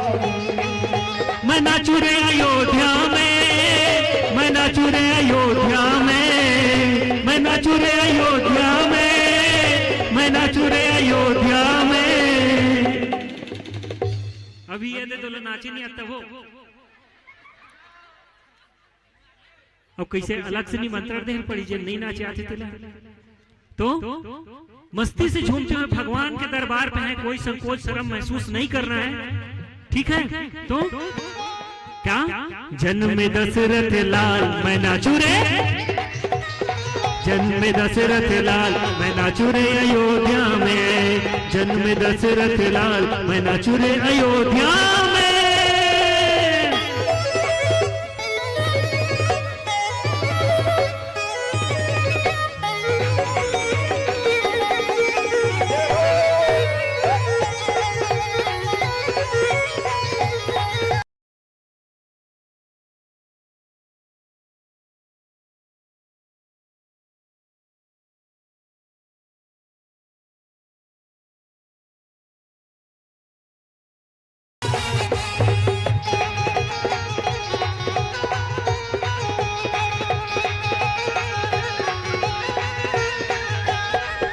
मैं नाचू रे अयोध्या में, मैं नाचू रे अयोध्या में, मैं नाचू रे अयोध्या में, मैं नाचू रे अयोध्या में। अभी ये तो नाचे नहीं आता वो। अब कैसे अलग से निमंत्रण दे पड़ी जे नहीं नाचे आते थे तो मस्ती से झूमते हुए भगवान के दरबार पे है, कोई संकोच शर्म महसूस नहीं करना है, ठीक है? तो क्या जन्मे दशरथ लाल, मैं नाचू रे, जन्मे दशरथ लाल, मैं नाचू रे अयोध्या में, जन्मे दशरथ लाल, मैं नाचू रे अयोध्या में।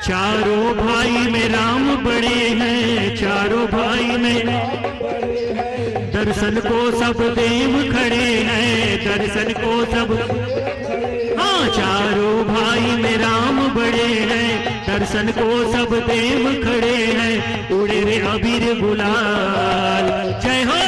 चारों भाई में राम बड़े हैं, चारों भाई में दर्शन को सब देव खड़े हैं, दर्शन को सब। हाँ चारों भाई में राम बड़े हैं, दर्शन को सब देव खड़े हैं, उड़े रे अबीर गुलाल। जय हो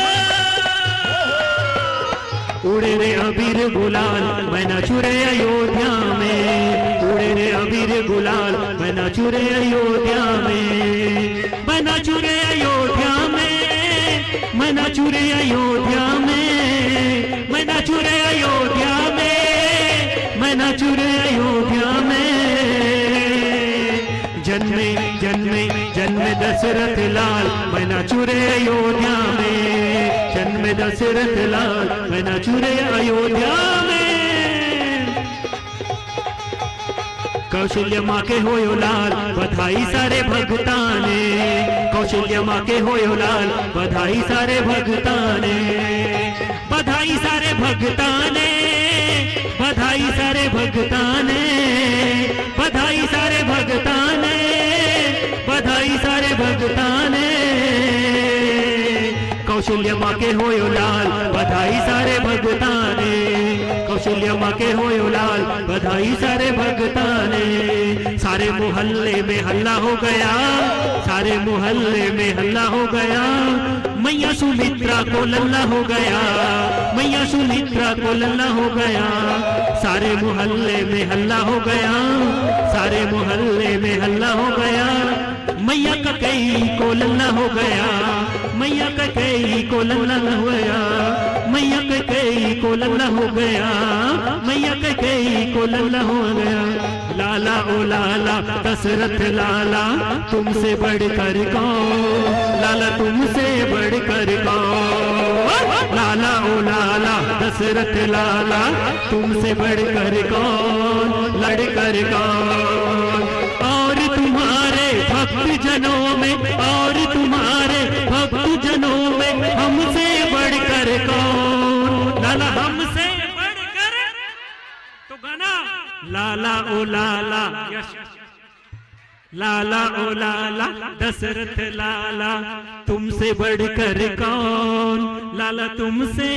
उड़े रे अबीर गुलाल, मैं नाचू रे अयोध्या में, उड़े रे अबीर गुलाल, मैं नाचू रे अयोध्या में, मैं नाचू रे अयोध्या में, मैं नाचू रे अयोध्या में, मैं नाचू रे अयोध्या में, मैं नाचू रे अयोध्या में। जन्मे जन्मे जन्मे दशरथ लाल, मैं नाचू रे अयोध्या में, जन्मे दशरथ लाल, मैं नाचू रे अयोध्या में। कौशल्य माँ के होयो लाल, बधाई सारे भगताने, कौशल्य माँ के होयो लाल, बधाई सारे भगताने, बधाई सारे भगताने, बधाई सारे भगताने, बधाई सारे भगताने, बधाई सारे भगताने। कौशल्य माँ के होयो लाल, बधाई सारे भगताने, कौशल्य माँ के होयो लाल, बधाई सारे भगताने। सारे मोहल्ले में हल्ला हो गया, सारे मोहल्ले में हल्ला हो गया, मैया सुमित्रा को लल्ला हो गया, मैया सुमित्रा को लल्ला हो गया। सारे मोहल्ले में हल्ला हो गया, सारे मोहल्ले में हल्ला हो गया, मैया कैकेयी को लल्ला हो गया, मैया कैकेयी को लल्ला हो गया, मैया कैकेयी को लल्ला हो गया, मैया कैकेयी को लल्ला हो गया। लाला ओ लाला दशरथ लाला तुमसे बढ़कर कौन, लाला तुमसे बढ़कर कौन, लाला ओ लाला दशरथ लाला तुमसे बढ़कर कौन, लड़कर कौन। और तुम्हारे भक्त जनों में, और तुम्हारे भक्त जनों में हमसे बढ़कर कौन, लाला हमसे बढ़कर। तो गाना लाला ओ लाला यश, लाला ओ लाला दशरथ लाला तुमसे बढ़कर कौन, लाला तुमसे।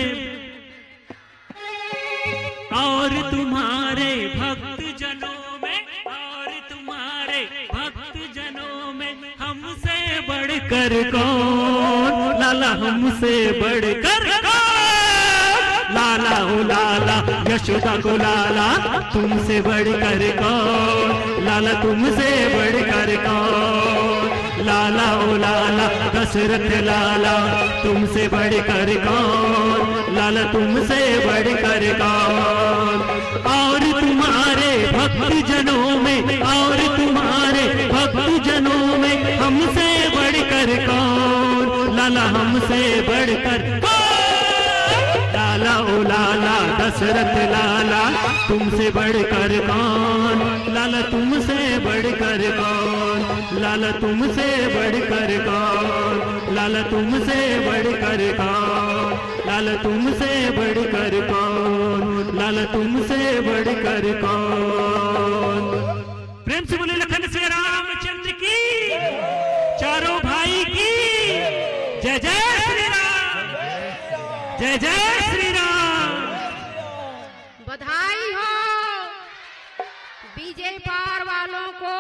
और तुम्हारे भक्त जनों में, और तुम्हारे भक्त जनों में हमसे बढ़कर कौन, लाला हमसे बढ़कर कौन। लाला ओ लाला यशोदा को लाला तुमसे बढ़कर कौन, लाला तुमसे बढ़कर कौन। लाला ओ लाला दशरथ लाला तुमसे बढ़कर कौन, लाला तुमसे बढ़कर कौन। और तुम्हारे भक्त जनों में, और तुम्हारे भक्त जनों में हमसे बढ़कर कौन, लाला हमसे बढ़कर कौन। लाला ओ लाला दशरथ लाला तुमसे बढ़कर कौन, लाला तुमसे बढ़कर कौन, लाला तुमसे बढ़कर कौन, लाला तुमसे बढ़कर कौन, लाला तुमसे बढ़कर कौन, लाला तुमसे बढ़कर कौन। प्रेम से बोले लखन से रामचंद्र की, चारों भाई की जय जय श्री राम, जय जय श्री राम। बधाई हो विजय पार वालों को,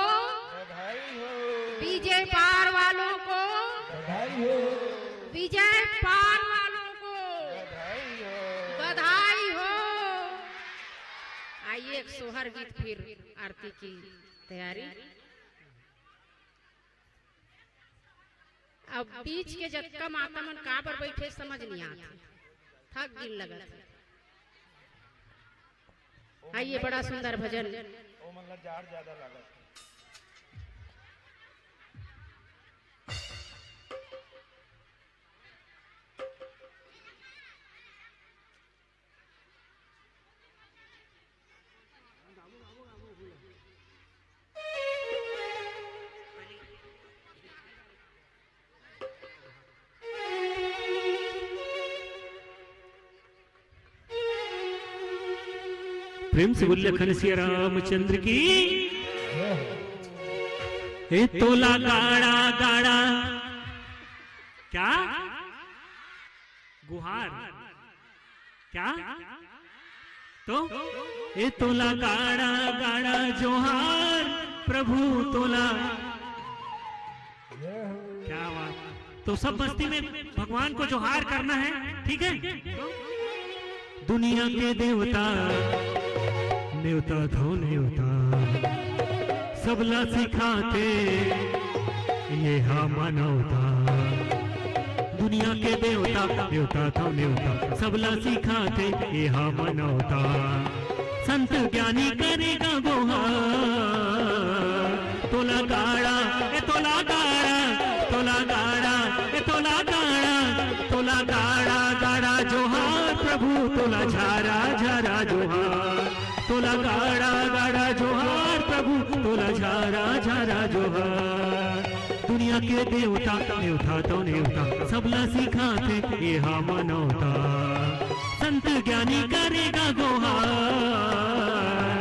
विजय पार वालों को, विजय पार वालों को बधाई हो। आइए एक सोहर गीत फिर आरती की तैयारी। अब बीच के जत्का माता मन का पर बैठे समझ नहीं आता, थक गिन लगा। आइए बड़ा सुंदर भजन। प्रेम से बोले लखन सिया रामचंद्र की। ए तोला गाड़ा गाड़ा क्या गुहार क्या, तो ए तोला गाड़ा गाड़ा जोहार प्रभु तोला। क्या बात। तो सब बस्ती में भगवान को जोहार करना है, ठीक है। दुनिया के देवता नेवता धो नेवता सबला सिखाते ये हा मनौता। दुनिया के देवता नेवता धो नेवता सबला सिखाते ये हा मनौता। संत ज्ञानी करेगा गोहार तोला गाड़ा ए तोला गाड़ा तोला गाड़ा ए तोला गाड़ा तोला गाड़ा गाड़ा जोहार प्रभु तोला झारा झारा जोहार तोला गाड़ा गाड़ा जोहार प्रभु तोला झारा झारा जोहार। दुनिया के देवता नेवता तो नेवता सबला सिखाते ये हा मनौता। संत ज्ञानी करेगा गोहार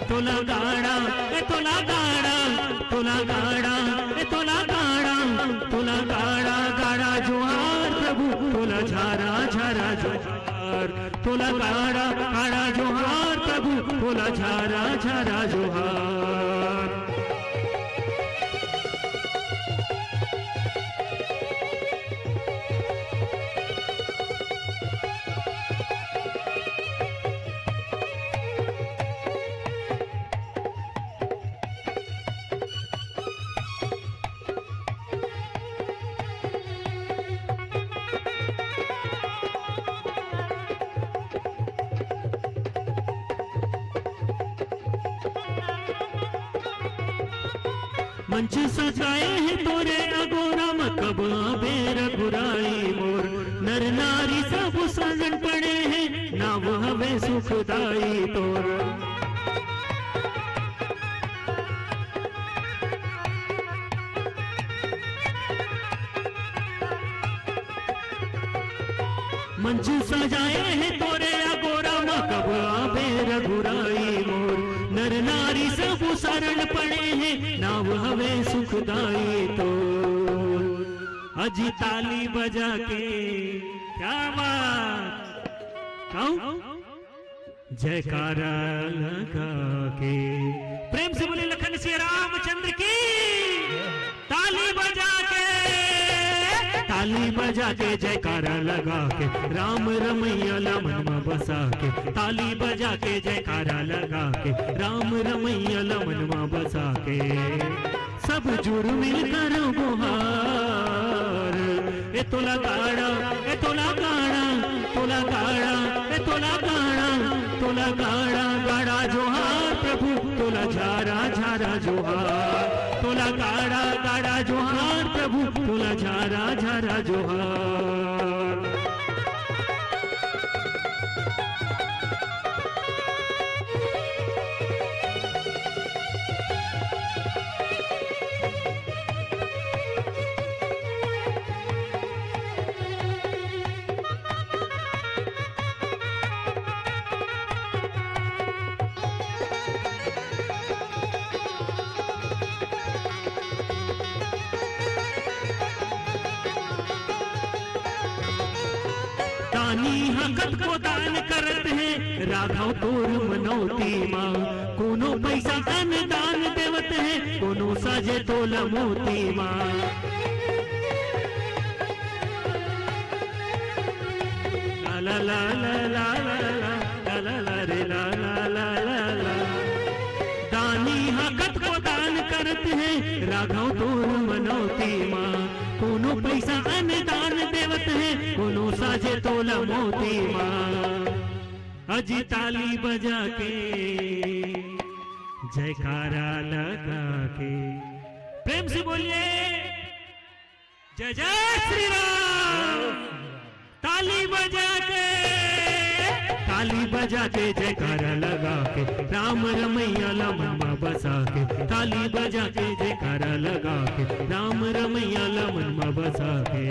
तोला गाड़ा ए तोला गाड़ा तोला गाड़ा ए तोला गाड़ा तोला गाड़ा गाड़ा जोहार प्रभु तोला झारा झारा जोहार तोला गाड़ा गाड़ा जोहार प्रभु तोला झारा झारा जोहार। मंच सजाए हैं तोरे अगोरा कब आवे रघुराई मोर नर नारी सब शरण पड़े हैं नाव हवे सुखदाई तोर मंच सजाए हैं तोरे अगोरा कब आवे रघुराई मोर नर नारी सब शरण पड़े हैं नाव हवे सुखदाई तो अजी ताली बजा के क्या बात कहूं जयकारा लगा के प्रेम से बोले लखन श्री रामचंद्र की ताली बजा के जयकारा लगा के राम रमैया मन में बसा के ताली बजा के जयकारा लगा के राम रमैया मन में बसा के सब जुड़ मिलकर गुहार ए तोला गाड़ा ए तोला गाड़ा तोला गाड़ा ए तोला गाड़ा तोला गाड़ा गाड़ा जोहार प्रभु तोला झारा झारा जोहार तोला गाड़ा गाड़ा जोहार प्रभु तोला झारा झारा जोहार हकत को दान करत है राघव तोर मनौती माँ कोनो पैसा धन दान देवत है कोनो साजे तोला मोती माँ ला ला ला ला ला ला ला रे ला ला ला ला दानी हकत को दान करत है राघव तोर मनौती माँ कोनो पैसा दान देवत है कोनो साजे तोला मोती माँ अजी ताली बजा के जयकारा लगा के प्रेम से बोलिए जय जय श्री राम ताली बजा के जयकारा लगा के राम रमैया मन में बसा के ताली बजा के जयकारा लगा के राम रमैया मन में बसा के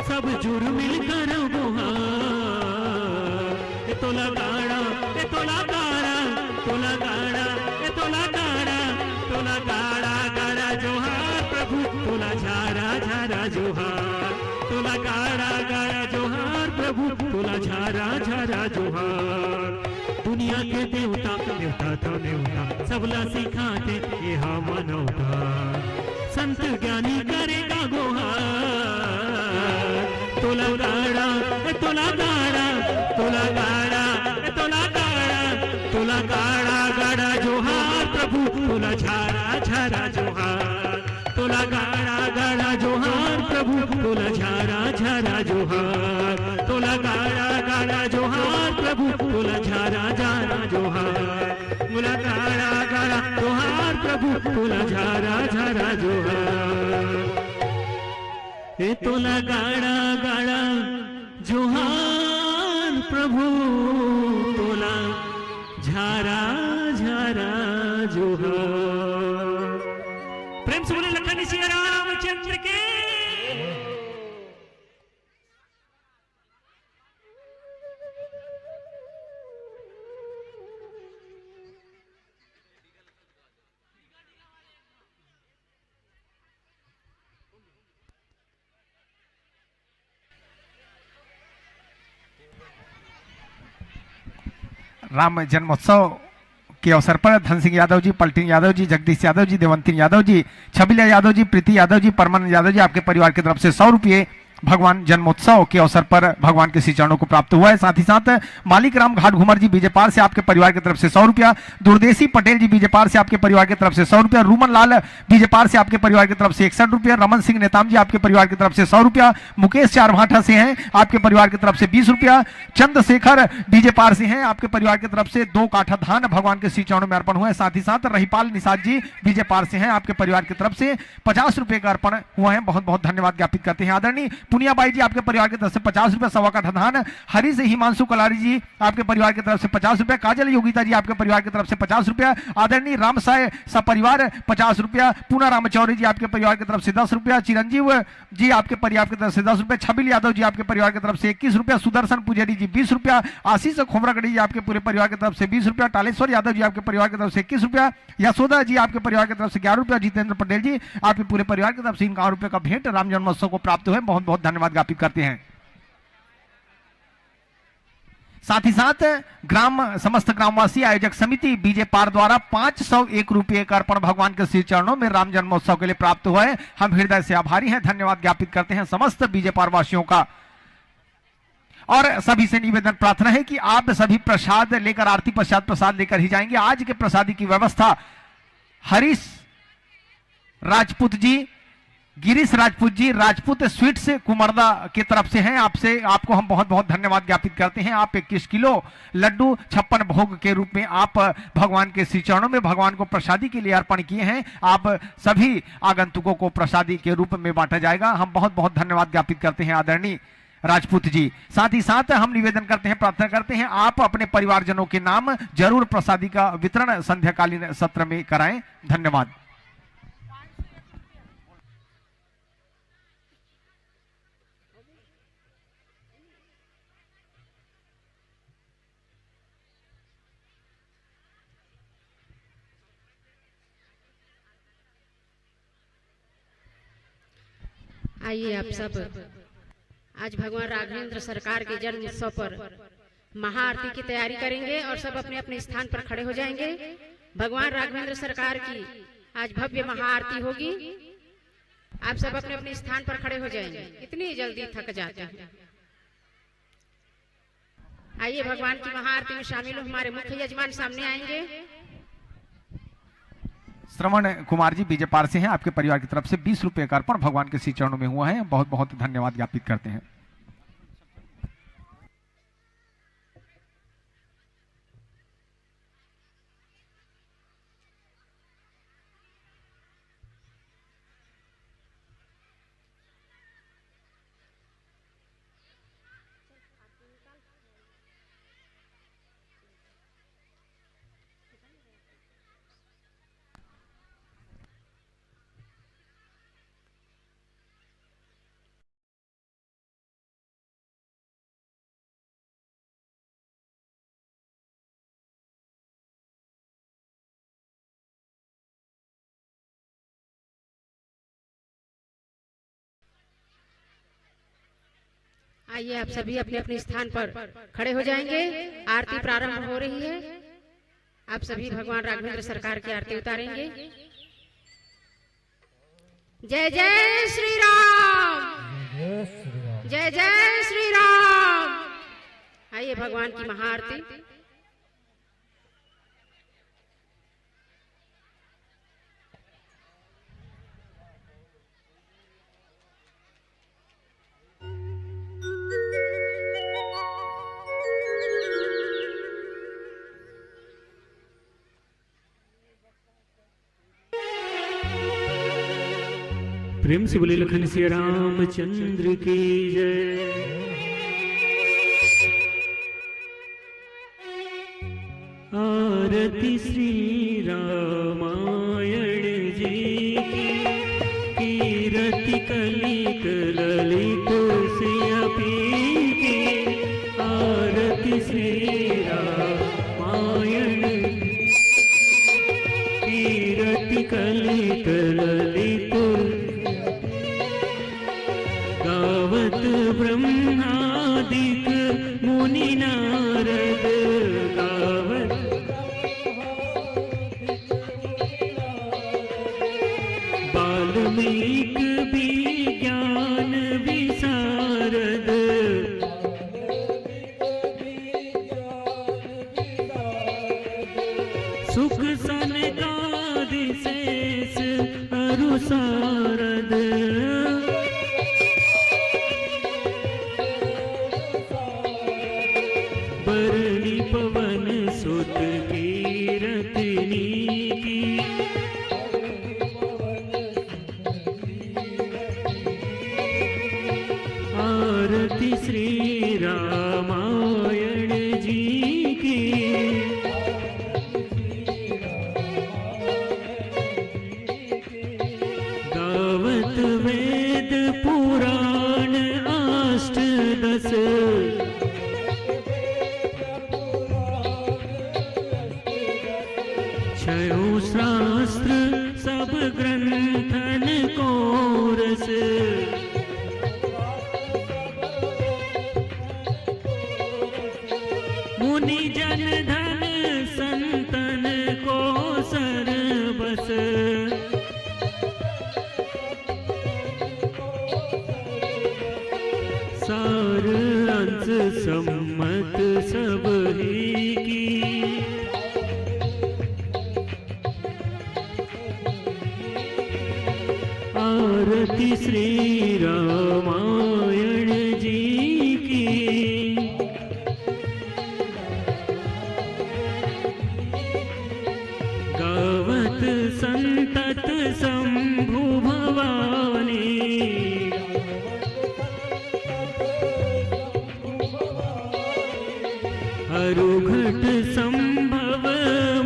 सब जुड़ मिलकर गुहार ए तोला गाड़ा ए तोला गाड़ा तोला गाड़ा ए तोला गाड़ा तोला गाड़ा गाड़ा जोहार प्रभु तोला झारा झारा जोहार तोला गाड़ा गाड़ा जोहार प्रभु तोला झारा झारा जोहार दुनिया के देवता देवता था देवता सबला सिखाते ये हाँ मनौता संत ज्ञानी करेगा गोहार तोला गाड़ा तोला गाड़ा तोला गाड़ा तोला गाड़ा तोला गाड़ा गाड़ा जोहार प्रभु तोला झारा झारा जोहार तोला गाड़ा गाड़ा जोहार प्रभु तोला झारा झारा जोहार तोला गाड़ा गाड़ा जोहार प्रभु तोला झारा झारा जोहार तोला गाड़ा गाड़ा जोहार प्रभु तोला झारा झारा जोहार ए तोला गाड़ा गाड़ा जोहार प्रभु तोला झारा झारा जोहार प्रेम से बोले लखन श्री रामचंद्र के राम जन्मोत्सव के अवसर पर धन सिंह यादव जी, पलटिन यादव जी, जगदीश यादव जी, देवंतीन यादव जी, छबिला यादव जी, प्रीति यादव जी, परमानंद यादव जी आपके परिवार की तरफ से 100 रुपये भगवान जन्मोत्सव के अवसर पर भगवान के श्री चरणों को प्राप्त हुआ है। साथ ही साथ मालिक राम घाट घुमर जी बीजेपार से आपके परिवार की तरफ से 100 रुपया, दुर्देशी पटेल जी बीजेपार से आपके परिवार की तरफ से 100 रुपया, रूमन लाल बीजेपार से आपके परिवार की तरफ से 61 रुपया, रमन सिंह नेताम जी आपके परिवार की तरफ से 100 रुपया, मुकेश चारभाठा से हैं आपके परिवार की तरफ से 20 रुपया, चंद्रशेखर बीजेपार से हैं आपके परिवार की तरफ से 2 काठा धान भगवान के श्री चरणों में अर्पण हुआ है। साथ ही साथ रहीपाल निषाद जी बीजेपार से हैं आपके परिवार की तरफ से 50 रुपए का अर्पण हुआ है। बहुत बहुत धन्यवाद ज्ञापित करते हैं। आदरणीय पुनियाबाई जी आपके परिवार की तरफ से 50 रुपए, 1.25 काठा धान, हरीश हिमांशु कलारी जी आपके परिवार की तरफ से 50 रुपया, काजल योगिता जी आपके परिवार की तरफ से 50 रुपया, आदरणीय रामसाय सपरिवार 50 रुपया, पूना रामचौरी जी आपके परिवार की तरफ से 10 रुपया, चिरंजीव जी आपके परिवार की तरफ से 10 रुपया, छबिल यादव जी आपके परिवार की तरफ से 21 रुपया, सुदर्शन पुजारी जी 20 रुपया, आशीष खोमरागढ़ी जी आपके पूरे परिवार की तरफ से 20 रुपया, टालेश्वर यादव जी आपके परिवार की तरफ से 21 रुपया, यशोदा जी आपके परिवार की तरफ से 11 रुपया, जितेंद्र पटेल जी आपके पूरे परिवार की तरफ से 51 रुपये का भेंट राम जन्मोत्सव को प्राप्त हुए। बहुत बहुत धन्यवाद ज्ञापित करते हैं। साथ ही साथ समस्त ग्रामवासी आयोजक समिति बीजेपार द्वारा 501 रुपये का अर्पण भगवान के श्री चरणों में राम जन्मोत्सव के लिए प्राप्त हुआ है। हम हृदय से आभारी हैं, धन्यवाद ज्ञापित करते हैं समस्त बीजेपार वासियों का। और सभी से निवेदन प्रार्थना है कि आप सभी प्रसाद लेकर, आरती पश्चात प्रसाद लेकर ही जाएंगे। आज के प्रसादी की व्यवस्था हरीश राजपूत जी, गिरीश राजपूत जी, राजपूत स्वीट्स कुमरदा की तरफ से हैं। आपको हम बहुत बहुत धन्यवाद ज्ञापित करते हैं। आप 21 किलो लड्डू 56 भोग के रूप में आप भगवान के श्री चरणों में भगवान को प्रसादी के लिए अर्पण किए हैं। आप सभी आगंतुकों को प्रसादी के रूप में बांटा जाएगा। हम बहुत बहुत धन्यवाद ज्ञापित करते हैं आदरणीय राजपूत जी। साथ ही साथ हम निवेदन करते हैं, प्रार्थना करते हैं, आप अपने परिवारजनों के नाम जरूर प्रसादी का वितरण संध्याकालीन सत्र में कराएं। धन्यवाद। आइए आप सब आज भगवान राघवेंद्र सरकार के जन्म उत्सव पर महाआरती की तैयारी करेंगे और सब अपने अपने स्थान पर खड़े हो जाएंगे। भगवान राघवेंद्र सरकार की आज भव्य महाआरती होगी। आप सब अपने अपने स्थान पर खड़े हो जाएंगे, इतनी जल्दी थक जाते हैं। आइए भगवान की महाआरती में शामिल हो। हमारे मुख्य यजमान सामने आएंगे। श्रवण कुमार जी बीजेपार से हैं आपके परिवार की तरफ से 20 रुपये का अर्पण भगवान के श्री चरणों में हुआ है। बहुत बहुत धन्यवाद ज्ञापित करते हैं। आइए आप सभी अपने अपने स्थान पर खड़े हो जाएंगे। आरती प्रारंभ हो रही है। आप सभी भगवान राघवेंद्र सरकार की आरती उतारेंगे। जय जय श्री राम, जय जय श्री राम। आइए भगवान की महाआरती। प्रेम से बोले लखन सिया रामचंद्र की जय। आरती श्री रामायण जी की, कीरति कलित ललित सियापी की। आरती श्री रामायण, कीरति कलित ललित, गावत ब्रह्मादिक मुनि नारद, गावत बाल्मीक विज्ञान विशारद, सुख सन का दिशेष अरुसारद बरनी पवन सुत की रतनी की आरती श्री रामायण जी की गावत वेद पुराण अष्टदश छयों शास्त्र सब ग्रंथन को रस मुनि जन धन संतन को सरबस सार अंश सम्मत सब ही की आरती श्री रामायण जी की गावत संतत शंभु भवानी अरुघट संभव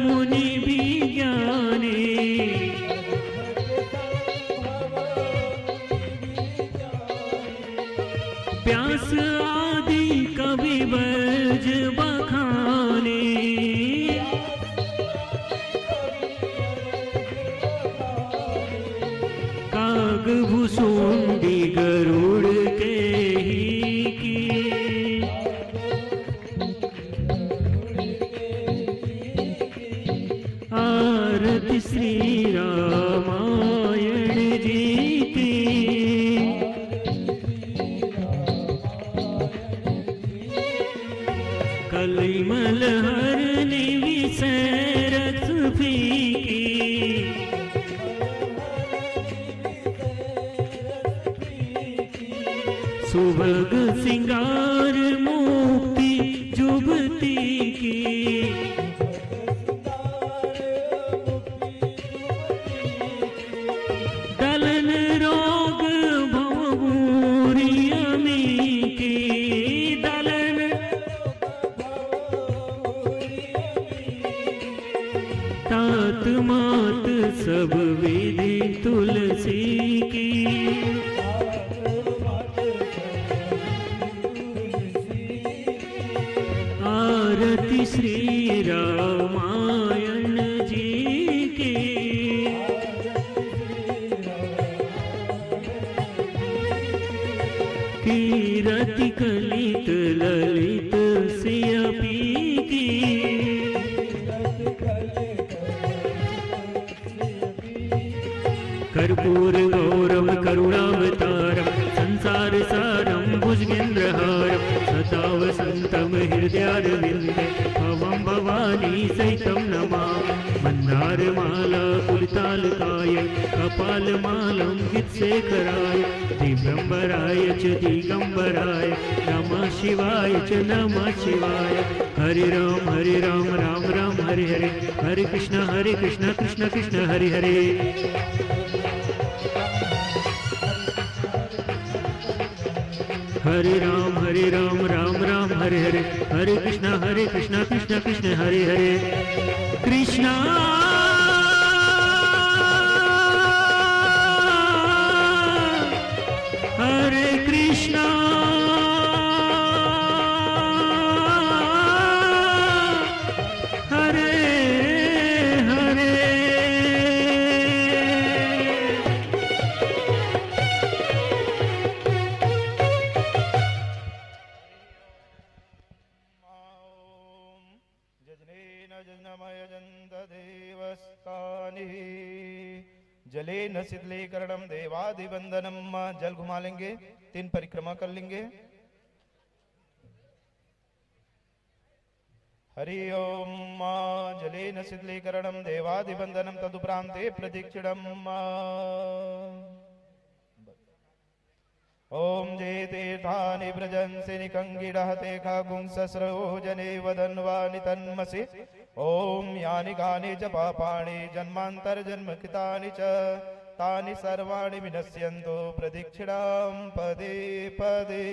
मुनि विज्ञानी प्यास आदि कवि बज बखाने काग भुसुंडी गरुड़ के ही की आरती श्री रामायण जी की कलिमल हरनि विषय रस फीकी सुभग सिंगार मुक्ति जुबती की दलन रोग भवभूरि अमी की दलन तात मात सब विधि तुलसी की आरती श्री रामायण जी की कीरति कलित ललित सियपी की कर्पूर गौरम करुणावतारम संसार सारम भुजगेन्द्रहारम सदा वसंतम हृदयारविंदे भवं भवानी सहितं नमामि मंदार माला पुलितालकाय कपाल मालं गीतशेखराय दिगंबराय च दिगंबराय नमः शिवाय च नमः शिवाय हरे राम राम राम हरे हरे हरे कृष्ण कृष्ण कृष्ण हरे हरे हरे राम राम राम हरे हरे हरे कृष्ण कृष्ण कृष्ण हरे हरे कृष्णा हरे कृष्णा हरे हरे जलेन शीतलीकरणम देवादिवंदनम। जल घुमा लेंगे, 3 परिक्रमा कर लेंगे। हरि ओम जलेन शीतलीकरणं देवादिवंदनं तदुपरान्ते प्रदक्षिणम् ओम जे तीर्थानि व्रजन्सि निकङ्गिडः ते खागुंसस्रो जने वदन्वानि तन्मसि ओम यानि कानि च पापानि जन्मान्तरजन्मकृतानि च तानि सर्वाणि विनश्यन्तु प्रदक्षिणां पदे पदे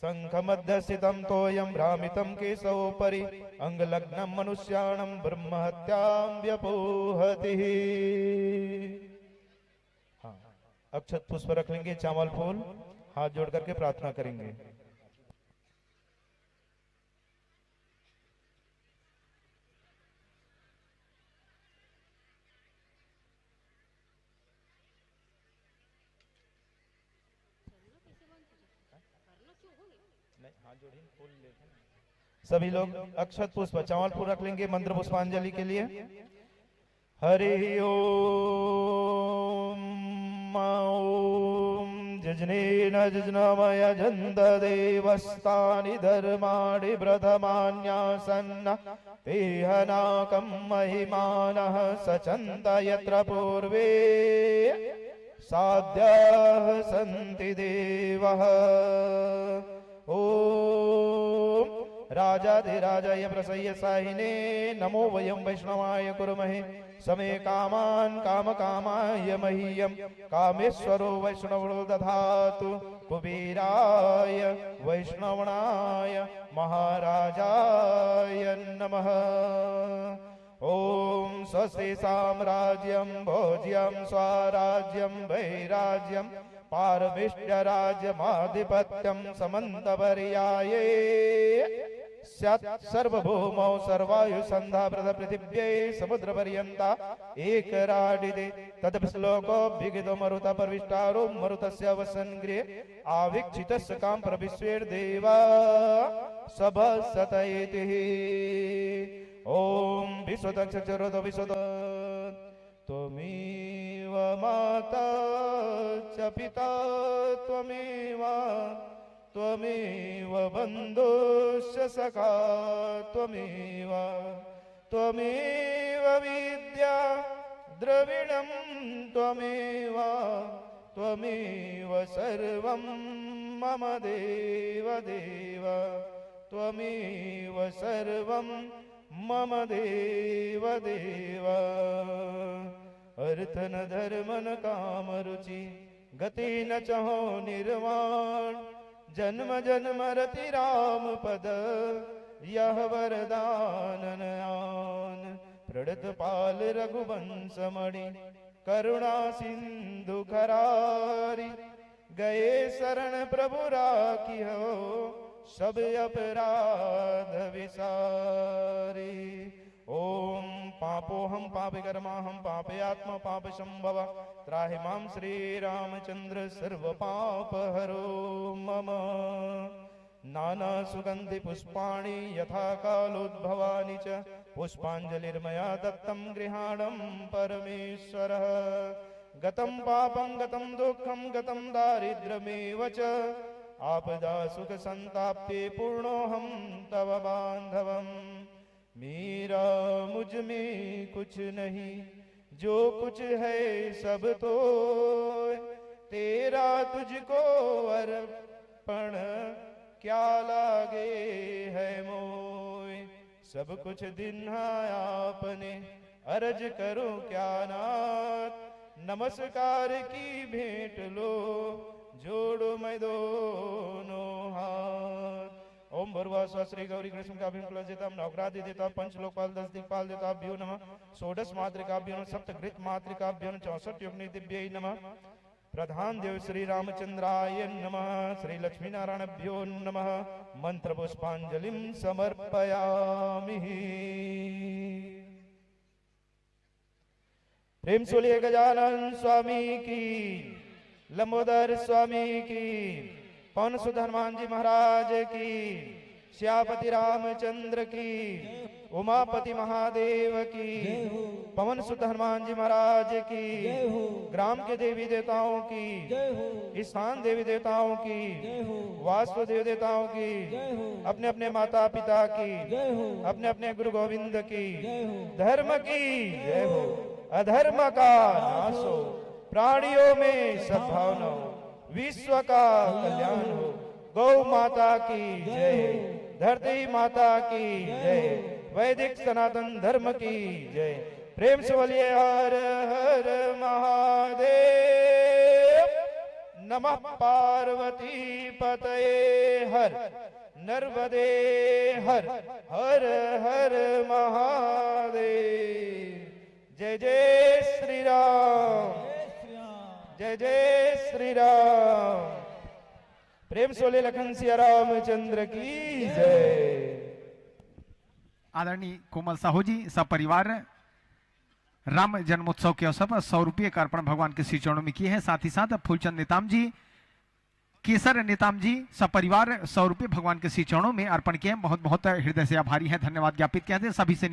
शङ्खमध्यस्थितं तोयं भ्रामितं केशवोपरि अङ्गलग्नं मनुष्याणं ब्रह्महत्यां व्यपोहति। हाँ, अक्षत पुष्प रख लेंगे, चावल फूल हाथ जोड़ करके प्रार्थना करेंगे। सभी लोग अक्षत पुष्प चावल फूल रख लेंगे मंत्र पुष्पांजलि के लिए। हरि ओम जजनेन जजनमय जन्द देवस्तानि धर्माणि प्रथमान्यासन्न तेहनाकं महिमानः सचन्त यत्र पूर्वे साध्याः सन्ति देवः। ओम राजाधिराजाय प्रसह्य साहिने नमो वयं वैष्णवाय कुर्महे समे कामान् कामकामाय मह्यं कामेश्वरो वैष्णवो दधातु कुबेराय वैष्णवनाय महाराजाय नमः। ओम स्वस्ति साम्राज्यं भोज्यं स्वराज्यं वैराज्यं पारमेष्ठराज्यमाधिपत्यं समन्तपर्याये सर्वभौमौ सर्वायुसन्धावृतपृथिव्यै समुद्रपर्यन्ता एकराडिते तदपि श्लोकोऽभिगितो मरुतः प्रविष्टारो मरुतस्य वसन्गृहे आवीक्षितस्य कामप्रविश्वेर्देवा सभसत इति। ॐ विश्वदक्षचरोतो विश्वद त्वमेव माता च पिता त्वमेव बन्धुश्च सखा त्वमेव विद्या द्रविणं त्वमेव सर्वं मम देव त्वमेव सर्वं मम देव अर्थ न धर्म न काम रुचि गति न चहो निर्वाण जन्म जन्म रति राम पद यह वरदान आन प्रणत पाल रघुवंश मणि करुणा सिंधु खरारी गए शरण प्रभु राखी हो सब अपराध विसारी। ओम पापो हम पाप कर्मा हम पापे आत्मा पाप संभव त्राहि मां श्री रामचंद्र सर्व पाप हरो मम। नाना सुगंधि पुष्पाणि यथा कालोद्भवानि च पुष्पांजलिर्मया दत्तं गृहाणं परमेश्वरः। गतं पापं गतं दुःखं गतं दारिद्र्यमेव च आपदा सुख संताप्ते पूर्णोऽहं तव बांधवम्। मेरा मुझ में कुछ नहीं जो कुछ है सब तो तेरा तुझको अर्पण क्या लागे है मोय। सब कुछ दिन आपने अर्ज करो क्या नाथ नमस्कार की भेंट लो जोड़ो मैं दोनों हाथ। ओम भर्वा श्री गौरी कृष्ण का देता नवग्राधि देता पंचलोकपाल 10 दिक्पाल देताभ्यो नमः। षोडश मातृकाभ्यो नमः। सप्तघृत मातृकाभ्यो नमः। 64 योगिनी दिव्यै नमः। प्रधान देव श्री रामचंद्राय नमः। श्री लक्ष्मी नारायणभ्यो नमः। मंत्र पुष्पांजलिं समर्पयामि। प्रेम सोलिए गजानन स्वामी की, लंबोदर स्वामी की, पवन सुध हनुमान जी महाराज की, श्यापति रामचंद्र की, उमापति महादेव की, जय हो, पवन सुत हनुमान जी महाराज की, जय हो, ग्राम के देवी देवताओं की, जय हो, स्थान देवी देवताओं की, जय हो, वास्तु देवी देवताओं की, जय हो, अपने अपने माता पिता की, जय हो, अपने अपने गुरु गोविंद की, जय हो, धर्म की जय हो, अधर्म का नाश हो, प्राणियों में सद्भावना हो, विश्व का कल्याण हो। गौ माता की जय, धरती माता की जय, वैदिक सनातन धर्म की जय। प्रेम से बोलिए हर हर महादेव। नमः पार्वती पतये हर, नर्मदे हर, हर हर महादेव। जय जय श्री राम, जय जय श्री राम। प्रेम से बोले लखन सिया रामचंद्र की जय। आदरणीय कोमल साहू जी सपरिवार राम जन्मोत्सव के अवसर पर 100 रुपये का अर्पण भगवान के श्री चरणों में किए हैं। साथ ही साथ फूलचंद नेताम जी, केसर नेताम जी सपरिवार 100 रुपये भगवान के श्री चरणों में अर्पण किए हैं। बहुत बहुत हृदय से आभारी हैं, धन्यवाद ज्ञापित कहते हैं सभी से।